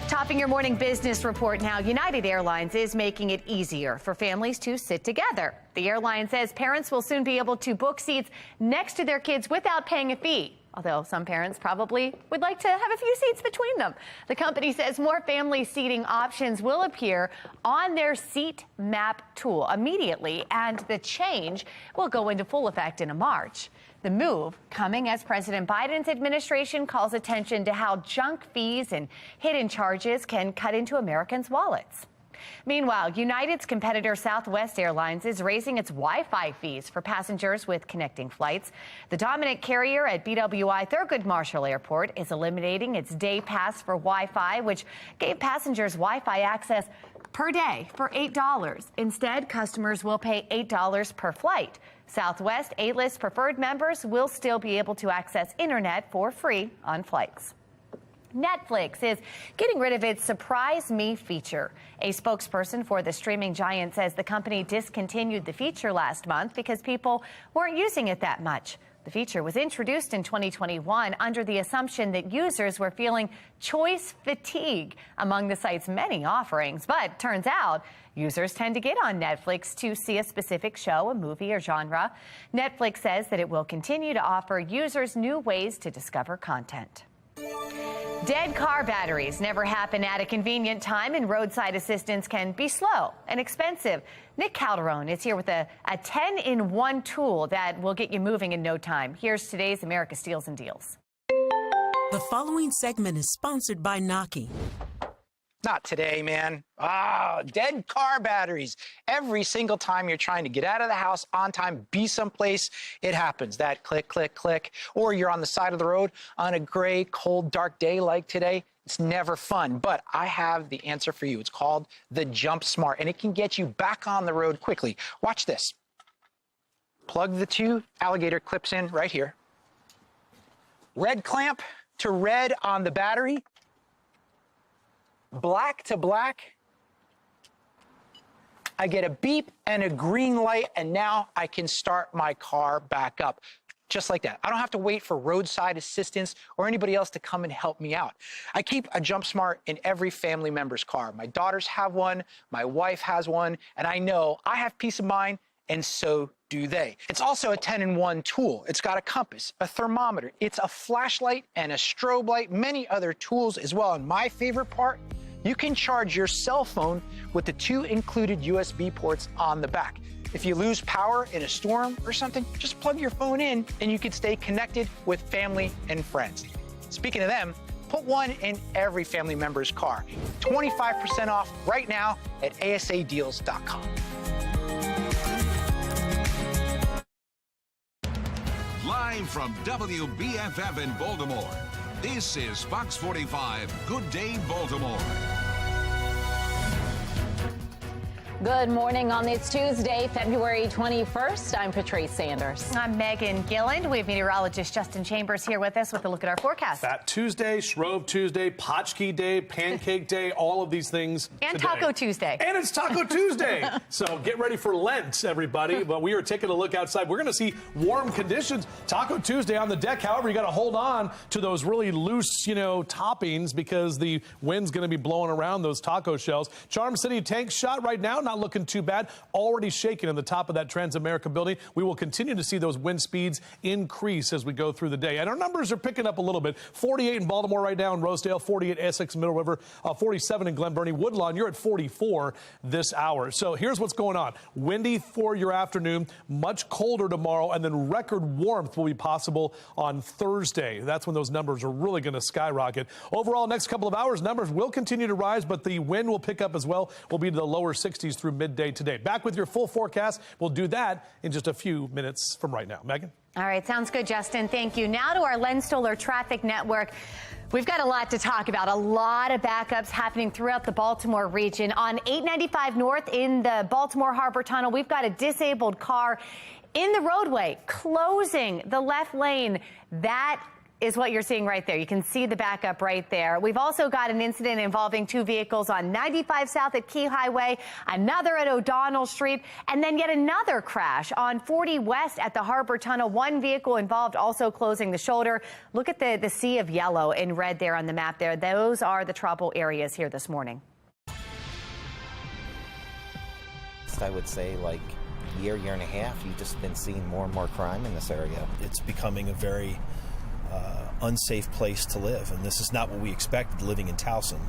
Topping your morning business report now, United Airlines is making it easier for families to sit together. The airline says parents will soon be able to book seats next to their kids without paying a fee, although some parents probably would like to have a few seats between them. The company says more family seating options will appear on their seat map tool immediately, and the change will go into full effect in March. The move coming as President Biden's administration calls attention to how junk fees and hidden charges can cut into Americans' wallets. Meanwhile, United's competitor Southwest Airlines is raising its Wi-Fi fees for passengers with connecting flights. The dominant carrier at BWI Thurgood Marshall Airport is eliminating its day pass for Wi-Fi, which gave passengers Wi-Fi access per day for $8. Instead, customers will pay $8 per flight. Southwest A-List preferred members will still be able to access internet for free on flights. Netflix is getting rid of its Surprise Me feature. A spokesperson for the streaming giant says the company discontinued the feature last month because people weren't using it that much. The feature was introduced in 2021 under the assumption that users were feeling choice fatigue among the site's many offerings. But turns out users tend to get on Netflix to see a specific show, a movie, or genre. Netflix says that it will continue to offer users new ways to discover content. Dead car batteries never happen at a convenient time, and roadside assistance can be slow and expensive. Nick Calderon is here with a 10-in-1 tool that will get you moving in no time. Here's today's America Steals and Deals. The following segment is sponsored by Naki. Not today, man. Dead car batteries. Every single time you're trying to get out of the house on time, be someplace, it happens. That click, click, click. Or you're on the side of the road on a gray, cold, dark day like today. It's never fun, but I have the answer for you. It's called the Jump Smart, and it can get you back on the road quickly. Watch this. Plug the 2 alligator clips in right here. Red clamp to red on the battery. Black to black, I get a beep and a green light, and now I can start my car back up. Just like that. I don't have to wait for roadside assistance or anybody else to come and help me out. I keep a Jump Smart in every family member's car. My daughters have one, my wife has one, and I know I have peace of mind, and so do they. It's also a 10-in-1 tool. It's got a compass, a thermometer, it's a flashlight and a strobe light, many other tools as well. And my favorite part, you can charge your cell phone with the 2 included USB ports on the back. If you lose power in a storm or something, just plug your phone in and you can stay connected with family and friends. Speaking of them, put one in every family member's car. 25% off right now at asadeals.com. Live from WBFF in Baltimore, this is Fox 45 Good Day Baltimore. Good morning on this Tuesday, February 21st. I'm Patrice Sanders. I'm Megan Gilland. We have meteorologist Justin Chambers here with us with a look at our forecast. Fat Tuesday, Shrove Tuesday, Potchkey Day, Pancake Day, all of these things And today. Taco Tuesday. And it's Taco Tuesday. So get ready for Lent, everybody. But we are taking a look outside. We're going to see warm conditions. Taco Tuesday on the deck. However, you got to hold on to those really loose, toppings because the wind's going to be blowing around those taco shells. Charm City tank shot right now. Not looking too bad. Already shaking in the top of that Transamerica building. We will continue to see those wind speeds increase as we go through the day. And our numbers are picking up a little bit. 48 in Baltimore right now in Rosedale, 48 Essex, Middle River, 47 in Glen Burnie. Woodlawn, you're at 44 this hour. So here's what's going on. Windy for your afternoon, much colder tomorrow, and then record warmth will be possible on Thursday. That's when those numbers are really going to skyrocket. Overall, next couple of hours, numbers will continue to rise, but the wind will pick up as well. We'll be to the lower 60s through midday today. Back with your full forecast. We'll do that in just a few minutes from right now. Megan? All right, sounds good, Justin. Thank you. Now to our Len Stoller traffic network. We've got a lot to talk about, a lot of backups happening throughout the Baltimore region. On 895 North in the Baltimore Harbor Tunnel, we've got a disabled car in the roadway, closing the left lane. That is what you're seeing right there. You can see the backup right there. We've also got an incident involving two vehicles on 95 South at Key Highway, another at O'Donnell Street, and then yet another crash on 40 West at the Harbor Tunnel. One vehicle involved also closing the shoulder. Look at the sea of yellow and red there on the map there. Those are the trouble areas here this morning. I would say like year and a half, you've just been seeing more and more crime in this area. It's becoming a very unsafe place to live, and this is not what we expected living in Towson.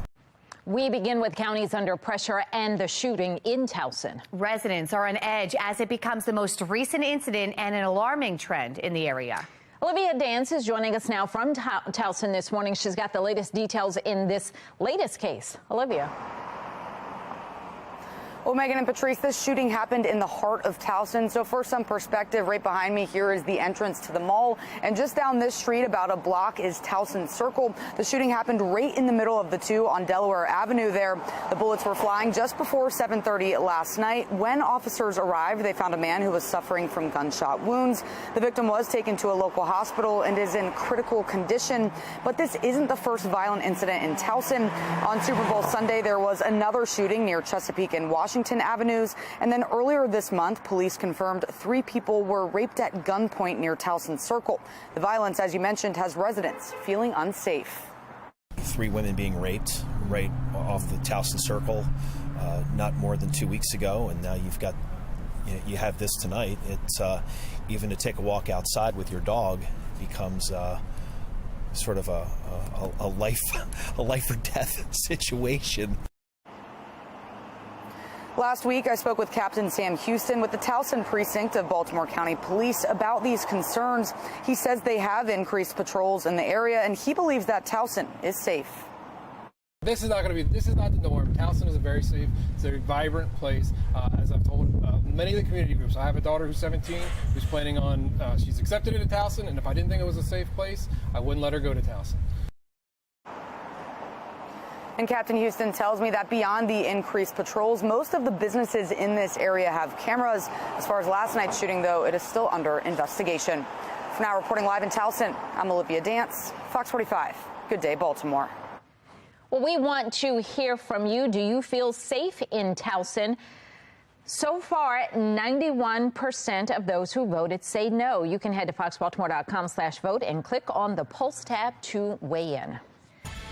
We begin with counties under pressure and the shooting in Towson. Residents are on edge as it becomes the most recent incident and an alarming trend in the area. Olivia Dance is joining us now from Towson this morning. She's got the latest details in this latest case. Olivia. Well, Megan and Patrice, this shooting happened in the heart of Towson. So for some perspective, right behind me here is the entrance to the mall. And just down this street, about a block, is Towson Circle. The shooting happened right in the middle of the two on Delaware Avenue there. The bullets were flying just before 7:30 last night. When officers arrived, they found a man who was suffering from gunshot wounds. The victim was taken to a local hospital and is in critical condition. But this isn't the first violent incident in Towson. On Super Bowl Sunday, there was another shooting near Chesapeake and Washington Avenues. And then earlier this month, police confirmed 3 people were raped at gunpoint near Towson Circle. The violence, as you mentioned, has residents feeling unsafe. 3 women being raped right off the Towson Circle not more than 2 weeks ago, and now you have this tonight. It's even to take a walk outside with your dog becomes sort of a life or death situation. Last week, I spoke with Captain Sam Houston with the Towson precinct of Baltimore County Police about these concerns. He says they have increased patrols in the area, and he believes that Towson is safe. This is not the norm. Towson is a very safe, it's a very vibrant place. As I've told many of the community groups, I have a daughter who's 17 who's planning on, she's accepted into Towson, and if I didn't think it was a safe place, I wouldn't let her go to Towson. And Captain Houston tells me that beyond the increased patrols, most of the businesses in this area have cameras. As far as last night's shooting, though, it is still under investigation. For now, reporting live in Towson, I'm Olivia Dance, Fox 45. Good day, Baltimore. Well, we want to hear from you. Do you feel safe in Towson? So far, 91% of those who voted say no. You can head to foxbaltimore.com/vote and click on the Pulse tab to weigh in.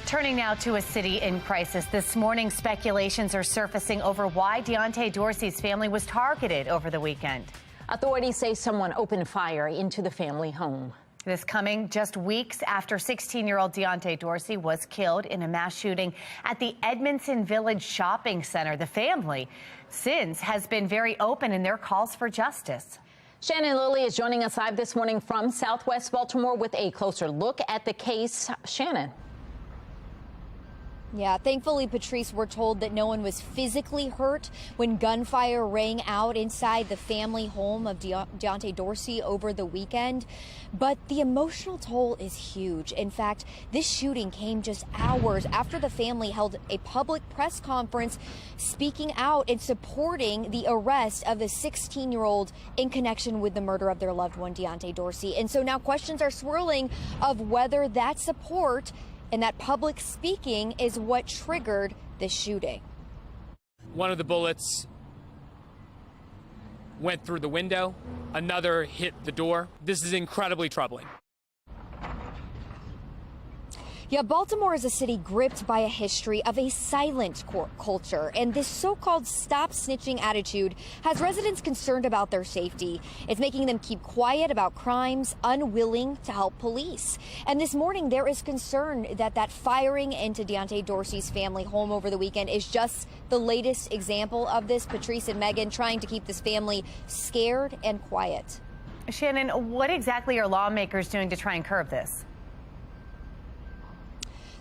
Turning now to a city in crisis. This morning, speculations are surfacing over why Deontay Dorsey's family was targeted over the weekend. Authorities say someone opened fire into the family home. This coming just weeks after 16-year-old Deontay Dorsey was killed in a mass shooting at the Edmondson Village Shopping Center. The family since has been very open in their calls for justice. Shannon Lilly is joining us live this morning from Southwest Baltimore with a closer look at the case. Shannon. Yeah, thankfully, Patrice, we're told that no one was physically hurt when gunfire rang out inside the family home of Deontay Dorsey over the weekend. But the emotional toll is huge. In fact, this shooting came just hours after the family held a public press conference speaking out and supporting the arrest of the 16-year-old in connection with the murder of their loved one, Deontay Dorsey. And so now questions are swirling of whether that support and that public speaking is what triggered the shooting. One of the bullets went through the window. Another hit the door. This is incredibly troubling. Yeah, Baltimore is a city gripped by a history of a silent culture, and this so-called stop snitching attitude has residents concerned about their safety. It's making them keep quiet about crimes, unwilling to help police. And this morning, there is concern that that firing into Deontay Dorsey's family home over the weekend is just the latest example of this. Patrice and Megan trying to keep this family scared and quiet. Shannon, what exactly are lawmakers doing to try and curb this?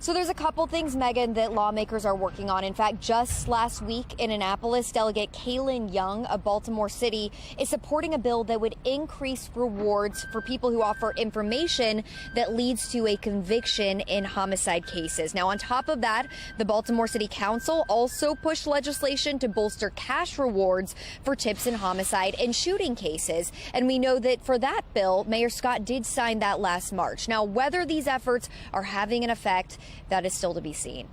So there's a couple things, Megan, that lawmakers are working on. In fact, just last week in Annapolis, Delegate Kaylin Young of Baltimore City is supporting a bill that would increase rewards for people who offer information that leads to a conviction in homicide cases. Now, on top of that, the Baltimore City Council also pushed legislation to bolster cash rewards for tips in homicide and shooting cases. And we know that for that bill, Mayor Scott did sign that last March. Now, whether these efforts are having an effect, that is still to be seen.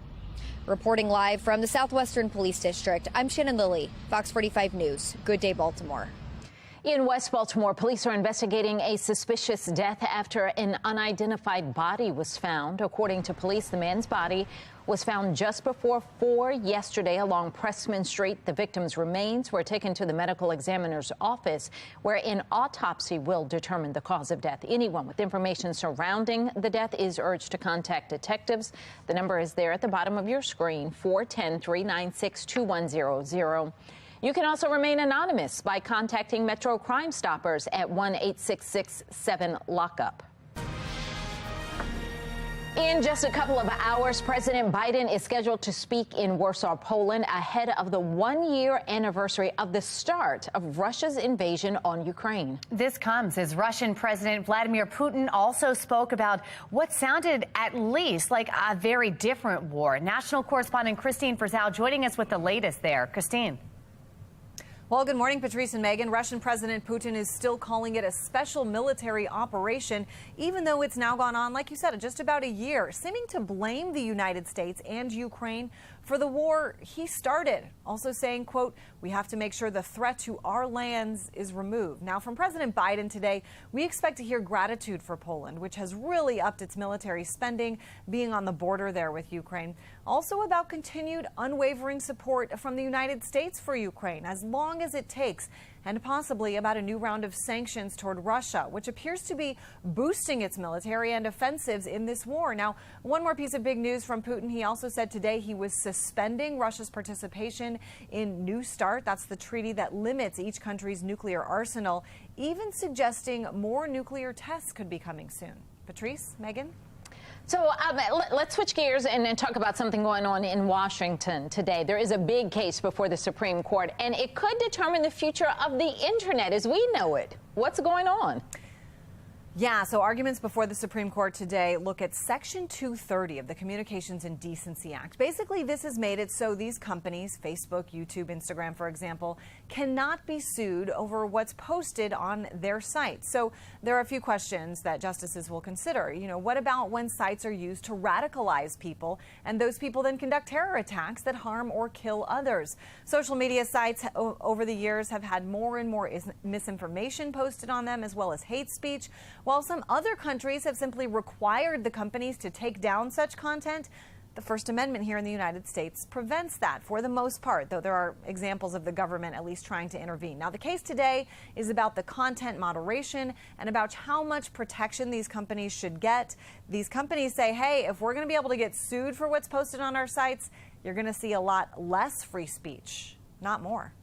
Reporting live from the Southwestern Police District, I'm Shannon Lilly, Fox 45 News. Good day, Baltimore. In West Baltimore, police are investigating a suspicious death after an unidentified body was found. According to police, the man's body was found just before 4 yesterday along Pressman Street. The victim's remains were taken to the medical examiner's office, where an autopsy will determine the cause of death. Anyone with information surrounding the death is urged to contact detectives. The number is there at the bottom of your screen, 410-396-2100. You can also remain anonymous by contacting Metro Crime Stoppers at 1-866-7-LOCK-UP. In just a couple of hours, President Biden is scheduled to speak in Warsaw, Poland, ahead of the one-year anniversary of the start of Russia's invasion on Ukraine. This comes as Russian President Vladimir Putin also spoke about what sounded at least like a very different war. National correspondent Christine Frizzell joining us with the latest there. Christine. Well, good morning, Patrice and Megan. Russian President Putin is still calling it a special military operation, even though it's now gone on, like you said, just about a year, seeming to blame the United States and Ukraine for the war he started. Also saying, quote, we have to make sure the threat to our lands is removed. Now, from President Biden today, we expect to hear gratitude for Poland, which has really upped its military spending, being on the border there with Ukraine. Also about continued unwavering support from the United States for Ukraine, as long as it takes, and possibly about a new round of sanctions toward Russia, which appears to be boosting its military and offensives in this war. Now, one more piece of big news from Putin. He also said today he was suspending Russia's participation in New START. That's the treaty that limits each country's nuclear arsenal, even suggesting more nuclear tests could be coming soon. Patrice, Megan? So let's switch gears and talk about something going on in Washington today. There is a big case before the Supreme Court, and it could determine the future of the Internet as we know it. What's going on? Yeah, so arguments before the Supreme Court today look at Section 230 of the Communications and Decency Act. Basically, this has made it so these companies, Facebook, YouTube, Instagram, for example, cannot be sued over what's posted on their site. So there are a few questions that justices will consider. You know, what about when sites are used to radicalize people and those people then conduct terror attacks that harm or kill others? Social media sites over the years have had more and more misinformation posted on them, as well as hate speech. While some other countries have simply required the companies to take down such content, the First Amendment here in the United States prevents that for the most part, though there are examples of the government at least trying to intervene. Now, the case today is about the content moderation and about how much protection these companies should get. These companies say, hey, if we're going to be able to get sued for what's posted on our sites, you're going to see a lot less free speech, not more.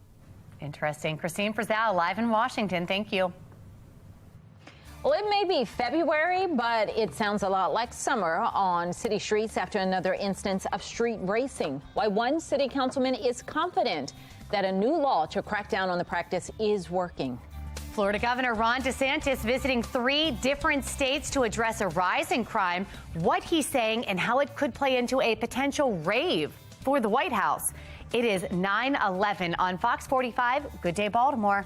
Interesting. Christine Frizzell, live in Washington. Thank you. Well, it may be February, but it sounds a lot like summer on city streets after another instance of street racing. Why one city councilman is confident that a new law to crack down on the practice is working. Florida Governor Ron DeSantis visiting 3 different states to address a rise in crime, what he's saying and how it could play into a potential rave for the White House. It is 9/11 on Fox 45. Good day, Baltimore.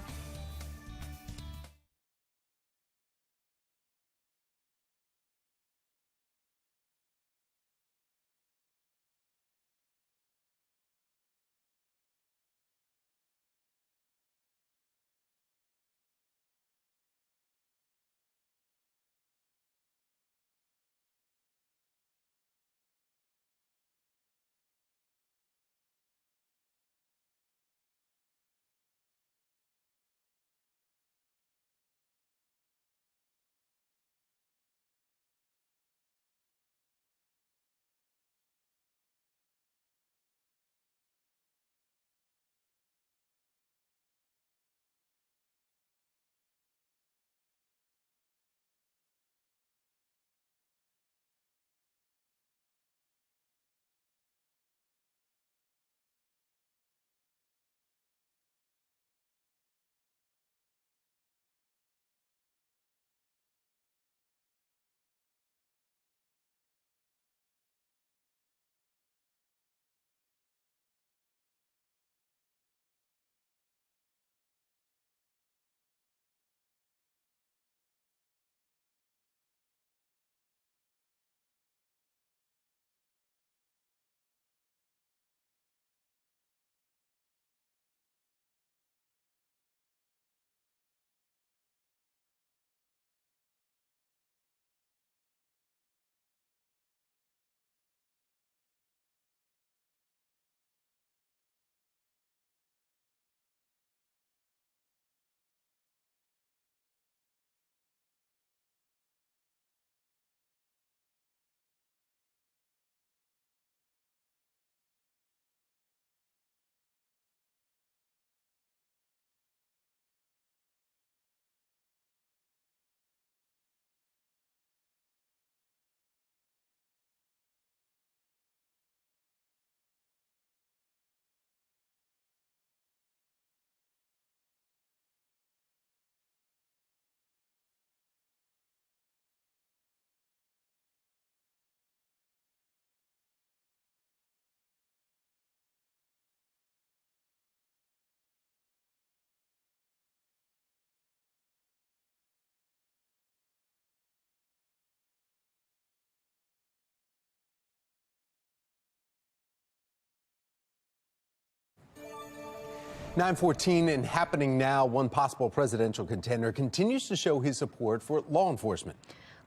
9:14 and happening now, one possible presidential contender continues to show his support for law enforcement.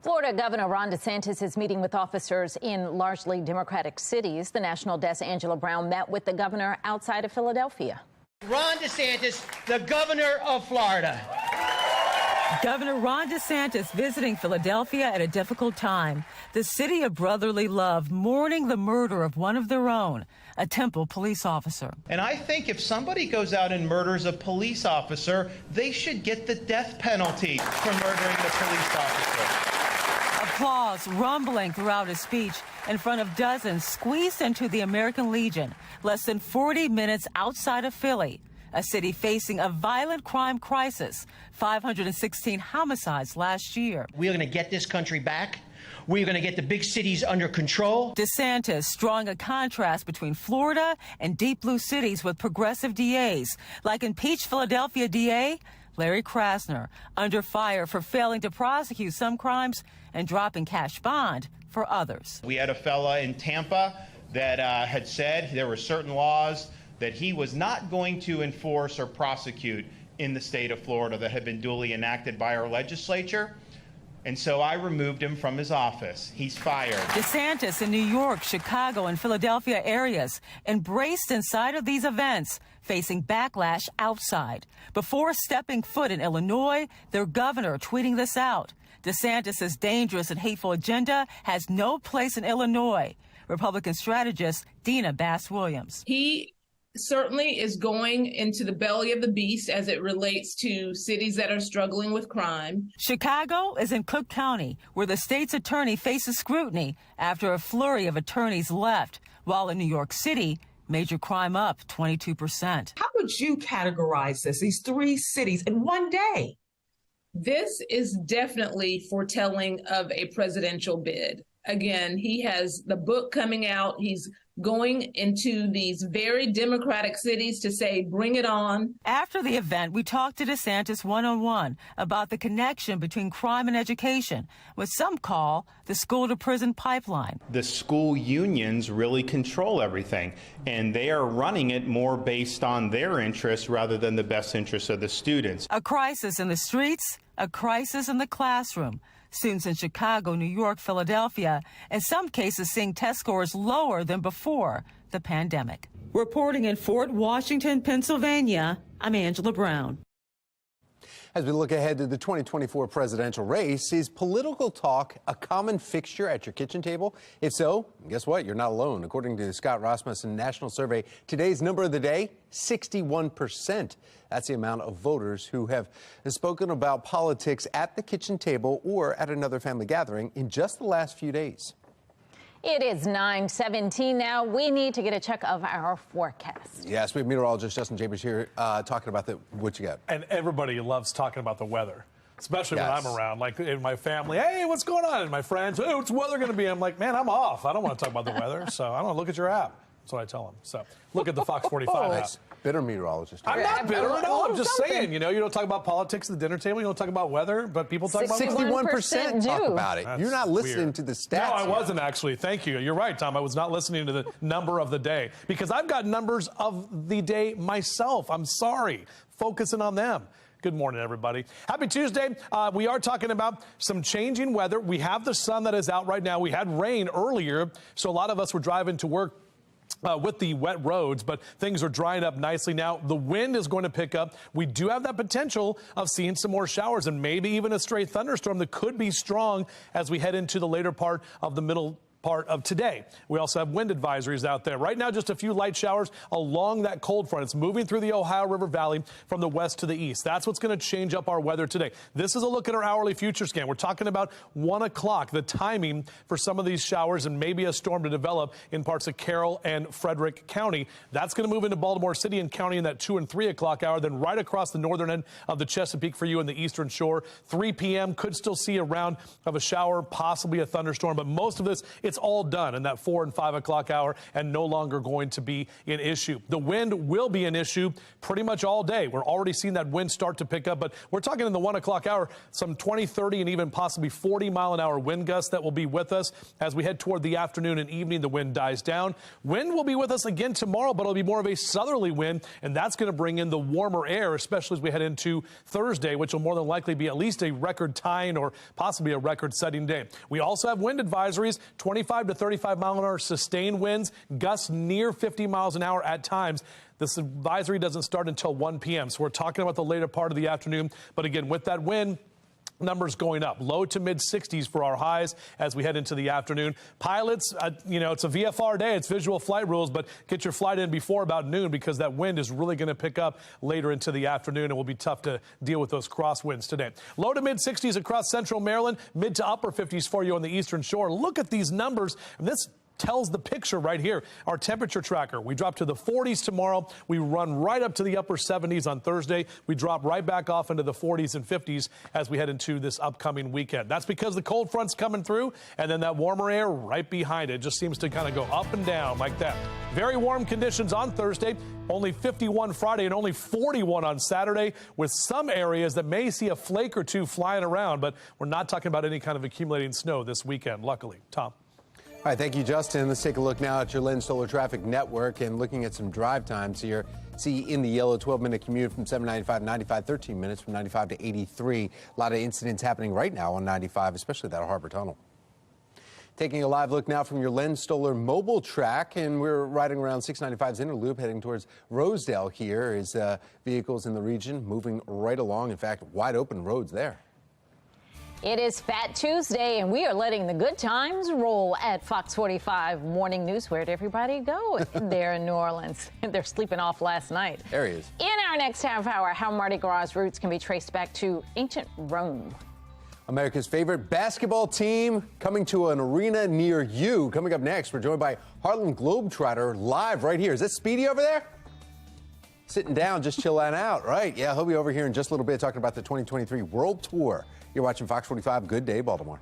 Florida Governor Ron DeSantis is meeting with officers in largely Democratic cities. The National Desk Angela Brown met with the governor outside of Philadelphia. Ron DeSantis, the governor of Florida. Governor Ron DeSantis visiting Philadelphia at a difficult time. The city of brotherly love mourning the murder of one of their own, a Temple police officer. And I think if somebody goes out and murders a police officer, they should get the death penalty for murdering the police officer. Applause rumbling throughout his speech in front of dozens squeezed into the American Legion, less than 40 minutes outside of Philly, a city facing a violent crime crisis, 516 homicides last year. We're going to get this country back. We're going to get the big cities under control. DeSantis drawing a contrast between Florida and deep blue cities with progressive DAs, like impeached Philadelphia DA Larry Krasner, under fire for failing to prosecute some crimes and dropping cash bond for others. We had a fella in Tampa that had said there were certain laws that he was not going to enforce or prosecute in the state of Florida that had been duly enacted by our legislature. And so I removed him from his office. He's fired. DeSantis in New York, Chicago, and Philadelphia areas embraced inside of these events, facing backlash outside. Before stepping foot in Illinois, their governor tweeting this out. DeSantis' dangerous and hateful agenda has no place in Illinois. Republican strategist Dina Bass-Williams. He certainly is going into the belly of the beast as it relates to cities that are struggling with crime. Chicago is in Cook County, where the state's attorney faces scrutiny after a flurry of attorneys left, while in New York City, major crime up 22%. How would you categorize this, these three cities in one day? This is definitely foretelling of a presidential bid. Again, he has the book coming out. He's going into these very Democratic cities to say, bring it on. After the event, we talked to DeSantis one-on-one about the connection between crime and education, what some call the school-to-prison pipeline. The school unions really control everything, and they are running it more based on their interests rather than the best interests of the students. A crisis in the streets, a crisis in the classroom. Students in Chicago, New York, Philadelphia, in some cases seeing test scores lower than before the pandemic. Reporting in Fort Washington, Pennsylvania, I'm Angela Brown. As we look ahead to the 2024 presidential race, is political talk a common fixture at your kitchen table? If so, guess what? You're not alone. According to the Scott Rasmussen National Survey, today's number of the day, 61%. That's the amount of voters who have spoken about politics at the kitchen table or at another family gathering in just the last few days. It is 9:17 now. We need to get a check of our forecast. Yes, we have meteorologist Justin Chambers here talking about what you got. And everybody loves talking about the weather, especially when I'm around. Like in my family, hey, what's going on? And my friends, hey, what's the weather going to be? I'm like, man, I'm off. I don't want to talk about the weather, so I don't look at your app. That's what I tell them. So look at the FOX45 app. Bitter meteorologist. I'm not bitter at all. I'm just saying, you don't talk about politics at the dinner table. You don't talk about weather, but people talk about 61% talk about it. That's You're not listening weird. to the stats. No, I wasn't actually. Thank you. You're right, Tom. I was not listening to the number of the day because I've got numbers of the day myself. I'm sorry. Focusing on them. Good morning, everybody. Happy Tuesday. We are talking about some changing weather. We have the sun that is out right now. We had rain earlier, so a lot of us were driving to work with the wet roads, but things are drying up nicely now. The wind is going to pick up. We do have that potential of seeing some more showers and maybe even a stray thunderstorm that could be strong as we head into the later part of the middle part of today. We also have wind advisories out there. Right now, just a few light showers along that cold front. It's moving through the Ohio River Valley from the west to the east. That's what's going to change up our weather today. This is a look at our hourly future scan. We're talking about 1 o'clock, the timing for some of these showers and maybe a storm to develop in parts of Carroll and Frederick County. That's going to move into Baltimore City and County in that 2 and 3 o'clock hour, then right across the northern end of the Chesapeake for you in the eastern shore. 3 p.m. could still see a round of a shower, possibly a thunderstorm, but most of this, it's it's all done in that 4 and 5 o'clock hour and no longer going to be an issue. The wind will be an issue pretty much all day. We're already seeing that wind start to pick up, but we're talking in the 1 o'clock hour, some 20, 30, and even possibly 40-mile-an-hour wind gusts that will be with us as we head toward the afternoon and evening. The wind dies down. Wind will be with us again tomorrow, but it'll be more of a southerly wind, and that's going to bring in the warmer air, especially as we head into Thursday, which will more than likely be at least a record-tying or possibly a record-setting day. We also have wind advisories, 25 to 35-mile-an-hour sustained winds, gusts near 50 miles an hour at times. This advisory doesn't start until 1 p.m., so we're talking about the later part of the afternoon. But again, with that wind, numbers going up, low to mid 60s for our highs as we head into the afternoon. Pilots, it's a VFR day, it's visual flight rules, but get your flight in before about noon because that wind is really going to pick up later into the afternoon. It will be tough to deal with those crosswinds today. Low to mid 60s across central Maryland, mid to upper 50s for you on the eastern shore. Look at these numbers. This tells the picture right here. Our temperature tracker, we drop to the 40s tomorrow. We run right up to the upper 70s on Thursday. We drop right back off into the 40s and 50s as we head into this upcoming weekend. That's because the cold front's coming through and then that warmer air right behind it just seems to kind of go up and down like that. Very warm conditions on Thursday, only 51 Friday and only 41 on Saturday, with some areas that may see a flake or two flying around, but we're not talking about any kind of accumulating snow this weekend, luckily. Tom. All right, thank you, Justin. Let's take a look now at your Lynn Solar Traffic Network and looking at some drive times here. See in the yellow, 12-minute commute from 795 to 95, 13 minutes from 95 to 83. A lot of incidents happening right now on 95, especially that Harbor Tunnel. Taking a live look now from your Len Stoller mobile track, and we're riding around 695's inner loop heading towards Rosedale here as vehicles in the region moving right along. In fact, wide open roads there. It is Fat Tuesday, and we are letting the good times roll at Fox 45 Morning News. Where'd everybody go there in New Orleans? They're sleeping off last night. There he is. In our next half hour, how Mardi Gras roots can be traced back to ancient Rome. America's favorite basketball team coming to an arena near you. Coming up next, we're joined by Harlem Globetrotter live right here. Is that Speedy over there? Sitting down, just chilling out, right? Yeah, he'll be over here in just a little bit talking about the 2023 World Tour. You're watching Fox 45. Good day, Baltimore.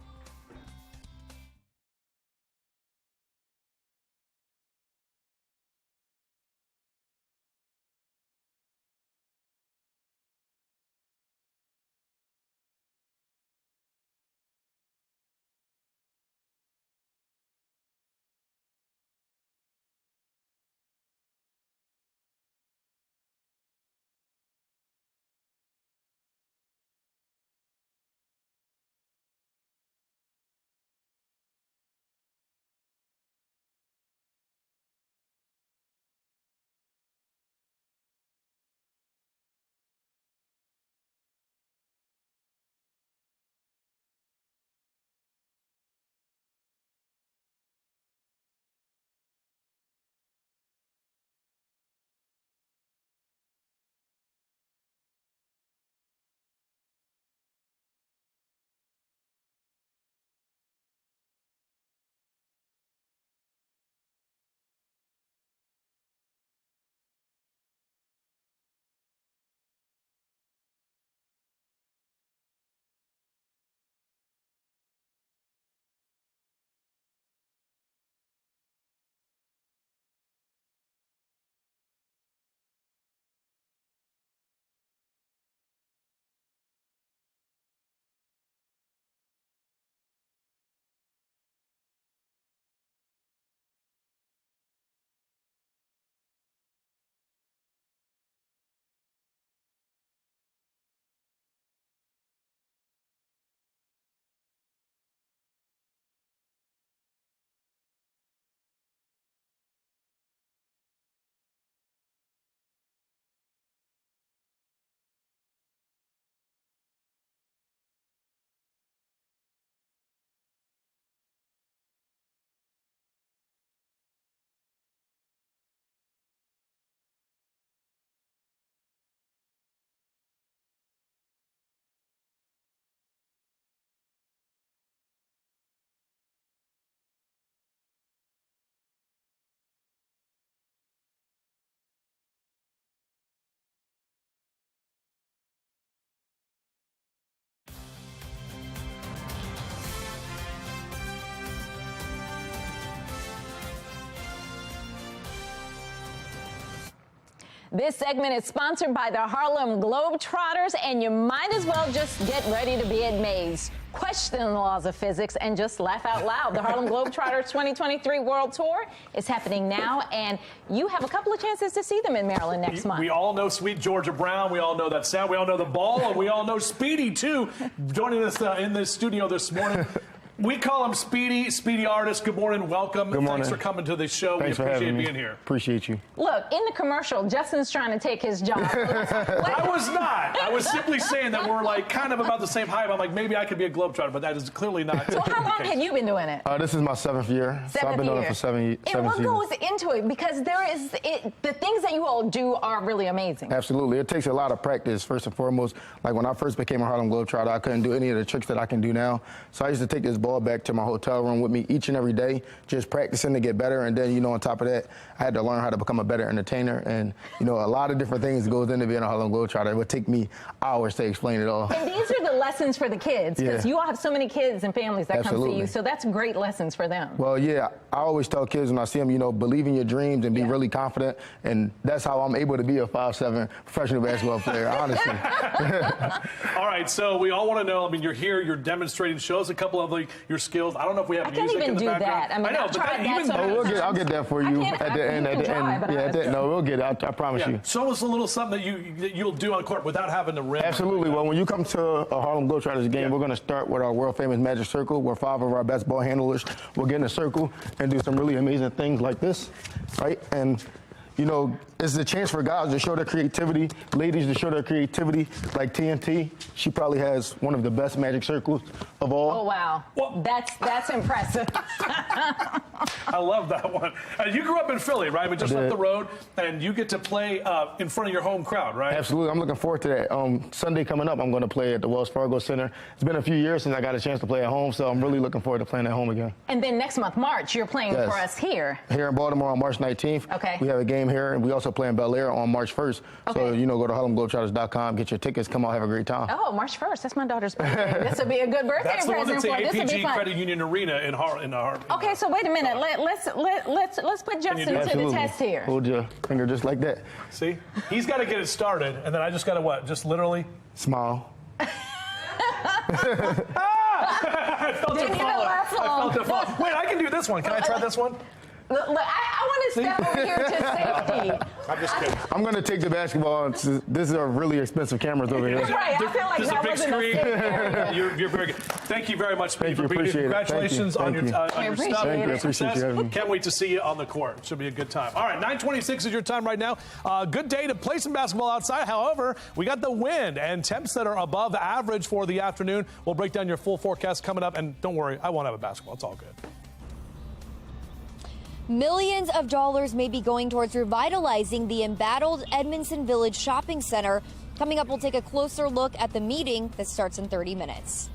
This segment is sponsored by the Harlem Globetrotters, and you might as well just get ready to be amazed. Question the laws of physics and just laugh out loud. The Harlem Globetrotters 2023 World Tour is happening now, and you have a couple of chances to see them in Maryland next month. We all know Sweet Georgia Brown. We all know that sound. We all know the ball, and we all know Speedy, too, joining us in this studio this morning. We call him Speedy, Speedy Artist. Good morning, welcome. Good morning. Thanks for coming to the show. Thanks we appreciate for having being me. here. Appreciate you. Look, in the commercial, Justin's trying to take his job. I was not. I was simply saying that we're like kind of about the same height. I'm like, maybe I could be a Globetrotter, but that is clearly not. So how long have you been doing it? This is my 7th year. So I've been doing it for 7 years. And what goes into it? Because the things that you all do are really amazing. Absolutely. It takes a lot of practice, first and foremost. Like when I first became a Harlem Globetrotter, I couldn't do any of the tricks that I can do now. So I used to take this ball back to my hotel room with me each and every day, just practicing to get better. And then, on top of that, I had to learn how to become a better entertainer. And, a lot of different things goes into being a Harlem Globetrotter. It would take me hours to explain it all. And these are the lessons for the kids, because you all have so many kids and families that come see you. So that's great lessons for them. Well, yeah, I always tell kids when I see them, believe in your dreams and be really confident. And that's how I'm able to be a 5'7" professional basketball player, honestly. All right, so we all want to know, you're here, you're demonstrating, show us a couple of your skills. I don't know if we have music in the background. I know, but I'll get that for you at the end. No, we'll get it. I promise you. Show us a little something that you'll do on court without having to rim. Absolutely. Well, when you come to a Harlem Globetrotters game, we're going to start with our world famous Magic Circle, where 5 of our best ball handlers will get in a circle and do some really amazing things like this, right? And it's a chance for guys to show their creativity, ladies to show their creativity. Like TNT, she probably has one of the best magic circles of all. Oh, wow. Well, that's impressive. I love that one. You grew up in Philly, right? We just left the road, and you get to play in front of your home crowd, right? Absolutely. I'm looking forward to that. Sunday coming up, I'm going to play at the Wells Fargo Center. It's been a few years since I got a chance to play at home, so I'm really looking forward to playing at home again. And then next month, March, you're playing for us here. Here in Baltimore on March 19th. Okay. We have a game here, and we also play in Bel Air on March 1st. Okay. So, go to HarlemGlobetrotters.com, get your tickets, come out, have a great time. Oh, March 1st. That's my daughter's birthday. This will be a good birthday present for her. This will be fun. Credit Union Arena in Harlem. Okay, so wait a minute. Let's put Justin to the test here. Hold your finger just like that. See? He's got to get it started, and then I just got to what? Just literally? Smile. I felt it fall. Wait, I can do this one. Can I try this one? Look, I want to step over here to safety. I'm just kidding. I'm going to take the basketball. These are really expensive cameras over here. Right, I feel like there's that a big wasn't screen. a You're very good. Thank you very much, Speedy, for being here. Appreciate it. Congratulations on your stuff. Appreciate you having me. Can't wait to see you on the court. Should be a good time. All right, 9:26 is your time right now. Good day to play some basketball outside. However, we got the wind and temps that are above average for the afternoon. We'll break down your full forecast coming up. And don't worry, I won't have a basketball. It's all good. Millions of dollars may be going towards revitalizing the embattled Edmondson Village Shopping Center. Coming up, we'll take a closer look at the meeting that starts in 30 minutes.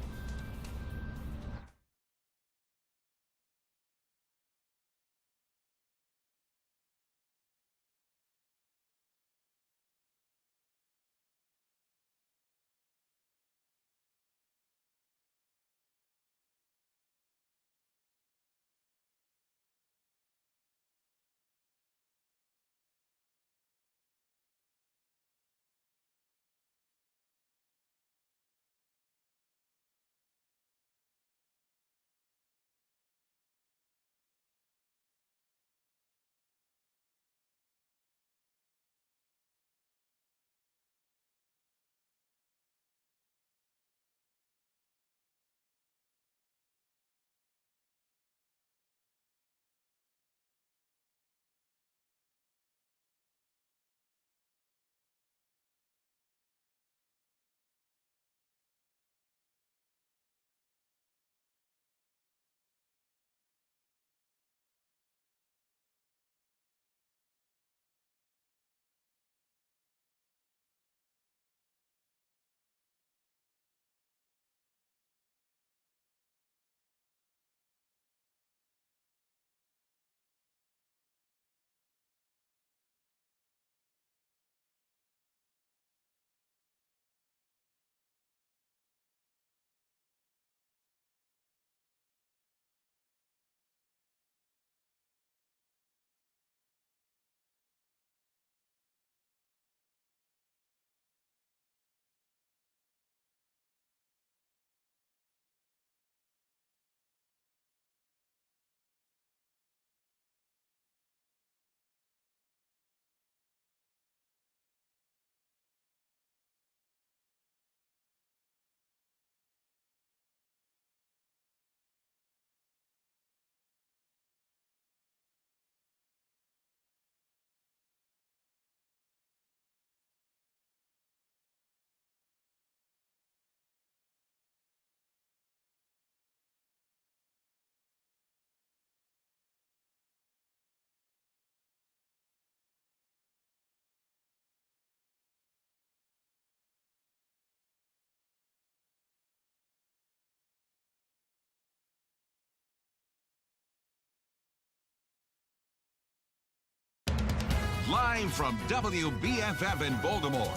Live from WBFF in Baltimore,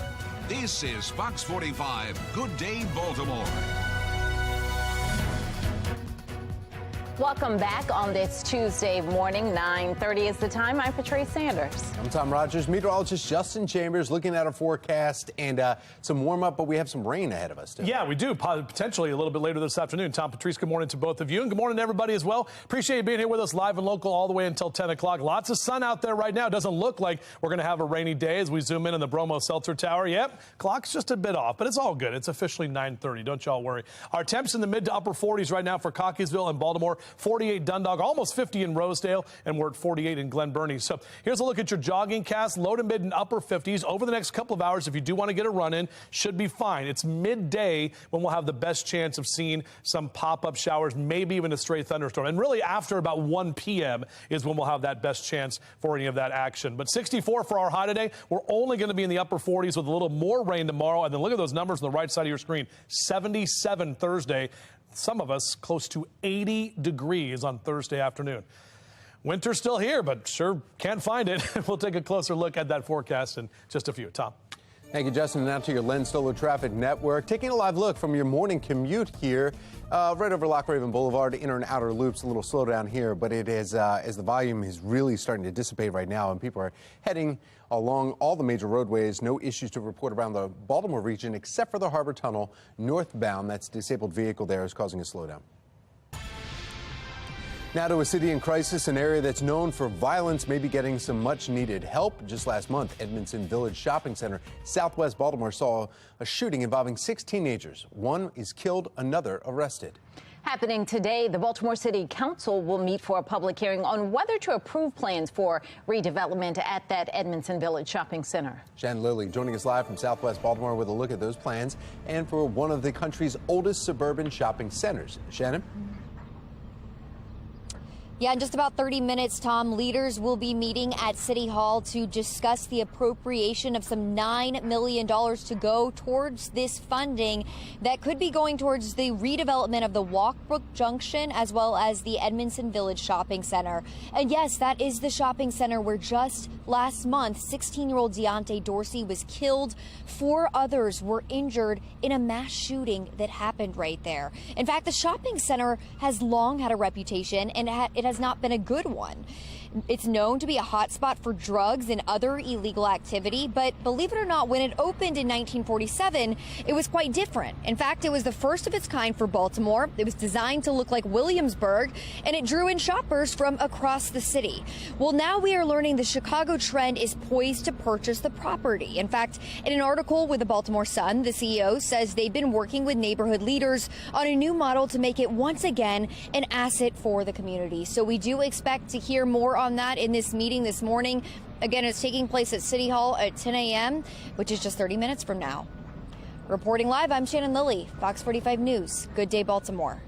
this is Fox 45 Good Day Baltimore. Welcome back on this Tuesday morning. 9:30 is the time. I'm Patrice Sanders. I'm Tom Rogers. Meteorologist Justin Chambers looking at our forecast and some warm up, but we have some rain ahead of us, too. Yeah, we do. Potentially a little bit later this afternoon. Tom, Patrice, good morning to both of you. And good morning to everybody as well. Appreciate you being here with us live and local all the way until 10 o'clock. Lots of sun out there right now. Doesn't look like we're going to have a rainy day as we zoom in on the Bromo Seltzer Tower. Yep, clock's just a bit off, but it's all good. It's officially 9:30. Don't y'all worry. Our temps in the mid to upper 40s right now for Cockeysville and Baltimore. 48 Dundalk, almost 50 in Rosedale, and we're at 48 in Glen Burnie. So here's a look at your jogging cast. Low to mid and upper 50s over the next couple of hours. If you do want to get a run in, should be fine. It's midday when we'll have the best chance of seeing some pop-up showers, maybe even a stray thunderstorm. And really after about 1 p.m. is when we'll have that best chance for any of that action. But 64 for our high today. We're only going to be in the upper 40s with a little more rain tomorrow. And then look at those numbers on the right side of your screen. 77 Thursday. Some of us close to 80 degrees on Thursday afternoon. Winter's still here, but sure can't find it. We'll take a closer look at that forecast in just a few. Tom. Thank you, Justin. Now to your Len Stoller Traffic Network. Taking a live look from your morning commute here, right over Loch Raven Boulevard, inner and outer loops. A little slowdown here, but it is as the volume is really starting to dissipate right now, and people are heading along all the major roadways. No issues to report around the Baltimore region, except for the Harbor Tunnel northbound. That's a disabled vehicle there is causing a slowdown. Now to a city in crisis, an area that's known for violence may be getting some much-needed help. Just last month, Edmondson Village Shopping Center, southwest Baltimore, saw a shooting involving 6 teenagers. One is killed, another arrested. Happening today, the Baltimore City Council will meet for a public hearing on whether to approve plans for redevelopment at that Edmondson Village Shopping Center. Shannon Lilly joining us live from southwest Baltimore with a look at those plans and for one of the country's oldest suburban shopping centers. Shannon? Yeah, in just about 30 minutes, Tom, leaders will be meeting at City Hall to discuss the appropriation of some $9 million to go towards this funding that could be going towards the redevelopment of the Walkbrook Junction as well as the Edmondson Village Shopping Center. And yes, that is the shopping center where just last month, 16-year-old Deontay Dorsey was killed. 4 others were injured in a mass shooting that happened right there. In fact, the shopping center has long had a reputation, and it has not been a good one. It's known to be a hotspot for drugs and other illegal activity, but believe it or not, when it opened in 1947, it was quite different. In fact, it was the first of its kind for Baltimore. It was designed to look like Williamsburg, and it drew in shoppers from across the city. Well, now we are learning the Chicago trend is poised to purchase the property. In fact, in an article with the Baltimore Sun, the CEO says they've been working with neighborhood leaders on a new model to make it once again an asset for the community. So we do expect to hear more on that in this meeting this morning. Again, it's taking place at City Hall at 10 a.m., which is just 30 minutes from now. Reporting live, I'm Shannon Lilly, Fox 45 News. Good day, Baltimore.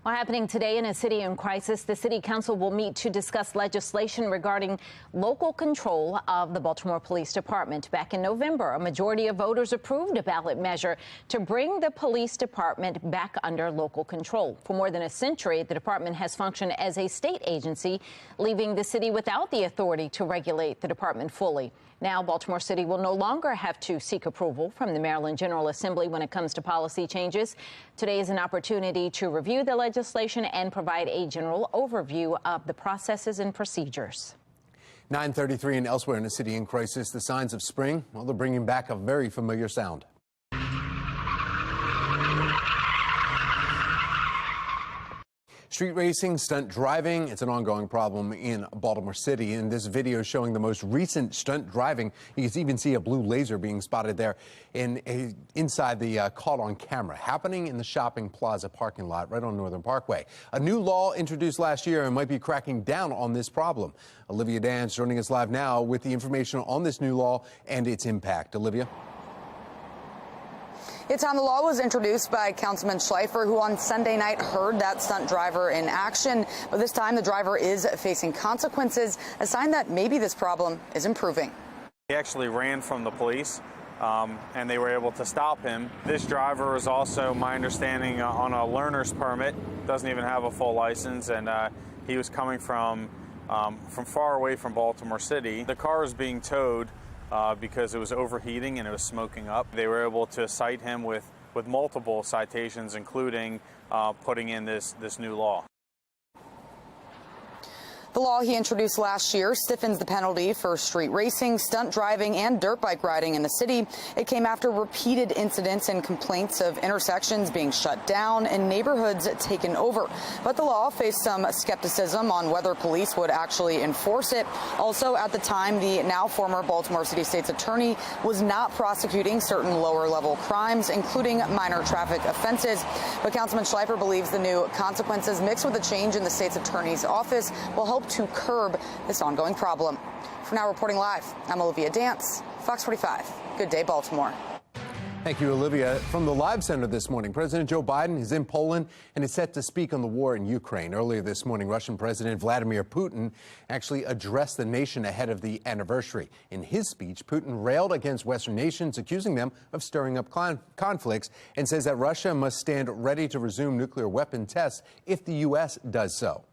Well, happening today in a city in crisis, the City Council will meet to discuss legislation regarding local control of the Baltimore Police Department. Back in November, a majority of voters approved a ballot measure to bring the police department back under local control. For more than a century, the department has functioned as a state agency, leaving the city without the authority to regulate the department fully. Now, Baltimore City will no longer have to seek approval from the Maryland General Assembly when it comes to policy changes. Today is an opportunity to review the legislation and provide a general overview of the processes and procedures. 9:33 and elsewhere in a city in crisis, the signs of spring, well, they're bringing back a very familiar sound. Street racing, stunt driving, it's an ongoing problem in Baltimore City. In this video showing the most recent stunt driving, you can even see a blue laser being spotted there inside the caught on camera, happening in the shopping plaza parking lot right on Northern Parkway. A new law introduced last year and might be cracking down on this problem. Olivia Dance joining us live now with the information on this new law and its impact. Olivia? Tom, the law was introduced by Councilman Schleifer, who on Sunday night heard that stunt driver in action. But this time, the driver is facing consequences, a sign that maybe this problem is improving. He actually ran from the police, and they were able to stop him. This driver is also, my understanding, on a learner's permit, doesn't even have a full license, and he was coming from from far away from Baltimore City. The car was being towed because it was overheating and it was smoking up. They were able to cite him with multiple citations, including putting in this new law. The law he introduced last year stiffens the penalty for street racing, stunt driving, and dirt bike riding in the city. It came after repeated incidents and complaints of intersections being shut down and neighborhoods taken over. But the law faced some skepticism on whether police would actually enforce it. Also, at the time, the now former Baltimore City State's attorney was not prosecuting certain lower-level crimes, including minor traffic offenses. But Councilman Schleifer believes the new consequences mixed with a change in the state's attorney's office will help to curb this ongoing problem. For now, reporting live, I'm Olivia Dance, Fox 45. Good day, Baltimore. Thank you, Olivia. From the Live Center this morning, President Joe Biden is in Poland and is set to speak on the war in Ukraine. Earlier this morning, Russian President Vladimir Putin actually addressed the nation ahead of the anniversary. In his speech, Putin railed against Western nations, accusing them of stirring up conflicts, and says that Russia must stand ready to resume nuclear weapon tests if the U.S. does so.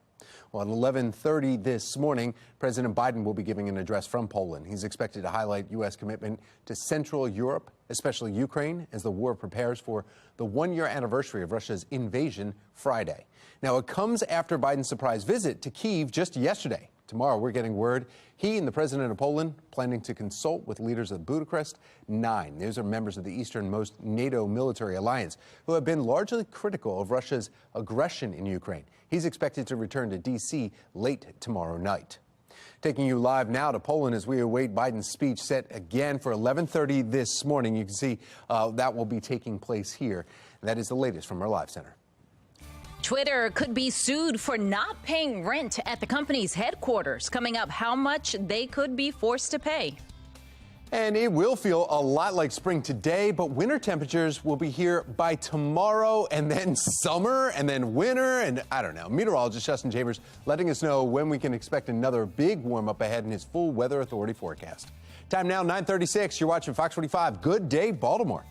Well, at 11:30 this morning, President Biden will be giving an address from Poland. He's expected to highlight U.S. commitment to Central Europe, especially Ukraine, as the war prepares for the one-year anniversary of Russia's invasion Friday. Now, it comes after Biden's surprise visit to Kyiv just yesterday. Tomorrow, we're getting word he and the president of Poland planning to consult with leaders of Budapest 9. These are members of the easternmost NATO military alliance who have been largely critical of Russia's aggression in Ukraine. He's expected to return to D.C. late tomorrow night. Taking you live now to Poland as we await Biden's speech set again for 11:30 this morning. You can see that will be taking place here. That is the latest from our Live Center. Twitter could be sued for not paying rent at the company's headquarters. Coming up, how much they could be forced to pay. And it will feel a lot like spring today, but winter temperatures will be here by tomorrow, and then summer, and then winter, and I don't know. Meteorologist Justin Chambers letting us know when we can expect another big warm-up ahead in his full Weather Authority forecast. Time now, 9:36. You're watching Fox 45. Good day, Baltimore.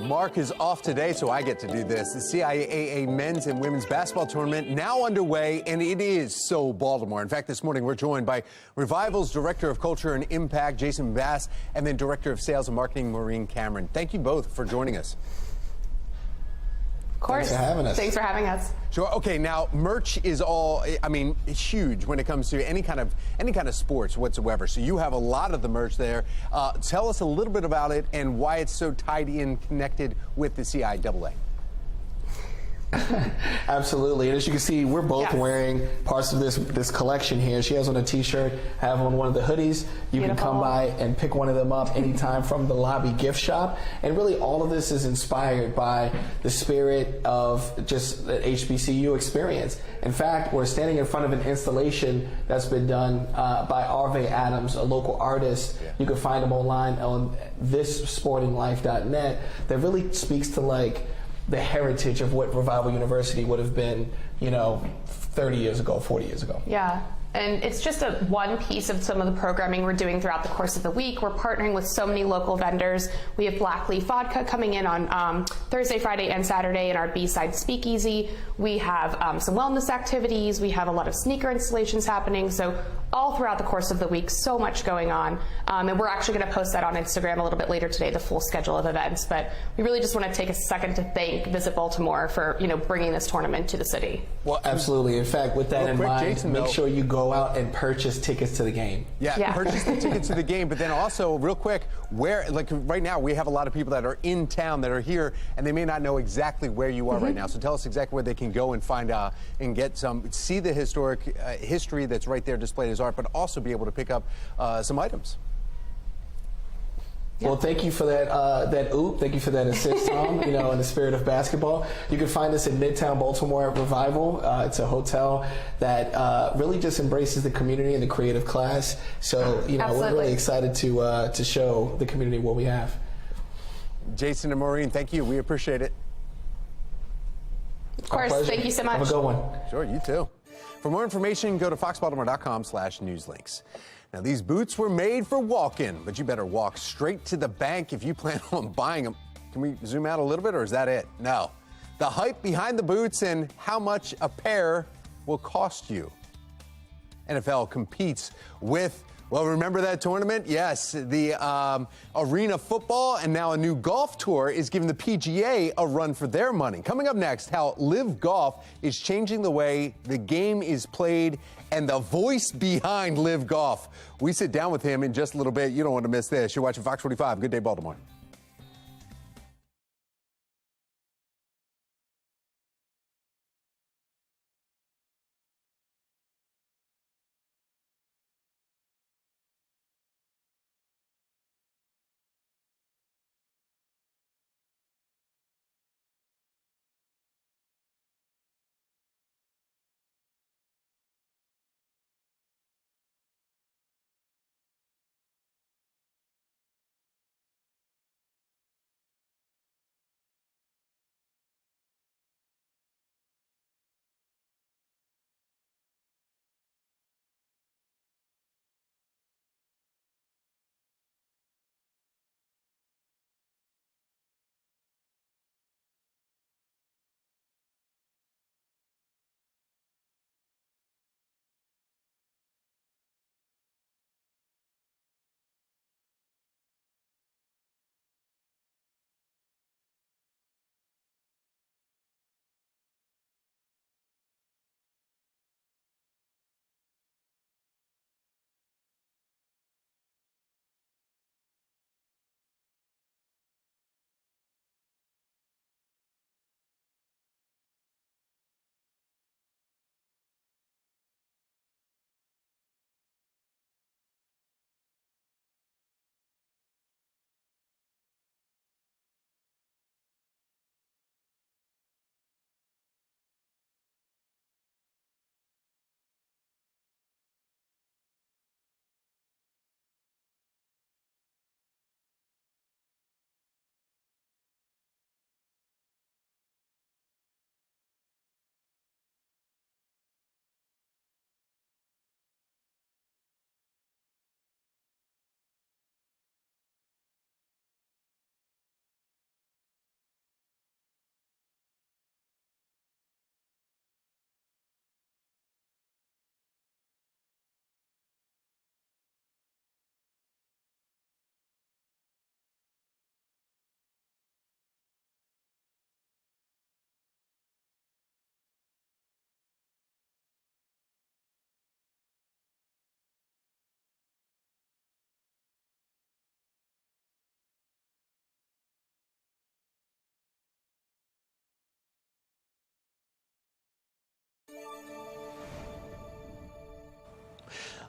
Mark is off today, so I get to do this. The CIAA men's and women's basketball tournament now underway, and it is so Baltimore. In fact, this morning we're joined by Revival's Director of Culture and Impact, Jason Bass, and then Director of Sales and Marketing, Maureen Cameron. Thank you both for joining us. Of course. Thanks for having us. Thanks for having us. Sure. Okay. Now, merch is it's huge when it comes to any kind of sports whatsoever. So you have a lot of the merch there. Tell us a little bit about it and why it's so tied in, connected with the CIAA. Absolutely, and as you can see, we're both wearing parts of this collection here. She has on a t-shirt, I have on one of the hoodies. You can come by and pick one of them up anytime from the lobby gift shop. And really all of this is inspired by the spirit of just the HBCU experience. In fact, we're standing in front of an installation that's been done by Arve Adams, a local artist. You can find him online on thissportinglife.net. That really speaks to the heritage of what Revival University would have been, 30 years ago, 40 years ago. Yeah. And it's just one piece of some of the programming we're doing throughout the course of the week. We're partnering with so many local vendors. We have Black Leaf Vodka coming in on Thursday, Friday, and Saturday in our B-side speakeasy. We have some wellness activities. We have a lot of sneaker installations happening. So all throughout the course of the week, so much going on. And we're actually going to post that on Instagram a little bit later today, the full schedule of events. But we really just want to take a second to thank Visit Baltimore for bringing this tournament to the city. Well, absolutely. In fact, with that in mind, Jason, make sure you go out and purchase tickets to the game. Yeah. Purchase the tickets to the game. But then also, real quick, right now we have a lot of people that are in town that are here, and they may not know exactly where you are right now. So tell us exactly where they can go and find out and see the historic history that's right there displayed as art, but also be able to pick up some items. Well, thank you for that oop. Thank you for that assist, Tom, in the spirit of basketball. You can find us in Midtown Baltimore at Revival. It's a hotel that really just embraces the community and the creative class. So, we're really excited to show the community what we have. Jason and Maureen, thank you. We appreciate it. Of course. Thank you so much. Have a good one. Sure, you too. For more information, go to foxbaltimore.com/newslinks. Now, these boots were made for walk-in, but you better walk straight to the bank if you plan on buying them. Can we zoom out a little bit, or is that it? No. The hype behind the boots and how much a pair will cost you. NFL competes with, remember that tournament? Yes, the arena football, and now a new golf tour is giving the PGA a run for their money. Coming up next, how Live Golf is changing the way the game is played and the voice behind Live Golf. We sit down with him in just a little bit. You don't want to miss this. You're watching Fox 45. Good day, Baltimore.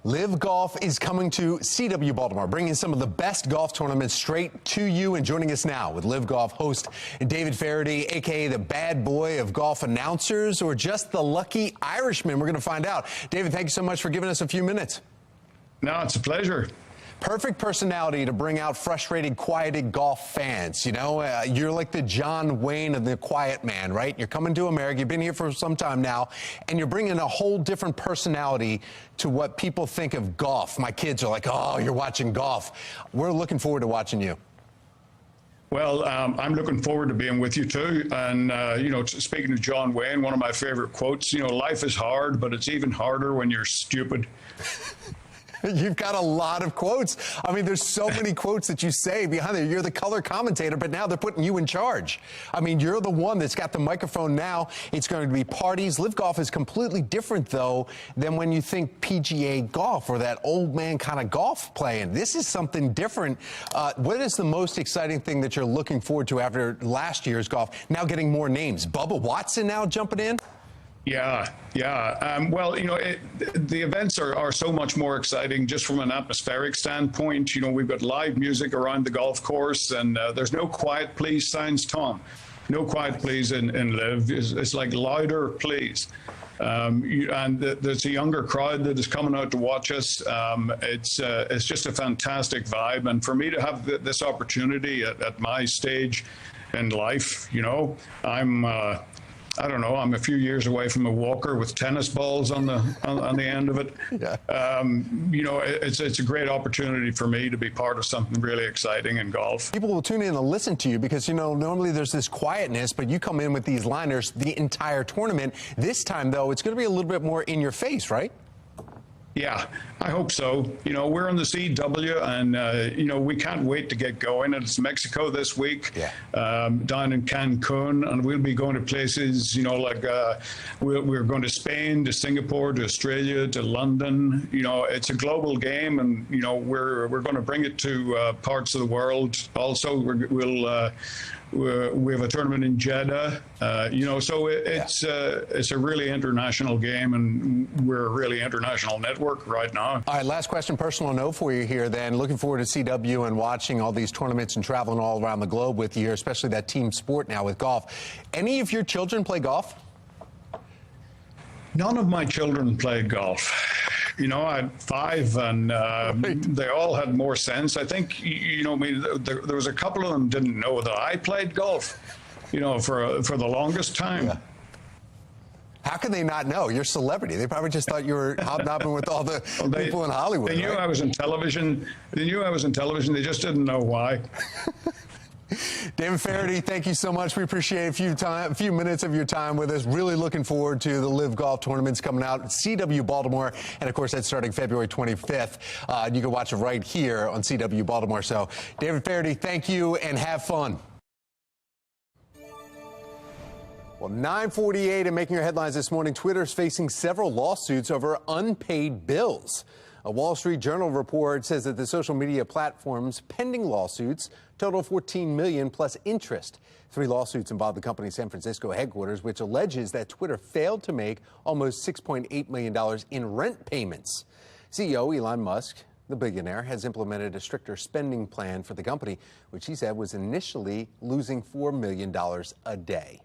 Live Golf is coming to CW Baltimore, bringing some of the best golf tournaments straight to you. And joining us now with Live Golf host David Faraday, a.k.a. the bad boy of golf announcers, or just the lucky Irishman. We're going to find out. David, thank you so much for giving us a few minutes. No, it's a pleasure. Perfect personality to bring out frustrated, quieted golf fans. You know, you're like the John Wayne of the quiet man, right? You're coming to America. You've been here for some time now, and you're bringing a whole different personality to what people think of golf. My kids are like, oh, you're watching golf. We're looking forward to watching you. Well, I'm looking forward to being with you too. And, you know, speaking of John Wayne, one of my favorite quotes, you know, life is hard, but it's even harder when you're stupid. You've got a lot of quotes. I mean, there's so many quotes that you say behind there. You're the color commentator, but now they're putting you in charge. I mean, you're the one that's got the microphone now. It's going to be parties. Live Golf is completely different, though, than when you think PGA golf or that old man kind of golf playing. This is something different. What is the most exciting thing that you're looking forward to after last year's golf? Now getting more names. Bubba Watson now jumping in? Yeah. Well, you know, the events are so much more exciting just from an atmospheric standpoint. You know, we've got live music around the golf course, and there's no quiet please signs Tom. No quiet please in Live. It's like louder please. And there's a younger crowd that is coming out to watch us. It's just a fantastic vibe. And for me to have this opportunity at my stage in life, you know, I don't know, I'm a few years away from a walker with tennis balls on the end of it. Yeah. You know, it's a great opportunity for me to be part of something really exciting in golf. People will tune in and listen to you because, you know, normally there's this quietness, but you come in with these liners the entire tournament. This time, though, it's going to be a little bit more in your face, right? Yeah, I hope so. You know, we're on the CW, and, you know, we can't wait to get going. And it's Mexico this week, down in Cancun, and we'll be going to places, you know, like we're going to Spain, to Singapore, to Australia, to London. You know, it's a global game, and, you know, we're going to bring it to parts of the world. Also, we have a tournament in Jeddah, you know, so it's a really international game, and we're a really international network right now. All right, last question, personal note for you here then. Looking forward to CW and watching all these tournaments and traveling all around the globe with you, especially that team sport now with golf. Any of your children play golf? None of my children played golf. You know, I had 5, and they all had more sense. I think, you know, there was a couple of them didn't know that I played golf, you know, for the longest time. Yeah. How can they not know? You're a celebrity. They probably just thought you were hobnobbing with all the people in Hollywood. They knew I was in television. They knew I was in television. They just didn't know why. David Faraday, thank you so much. We appreciate a few minutes of your time with us. Really looking forward to the Live Golf tournaments coming out at CW Baltimore. And, of course, that's starting February 25th. You can watch it right here on CW Baltimore. So, David Faraday, thank you, and have fun. Well, 9:48 and making your headlines this morning, Twitter's facing several lawsuits over unpaid bills. A Wall Street Journal report says that the social media platform's pending lawsuits total $14 million plus interest. 3 lawsuits involve the company's San Francisco headquarters, which alleges that Twitter failed to make almost $6.8 million in rent payments. CEO Elon Musk, the billionaire, has implemented a stricter spending plan for the company, which he said was initially losing $4 million a day.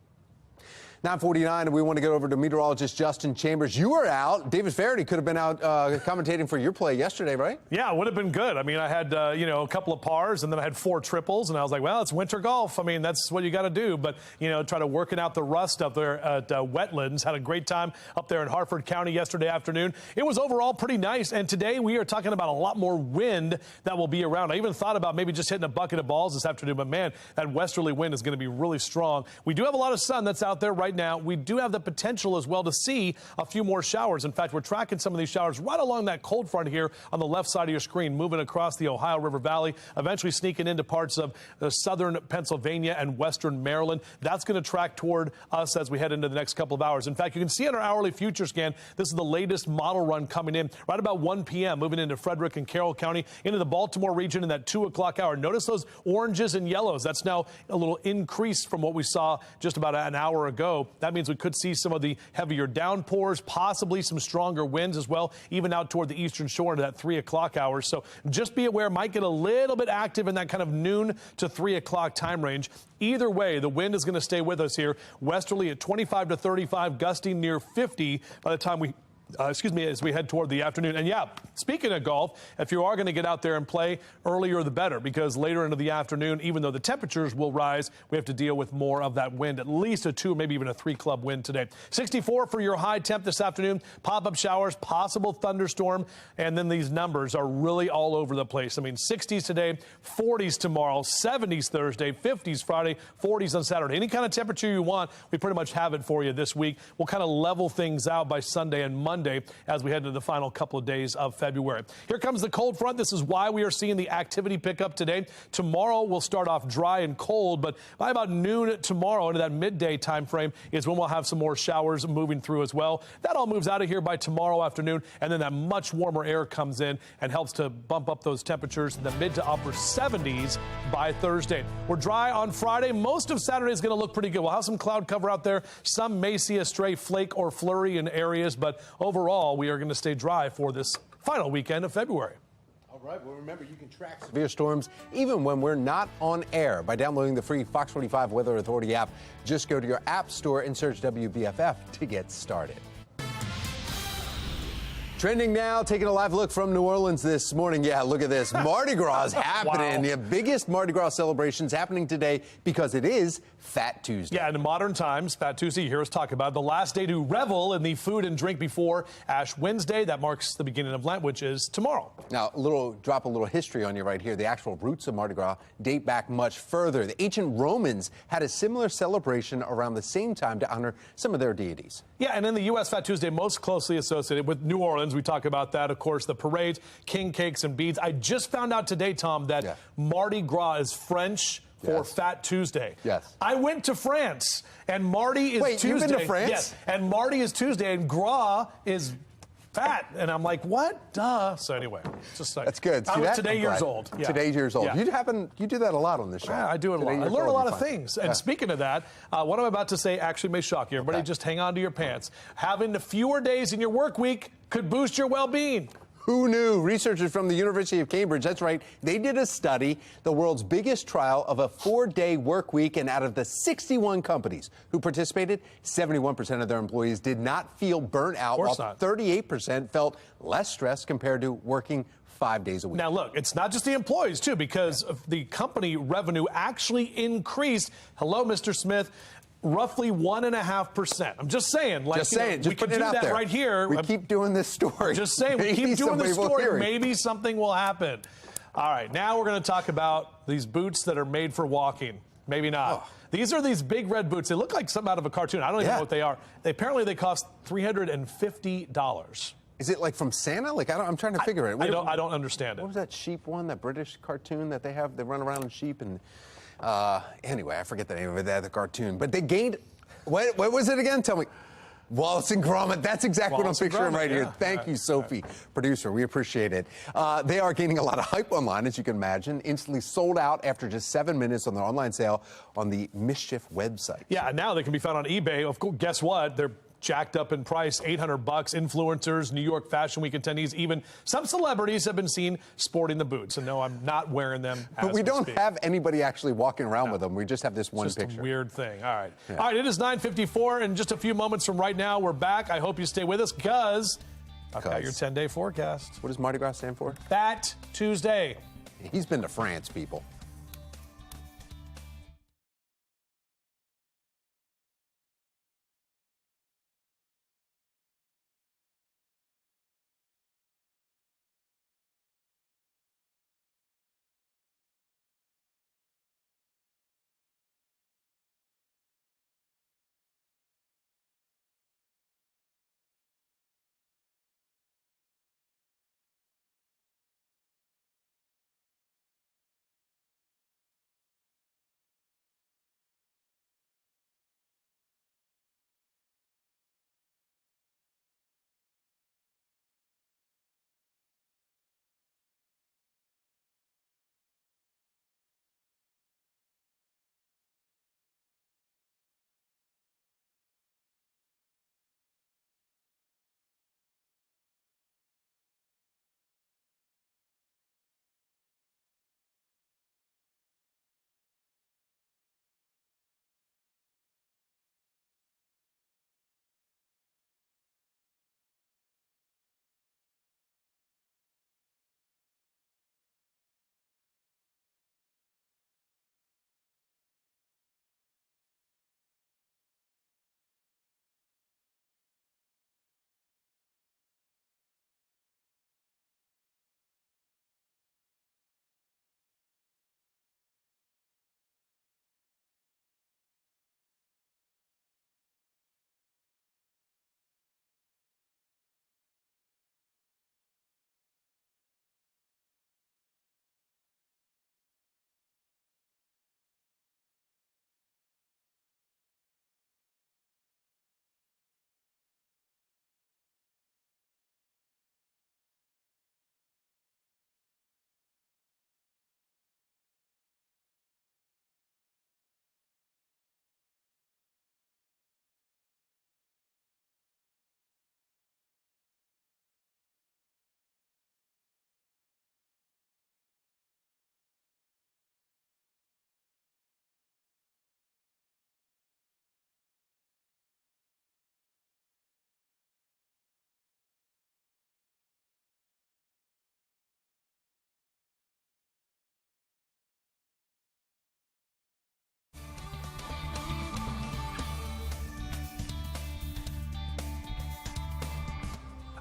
9:49, and we want to get over to meteorologist Justin Chambers. You were out. David Faraday could have been out commentating for your play yesterday, right? Yeah, it would have been good. I mean, I had, you know, a couple of pars, and then I had 4 triples, and I was like, well, it's winter golf. I mean, that's what you got to do. But, you know, try to working out the rust up there at Wetlands. Had a great time up there in Harford County yesterday afternoon. It was overall pretty nice, and today we are talking about a lot more wind that will be around. I even thought about maybe just hitting a bucket of balls this afternoon, but, man, that westerly wind is going to be really strong. We do have a lot of sun that's out there right now. We do have the potential as well to see a few more showers. In fact, we're tracking some of these showers right along that cold front here on the left side of your screen, moving across the Ohio River Valley, eventually sneaking into parts of southern Pennsylvania and western Maryland. That's going to track toward us as we head into the next couple of hours. In fact, you can see on our hourly future scan, this is the latest model run coming in right about 1 p.m., moving into Frederick and Carroll County, into the Baltimore region in that 2 o'clock hour. Notice those oranges and yellows. That's now a little increase from what we saw just about an hour ago. snow. That means we could see some of the heavier downpours, possibly some stronger winds as well, even out toward the eastern shore into that 3 o'clock hour. So just be aware, might get a little bit active in that kind of noon to 3 o'clock time range. Either way, the wind is going to stay with us here. Westerly at 25 to 35, gusting near 50 by the time we as we head toward the afternoon. And yeah, speaking of golf, if you are going to get out there and play, earlier the better, because later into the afternoon, even though the temperatures will rise, we have to deal with more of that wind, at least a 2, maybe even a 3 club wind today. 64 for your high temp this afternoon, pop-up showers, possible thunderstorm, and then these numbers are really all over the place. I mean, 60s today, 40s tomorrow, 70s Thursday, 50s Friday, 40s on Saturday. Any kind of temperature you want, we pretty much have it for you this week. We'll kind of level things out by Sunday and Monday as we head to the final couple of days of February. Here comes the cold front. This is why we are seeing the activity pick up today. Tomorrow we'll start off dry and cold, but by about noon tomorrow into that midday time frame is when we'll have some more showers moving through as well. That all moves out of here by tomorrow afternoon, and then that much warmer air comes in and helps to bump up those temperatures in the mid to upper 70s by Thursday. We're dry on Friday. Most of Saturday is going to look pretty good. We'll have some cloud cover out there. Some may see a stray flake or flurry in areas, but overall, we are going to stay dry for this final weekend of February. All right. Well, remember, you can track severe storms even when we're not on air by downloading the free FOX45 Weather Authority app. Just go to your app store and search WBFF to get started. Trending now, taking a live look from New Orleans this morning. Yeah, look at this. Mardi Gras is happening. Wow. The biggest Mardi Gras celebrations happening today because it is Fat Tuesday. Yeah, in modern times, Fat Tuesday, you hear us talk about it, the last day to revel in the food and drink before Ash Wednesday. That marks the beginning of Lent, which is tomorrow. Now, drop a little history on you right here. The actual roots of Mardi Gras date back much further. The ancient Romans had a similar celebration around the same time to honor some of their deities. Yeah, and in the U.S., Fat Tuesday most closely associated with New Orleans. We talk about that, of course, the parades, king cakes and beads. I just found out today, Tom, that Mardi Gras is French for Fat Tuesday. Yes. I went to France, and Mardi is Tuesday. You've been to France? Yes, and Mardi is Tuesday, and Gras is fat. And I'm like, what? Duh. So anyway, just like, that's good. I was today years old. Yeah. Today's years old. Yeah. You do that a lot on this show. Yeah, I do it a lot. I learn a lot of things. And speaking of that, what I'm about to say actually may shock you. Everybody just hang on to your pants. Having fewer days in your work week could boost your well-being. Who knew? Researchers from the University of Cambridge, that's right, they did a study, the world's biggest trial of a 4-day work week, and out of the 61 companies who participated, 71% of their employees did not feel burnt out, while 38% felt less stressed compared to working 5 days a week. Now, look, it's not just the employees, too, because the company revenue actually increased. Hello, Mr. Smith. Roughly 1.5%. I'm just saying. Like, just saying. Just we can do that right here. We keep doing this story. Just saying. We keep doing the story. Maybe something will happen. All right. Now we're going to talk about these boots that are made for walking. Maybe not. These are these big red boots. They look like something out of a cartoon. I don't even know what they are. Apparently, they cost $350. Is it like from Santa? Like I'm trying to figure it. I don't understand it. What was that sheep one? That British cartoon that they have? They run around in sheep and. Anyway, I forget the name of it, the cartoon. But they gained, what was it again? Tell me. Wallace and Gromit. That's exactly what I'm picturing right here. Thank you, Sophie, producer. We appreciate it. They are gaining a lot of hype online, as you can imagine. Instantly sold out after just 7 minutes on their online sale on the Mischief website. Yeah, now they can be found on eBay. Of course, guess what? They're jacked up in price, $800. Influencers, New York Fashion Week attendees, even some celebrities have been seen sporting the boots. And no, I'm not wearing them. But we don't have anybody actually walking around with them. We just have this one picture. Just a weird thing. All right. Yeah. All right, it is 9:54, and just a few moments from right now, we're back. I hope you stay with us because I've got your 10-day forecast. What does Mardi Gras stand for? Fat Tuesday. He's been to France, people.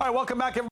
All right, welcome back, everybody.